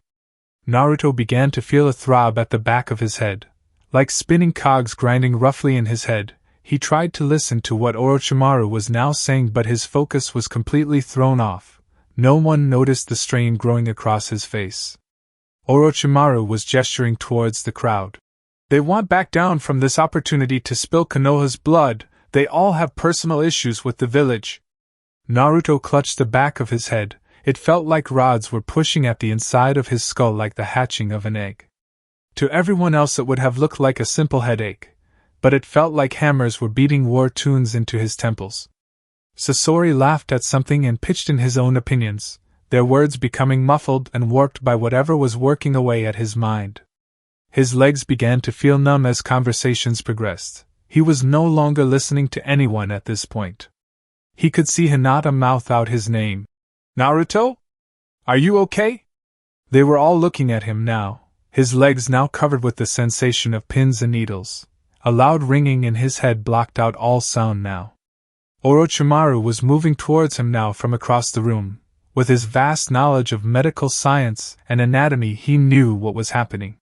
Naruto began to feel a throb at the back of his head. Like spinning cogs grinding roughly in his head, he tried to listen to what Orochimaru was now saying, but his focus was completely thrown off. No one noticed the strain growing across his face. Orochimaru was gesturing towards the crowd. "They want back down from this opportunity to spill Konoha's blood. They all have personal issues with the village." Naruto clutched the back of his head. It felt like rods were pushing at the inside of his skull like the hatching of an egg. To everyone else it would have looked like a simple headache, but it felt like hammers were beating war tunes into his temples. Sasori laughed at something and pitched in his own opinions, their words becoming muffled and warped by whatever was working away at his mind. His legs began to feel numb as conversations progressed. He was no longer listening to anyone at this point. He could see Hinata mouth out his name. "Naruto? Are you okay?" They were all looking at him now, his legs now covered with the sensation of pins and needles. A loud ringing in his head blocked out all sound now. Orochimaru was moving towards him now from across the room. With his vast knowledge of medical science and anatomy, he knew what was happening.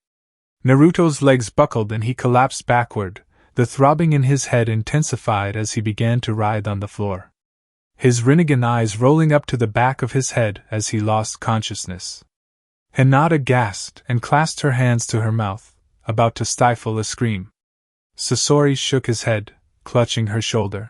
Naruto's legs buckled and he collapsed backward. The throbbing in his head intensified as he began to writhe on the floor. His Rinnegan eyes rolling up to the back of his head as he lost consciousness. Hinata gasped and clasped her hands to her mouth, about to stifle a scream. Sasori shook his head, clutching her shoulder.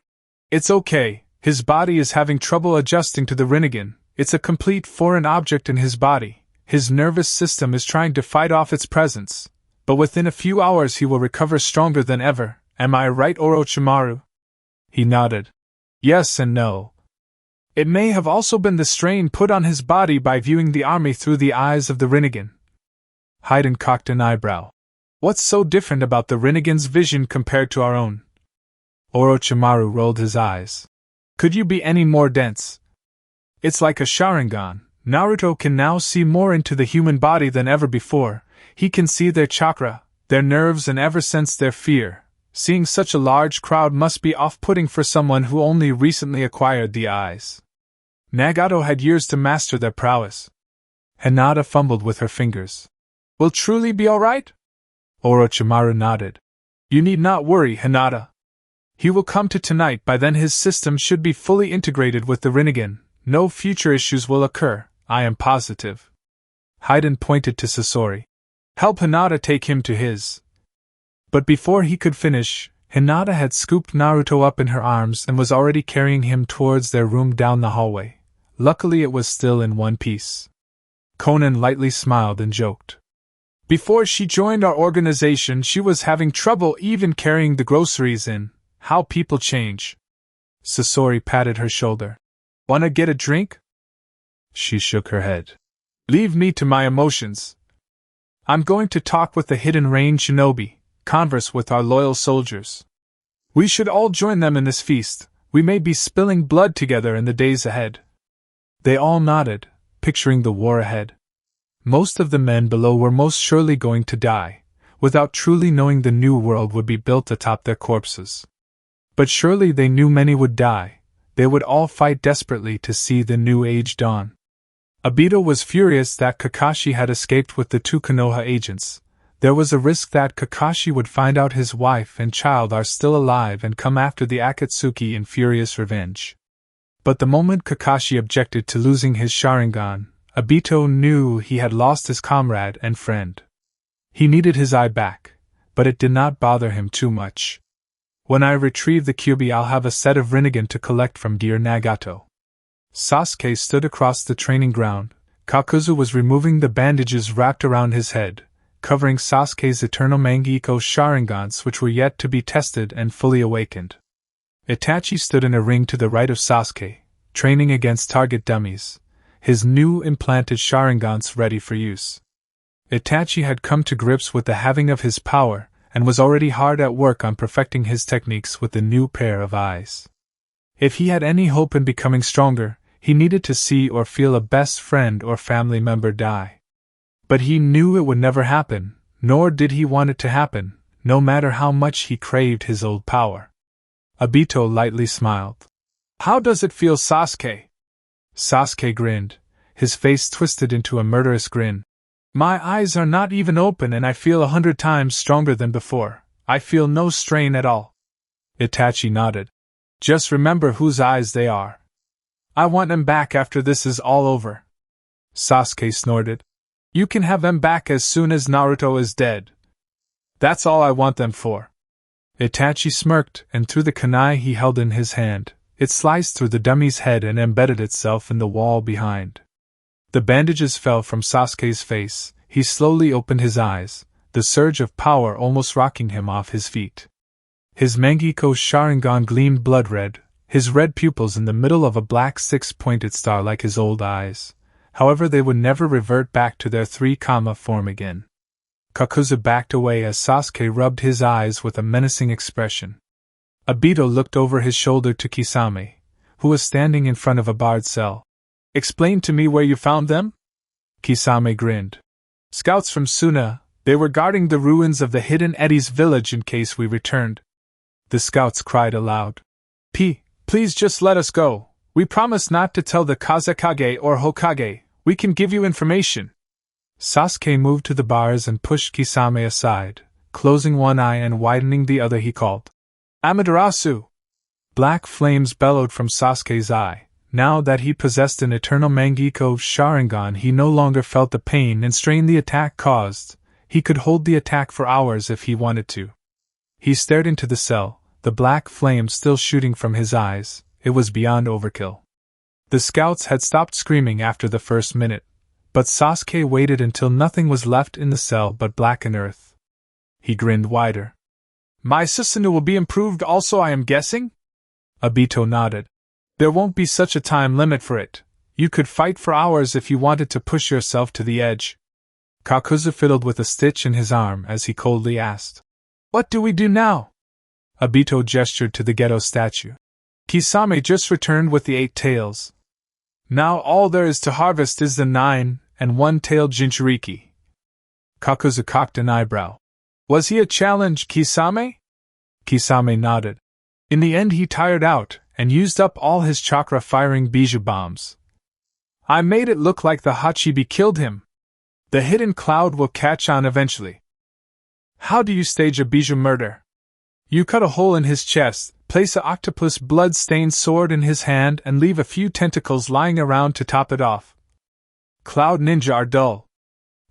"It's okay, his body is having trouble adjusting to the Rinnegan. It's a complete foreign object in his body. His nervous system is trying to fight off its presence. But within a few hours he will recover stronger than ever. Am I right, Orochimaru?" He nodded. "Yes and no. It may have also been the strain put on his body by viewing the army through the eyes of the Rinnegan." Haiden cocked an eyebrow. "What's so different about the Rinnegan's vision compared to our own?" Orochimaru rolled his eyes. "Could you be any more dense? It's like a Sharingan. Naruto can now see more into the human body than ever before. He can see their chakra, their nerves, and ever sense their fear. Seeing such a large crowd must be off-putting for someone who only recently acquired the eyes. Nagato had years to master their prowess." Hinata fumbled with her fingers. "Will truly be all right?" Orochimaru nodded. "You need not worry, Hinata. He will come to tonight. By then his system should be fully integrated with the Rinnegan. No future issues will occur, I am positive." Haiden pointed to Sasori. "Help Hinata take him to his." But before he could finish, Hinata had scooped Naruto up in her arms and was already carrying him towards their room down the hallway. Luckily it was still in one piece. Conan lightly smiled and joked. "Before she joined our organization she was having trouble even carrying the groceries in. How people change." Sasori patted her shoulder. "Wanna get a drink?" She shook her head. "Leave me to my emotions. I'm going to talk with the hidden range shinobi, converse with our loyal soldiers. We should all join them in this feast. We may be spilling blood together in the days ahead." They all nodded, picturing the war ahead. Most of the men below were most surely going to die, without truly knowing the new world would be built atop their corpses. But surely they knew many would die. They would all fight desperately to see the new age dawn. Obito was furious that Kakashi had escaped with the 2 Konoha agents. There was a risk that Kakashi would find out his wife and child are still alive and come after the Akatsuki in furious revenge. But the moment Kakashi objected to losing his Sharingan, Obito knew he had lost his comrade and friend. He needed his eye back, but it did not bother him too much. "When I retrieve the Kyuubi I'll have a set of Rinnegan to collect from dear Nagato." Sasuke stood across the training ground. Kakuzu was removing the bandages wrapped around his head, covering Sasuke's eternal Mangekyo Sharingans which were yet to be tested and fully awakened. Itachi stood in a ring to the right of Sasuke, training against target dummies, his new implanted Sharingans ready for use. Itachi had come to grips with the halving of his power, and was already hard at work on perfecting his techniques with the new pair of eyes. If he had any hope in becoming stronger, he needed to see or feel a best friend or family member die. But he knew it would never happen, nor did he want it to happen, no matter how much he craved his old power. Obito lightly smiled. "How does it feel, Sasuke?" Sasuke grinned, his face twisted into a murderous grin. "My eyes are not even open and I feel 100 times stronger than before. I feel no strain at all." Itachi nodded. "Just remember whose eyes they are. I want them back after this is all over." Sasuke snorted. "You can have them back as soon as Naruto is dead. That's all I want them for." Itachi smirked and threw the kunai he held in his hand. It sliced through the dummy's head and embedded itself in the wall behind. The bandages fell from Sasuke's face. He slowly opened his eyes, the surge of power almost rocking him off his feet. His Mangekyo Sharingan gleamed blood red, his red pupils in the middle of a black six-pointed star like his old eyes. However, they would never revert back to their 3-comma form again. Kakuzu backed away as Sasuke rubbed his eyes with a menacing expression. Obito looked over his shoulder to Kisame, who was standing in front of a barred cell. "Explain to me where you found them?" Kisame grinned. "Scouts from Suna, they were guarding the ruins of the hidden Eddie's village in case we returned." The scouts cried aloud. Please just let us go. We promise not to tell the Kazekage or Hokage. We can give you information." Sasuke moved to the bars and pushed Kisame aside. Closing one eye and widening the other, he called, "Amaterasu!" Black flames bellowed from Sasuke's eye. Now that he possessed an eternal Mangekyo Sharingan, he no longer felt the pain and strain the attack caused. He could hold the attack for hours if he wanted to. He stared into the cell, the black flame still shooting from his eyes. It was beyond overkill. The scouts had stopped screaming after the first minute, but Sasuke waited until nothing was left in the cell but blackened earth. He grinned wider. "My Susanoo will be improved also, I am guessing?" Obito nodded. "There won't be such a time limit for it. You could fight for hours if you wanted to push yourself to the edge." Kakuzu fiddled with a stitch in his arm as he coldly asked, "What do we do now?" Obito gestured to the ghetto statue. "Kisame just returned with the 8 tails. Now all there is to harvest is the 9 and 1-tailed Jinchuriki." Kakuzu cocked an eyebrow. "Was he a challenge, Kisame?" Kisame nodded. "In the end he tired out, and used up all his chakra firing bijou bombs. I made it look like the Hachibi killed him. The hidden cloud will catch on eventually." "How do you stage a bijou murder?" "You cut a hole in his chest, place a octopus blood-stained sword in his hand and leave a few tentacles lying around to top it off." "Cloud ninja are dull."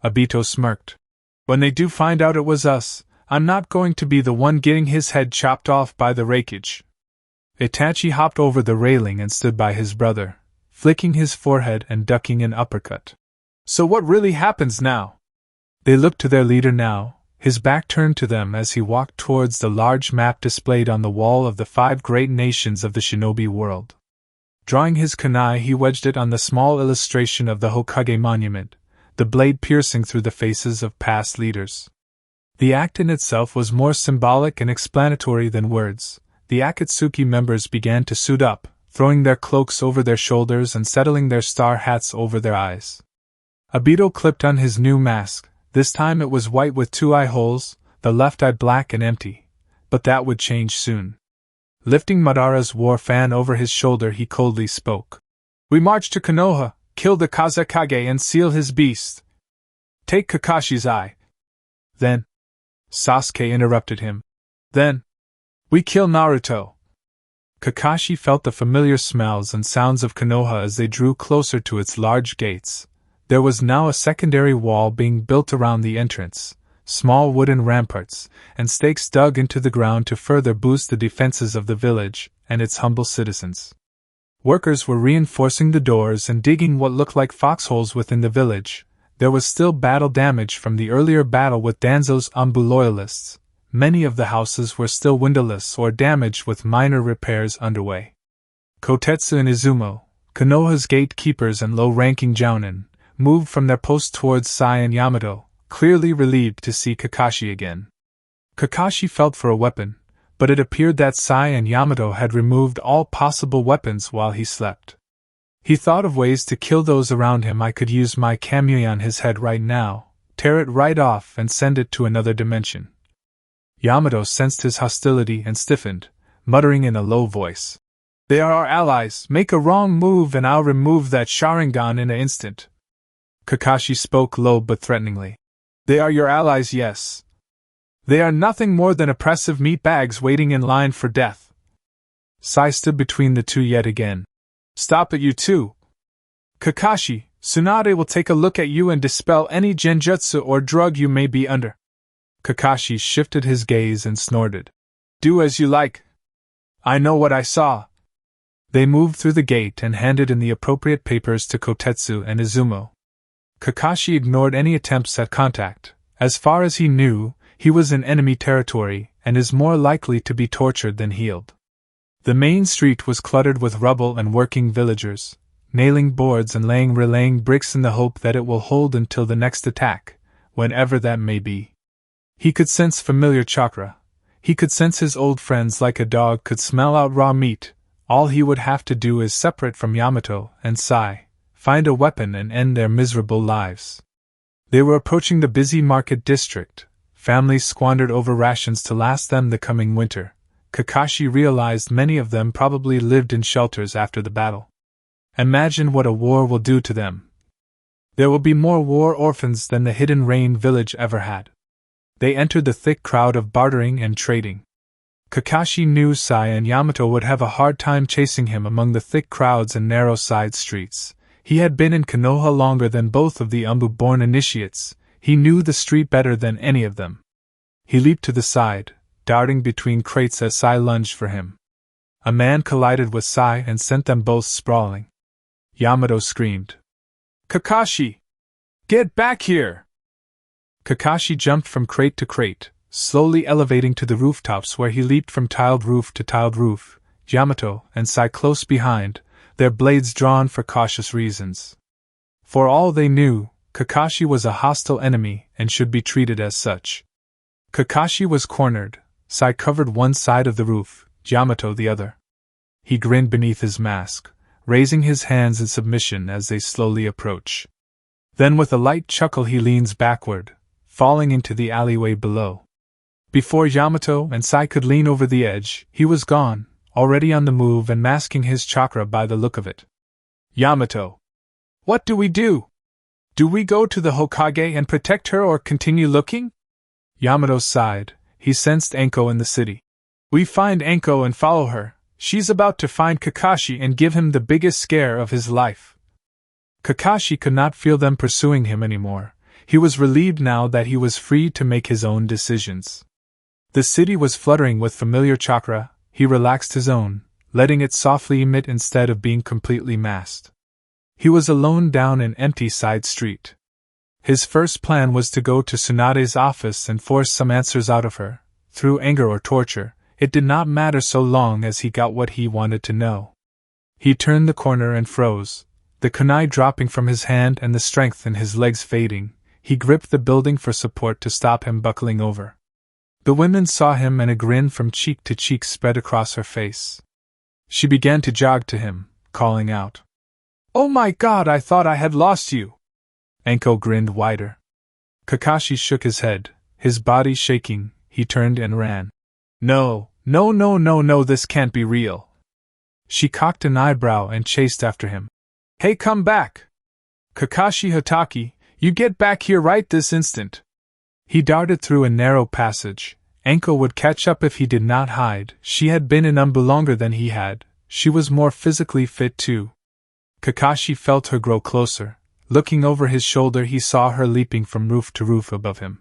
Obito smirked. "When they do find out it was us, I'm not going to be the one getting his head chopped off by the rakeage." Itachi hopped over the railing and stood by his brother, flicking his forehead and ducking an uppercut. "So what really happens now?" They looked to their leader now, his back turned to them as he walked towards the large map displayed on the wall of the 5 great nations of the shinobi world. Drawing his kunai, he wedged it on the small illustration of the Hokage monument, the blade piercing through the faces of past leaders. The act in itself was more symbolic and explanatory than words. The Akatsuki members began to suit up, throwing their cloaks over their shoulders and settling their star hats over their eyes. Obito clipped on his new mask. This time it was white with 2 eye holes, the left eye black and empty, but that would change soon. Lifting Madara's war fan over his shoulder, he coldly spoke. "We march to Konoha, kill the Kazekage and seal his beast. Take Kakashi's eye. Then..." Sasuke interrupted him. "Then we kill Naruto." Kakashi felt the familiar smells and sounds of Konoha as they drew closer to its large gates. There was now a secondary wall being built around the entrance, small wooden ramparts, and stakes dug into the ground to further boost the defenses of the village and its humble citizens. Workers were reinforcing the doors and digging what looked like foxholes within the village. There was still battle damage from the earlier battle with Danzo's Ambu loyalists. Many of the houses were still windowless or damaged with minor repairs underway. Kotetsu and Izumo, Konoha's gatekeepers and low-ranking jounin, moved from their post towards Sai and Yamato, clearly relieved to see Kakashi again. Kakashi felt for a weapon, but it appeared that Sai and Yamato had removed all possible weapons while he slept. He thought of ways to kill those around him. I could use my Kamui on his head right now, tear it right off and send it to another dimension. Yamato sensed his hostility and stiffened, muttering in a low voice. They are our allies. Make a wrong move and I'll remove that Sharingan in an instant. Kakashi spoke low but threateningly. They are your allies, yes. They are nothing more than oppressive meatbags waiting in line for death. Sai stood between the two yet again. Stop it, you two. Kakashi, Tsunade will take a look at you and dispel any genjutsu or drug you may be under. Kakashi shifted his gaze and snorted. Do as you like. I know what I saw. They moved through the gate and handed in the appropriate papers to Kotetsu and Izumo. Kakashi ignored any attempts at contact. As far as he knew, he was in enemy territory and is more likely to be tortured than healed. The main street was cluttered with rubble and working villagers, nailing boards and relaying bricks in the hope that it will hold until the next attack, whenever that may be. He could sense familiar chakra. He could sense his old friends like a dog could smell out raw meat. All he would have to do is separate from Yamato and Sai, find a weapon and end their miserable lives. They were approaching the busy market district. Families squandered over rations to last them the coming winter. Kakashi realized many of them probably lived in shelters after the battle. Imagine what a war will do to them. There will be more war orphans than the Hidden Rain village ever had. They entered the thick crowd of bartering and trading. Kakashi knew Sai and Yamato would have a hard time chasing him among the thick crowds and narrow side streets. He had been in Konoha longer than both of the Ambu-born initiates. He knew the street better than any of them. He leaped to the side, darting between crates as Sai lunged for him. A man collided with Sai and sent them both sprawling. Yamato screamed. Kakashi! Get back here! Kakashi jumped from crate to crate, slowly elevating to the rooftops where he leaped from tiled roof to tiled roof, Yamato and Sai close behind, their blades drawn for cautious reasons. For all they knew, Kakashi was a hostile enemy and should be treated as such. Kakashi was cornered. Sai covered one side of the roof, Yamato the other. He grinned beneath his mask, raising his hands in submission as they slowly approach. Then with a light chuckle he leans backward, falling into the alleyway below. Before Yamato and Sai could lean over the edge, he was gone, already on the move and masking his chakra by the look of it. Yamato! What do we do? Do we go to the Hokage and protect her or continue looking? Yamato sighed. He sensed Anko in the city. We find Anko and follow her. She's about to find Kakashi and give him the biggest scare of his life. Kakashi could not feel them pursuing him anymore. He was relieved now that he was free to make his own decisions. The city was fluttering with familiar chakra. He relaxed his own, letting it softly emit instead of being completely masked. He was alone down an empty side street. His first plan was to go to Tsunade's office and force some answers out of her, through anger or torture. It did not matter so long as he got what he wanted to know. He turned the corner and froze, the kunai dropping from his hand and the strength in his legs fading. He gripped the building for support to stop him buckling over. The women saw him and a grin from cheek to cheek spread across her face. She began to jog to him, calling out, "Oh my God, I thought I had lost you!" Anko grinned wider. Kakashi shook his head, his body shaking. He turned and ran. No, this can't be real." She cocked an eyebrow and chased after him. "Hey, come back! Kakashi Hatake, you get back here right this instant!" He darted through a narrow passage. Anko would catch up if he did not hide. She had been in Umbu longer than he had. She was more physically fit too. Kakashi felt her grow closer. Looking over his shoulder, he saw her leaping from roof to roof above him.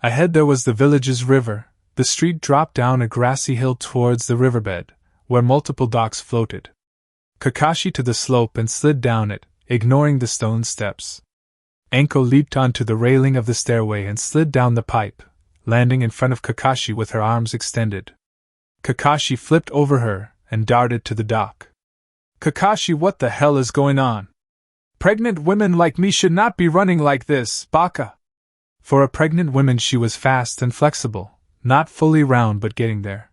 Ahead there was the village's river. The street dropped down a grassy hill towards the riverbed, where multiple docks floated. Kakashi to the slope and slid down it, ignoring the stone steps. Anko leaped onto the railing of the stairway and slid down the pipe, landing in front of Kakashi with her arms extended. Kakashi flipped over her and darted to the dock. Kakashi, what the hell is going on? Pregnant women like me should not be running like this, baka. For a pregnant woman she was fast and flexible, not fully round but getting there.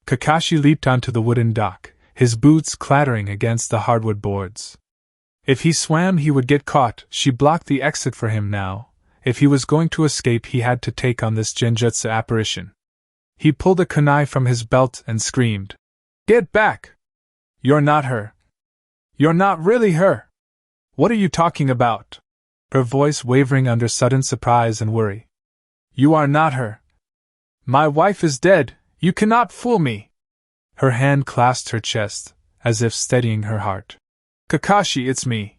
Kakashi leaped onto the wooden dock, his boots clattering against the hardwood boards. If he swam he would get caught. She blocked the exit for him now. If he was going to escape he had to take on this genjutsu apparition. He pulled a kunai from his belt and screamed, "Get back! You're not her. You're not really her. What are you talking about?" Her voice wavering under sudden surprise and worry. "You are not her. My wife is dead. You cannot fool me." Her hand clasped her chest, as if steadying her heart. "Kakashi, it's me.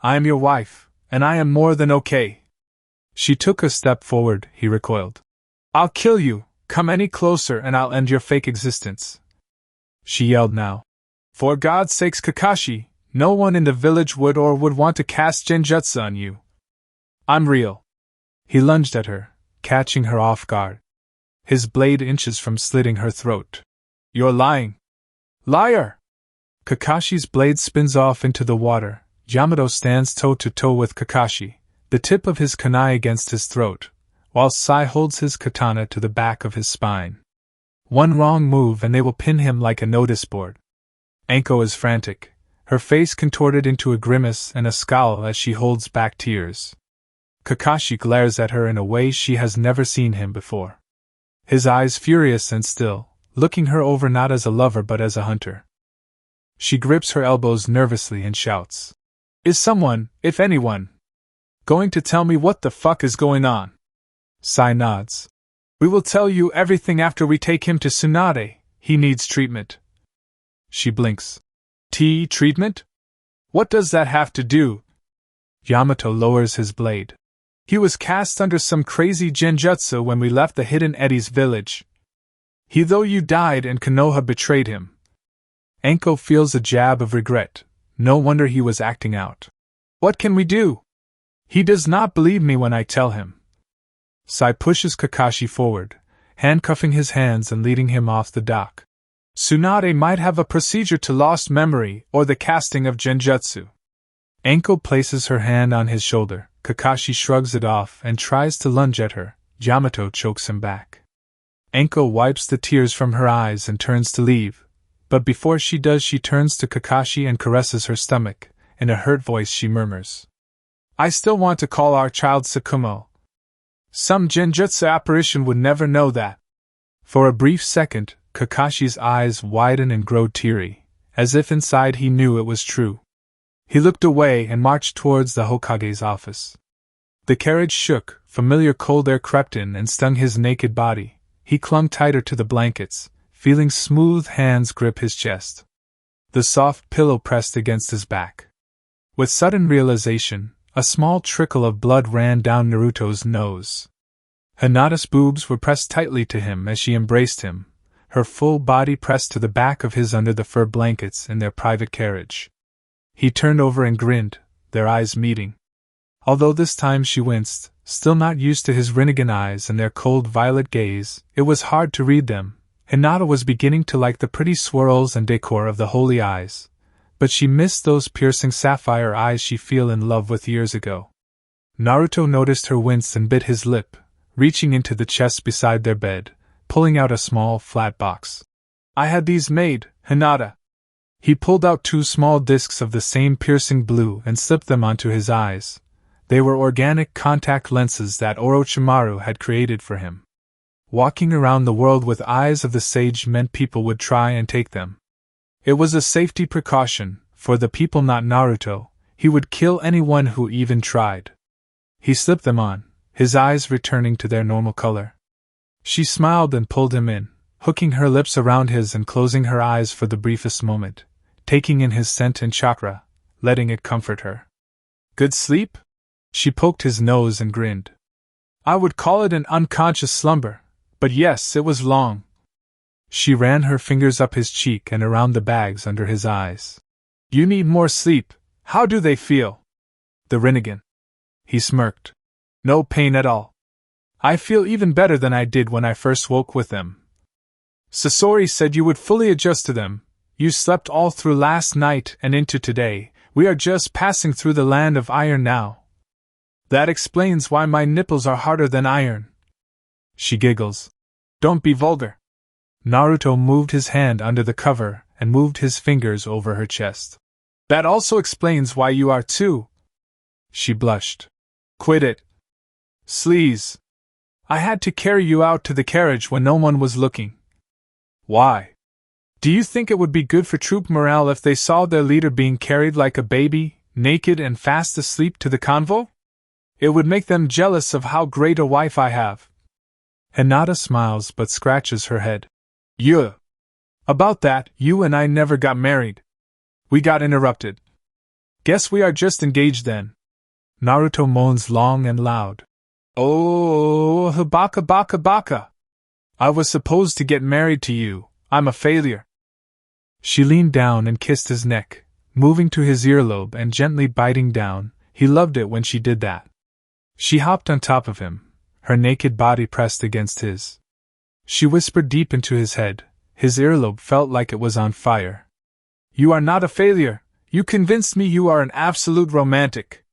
I am your wife, and I am more than okay." She took a step forward. He recoiled. "I'll kill you. Come any closer and I'll end your fake existence." She yelled now. "For God's sakes, Kakashi, no one in the village would want to cast genjutsu on you. I'm real." He lunged at her, catching her off guard. His blade inches from slitting her throat. "You're lying. Liar!" Kakashi's blade spins off into the water. Yamato stands toe-to-toe with Kakashi, the tip of his kunai against his throat, while Sai holds his katana to the back of his spine. One wrong move and they will pin him like a notice board. Anko is frantic, her face contorted into a grimace and a scowl as she holds back tears. Kakashi glares at her in a way she has never seen him before. His eyes furious and still, looking her over not as a lover but as a hunter. She grips her elbows nervously and shouts, "Is someone, if anyone, going to tell me what the fuck is going on?" Sai nods. "We will tell you everything after we take him to Tsunade. He needs treatment." She blinks. Treatment? What does that have to do?" Yamato lowers his blade. "He was cast under some crazy genjutsu when we left the Hidden Eddies village. Though you died and Konoha betrayed him." Anko feels a jab of regret. No wonder he was acting out. "What can we do? He does not believe me when I tell him." Sai pushes Kakashi forward, handcuffing his hands and leading him off the dock. "Tsunade might have a procedure to lost memory or the casting of genjutsu." Anko places her hand on his shoulder. Kakashi shrugs it off and tries to lunge at her. Yamato chokes him back. Anko wipes the tears from her eyes and turns to leave. But before she does, she turns to Kakashi and caresses her stomach. In a hurt voice she murmurs, "I still want to call our child Tsukumo. Some genjutsu apparition would never know that." For a brief second, Kakashi's eyes widen and grow teary, as if inside he knew it was true. He looked away and marched towards the Hokage's office. The carriage shook, familiar cold air crept in and stung his naked body. He clung tighter to the blankets, feeling smooth hands grip his chest. The soft pillow pressed against his back. With sudden realization, a small trickle of blood ran down Naruto's nose. Hinata's boobs were pressed tightly to him as she embraced him, her full body pressed to the back of his under the fur blankets in their private carriage. He turned over and grinned, their eyes meeting. Although this time she winced, still not used to his Rinnegan eyes and their cold violet gaze, it was hard to read them. Hinata was beginning to like the pretty swirls and decor of the holy eyes, but she missed those piercing sapphire eyes she fell in love with years ago. Naruto noticed her wince and bit his lip, reaching into the chest beside their bed, pulling out a small, flat box. "I had these made, Hinata." He pulled out 2 small discs of the same piercing blue and slipped them onto his eyes. They were organic contact lenses that Orochimaru had created for him. Walking around the world with eyes of the sage meant people would try and take them. It was a safety precaution, for the people not Naruto. He would kill anyone who even tried. He slipped them on, his eyes returning to their normal color. She smiled and pulled him in, hooking her lips around his and closing her eyes for the briefest moment, taking in his scent and chakra, letting it comfort her. "Good sleep?" She poked his nose and grinned. "I would call it an unconscious slumber, but yes, it was long." She ran her fingers up his cheek and around the bags under his eyes. You need more sleep. How do they feel? The Rinnegan. He smirked. No pain at all. I feel even better than I did when I first woke with them. Sasori said you would fully adjust to them. You slept all through last night and into today. We are just passing through the land of iron now. That explains why my nipples are harder than iron. She giggles. Don't be vulgar. Naruto moved his hand under the cover and moved his fingers over her chest. That also explains why you are too. She blushed. Quit it. Sleaze. I had to carry you out to the carriage when no one was looking. Why? Do you think it would be good for troop morale if they saw their leader being carried like a baby, naked and fast asleep to the convo? It would make them jealous of how great a wife I have. Hinata smiles but scratches her head. Yeah. About that, you and I never got married. We got interrupted. Guess we are just engaged then. Naruto moans long and loud. Oh, baka baka baka. I was supposed to get married to you. I'm a failure. She leaned down and kissed his neck, moving to his earlobe and gently biting down. He loved it when she did that. She hopped on top of him, her naked body pressed against his. She whispered deep into his head. His earlobe felt like it was on fire. You are not a failure. You convinced me you are an absolute romantic.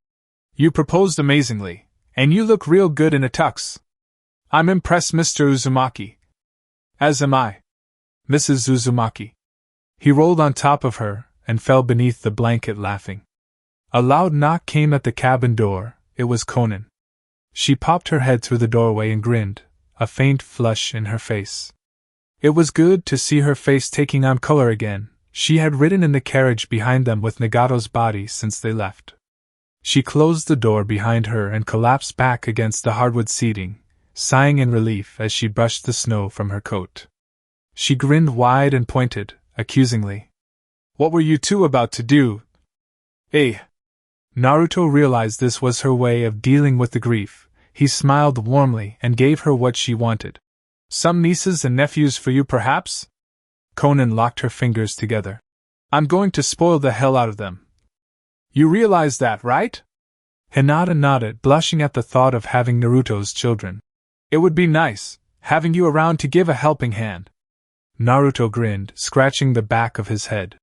You proposed amazingly, and you look real good in a tux. I'm impressed, Mr. Uzumaki. As am I. Mrs. Uzumaki. He rolled on top of her and fell beneath the blanket laughing. A loud knock came at the cabin door. It was Conan. She popped her head through the doorway and grinned, a faint flush in her face. It was good to see her face taking on color again. She had ridden in the carriage behind them with Nagato's body since they left. She closed the door behind her and collapsed back against the hardwood seating, sighing in relief as she brushed the snow from her coat. She grinned wide and pointed, accusingly. What were you two about to do? Eh? Naruto realized this was her way of dealing with the grief. He smiled warmly and gave her what she wanted. Some nieces and nephews for you, perhaps? Conan locked her fingers together. I'm going to spoil the hell out of them. You realize that, right? Hinata nodded, blushing at the thought of having Naruto's children. It would be nice, having you around to give a helping hand. Naruto grinned, scratching the back of his head.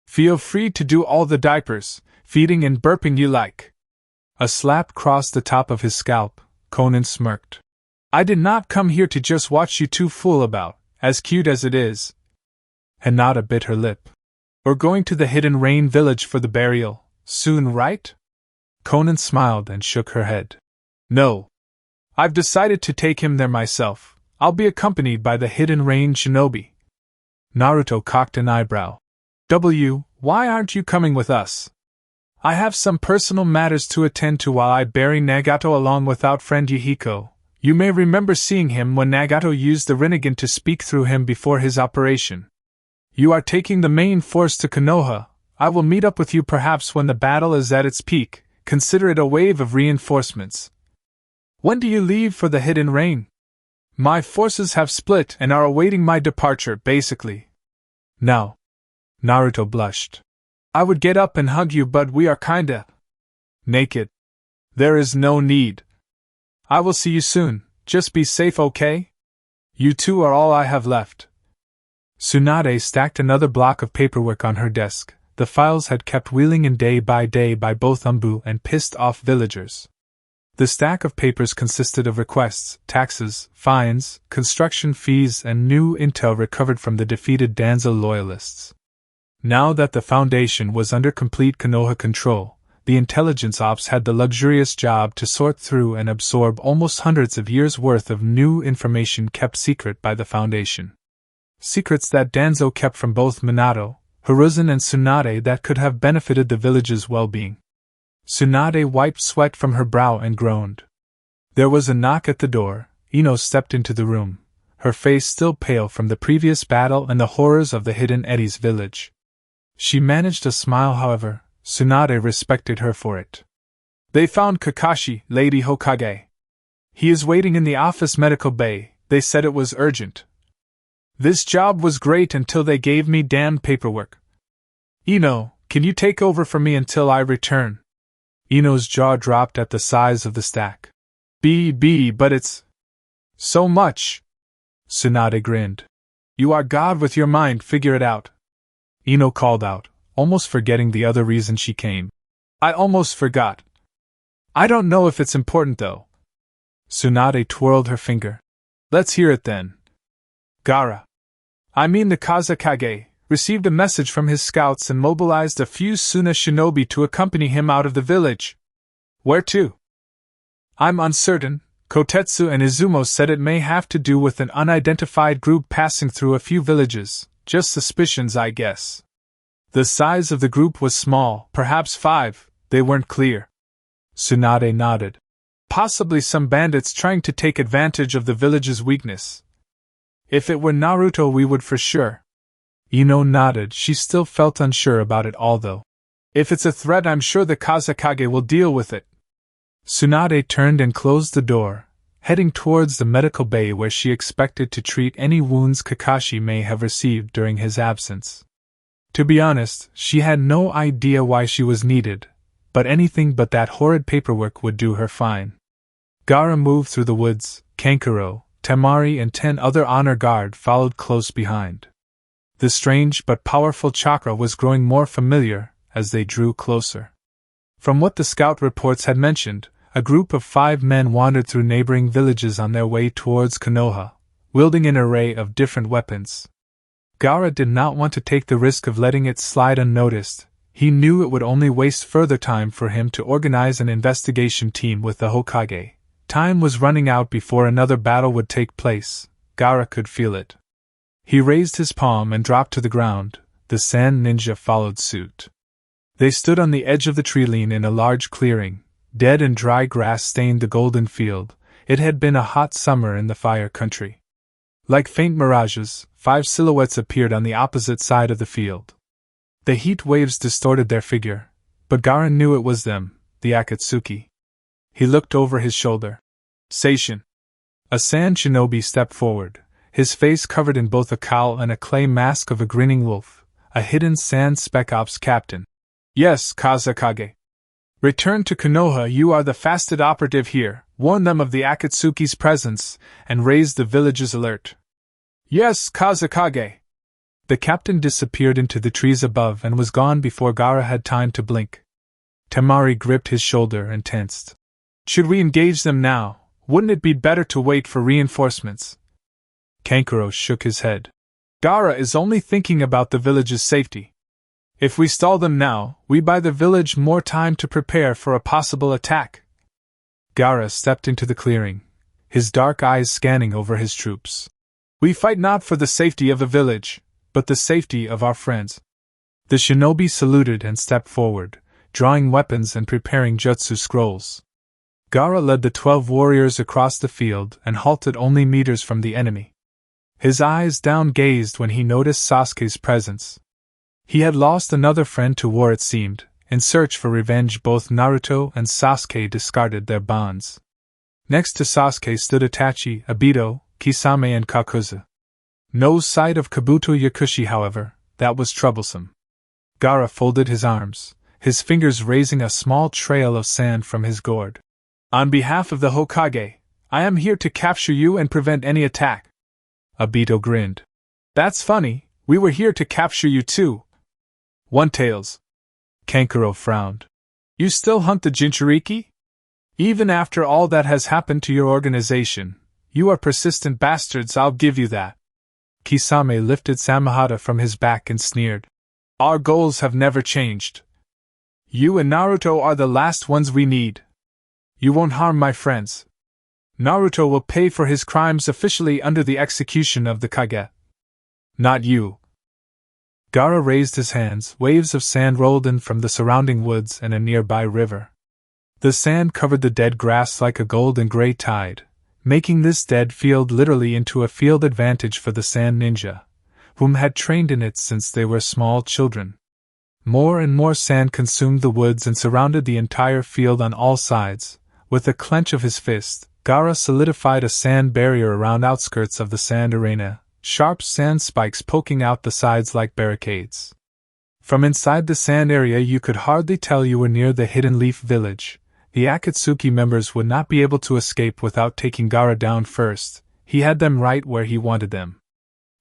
Feel free to do all the diapers, feeding and burping you like. A slap crossed the top of his scalp. Conan smirked. I did not come here to just watch you two fool about, as cute as it is. Hinata bit her lip. We're going to the Hidden Rain village for the burial, soon, right? Conan smiled and shook her head. No. I've decided to take him there myself. I'll be accompanied by the Hidden Rain shinobi. Naruto cocked an eyebrow. Why aren't you coming with us? I have some personal matters to attend to while I bury Nagato along with our friend Yuhiko. You may remember seeing him when Nagato used the Rinnegan to speak through him before his operation. You are taking the main force to Konoha. I will meet up with you perhaps when the battle is at its peak. Consider it a wave of reinforcements. When do you leave for the Hidden Rain? My forces have split and are awaiting my departure, basically. Now. Naruto blushed. I would get up and hug you, but we are kinda naked. There is no need. I will see you soon. Just be safe, okay? You two are all I have left. Tsunade stacked another block of paperwork on her desk. The files had kept wheeling in day by both Umbu and pissed-off villagers. The stack of papers consisted of requests, taxes, fines, construction fees, and new intel recovered from the defeated Danzo loyalists. Now that the Foundation was under complete Konoha control, the intelligence ops had the luxurious job to sort through and absorb almost hundreds of years' worth of new information kept secret by the Foundation. Secrets that Danzo kept from both Minato, Hiruzen, and Tsunade that could have benefited the village's well-being. Tsunade wiped sweat from her brow and groaned. There was a knock at the door. Ino stepped into the room, her face still pale from the previous battle and the horrors of the Hidden Eddies village. She managed a smile, however. Tsunade respected her for it. They found Kakashi, Lady Hokage. He is waiting in the office medical bay. They said it was urgent. This job was great until they gave me damned paperwork. Ino, Can you take over for me until I return? Ino's jaw dropped at the size of the stack. But it's so much. Tsunade grinned. You are God with your mind, figure it out. Ino called out, almost forgetting the other reason she came. I almost forgot. I don't know if it's important though. Tsunade twirled her finger. Let's hear it then. The Kazakage, received a message from his scouts and mobilized a few Suna shinobi to accompany him out of the village. Where to? I'm uncertain. Kotetsu and Izumo said it may have to do with an unidentified group passing through a few villages, just suspicions, I guess. The size of the group was small, perhaps 5, they weren't clear. Tsunade nodded. Possibly some bandits trying to take advantage of the village's weakness. If it were Naruto, we would for sure. Ino nodded, she still felt unsure about it all though. If it's a threat, I'm sure the Kazakage will deal with it. Tsunade turned and closed the door, heading towards the medical bay where she expected to treat any wounds Kakashi may have received during his absence. To be honest, she had no idea why she was needed, but anything but that horrid paperwork would do her fine. Gaara moved through the woods, Kankuro, Temari and 10 other honor guard followed close behind. The strange but powerful chakra was growing more familiar as they drew closer. From what the scout reports had mentioned, a group of 5 men wandered through neighboring villages on their way towards Konoha, wielding an array of different weapons. Gaara did not want to take the risk of letting it slide unnoticed. He knew it would only waste further time for him to organize an investigation team with the Hokage. Time was running out before another battle would take place. Gaara could feel it. He raised his palm and dropped to the ground. The sand ninja followed suit. They stood on the edge of the tree-line in a large clearing. Dead and dry grass stained the golden field. It had been a hot summer in the fire country. Like faint mirages, 5 silhouettes appeared on the opposite side of the field. The heat waves distorted their figure, but Gaara knew it was them, the Akatsuki. He looked over his shoulder. Seishin. A sand shinobi stepped forward, his face covered in both a cowl and a clay mask of a grinning wolf, a hidden sand spec ops captain. Yes, Kazakage. Return to Konoha, you are the fasted operative here, warn them of the Akatsuki's presence, and raise the village's alert. Yes, Kazakage. The captain disappeared into the trees above and was gone before Gaara had time to blink. Temari gripped his shoulder and tensed. Should we engage them now? Wouldn't it be better to wait for reinforcements? Kankuro shook his head. Gaara is only thinking about the village's safety. If we stall them now, we buy the village more time to prepare for a possible attack. Gaara stepped into the clearing, his dark eyes scanning over his troops. We fight not for the safety of the village, but the safety of our friends. The shinobi saluted and stepped forward, drawing weapons and preparing jutsu scrolls. Gaara led the 12 warriors across the field and halted only meters from the enemy. His eyes down-gazed when he noticed Sasuke's presence. He had lost another friend to war, it seemed. In search for revenge, both Naruto and Sasuke discarded their bonds. Next to Sasuke stood Itachi, Obito, Kisame and Kakuzu. No sight of Kabuto Yakushi, however. That was troublesome. Gaara folded his arms, his fingers raising a small trail of sand from his gourd. On behalf of the Hokage, I am here to capture you and prevent any attack. Obito grinned. That's funny, we were here to capture you too. One-tails. Kankuro frowned. You still hunt the Jinchuriki? Even after all that has happened to your organization, you are persistent bastards, I'll give you that. Kisame lifted Samehada from his back and sneered. Our goals have never changed. You and Naruto are the last ones we need. You won't harm my friends. Naruto will pay for his crimes officially under the execution of the Kage. Not you. Gaara raised his hands. Waves of sand rolled in from the surrounding woods and a nearby river. The sand covered the dead grass like a gold and gray tide, making this dead field literally into a field advantage for the sand ninja, whom had trained in it since they were small children. More and more sand consumed the woods and surrounded the entire field on all sides. With a clench of his fist, Gaara solidified a sand barrier around outskirts of the sand arena, sharp sand spikes poking out the sides like barricades. From inside the sand area you could hardly tell you were near the Hidden Leaf Village. The Akatsuki members would not be able to escape without taking Gaara down first. He had them right where he wanted them.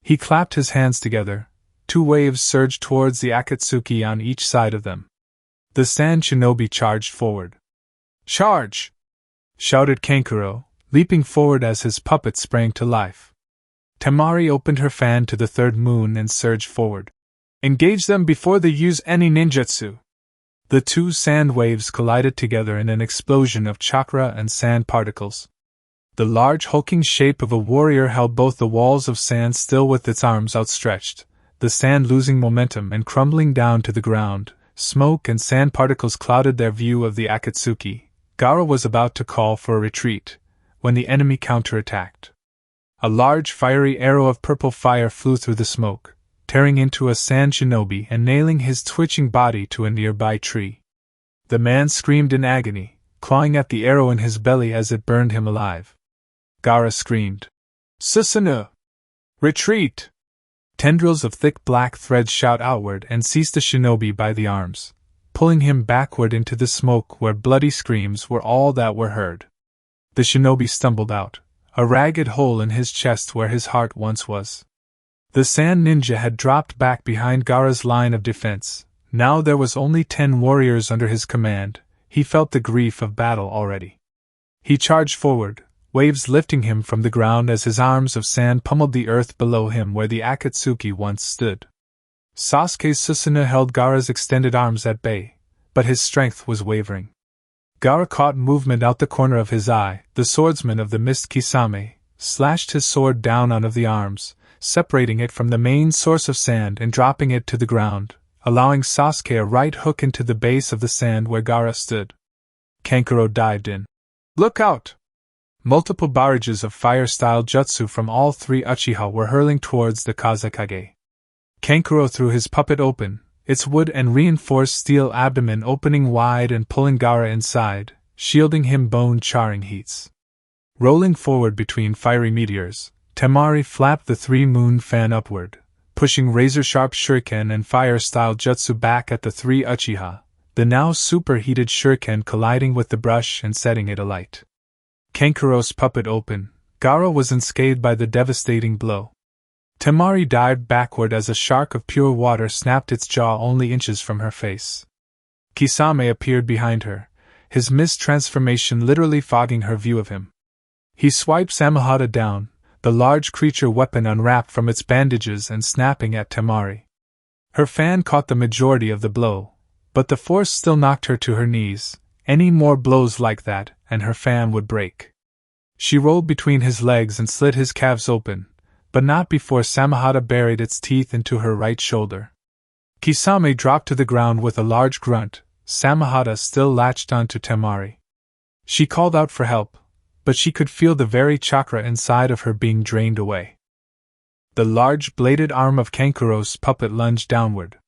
He clapped his hands together. 2 waves surged towards the Akatsuki on each side of them. The sand shinobi charged forward. "Charge!" shouted Kankuro, leaping forward as his puppet sprang to life. Temari opened her fan to the 3rd moon and surged forward. "Engage them before they use any ninjutsu!" The 2 sand waves collided together in an explosion of chakra and sand particles. The large hulking shape of a warrior held both the walls of sand still with its arms outstretched, the sand losing momentum and crumbling down to the ground. Smoke and sand particles clouded their view of the Akatsuki. Gaara was about to call for a retreat, when the enemy counterattacked. A large fiery arrow of purple fire flew through the smoke, tearing into a sand shinobi and nailing his twitching body to a nearby tree. The man screamed in agony, clawing at the arrow in his belly as it burned him alive. Gaara screamed, "Susanoo! Retreat!" Tendrils of thick black thread shot outward and seized the shinobi by the arms, pulling him backward into the smoke where bloody screams were all that were heard. The shinobi stumbled out, a ragged hole in his chest where his heart once was. The sand ninja had dropped back behind Gaara's line of defense. Now there was only 10 warriors under his command. He felt the grief of battle already. He charged forward, waves lifting him from the ground as his arms of sand pummeled the earth below him where the Akatsuki once stood. Sasuke's Susanoo held Gaara's extended arms at bay, but his strength was wavering. Gaara caught movement out the corner of his eye. The swordsman of the mist Kisame slashed his sword down on of the arms, separating it from the main source of sand and dropping it to the ground, allowing Sasuke a right hook into the base of the sand where Gaara stood. Kankuro dived in. "Look out!" Multiple barrages of fire-style jutsu from all 3 Uchiha were hurling towards the Kazekage. Kankuro threw his puppet open, its wood and reinforced steel abdomen opening wide and pulling Gaara inside, shielding him bone-charring heats. Rolling forward between fiery meteors, Temari flapped the 3-moon fan upward, pushing razor-sharp shuriken and fire-style jutsu back at the 3 Uchiha, the now superheated shuriken colliding with the brush and setting it alight. Kankuro's puppet open, Gaara was unscathed by the devastating blow. Temari dived backward as a shark of pure water snapped its jaw only inches from her face. Kisame appeared behind her, his mist transformation literally fogging her view of him. He swiped Samahata down, the large creature weapon unwrapped from its bandages and snapping at Temari. Her fan caught the majority of the blow, but the force still knocked her to her knees. Any more blows like that, and her fan would break. She rolled between his legs and slit his calves open, but not before Samahata buried its teeth into her right shoulder. Kisame dropped to the ground with a large grunt. Samahata still latched onto Temari. She called out for help, but she could feel the very chakra inside of her being drained away. The large bladed arm of Kankuro's puppet lunged downward,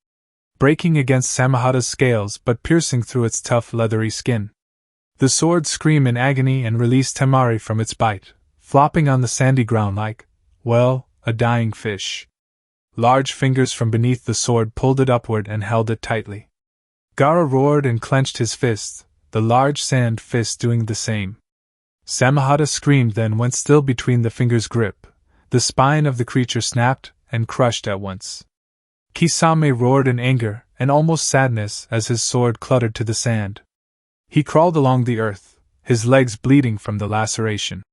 breaking against Samahata's scales but piercing through its tough leathery skin. The sword screamed in agony and released Temari from its bite, flopping on the sandy ground like, well, a dying fish. Large fingers from beneath the sword pulled it upward and held it tightly. Gaara roared and clenched his fist, the large sand fist doing the same. Samahata screamed then went still between the fingers' grip. The spine of the creature snapped and crushed at once. Kisame roared in anger and almost sadness as his sword cluttered to the sand. He crawled along the earth, his legs bleeding from the laceration.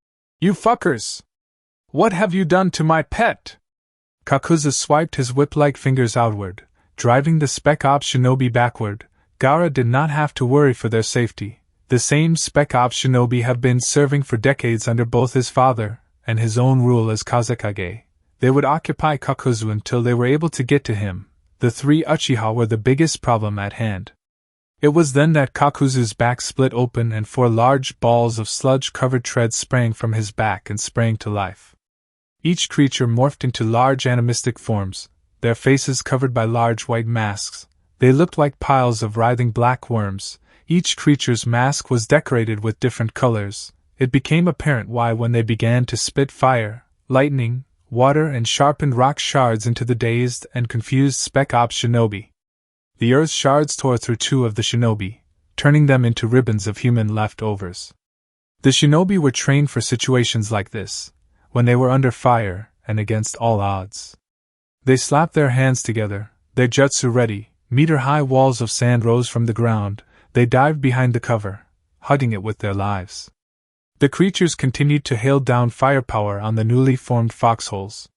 "You fuckers! What have you done to my pet?" Kakuza swiped his whip-like fingers outward, driving the Spec Ops shinobi backward. Gaara did not have to worry for their safety. The same Spec Ops shinobi have been serving for decades under both his father and his own rule as Kazekage. They would occupy Kakuzu until they were able to get to him. The 3 Uchiha were the biggest problem at hand. It was then that Kakuzu's back split open and 4 large balls of sludge-covered treads sprang from his back and sprang to life. Each creature morphed into large animistic forms, their faces covered by large white masks. They looked like piles of writhing black worms. Each creature's mask was decorated with different colors. It became apparent why when they began to spit fire, lightning, water and sharpened rock shards into the dazed and confused Spec Ops shinobi. The earth's shards tore through two of the shinobi, turning them into ribbons of human leftovers. The shinobi were trained for situations like this, when they were under fire and against all odds. They slapped their hands together, their jutsu ready. Meter-high walls of sand rose from the ground. They dived behind the cover, hugging it with their lives. The creatures continued to hail down firepower on the newly formed foxholes.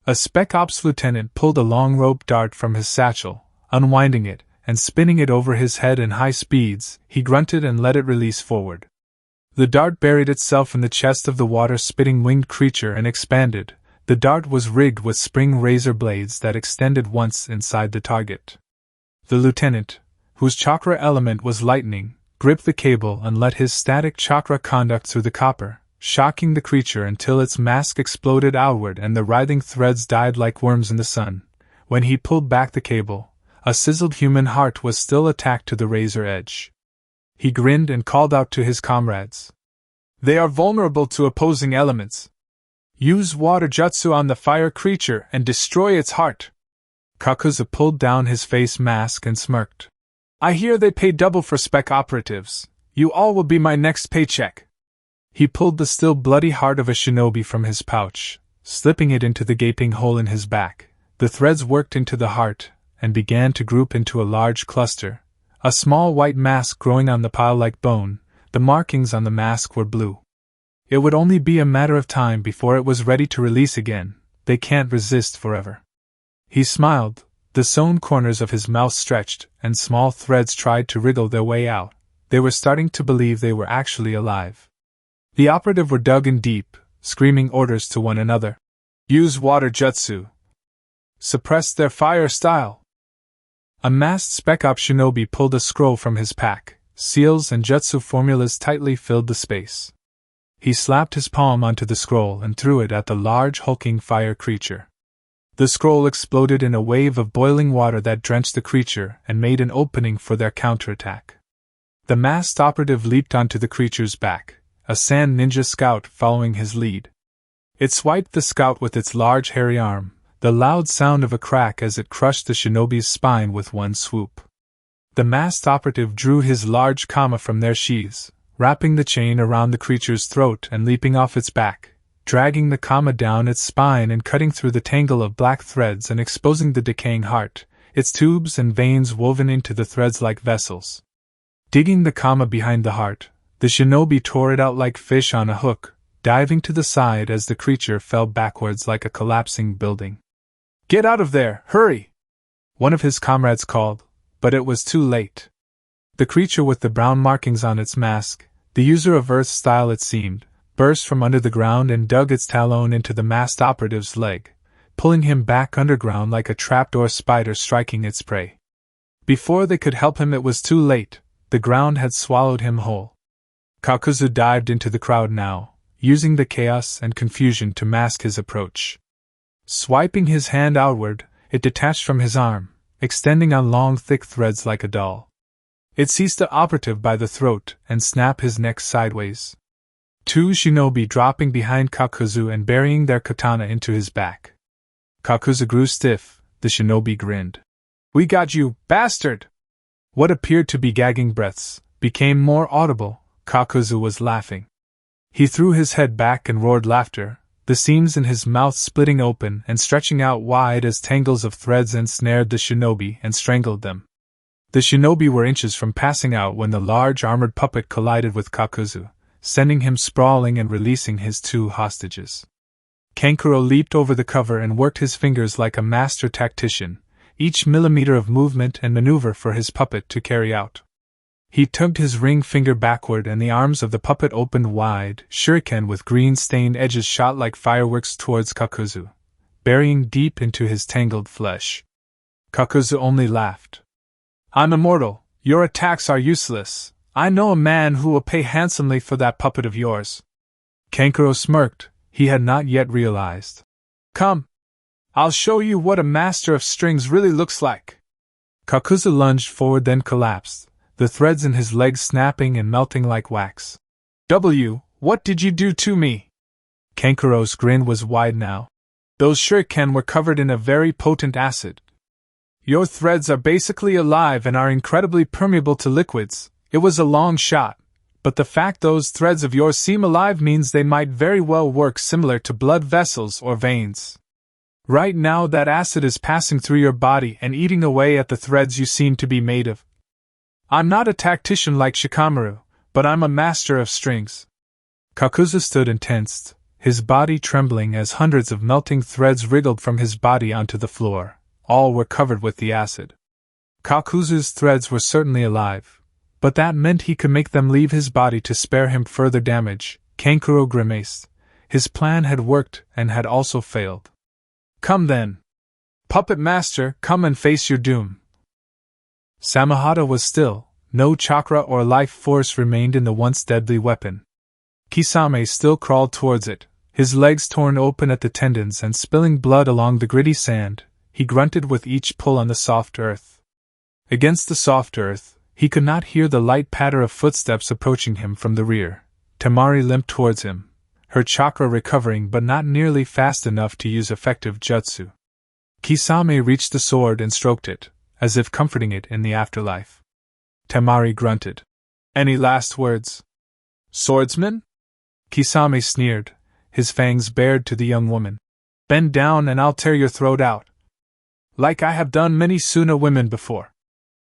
A Spec Ops lieutenant pulled a long rope dart from his satchel, unwinding it and spinning it over his head in high speeds. He grunted and let it release forward. The dart buried itself in the chest of the water-spitting winged creature and expanded. The dart was rigged with spring razor blades that extended once inside the target. The lieutenant, whose chakra element was lightning, gripped the cable and let his static chakra conduct through the copper, shocking the creature until its mask exploded outward and the writhing threads died like worms in the sun. When he pulled back the cable, a sizzled human heart was still attacked to the razor edge. He grinned and called out to his comrades. "They are vulnerable to opposing elements. Use water jutsu on the fire creature and destroy its heart." Kakuzu pulled down his face mask and smirked. "I hear they pay double for spec operatives. You all will be my next paycheck." He pulled the still bloody heart of a shinobi from his pouch, slipping it into the gaping hole in his back. The threads worked into the heart and began to group into a large cluster, a small white mask growing on the pile like bone. The markings on the mask were blue. It would only be a matter of time before it was ready to release again. They can't resist forever. He smiled, the sewn corners of his mouth stretched, and small threads tried to wriggle their way out. They were starting to believe they were actually alive. The operative were dug in deep, screaming orders to one another. "Use water jutsu. Suppress their fire style." A masked Spec Op shinobi pulled a scroll from his pack. Seals and jutsu formulas tightly filled the space. He slapped his palm onto the scroll and threw it at the large hulking fire creature. The scroll exploded in a wave of boiling water that drenched the creature and made an opening for their counterattack. The masked operative leaped onto the creature's back, a sand ninja scout following his lead. It swiped the scout with its large hairy arm, the loud sound of a crack as it crushed the shinobi's spine with one swoop. The masked operative drew his large kama from their sheaths, wrapping the chain around the creature's throat and leaping off its back, dragging the kama down its spine and cutting through the tangle of black threads and exposing the decaying heart, its tubes and veins woven into the threads like vessels. Digging the kama behind the heart, the shinobi tore it out like fish on a hook, diving to the side as the creature fell backwards like a collapsing building. "Get out of there, hurry!" one of his comrades called, but it was too late. The creature with the brown markings on its mask, the user of Earth style it seemed, burst from under the ground and dug its talon into the masked operative's leg, pulling him back underground like a trapdoor spider striking its prey. Before they could help him, it was too late. The ground had swallowed him whole. Kakuzu dived into the crowd now, using the chaos and confusion to mask his approach. Swiping his hand outward, it detached from his arm, extending on long thick threads like a doll. It seized the operative by the throat and snapped his neck sideways. Two shinobi dropping behind Kakuzu and burying their katana into his back. Kakuzu grew stiff, the shinobi grinned. "We got you, bastard!" What appeared to be gagging breaths became more audible. Kakuzu was laughing. He threw his head back and roared laughter, the seams in his mouth splitting open and stretching out wide as tangles of threads ensnared the shinobi and strangled them. The shinobi were inches from passing out when the large armored puppet collided with Kakuzu, sending him sprawling and releasing his two hostages. Kankuro leaped over the cover and worked his fingers like a master tactician, each millimeter of movement and maneuver for his puppet to carry out. He tugged his ring finger backward and the arms of the puppet opened wide. Shuriken with green-stained edges shot like fireworks towards Kakuzu, burying deep into his tangled flesh. Kakuzu only laughed. "I'm immortal. Your attacks are useless. I know a man who will pay handsomely for that puppet of yours." Kankuro smirked. He had not yet realized. "Come. I'll show you what a master of strings really looks like." Kakuzu lunged forward then collapsed, the threads in his legs snapping and melting like wax. What did you do to me?" Kankuro's grin was wide now. "Those shuriken were covered in a very potent acid. Your threads are basically alive and are incredibly permeable to liquids. It was a long shot, but the fact those threads of yours seem alive means they might very well work similar to blood vessels or veins. Right now that acid is passing through your body and eating away at the threads you seem to be made of. I'm not a tactician like Shikamaru, but I'm a master of strings. Kakuzu stood and tensed, his body trembling as hundreds of melting threads wriggled from his body onto the floor. All were covered with the acid. Kakuzu's threads were certainly alive, but that meant he could make them leave his body to spare him further damage. Kankuro grimaced. His plan had worked and had also failed. Come then. Puppet Master, come and face your doom. Samahata was still. No chakra or life force remained in the once deadly weapon. Kisame still crawled towards it, his legs torn open at the tendons and spilling blood along the gritty sand. He grunted with each pull on the soft earth. Against the soft earth, he could not hear the light patter of footsteps approaching him from the rear. Temari limped towards him, her chakra recovering but not nearly fast enough to use effective jutsu. Kisame reached the sword and stroked it, as if comforting it in the afterlife. Temari grunted. Any last words? Swordsman? Kisame sneered, his fangs bared to the young woman. Bend down and I'll tear your throat out. Like I have done many Suna women before.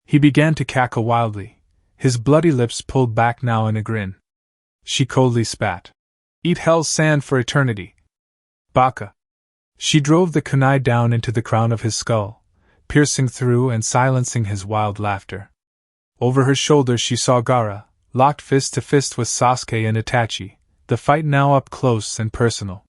He began to cackle wildly, his bloody lips pulled back now in a grin. She coldly spat. Eat hell's sand for eternity. Baka. She drove the kunai down into the crown of his skull, piercing through and silencing his wild laughter. Over her shoulder she saw Gaara, locked fist to fist with Sasuke and Itachi, the fight now up close and personal.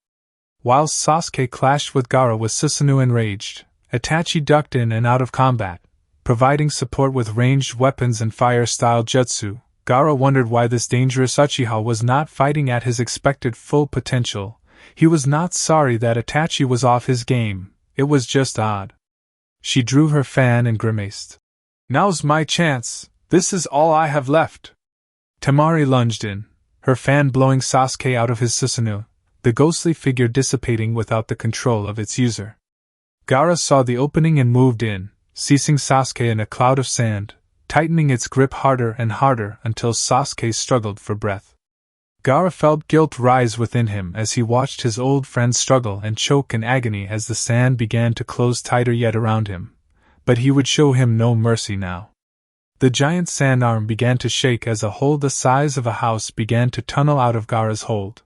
Whilst Sasuke clashed with Gaara with Susanoo enraged, Itachi ducked in and out of combat, providing support with ranged weapons and fire-style jutsu. Gaara wondered why this dangerous Uchiha was not fighting at his expected full potential. He was not sorry that Itachi was off his game, it was just odd. She drew her fan and grimaced. Now's my chance, this is all I have left. Temari lunged in, her fan blowing Sasuke out of his Susanoo, the ghostly figure dissipating without the control of its user. Gaara saw the opening and moved in, seizing Sasuke in a cloud of sand, tightening its grip harder and harder until Sasuke struggled for breath. Gaara felt guilt rise within him as he watched his old friend struggle and choke in agony as the sand began to close tighter yet around him, but he would show him no mercy now. The giant sand arm began to shake as a hole the size of a house began to tunnel out of Gaara's hold.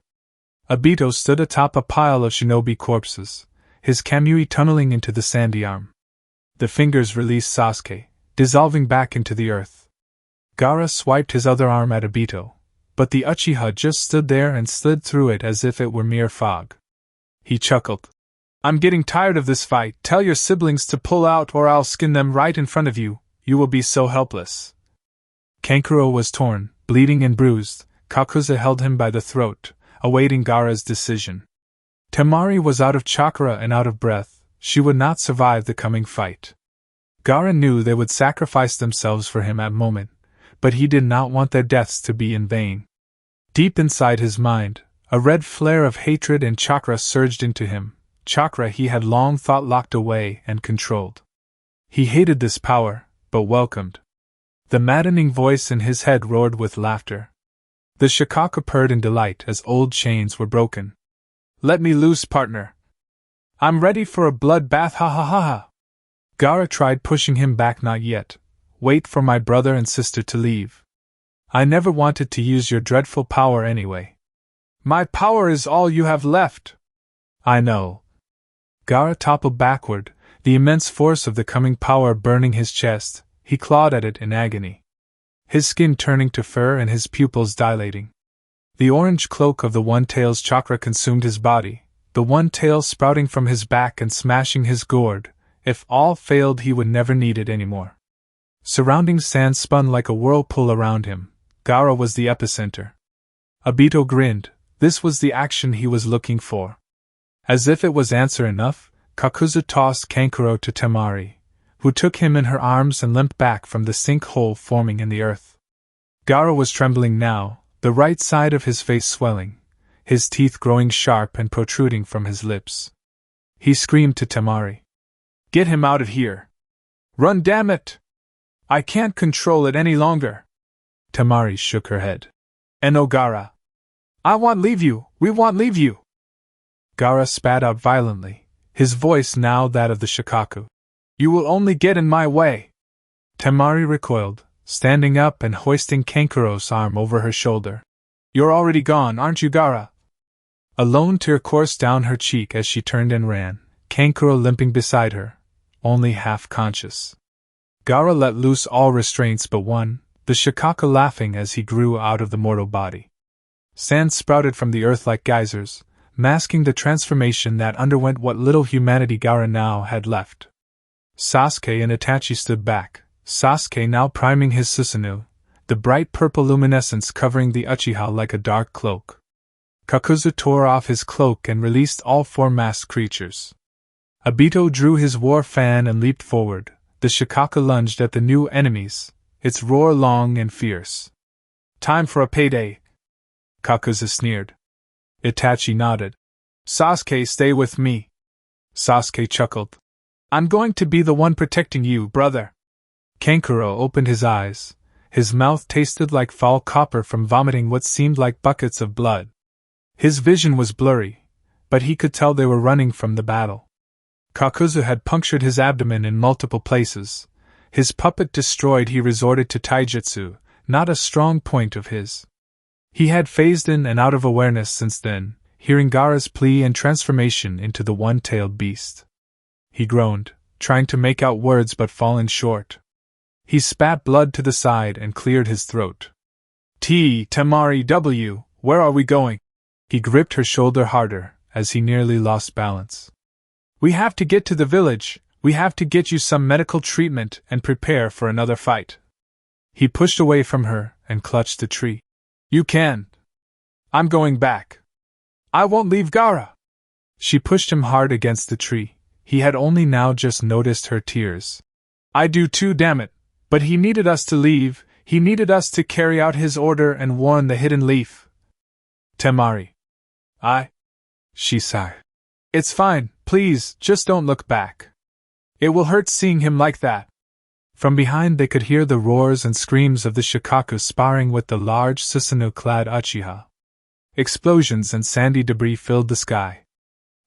Obito stood atop a pile of shinobi corpses, his kamui tunneling into the sandy arm. The fingers released Sasuke, dissolving back into the earth. Gaara swiped his other arm at Obito, but the Uchiha just stood there and slid through it as if it were mere fog. He chuckled. I'm getting tired of this fight, tell your siblings to pull out or I'll skin them right in front of you, you will be so helpless. Kankuro was torn, bleeding and bruised. Kakuzu held him by the throat, awaiting Gaara's decision. Temari was out of chakra and out of breath, she would not survive the coming fight. Gaara knew they would sacrifice themselves for him at moment, but he did not want their deaths to be in vain. Deep inside his mind, a red flare of hatred and chakra surged into him, chakra he had long thought locked away and controlled. He hated this power, but welcomed. The maddening voice in his head roared with laughter. The Shikaku purred in delight as old chains were broken. Let me loose, partner. I'm ready for a bloodbath, ha ha ha ha. Gaara tried pushing him back. Not yet. Wait for my brother and sister to leave. I never wanted to use your dreadful power anyway. My power is all you have left. I know. Gaara toppled backward, the immense force of the coming power burning his chest. He clawed at it in agony. His skin turning to fur and his pupils dilating. The orange cloak of the One-Tail's chakra consumed his body, the one tail sprouting from his back and smashing his gourd. If all failed, he would never need it anymore. Surrounding sand spun like a whirlpool around him. Gaara was the epicenter. Obito grinned. This was the action he was looking for. As if it was answer enough, Kakuzu tossed Kankuro to Temari, who took him in her arms and limped back from the sinkhole forming in the earth. Gaara was trembling now, the right side of his face swelling, his teeth growing sharp and protruding from his lips. He screamed to Temari. Get him out of here! Run, damn it! I can't control it any longer. Temari shook her head. And oh, Gaara. I won't leave you, we won't leave you. Gaara spat out violently, his voice now that of the Shikaku. You will only get in my way. Temari recoiled, standing up and hoisting Kankuro's arm over her shoulder. You're already gone, aren't you, Gaara? A lone tear coursed down her cheek as she turned and ran, Kankuro limping beside her, only half conscious. Gaara let loose all restraints but one, the Shikaku laughing as he grew out of the mortal body. Sand sprouted from the earth like geysers, masking the transformation that underwent what little humanity Gaara now had left. Sasuke and Itachi stood back, Sasuke now priming his Susanoo, the bright purple luminescence covering the Uchiha like a dark cloak. Kakuzu tore off his cloak and released all four masked creatures. Obito drew his war fan and leaped forward. The Shikaku lunged at the new enemies, its roar long and fierce. Time for a payday, Kakuzu sneered. Itachi nodded. Sasuke, stay with me. Sasuke chuckled. I'm going to be the one protecting you, brother. Kankuro opened his eyes. His mouth tasted like foul copper from vomiting what seemed like buckets of blood. His vision was blurry, but he could tell they were running from the battle. Kakuzu had punctured his abdomen in multiple places. His puppet destroyed, he resorted to taijutsu, not a strong point of his. He had phased in and out of awareness since then, hearing Gaara's plea and transformation into the one-tailed beast. He groaned, trying to make out words but falling short. He spat blood to the side and cleared his throat. Temari W, where are we going? He gripped her shoulder harder, as he nearly lost balance. We have to get to the village, we have to get you some medical treatment and prepare for another fight. He pushed away from her and clutched the tree. You can. I'm going back. I won't leave Gaara. She pushed him hard against the tree. He had only now just noticed her tears. I do too, damn it. But he needed us to leave, he needed us to carry out his order and warn the hidden leaf. Temari. She sighed. It's fine, please, just don't look back. It will hurt seeing him like that. From behind they could hear the roars and screams of the Shikaku sparring with the large Susanoo-clad Uchiha. Explosions and sandy debris filled the sky.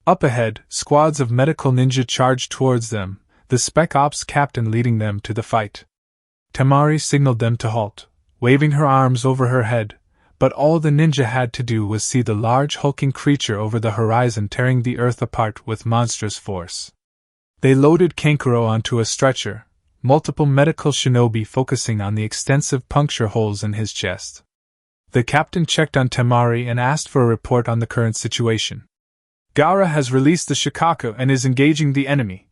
Up ahead, squads of medical ninja charged towards them, the Spec Ops captain leading them to the fight. Temari signaled them to halt, waving her arms over her head, but all the ninja had to do was see the large hulking creature over the horizon tearing the earth apart with monstrous force. They loaded Kankuro onto a stretcher, multiple medical shinobi focusing on the extensive puncture holes in his chest. The captain checked on Temari and asked for a report on the current situation. Gaara has released the Shikaku and is engaging the enemy.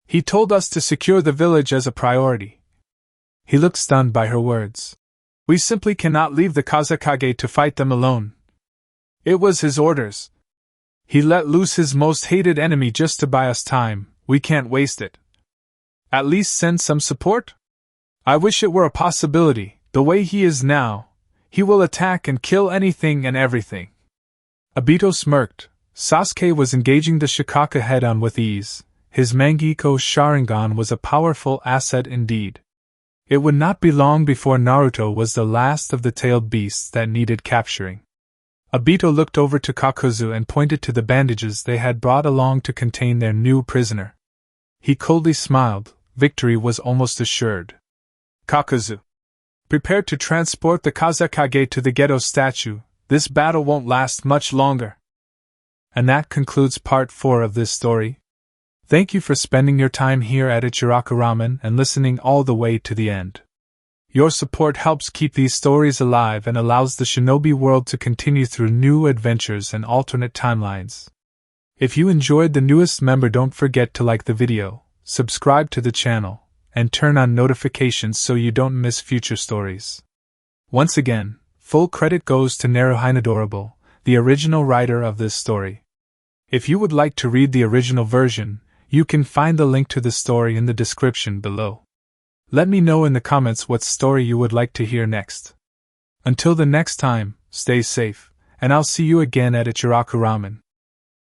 He told us to secure the village as a priority. He looked stunned by her words. We simply cannot leave the Kazekage to fight them alone. It was his orders. He let loose his most hated enemy just to buy us time, we can't waste it. At least send some support? I wish it were a possibility, the way he is now. He will attack and kill anything and everything. Obito smirked. Sasuke was engaging the Shikaku head-on with ease. His Mangekyo Sharingan was a powerful asset indeed. It would not be long before Naruto was the last of the tailed beasts that needed capturing. Obito looked over to Kakuzu and pointed to the bandages they had brought along to contain their new prisoner. He coldly smiled, victory was almost assured. Kakuzu. Prepare to transport the Kazekage to the Geto statue, this battle won't last much longer. And that concludes part 4 of this story. Thank you for spending your time here at Ichiraku Ramen and listening all the way to the end. Your support helps keep these stories alive and allows the shinobi world to continue through new adventures and alternate timelines. If you enjoyed the newest member, don't forget to like the video, subscribe to the channel, and turn on notifications so you don't miss future stories. Once again, full credit goes to NaruHinadorable, the original writer of this story. If you would like to read the original version, you can find the link to the story in the description below. Let me know in the comments what story you would like to hear next. Until the next time, stay safe, and I'll see you again at Ichiraku Ramen.